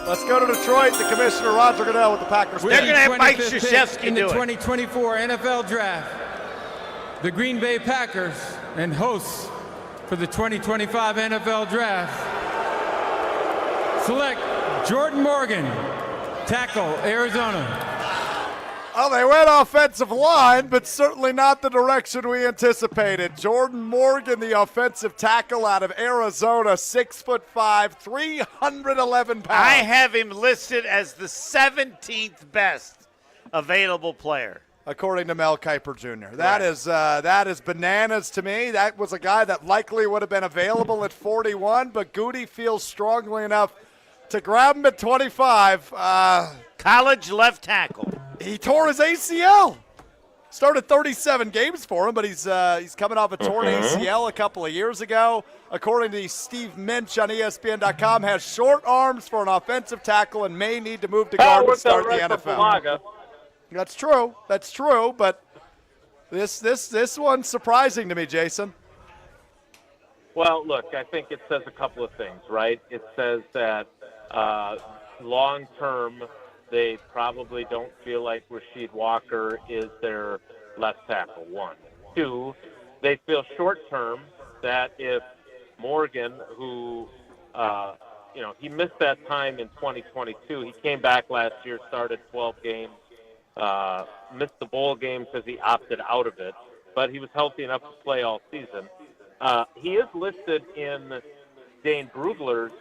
Let's go to Detroit. The commissioner, Roger Goodell, with the Packers. They're going to have Mike Krzyzewski in the do it. 2024 NFL Draft. The Green Bay Packers and hosts for the 2025 NFL Draft select Jordan Morgan, tackle, Arizona. Oh, they went offensive line, but certainly not the direction we anticipated. Jordan Morgan, the offensive tackle out of Arizona, 6'5", 311 pounds. I have him listed as the 17th best available player, according to Mel Kiper Jr. That is bananas to me. That was a guy that likely would have been available at 41, but Goody feels strongly enough to grab him at 25. College left tackle. He tore his ACL. Started 37 games for him, but he's coming off a torn ACL a couple of years ago. According to Steve Minch on ESPN.com, has short arms for an offensive tackle and may need to move to guard to start the NFL. That's true, but this one's surprising to me, Jason. Well, look, I think it says a couple of things, right? It says that long term, they probably don't feel like Rasheed Walker is their left tackle, 1. 2, they feel short term that if Morgan, who, he missed that time in 2022. He came back last year, started 12 games, missed the bowl game because he opted out of it, but he was healthy enough to play all season. He is listed in Dane Brugler's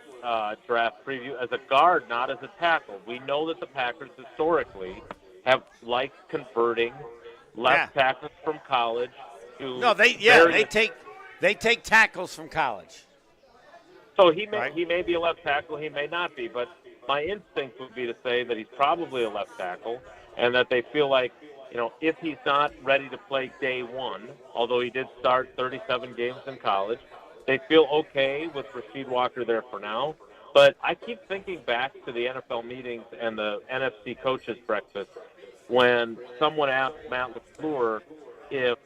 draft preview as a guard, not as a tackle. We know that the Packers historically have liked converting left tackles from college to they take tackles from college. So he may be a left tackle, he may not be, but my instinct would be to say that he's probably a left tackle and that they feel like, if he's not ready to play day one, although he did start 37 games in college, they feel okay with Rasheed Walker there for now. But I keep thinking back to the NFL meetings and the NFC coaches breakfast when someone asked Matt LaFleur if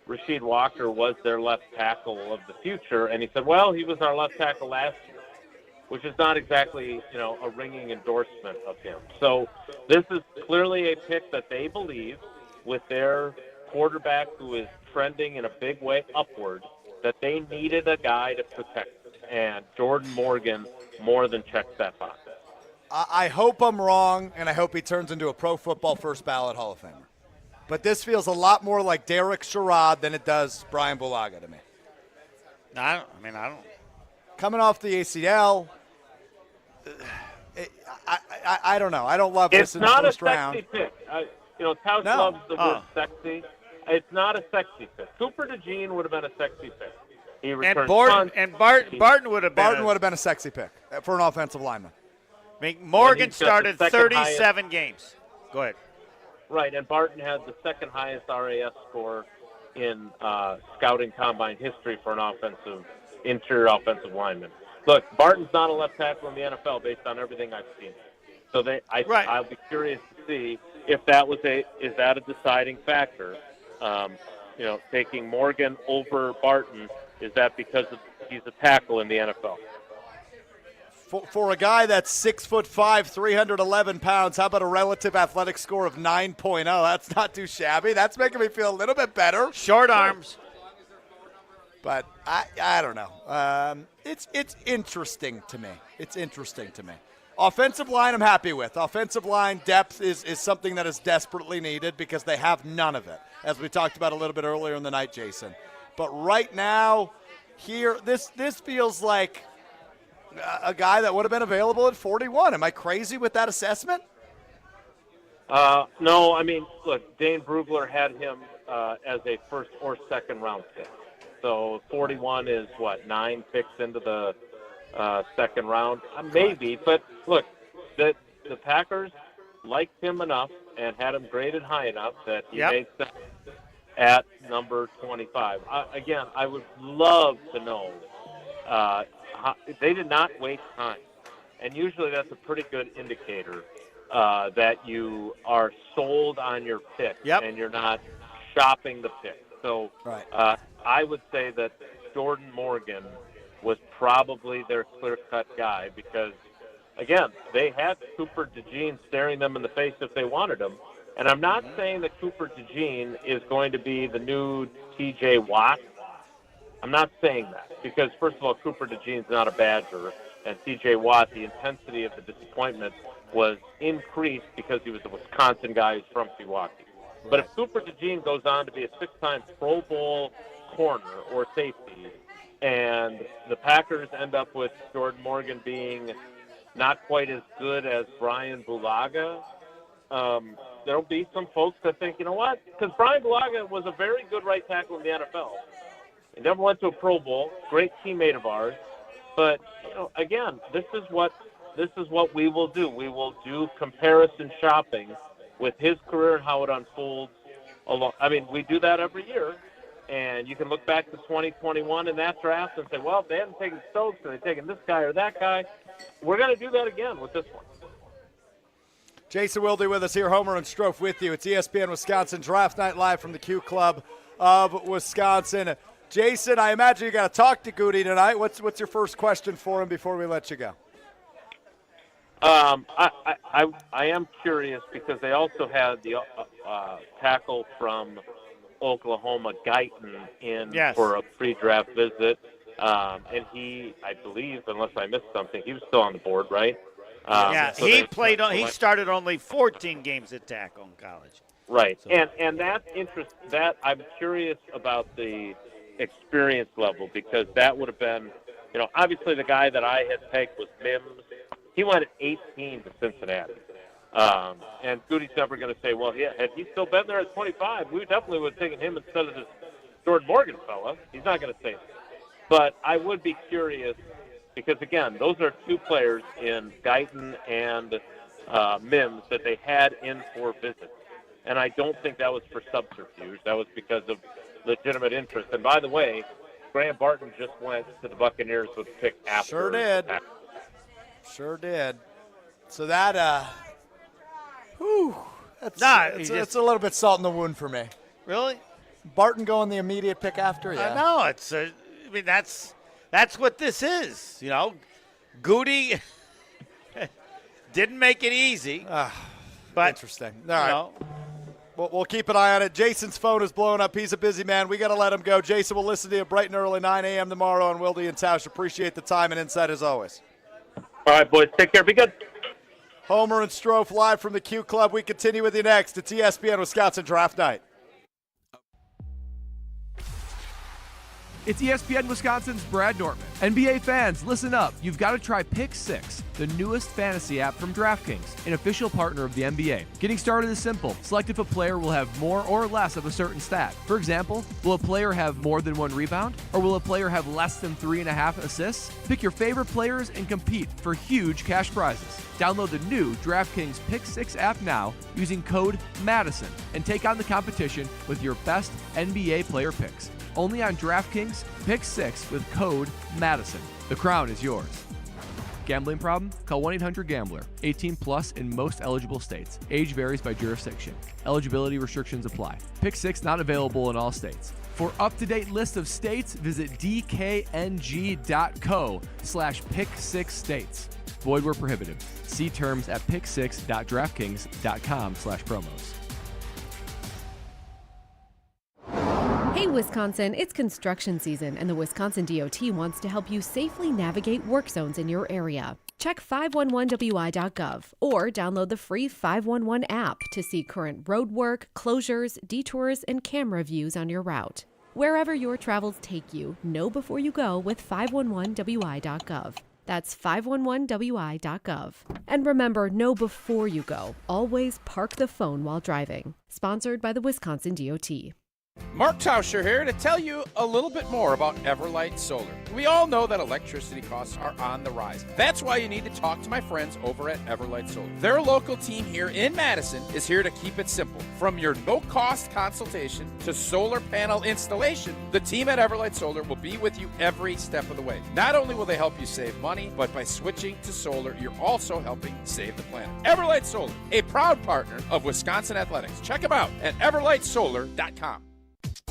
Rasheed Walker was their left tackle of the future, and he said, well, he was our left tackle last year, which is not exactly, a ringing endorsement of him. So this is clearly a pick that they believe, with their quarterback who is trending in a big way upward, that they needed a guy to protect them. And Jordan Morgan more than checks that box. I hope I'm wrong, and I hope he turns into a Pro Football First Ballot Hall of Famer. But this feels a lot more like Derek Sherrod than it does Brian Bulaga to me. I don't. Coming off the ACL, I don't know. I don't love this in the first round. It's not a sexy pick. Tausch loves the word sexy. It's not a sexy pick. Cooper DeJean would have been a sexy pick. He returned punts. Barton would have been. Barton would have been a sexy pick for an offensive lineman. I mean, Morgan started 37 games. Go ahead. Right, and Barton had the second highest RAS score in scouting combine history for an interior offensive lineman. Look, Barton's not a left tackle in the NFL based on everything I've seen. So I'll be curious to see if that is that a deciding factor. Taking Morgan over Barton, is that because he's a tackle in the NFL? For a guy that's 6'5", 311 pounds, how about a relative athletic score of 9.0? That's not too shabby. That's making me feel a little bit better. Short arms. But I don't know. It's interesting to me. It's interesting to me. Offensive line I'm happy with. Offensive line depth is something that is desperately needed because they have none of it, as we talked about a little bit earlier in the night, Jason. But right now, here, this feels like a guy that would have been available at 41. Am I crazy with that assessment? No, look, Dane Brugler had him as a first or second round pick. So 41 is, 9 picks into the second round? Maybe, but look, the Packers liked him enough and had him graded high enough that he made sense at number 25. Again, I would love to know. They did not waste time, and usually that's a pretty good indicator that you are sold on your pick and you're not shopping the pick. So I would say that Jordan Morgan was probably their clear-cut guy because, again, they had Cooper DeJean staring them in the face if they wanted him. And I'm not saying that Cooper DeJean is going to be the new T.J. Watt. I'm not saying that because, first of all, Cooper DeJean's not a Badger, and T.J. Watt, the intensity of the disappointment was increased because he was a Wisconsin guy who's from Pewaukee. But if Cooper DeJean goes on to be a 6-time Pro Bowl corner or safety, and the Packers end up with Jordan Morgan being not quite as good as Brian Bulaga, there'll be some folks that think, you know what? Because Brian Bulaga was a very good right tackle in the NFL. He never went to a Pro Bowl. Great teammate of ours. But again, this is what we will do. We will do comparison shopping with his career and how it unfolds. We do that every year. And you can look back to 2021 in that draft and say, well, if they hadn't taken Stokes and they'd taken this guy or that guy, we're going to do that again with this one. Jason Wilde with us here, Homer and Strouf with you. It's ESPN Wisconsin Draft Night live from the Q Club of Wisconsin. Jason, I imagine you got to talk to Goody tonight. What's your first question for him before we let you go? I am curious because they also had the tackle from Oklahoma, Guyton, in for a pre-draft visit. And he, I believe, unless I missed something, he was still on the board, right? So he started only 14 games at tackle in college. Right. So. And that's interesting. That I'm curious about the experience level because that would have been, obviously the guy that I had pegged was Mims. He went at 18 to Cincinnati. And Goody's never going to say, well, had he still been there at 25, we definitely would have taken him instead of this Jordan Morgan fella. He's not going to say that. But I would be curious because, again, those are two players in Guyton and Mims that they had in for visits. And I don't think that was for subterfuge. That was because of legitimate interest. And, by the way, Graham Barton just went to the Buccaneers with a pick after. Sure did. Sure did. So that it's a little bit salt in the wound for me. Really? Barton going the immediate pick after? Yeah. No, that's what this is. Goody didn't make it easy. But interesting. All right. We'll keep an eye on it. Jason's phone is blowing up. He's a busy man. We got to let him go. Jason, we'll listen to you bright and early, 9 a.m. tomorrow on Wilde and Tausch. Appreciate the time and insight as always. All right, boys. Take care. Be good. Homer and Strouf live from the Q Club. We continue with you next. It's ESPN Wisconsin Draft Night. It's ESPN Wisconsin's Brad Nortman. NBA fans, listen up. You've got to try Pick 6, the newest fantasy app from DraftKings, an official partner of the NBA. Getting started is simple. Select if a player will have more or less of a certain stat. For example, will a player have more than 1 rebound? Or will a player have less than 3.5 assists? Pick your favorite players and compete for huge cash prizes. Download the new DraftKings Pick 6 app now using code Madison and take on the competition with your best NBA player picks. Only on DraftKings, Pick 6 with code Madison. The crown is yours. Gambling problem? Call 1-800-GAMBLER. 18 plus in most eligible states. Age varies by jurisdiction. Eligibility restrictions apply. Pick 6 not available in all states. For up-to-date list of states, visit dkng.co/pick6states. Void where prohibited. See terms at pick6.draftkings.com/promos. Hey Wisconsin, it's construction season and the Wisconsin DOT wants to help you safely navigate work zones in your area. Check 511wi.gov or download the free 511 app to see current road work, closures, detours, and camera views on your route. Wherever your travels take you, know before you go with 511wi.gov. That's 511wi.gov. And remember, know before you go. Always park the phone while driving. Sponsored by the Wisconsin DOT. Mark Tauscher here to tell you a little bit more about Everlight Solar. We all know that electricity costs are on the rise. That's why you need to talk to my friends over at Everlight Solar. Their local team here in Madison is here to keep it simple. From your no-cost consultation to solar panel installation, the team at Everlight Solar will be with you every step of the way. Not only will they help you save money, but by switching to solar, you're also helping save the planet. Everlight Solar, a proud partner of Wisconsin Athletics. Check them out at everlightsolar.com.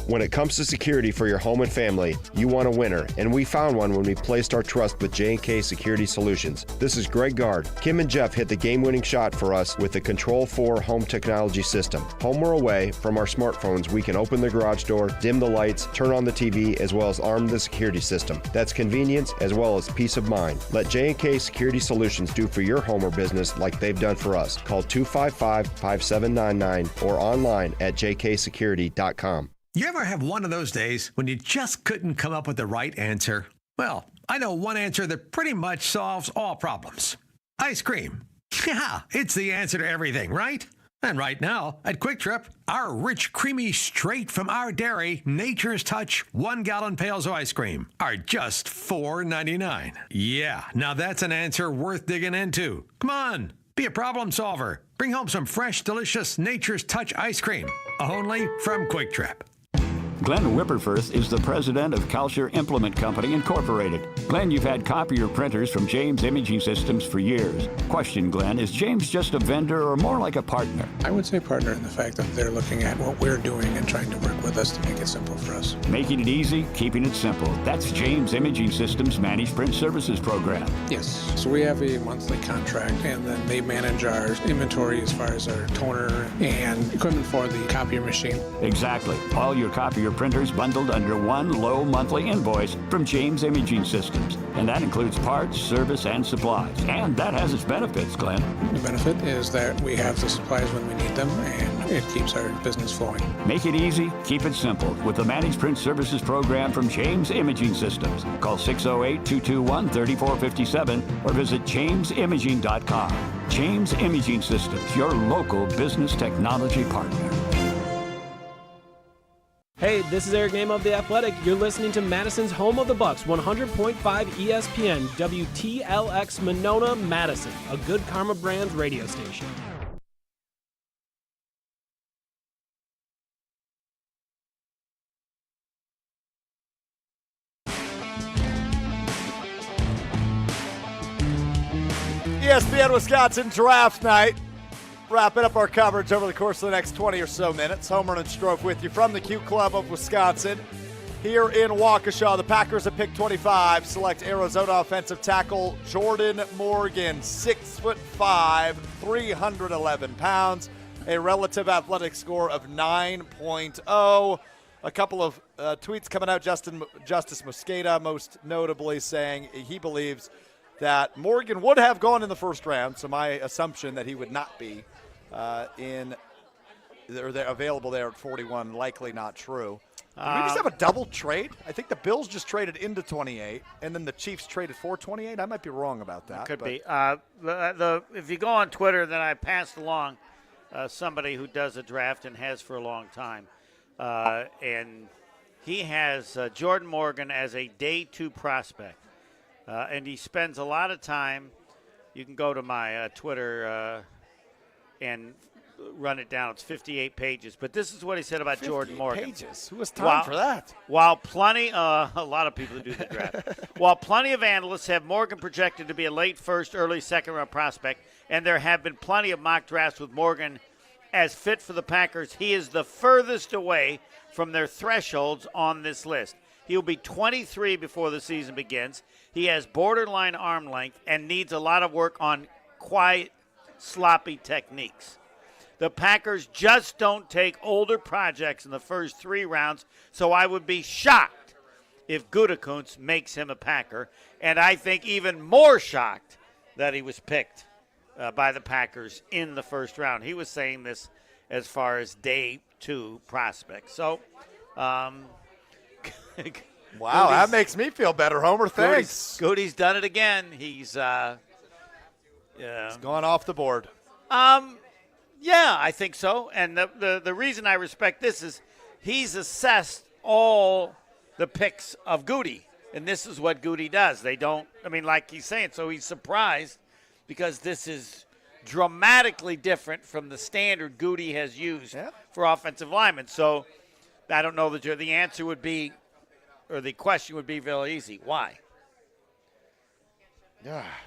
When it comes to security for your home and family, you want a winner, and we found one when we placed our trust with J&K Security Solutions. This is Greg Gard. Kim and Jeff hit the game-winning shot for us with the Control 4 home technology system. Home or away, from our smartphones, we can open the garage door, dim the lights, turn on the TV, as well as arm the security system. That's convenience as well as peace of mind. Let J&K Security Solutions do for your home or business like they've done for us. Call 255-5799 or online at jksecurity.com. You ever have one of those days when you just couldn't come up with the right answer? Well, I know one answer that pretty much solves all problems. Ice cream. Yeah, it's the answer to everything, right? And right now, at Quick Trip, our rich, creamy, straight from our dairy, Nature's Touch 1-gallon pails of ice cream are just $4.99. Yeah, now that's an answer worth digging into. Come on, be a problem solver. Bring home some fresh, delicious Nature's Touch ice cream. Only from Quick Trip. Glenn Whipperfirth is the president of Kalsher Implement Company, Incorporated. Glenn, you've had copier printers from James Imaging Systems for years. Question, Glenn, is James just a vendor or more like a partner? I would say partner in the fact that they're looking at what we're doing and trying to work with us to make it simple for us. Making it easy, keeping it simple. That's James Imaging Systems Managed Print Services Program. Yes. So we have a monthly contract, and then they manage our inventory as far as our toner and equipment for the copier machine. Exactly. All your copier printers bundled under one low monthly invoice from James Imaging Systems. And that includes parts, service, and supplies. And that has its benefits, Glenn. The benefit is that we have the supplies when we need them, and it keeps our business flowing. Make it easy, keep it simple with the Managed Print Services Program from James Imaging Systems. Call 608-221-3457 or visit jamesimaging.com. James Imaging Systems, your local business technology partner. Hey, this is Eric Name of The Athletic. You're listening to Madison's home of the Bucks, 100.5 ESPN, WTLX Monona, Madison, a Good Karma Brands radio station. ESPN Wisconsin Draft Night. Wrapping up our coverage over the course of the next 20 or so minutes. Homer and Strouf with you from the Q Club of Wisconsin. Here in Waukesha, the Packers at pick 25 select Arizona offensive tackle Jordan Morgan, 6'5", 311 pounds, a relative athletic score of 9.0. A couple of tweets coming out, Justice Mosqueda most notably saying he believes that Morgan would have gone in the first round, so my assumption that he would not be they're available there at 41, likely not true. Did we just have a double trade? I think the Bills just traded into 28, and then the Chiefs traded for 28. I might be wrong about that. Could be. If you go on Twitter, then I passed along somebody who does a draft and has for a long time. And he has Jordan Morgan as a day 2 prospect. And he spends a lot of time. You can go to my Twitter and run it down. It's 58 pages. But this is what he said about Jordan Morgan. Pages? Who has time for that? While plenty, a lot of people do the draft. While plenty of analysts have Morgan projected to be a late first, early second round prospect, and there have been plenty of mock drafts with Morgan as fit for the Packers, he is the furthest away from their thresholds on this list. He will be 23 before the season begins. He has borderline arm length and needs a lot of work on quiet, sloppy techniques. The Packers just don't take older projects in the first 3 rounds, so I would be shocked if Gutekunst makes him a Packer, and I think even more shocked that he was picked by the Packers in the first round. He was saying this as far as day 2 prospects. So, wow, that makes me feel better, Homer. Thanks. Goody's done it again. He's gone off the board. Yeah, I think so. And the reason I respect this is he's assessed all the picks of Goody, and this is what Goody does. They don't, like he's saying, so he's surprised because this is dramatically different from the standard Goody has used for offensive linemen. So I don't know that the answer would be, or the question would be very easy. Why?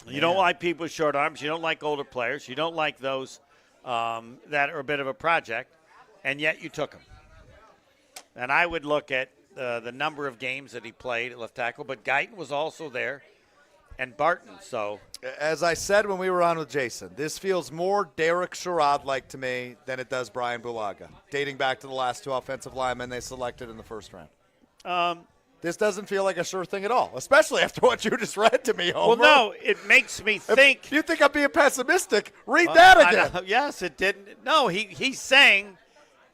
You don't like people with short arms. You don't like older players. You don't like those that are a bit of a project, and yet you took him. And I would look at the number of games that he played at left tackle, but Guyton was also there, and Barton. So, as I said when we were on with Jason, this feels more Derek Sherrod-like to me than it does Brian Bulaga, dating back to the last 2 offensive linemen they selected in the first round. This doesn't feel like a sure thing at all, especially after what you just read to me, Homer. Well, no, it makes me think. If you think I'm being pessimistic, read that again. Yes, it didn't. No, he's saying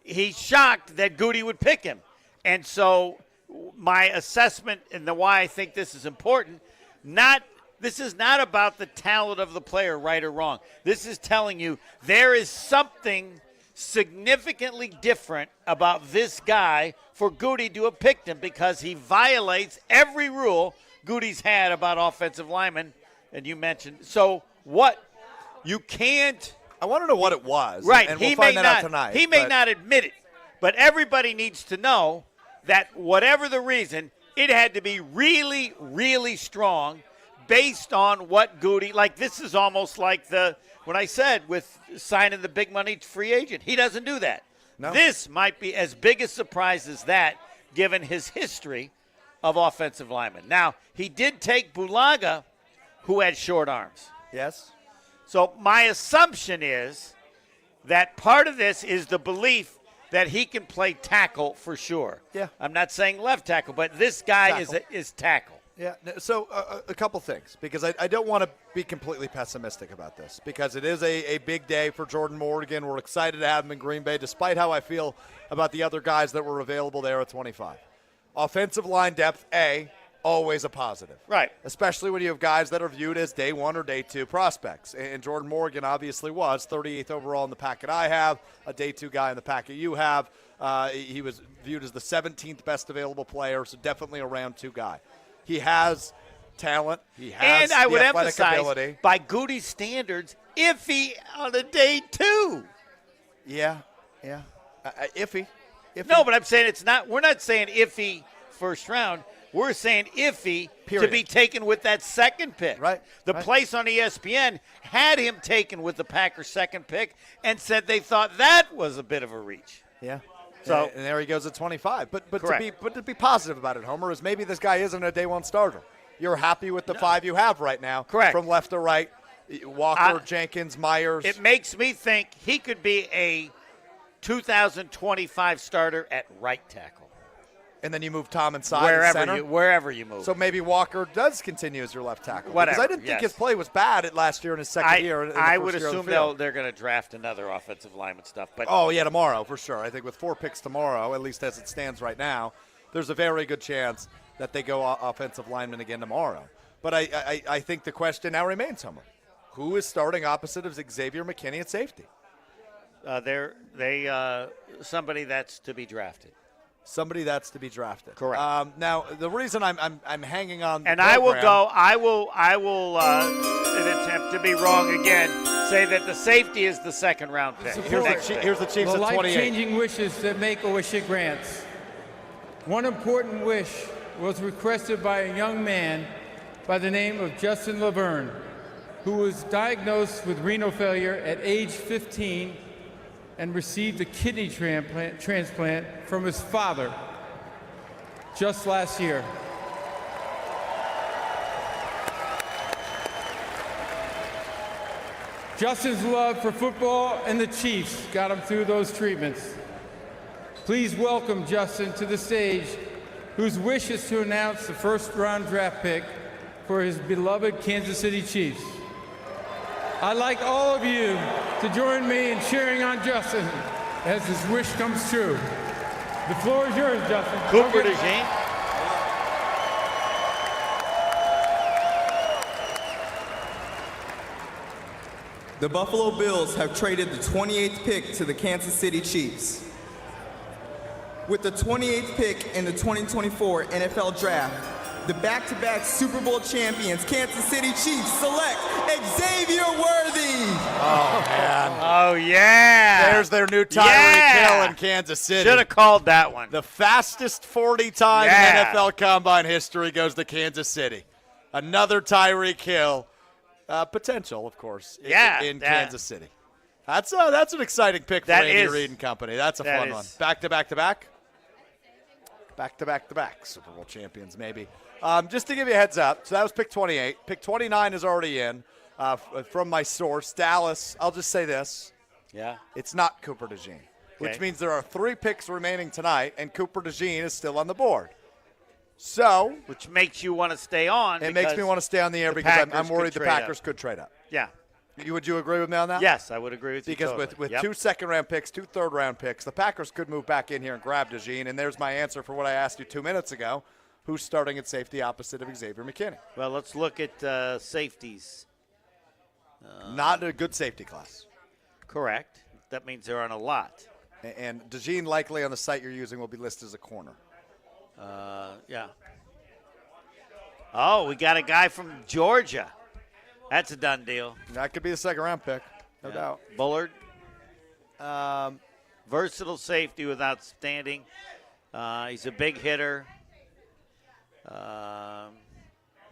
he's shocked that Goody would pick him. And so my assessment and why I think this is important, this is not about the talent of the player, right or wrong. This is telling you there is something significantly different about this guy for Goody to have picked him because he violates every rule Goody's had about offensive linemen. And you mentioned, so what? You can't. I want to know what it was. Right. And we'll find that out tonight. He may not admit it, but everybody needs to know that whatever the reason, it had to be really, really strong based on what Goody, like this is almost like when I said with signing the big money free agent. He doesn't do that. No. This might be as big a surprise as that, given his history of offensive linemen. Now, he did take Bulaga, who had short arms. Yes. So my assumption is that part of this is the belief that he can play tackle for sure. Yeah. I'm not saying left tackle, but this guy is tackle. Yeah, so a couple things, because I don't want to be completely pessimistic about this, because it is a big day for Jordan Morgan. We're excited to have him in Green Bay, despite how I feel about the other guys that were available there at 25. Offensive line depth, always a positive. Right. Especially when you have guys that are viewed as day 1 or day 2 prospects. And Jordan Morgan obviously was 38th overall in the packet I have, a day 2 guy in the packet you have. He was viewed as the 17th best available player, so definitely a round 2 guy. He has talent. He has and I would athletic emphasize, ability. By Goody's standards, iffy on a day 2. Yeah. Iffy. No, but I'm saying it's not. We're not saying iffy first round. We're saying iffy to be taken with that second pick. Right. The place on ESPN had him taken with the Packers' second pick and said they thought that was a bit of a reach. Yeah. So and there he goes at 25. But correct. to be positive about it, Homer, is maybe this guy isn't a day 1 starter. You're happy with the 5 you have right now. Correct. From left to right, Walker, Jenkins, Myers. It makes me think he could be a 2025 starter at right tackle. And then you move Tom inside center. Wherever you move. So maybe Walker does continue as your left tackle. Whatever. Because I didn't think his play was bad last year in his second year. I would assume they're going to draft another offensive lineman stuff. But tomorrow for sure. I think with 4 picks tomorrow, at least as it stands right now, there's a very good chance that they go offensive lineman again tomorrow. But I think the question now remains, Homer. Who is starting opposite of Xavier McKinney at safety? Somebody that's to be drafted. Somebody that's to be drafted. Correct. Now, the reason I'm hanging on the and program, I will in an attempt to be wrong again, say that the safety is the second round pick. Here's the Chiefs the at 28. life-changing wishes that Make-A-Wish grants. One important wish was requested by a young man by the name of Justin Laverne, who was diagnosed with renal failure at age 15 and received a kidney transplant from his father just last year. Justin's love for football and the Chiefs got him through those treatments. Please welcome Justin to the stage, whose wish is to announce the first-round draft pick for his beloved Kansas City Chiefs. I'd like all of you to join me in cheering on Justin as his wish comes true. The floor is yours, Justin. Cooper DeJean. The Buffalo Bills have traded the 28th pick to the Kansas City Chiefs. With the 28th pick in the 2024 NFL Draft, the back-to-back Super Bowl champions, Kansas City Chiefs, select Xavier Worthy. Oh, man. Oh, yeah. There's their new Tyreek Hill in Kansas City. Should have called that one. The fastest 40 time in NFL Combine history goes to Kansas City. Another Tyreek Hill. Potential, of course, in Kansas City. That's an exciting pick for Andy Reid and company. That's a fun one. Back-to-back-to-back? Back-to-back-to-back Super Bowl champions, maybe. Just to give you a heads up, so that was pick 28. Pick 29 is already in from my source, Dallas. I'll just say this. Yeah. It's not Cooper DeJean, which means there are 3 picks remaining tonight, and Cooper DeJean is still on the board. So, which makes you want to stay on. It makes me want to stay on the air because I'm worried the Packers could trade up. Yeah. Would you agree with me on that? Yes, I would agree with you. Because totally. with 2 second-round picks, 2 third-round picks, the Packers could move back in here and grab DeJean. And there's my answer for what I asked you 2 minutes ago. Who's starting at safety opposite of Xavier McKinney? Well, let's look at safeties. Not a good safety class. Correct. That means there aren't a lot. And DeJean likely on the site you're using will be listed as a corner. Yeah. Oh, we got a guy from Georgia. That's a done deal. That could be a second-round pick, no doubt. Bullard. Versatile safety with outstanding. He's a big hitter. Yeah,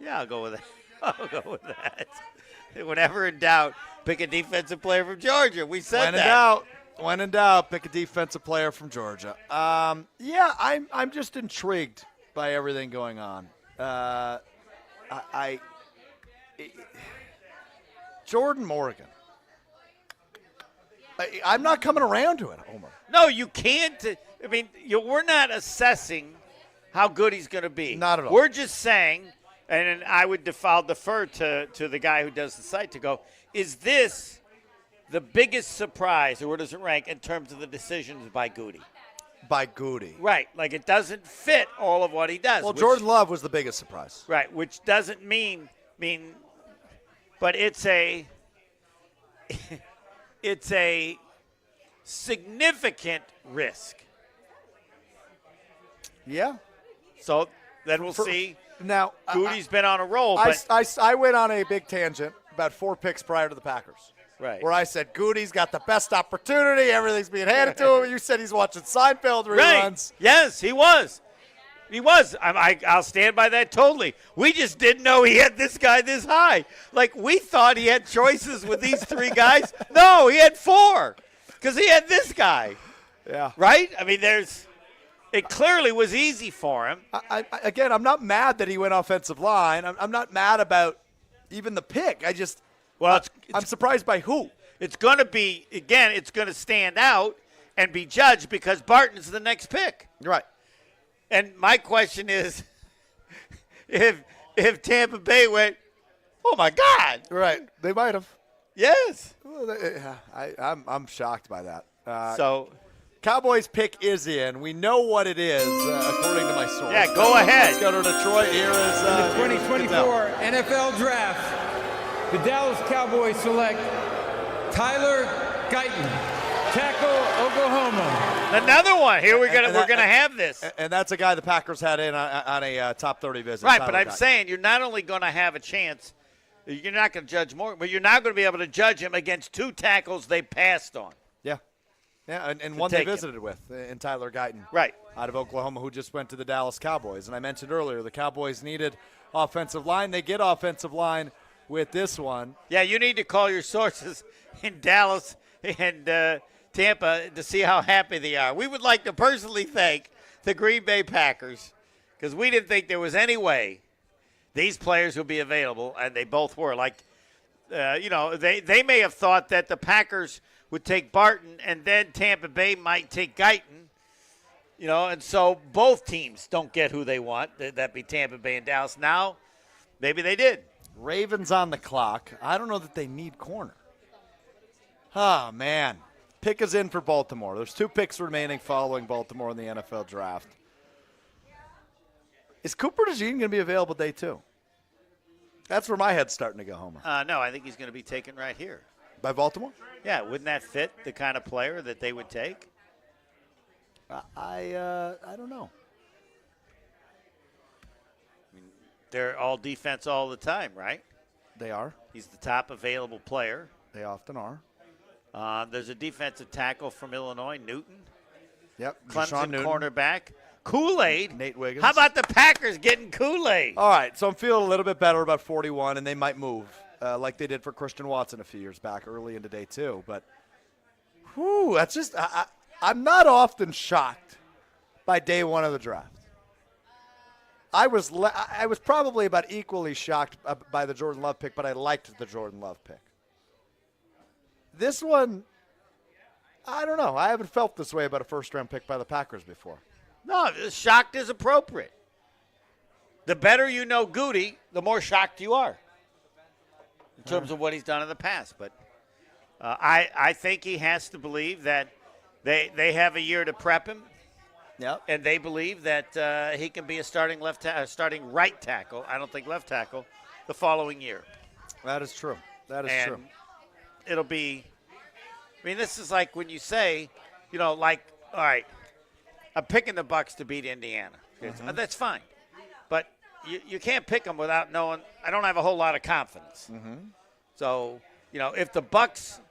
I'll go with that. I'll go with that. Whenever in doubt, pick a defensive player from Georgia. We said that. When in doubt, pick a defensive player from Georgia. Yeah, I'm just intrigued by everything going on. Jordan Morgan. I'm not coming around to it, Homer. No, you can't. I mean, we're not assessing how good he's going to be. Not at all. We're just saying, and I would defer to the guy who does the site to go, is this the biggest surprise, or where does it rank in terms of the decisions by Goody? By Goody. Right. Like it doesn't fit all of what he does. Well, Jordan Love was the biggest surprise. Right, which doesn't mean but it's a significant risk. Yeah. So then we'll see. Now, Goody's been on a roll. I went on a big tangent about 4 picks prior to the Packers. Right. Where I said Goody's got the best opportunity. Everything's being handed to him. You said he's watching Seinfeld reruns. Right. Yes, he was. He was. I'll stand by that totally. We just didn't know he had this guy this high. Like, we thought he had choices with these 3 guys. No, he had 4 because he had this guy. Yeah. Right? I mean, it clearly was easy for him. Again, I'm not mad that he went offensive line. I'm not mad about even the pick. I'm surprised by who. It's going to be, again, it's going to stand out and be judged because Barton's the next pick. Right. And my question is, if Tampa Bay went, oh, my God. Right. They might have. Yes. Well, I'm shocked by that. Cowboys pick is in. We know what it is, according to my source. Yeah, go ahead. Let's go to Detroit. Here is the 2024 NFL Draft. The Dallas Cowboys select Tyler Guyton, tackle, Oklahoma. Another one. Here we're gonna have this. And that's a guy the Packers had in on a top 30 visit. Right, Tyler but I'm Guyton. saying you're not only going to have a chance, you're not going to judge more, but you're not going to be able to judge him against 2 tackles they passed on. Yeah, and one they visited with in Tyler Guyton. Right. Out of Oklahoma, who just went to the Dallas Cowboys. And I mentioned earlier, the Cowboys needed offensive line. They get offensive line with this one. Yeah, you need to call your sources in Dallas and Tampa to see how happy they are. We would like to personally thank the Green Bay Packers because we didn't think there was any way these players would be available, and they both were. Like, they may have thought that the Packers would take Barton and then Tampa Bay might take Guyton, and so both teams don't get who they want. That'd be Tampa Bay and Dallas. Now, maybe they did. Ravens on the clock. I don't know that they need corner. Oh, man. Pick is in for Baltimore. There's 2 picks remaining following Baltimore in the NFL draft. Is Cooper DeJean going to be available day 2? That's where my head's starting to go, Homer. No, I think he's going to be taken right here. By Baltimore? Yeah, wouldn't that fit the kind of player that they would take? I don't know. I mean, they're all defense all the time, right? They are. He's the top available player. They often are. There's a defensive tackle from Illinois, Newton. Yep. Clemson Newton. cornerback. Kool-Aid. Nate Wiggins. How about the Packers getting Kool-Aid? All right, so I'm feeling a little bit better about 41, and they might move like they did for Christian Watson a few years back early into day 2. But, that's just I'm not often shocked by day 1 of the draft. I was probably about equally shocked by the Jordan Love pick, but I liked the Jordan Love pick. This one, I don't know. I haven't felt this way about a first-round pick by the Packers before. No, shocked is appropriate. The better you know Goody, the more shocked you are in terms of what he's done in the past. But I think he has to believe that they have a year to prep him. Yep. And they believe that he can be a starting starting right tackle. I don't think left tackle the following year. That is true. That is true. It'll be. I mean, this is like when you say, all right, I'm picking the Bucs to beat Indiana. That's fine, but you can't pick them without knowing. I don't have a whole lot of confidence. So if the Bucs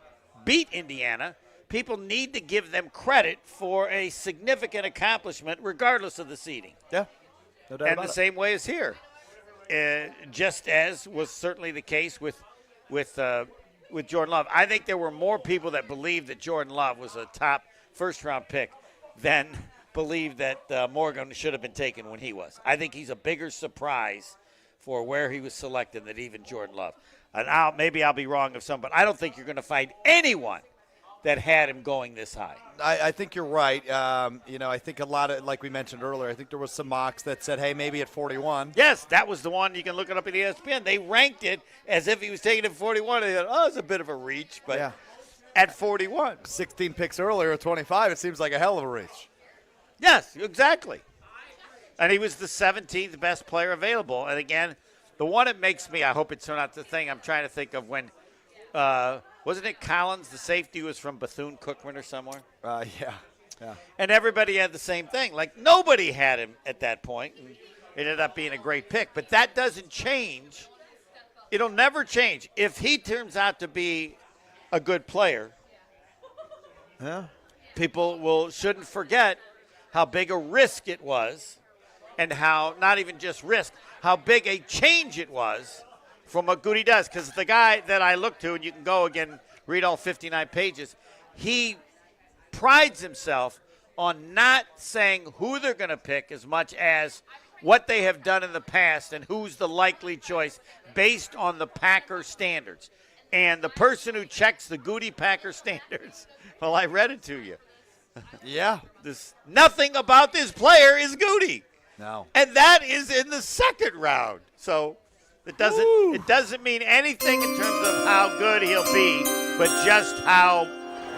beat Indiana, people need to give them credit for a significant accomplishment, regardless of the seeding. Yeah, no doubt and about the it. same way as here, just as was certainly the case with Jordan Love. I think there were more people that believed that Jordan Love was a top first-round pick than believed that Morgan should have been taken when he was. I think he's a bigger surprise for where he was selected than even Jordan Love. And maybe I'll be wrong of some, but I don't think you're going to find anyone that had him going this high. I think you're right. I think a lot of, like we mentioned earlier, I think there was some mocks that said, hey, maybe at 41. Yes, that was the one. You can look it up at ESPN. They ranked it as if he was taken at 41. They thought, it's a bit of a reach, but at 41. 16 picks earlier at 25, it seems like a hell of a reach. Yes, exactly. And he was the 17th best player available. And again, the one that makes me, I hope it's not the thing I'm trying to think of when, wasn't it Collins, the safety was from Bethune-Cookman or somewhere? Yeah. And everybody had the same thing. Like, nobody had him at that point. And it ended up being a great pick. But that doesn't change. It'll never change. If he turns out to be a good player, people shouldn't forget how big a risk it was and how, not even just risk, how big a change it was from what Goody does. Because the guy that I look to, and you can go again, read all 59 pages, he prides himself on not saying who they're going to pick as much as what they have done in the past and who's the likely choice based on the Packer standards. And the person who checks the Goody Packer standards, well, I read it to you. Yeah. Nothing about this player is Goody. No. And that is in the second round. So it doesn't mean anything in terms of how good he'll be, but just how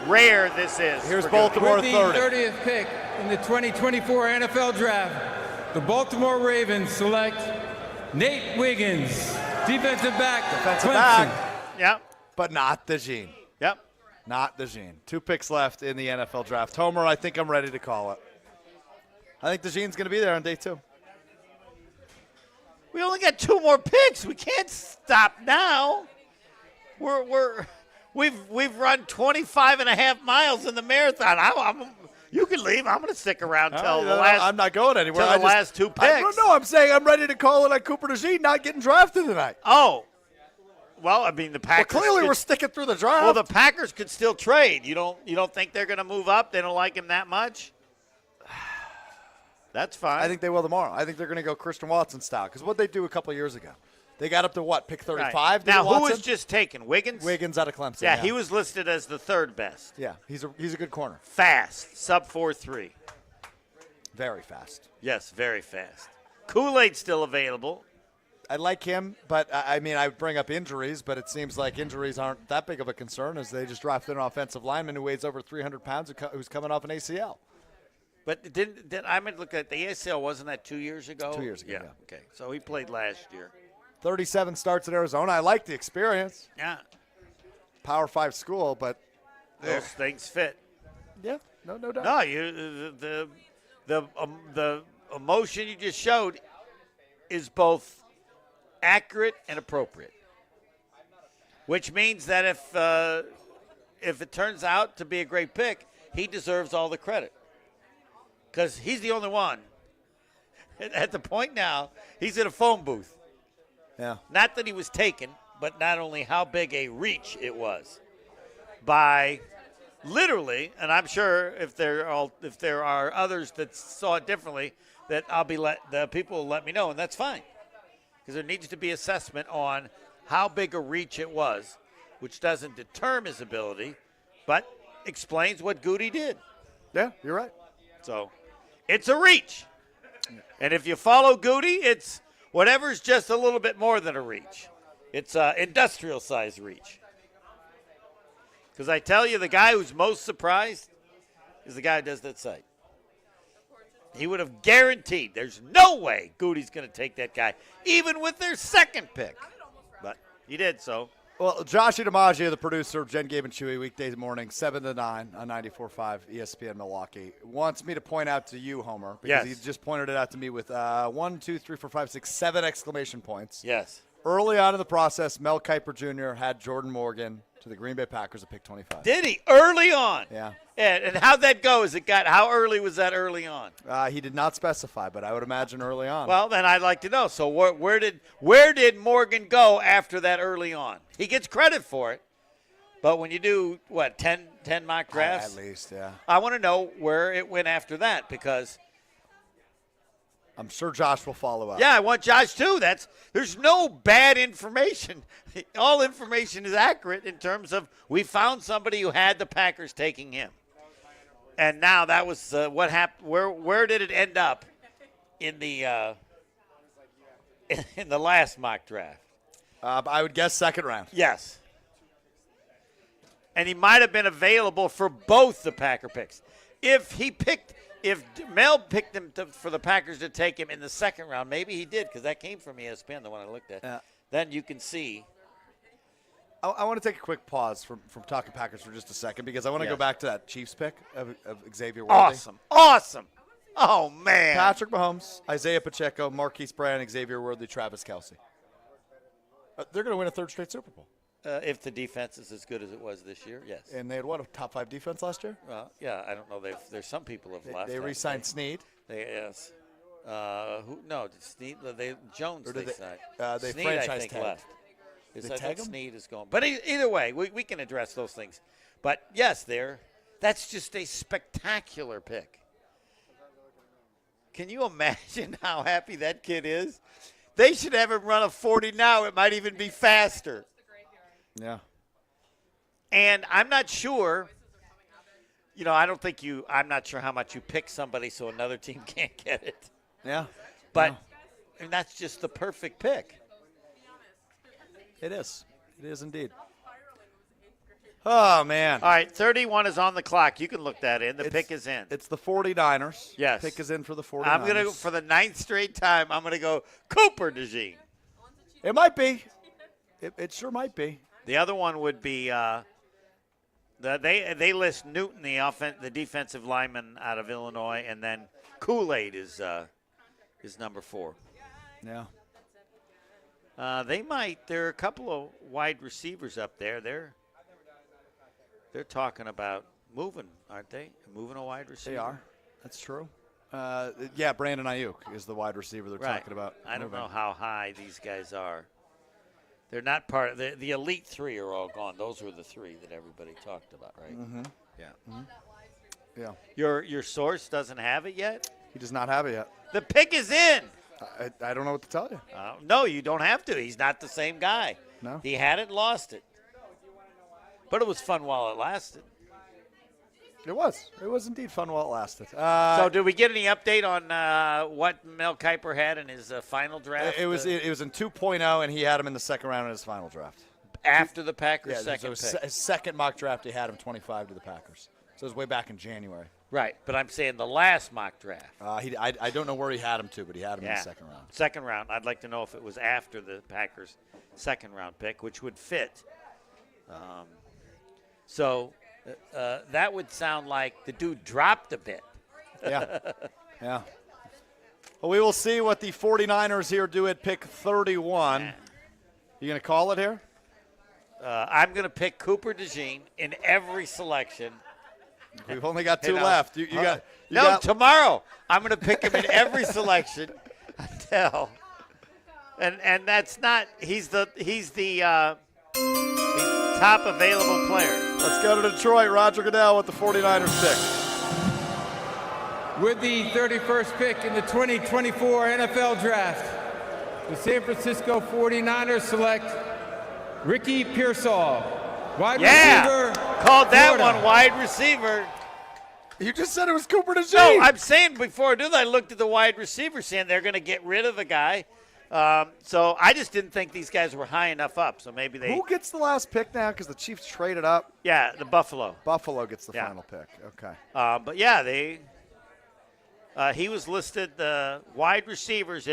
rare this is. Here's for Baltimore With the 30th pick in the 2024 NFL Draft, the Baltimore Ravens select Nate Wiggins, defensive back, Defensive Clemson. back. Yep. But not the Gene. Yep. Not the Gene. 2 picks left in the NFL Draft. Homer, I think I'm ready to call it. I think the Gene's going to be there on day 2. We only got 2 more picks. We can't stop now. We've run 25 and a half miles in the marathon. You can leave. I'm going to stick around till the last. I'm not going anywhere. Till the last 2 picks. I don't know. I'm saying I'm ready to call it on Cooper DeJean not getting drafted tonight. Oh. Well, I mean, the Packers. Well, clearly we're sticking through the draft. Well, the Packers could still trade. You don't think they're going to move up? They don't like him that much? That's fine. I think they will tomorrow. I think they're going to go Christian Watson style. Because what they do a couple of years ago, they got up to what, pick 35? Right. Now, who was just taken? Wiggins? Wiggins out of Clemson. Yeah, he was listed as the 3rd best. Yeah, he's a good corner. Fast, sub 4.3. Very fast. Yes, very fast. Kool-Aid's still available. I like him, but I mean, I would bring up injuries, but it seems like injuries aren't that big of a concern as they just drafted an offensive lineman who weighs over 300 pounds who's coming off an ACL. But did I mean, look at the ACL, wasn't that 2 years ago? 2 years ago, yeah. Okay, so he played last year. 37 starts at Arizona. I like the experience. Yeah. Power 5 school, but those things fit. Yeah, no doubt. No, the emotion you just showed is both accurate and appropriate, which means that if it turns out to be a great pick, he deserves all the credit because he's the only one. At the point now, he's in a phone booth. Yeah. Not that he was taken, but not only how big a reach it was by literally, and I'm sure if there are others that saw it differently, that the people will let me know, and that's fine. Because there needs to be assessment on how big a reach it was, which doesn't determine his ability, but explains what Goody did. Yeah, you're right. So it's a reach. And if you follow Goody, it's whatever's just a little bit more than a reach. It's an industrial-sized reach. Because I tell you, the guy who's most surprised is the guy who does that site. He would have guaranteed there's no way Goody's going to take that guy, even with their 2nd pick. But he did so. Well, Josh DiMaggio, the producer of Jen, Gabe, and Chewy, weekdays morning, 7 to 9 on 94.5 ESPN Milwaukee, wants me to point out to you, Homer, because he just pointed it out to me with 1, 2, 3, 4, 5, 6, 7 exclamation points. Yes. Early on in the process, Mel Kiper Jr. had Jordan Morgan to the Green Bay Packers at pick 25. Did he? Early on? Yeah. And how'd that go? How early was that early on? He did not specify, but I would imagine early on. Well, then I'd like to know. So where did Morgan go after that early on? He gets credit for it, but when you do, 10 mock drafts? At least, yeah. I want to know where it went after that because I'm sure Josh will follow up. Yeah, I want Josh too. There's no bad information. All information is accurate in terms of we found somebody who had the Packers taking him. And now that was what happened. Where did it end up in the last mock draft? I would guess 2nd round. Yes. And he might have been available for both the Packer picks. If Mel picked him for the Packers to take him in the 2nd round, maybe he did because that came from ESPN, the one I looked at. Then you can see. I want to take a quick pause from talking Packers for just a second because I want to go back to that Chiefs pick of Xavier Worthy. Awesome. Oh, man. Patrick Mahomes, Isaiah Pacheco, Marquise Brown, Xavier Worthy, Travis Kelce. They're going to win a 3rd straight Super Bowl. If the defense is as good as it was this year, yes. And they had, a top 5 defense last year? Well, yeah, I don't know. There's some people have left. They re-signed Snead. Yes. Snead, Jones or they signed. They Snead, franchise I think, tagged. left. They tag him? Snead is going. But either way, we can address those things. But, yes, that's just a spectacular pick. Can you imagine how happy that kid is? They should have him run a 40 now. It might even be faster. Yeah. And I'm not sure, I'm not sure how much you pick somebody so another team can't get it. Yeah. But and that's just the perfect pick. It is. It is indeed. Oh, man. All right, 31 is on the clock. You can look that in. The pick is in. It's the 49ers. Yes. Pick is in for the 49ers. I'm going to, for the 9th straight time, I'm going to go Cooper DeJean. It might be. It sure might be. The other one would be they list Newton, the defensive lineman out of Illinois, and then Kool-Aid is number 4. Yeah. There are a couple of wide receivers up there. They're talking about moving, aren't they? Moving a wide receiver. They are. That's true. Yeah, Brandon Ayuk is the wide receiver they're talking about. I don't know how high these guys are. They're not part of the elite 3 are all gone. Those were the 3 that everybody talked about, right? Mm-hmm. Yeah. Mm-hmm. Yeah. Your source doesn't have it yet? He does not have it yet. The pick is in. I don't know what to tell you. No, you don't have to. He's not the same guy. No. He had it, lost it. But it was fun while it lasted. It was. It was indeed fun while it lasted. So did we get any update on what Mel Kiper had in his final draft? It was in 2.0, and he had him in the second round in his final draft. After the Packers' second pick. His second mock draft, he had him 25 to the Packers. So it was way back in January. Right, but I'm saying the last mock draft. I don't know where he had him to, but he had him in the second round. Second round. I'd like to know if it was after the Packers' second round pick, which would fit. So that would sound like the dude dropped a bit. Yeah. Yeah. Well, we will see what the 49ers here do at pick 31. You going to call it here? I'm going to pick Cooper DeJean in every selection. We've only got 2 left. You tomorrow I'm going to pick him in every selection until, and that's not. He's the top available player. Let's go to Detroit. Roger Goodell with the 49ers pick. With the 31st pick in the 2024 NFL Draft, the San Francisco 49ers select Ricky Pearsall, wide receiver. Called that Florida. one wide receiver. You just said it was Cooper DeJean. No, I'm saying before I do that, I looked at the wide receiver saying they're going to get rid of the guy. So I just didn't think these guys were high enough up. So maybe they. Who gets the last pick now? Because the Chiefs traded up. Yeah, the Buffalo. Buffalo gets the final pick. Okay. But yeah, he was listed the wide receivers.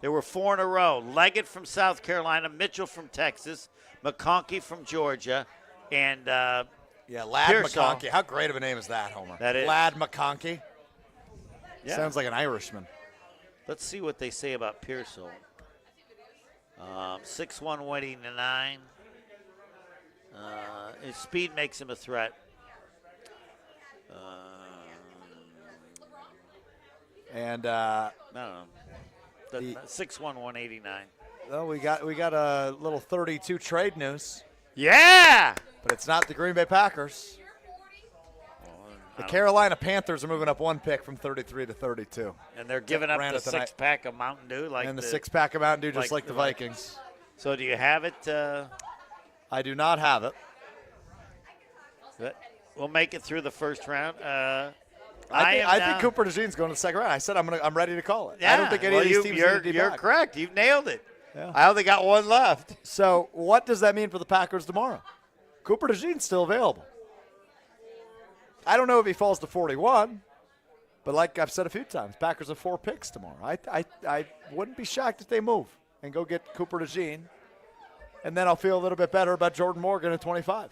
There were 4 in a row. Leggett from South Carolina, Mitchell from Texas, McConkey from Georgia, and Lad Pearsall. McConkey. How great of a name is that, Homer? That is. Lad McConkey. Yeah. Sounds like an Irishman. Let's see what they say about Pearsall. 6'1", 189. His speed makes him a threat. And I don't know. 6'1", 189. Well, we got a little 32 trade news. Yeah! But it's not the Green Bay Packers. The Carolina Panthers are moving up 1 pick from 33 to 32. And they're giving up the 6-pack of Mountain Dew. And the 6-pack of Mountain Dew, just like the Vikings. So do you have it? I do not have it. But we'll make it through the first round. I think Cooper DeJean's going to the second round. I said I'm ready to call it. Yeah. I don't think any of these teams are You're correct. You've nailed it. Yeah. I only got 1 left. So what does that mean for the Packers tomorrow? Cooper DeJean's still available. I don't know if he falls to 41, but like I've said a few times, Packers have 4 picks tomorrow. I wouldn't be shocked if they move and go get Cooper DeJean, and then I'll feel a little bit better about Jordan Morgan at 25.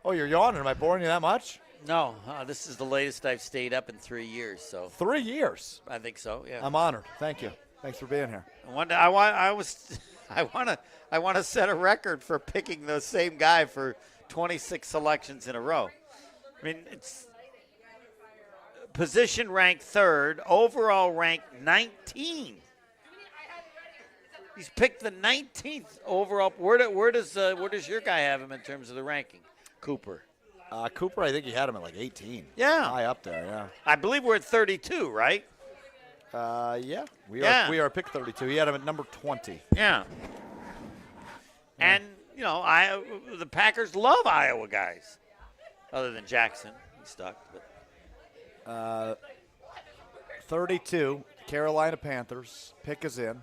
Oh, you're yawning. Am I boring you that much? No, this is the latest I've stayed up in 3 years. So 3 years? I think so. Yeah. I'm honored. Thank you. Thanks for being here. I want to set a record for picking the same guy for 26 selections in a row. I mean, it's position ranked 3rd, overall ranked 19. He's picked the 19th overall. Where does your guy have him in terms of the ranking? Cooper. Cooper, I think he had him at like 18. Yeah. High up there, yeah. I believe we're at 32, right? Yeah. We are pick 32. He had him at number 20. Yeah. And, the Packers love Iowa guys. Other than Jackson. He's stuck. But. 32, Carolina Panthers. Pick is in.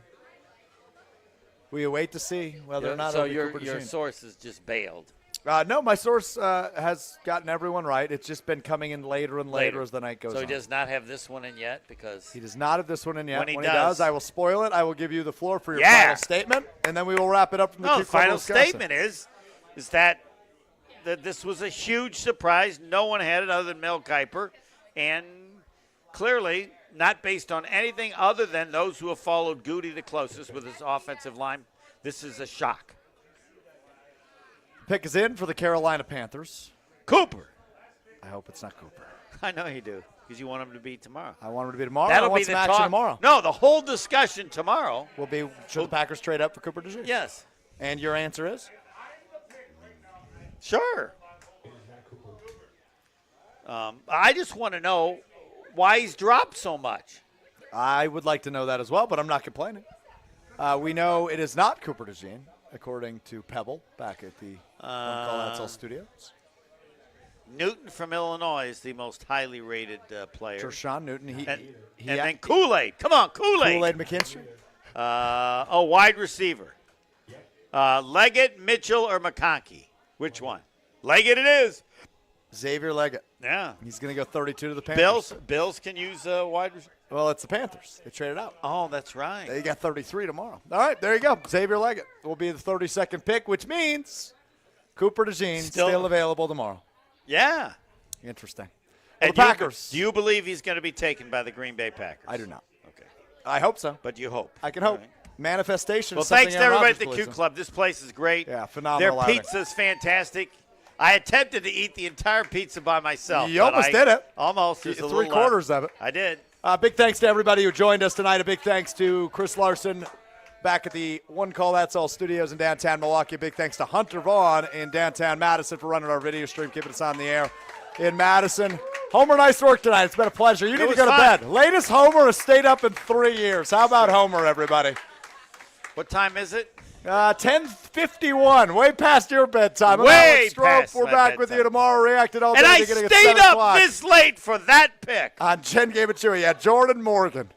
We await to see whether or not so it'll be your Cooper DeJean. source is just bailed. No, my source has gotten everyone right. It's just been coming in later and later as the night goes on. So he does not have this one in yet because he does not have this one in yet. When he does, I will spoil it. I will give you the floor for your final statement, and then we will wrap it up from the The final statement is that this was a huge surprise. No one had it other than Mel Kiper, and clearly not based on anything other than those who have followed Goody the closest with his offensive line. This is a shock. Pick is in for the Carolina Panthers. Cooper. I hope it's not Cooper. I know you do, because you want him to be tomorrow. I want him to be tomorrow. That'll I want be some the action talk tomorrow. No, the whole discussion tomorrow will be, should the Packers trade up for Cooper DeJean? Yes. And your answer is? Sure. I just want to know why he's dropped so much. I would like to know that as well, but I'm not complaining. We know it is not Cooper DeJean, according to Pebble back at the Call Outsell Studios. Newton from Illinois is the most highly rated player. Tershawn Newton. And then Kool-Aid. Come on, Kool-Aid. Kool-Aid McKinstry. Wide receiver. Leggett, Mitchell, or McConkey? Which one? Leggett it is. Xavier Leggett. Yeah. He's going to go 32 to the Panthers. Bills can use wide receiver. Well, it's the Panthers. They traded out. Oh, that's right. They got 33 tomorrow. All right, there you go. Xavier Leggett will be the 32nd pick, which means Cooper DeJean still available tomorrow. Yeah. Interesting. And the Packers. Do you believe he's going to be taken by the Green Bay Packers? I do not. Okay. I hope so. But you hope. I can hope. Right. Manifestation. Well, is something thanks to Aaron everybody Rodgers at the Q believes in. Club. This place is great. Yeah, phenomenal. Their pizza's fantastic. I attempted to eat the entire pizza by myself. You almost did it. Almost. Three-quarters of it. I did. Big thanks to everybody who joined us tonight. A big thanks to Chris Larson back at the One Call That's All studios in downtown Milwaukee. A big thanks to Hunter Vaughn in downtown Madison for running our video stream, keeping us on the air in Madison. Homer, nice work tonight. It's been a pleasure. You need to go to bed. Latest Homer has stayed up in 3 years. How about Homer, everybody? What time is it? 10:51, way past your bedtime. Way I'm Alex past Strouf. We're my back with you tomorrow, reacting all day. And I beginning at stayed 7 up o'clock. this late for that pick. On Jen Gabe and Chewy. Yeah, Jordan Morgan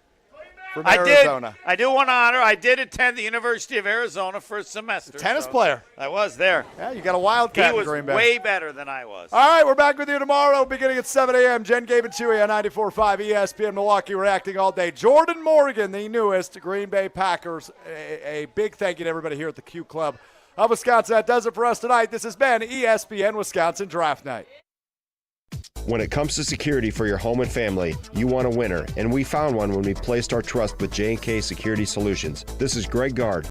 from Arizona. I do want to honor. I did attend the University of Arizona for a semester. Tennis player. I was there. Yeah, you got a wildcat He in Green Bay. was way better than I was. All right, we're back with you tomorrow, beginning at 7 a.m. Jen Gabe and Chewy on 94.5 ESPN Milwaukee, reacting all day. Jordan Morgan, the newest Green Bay Packers. A big thank you to everybody here at the Q Club of Wisconsin. That does it for us tonight. This has been ESPN Wisconsin Draft Night. When it comes to security for your home and family, you want a winner, and we found one when we placed our trust with J&K Security Solutions. This is Greg Gard.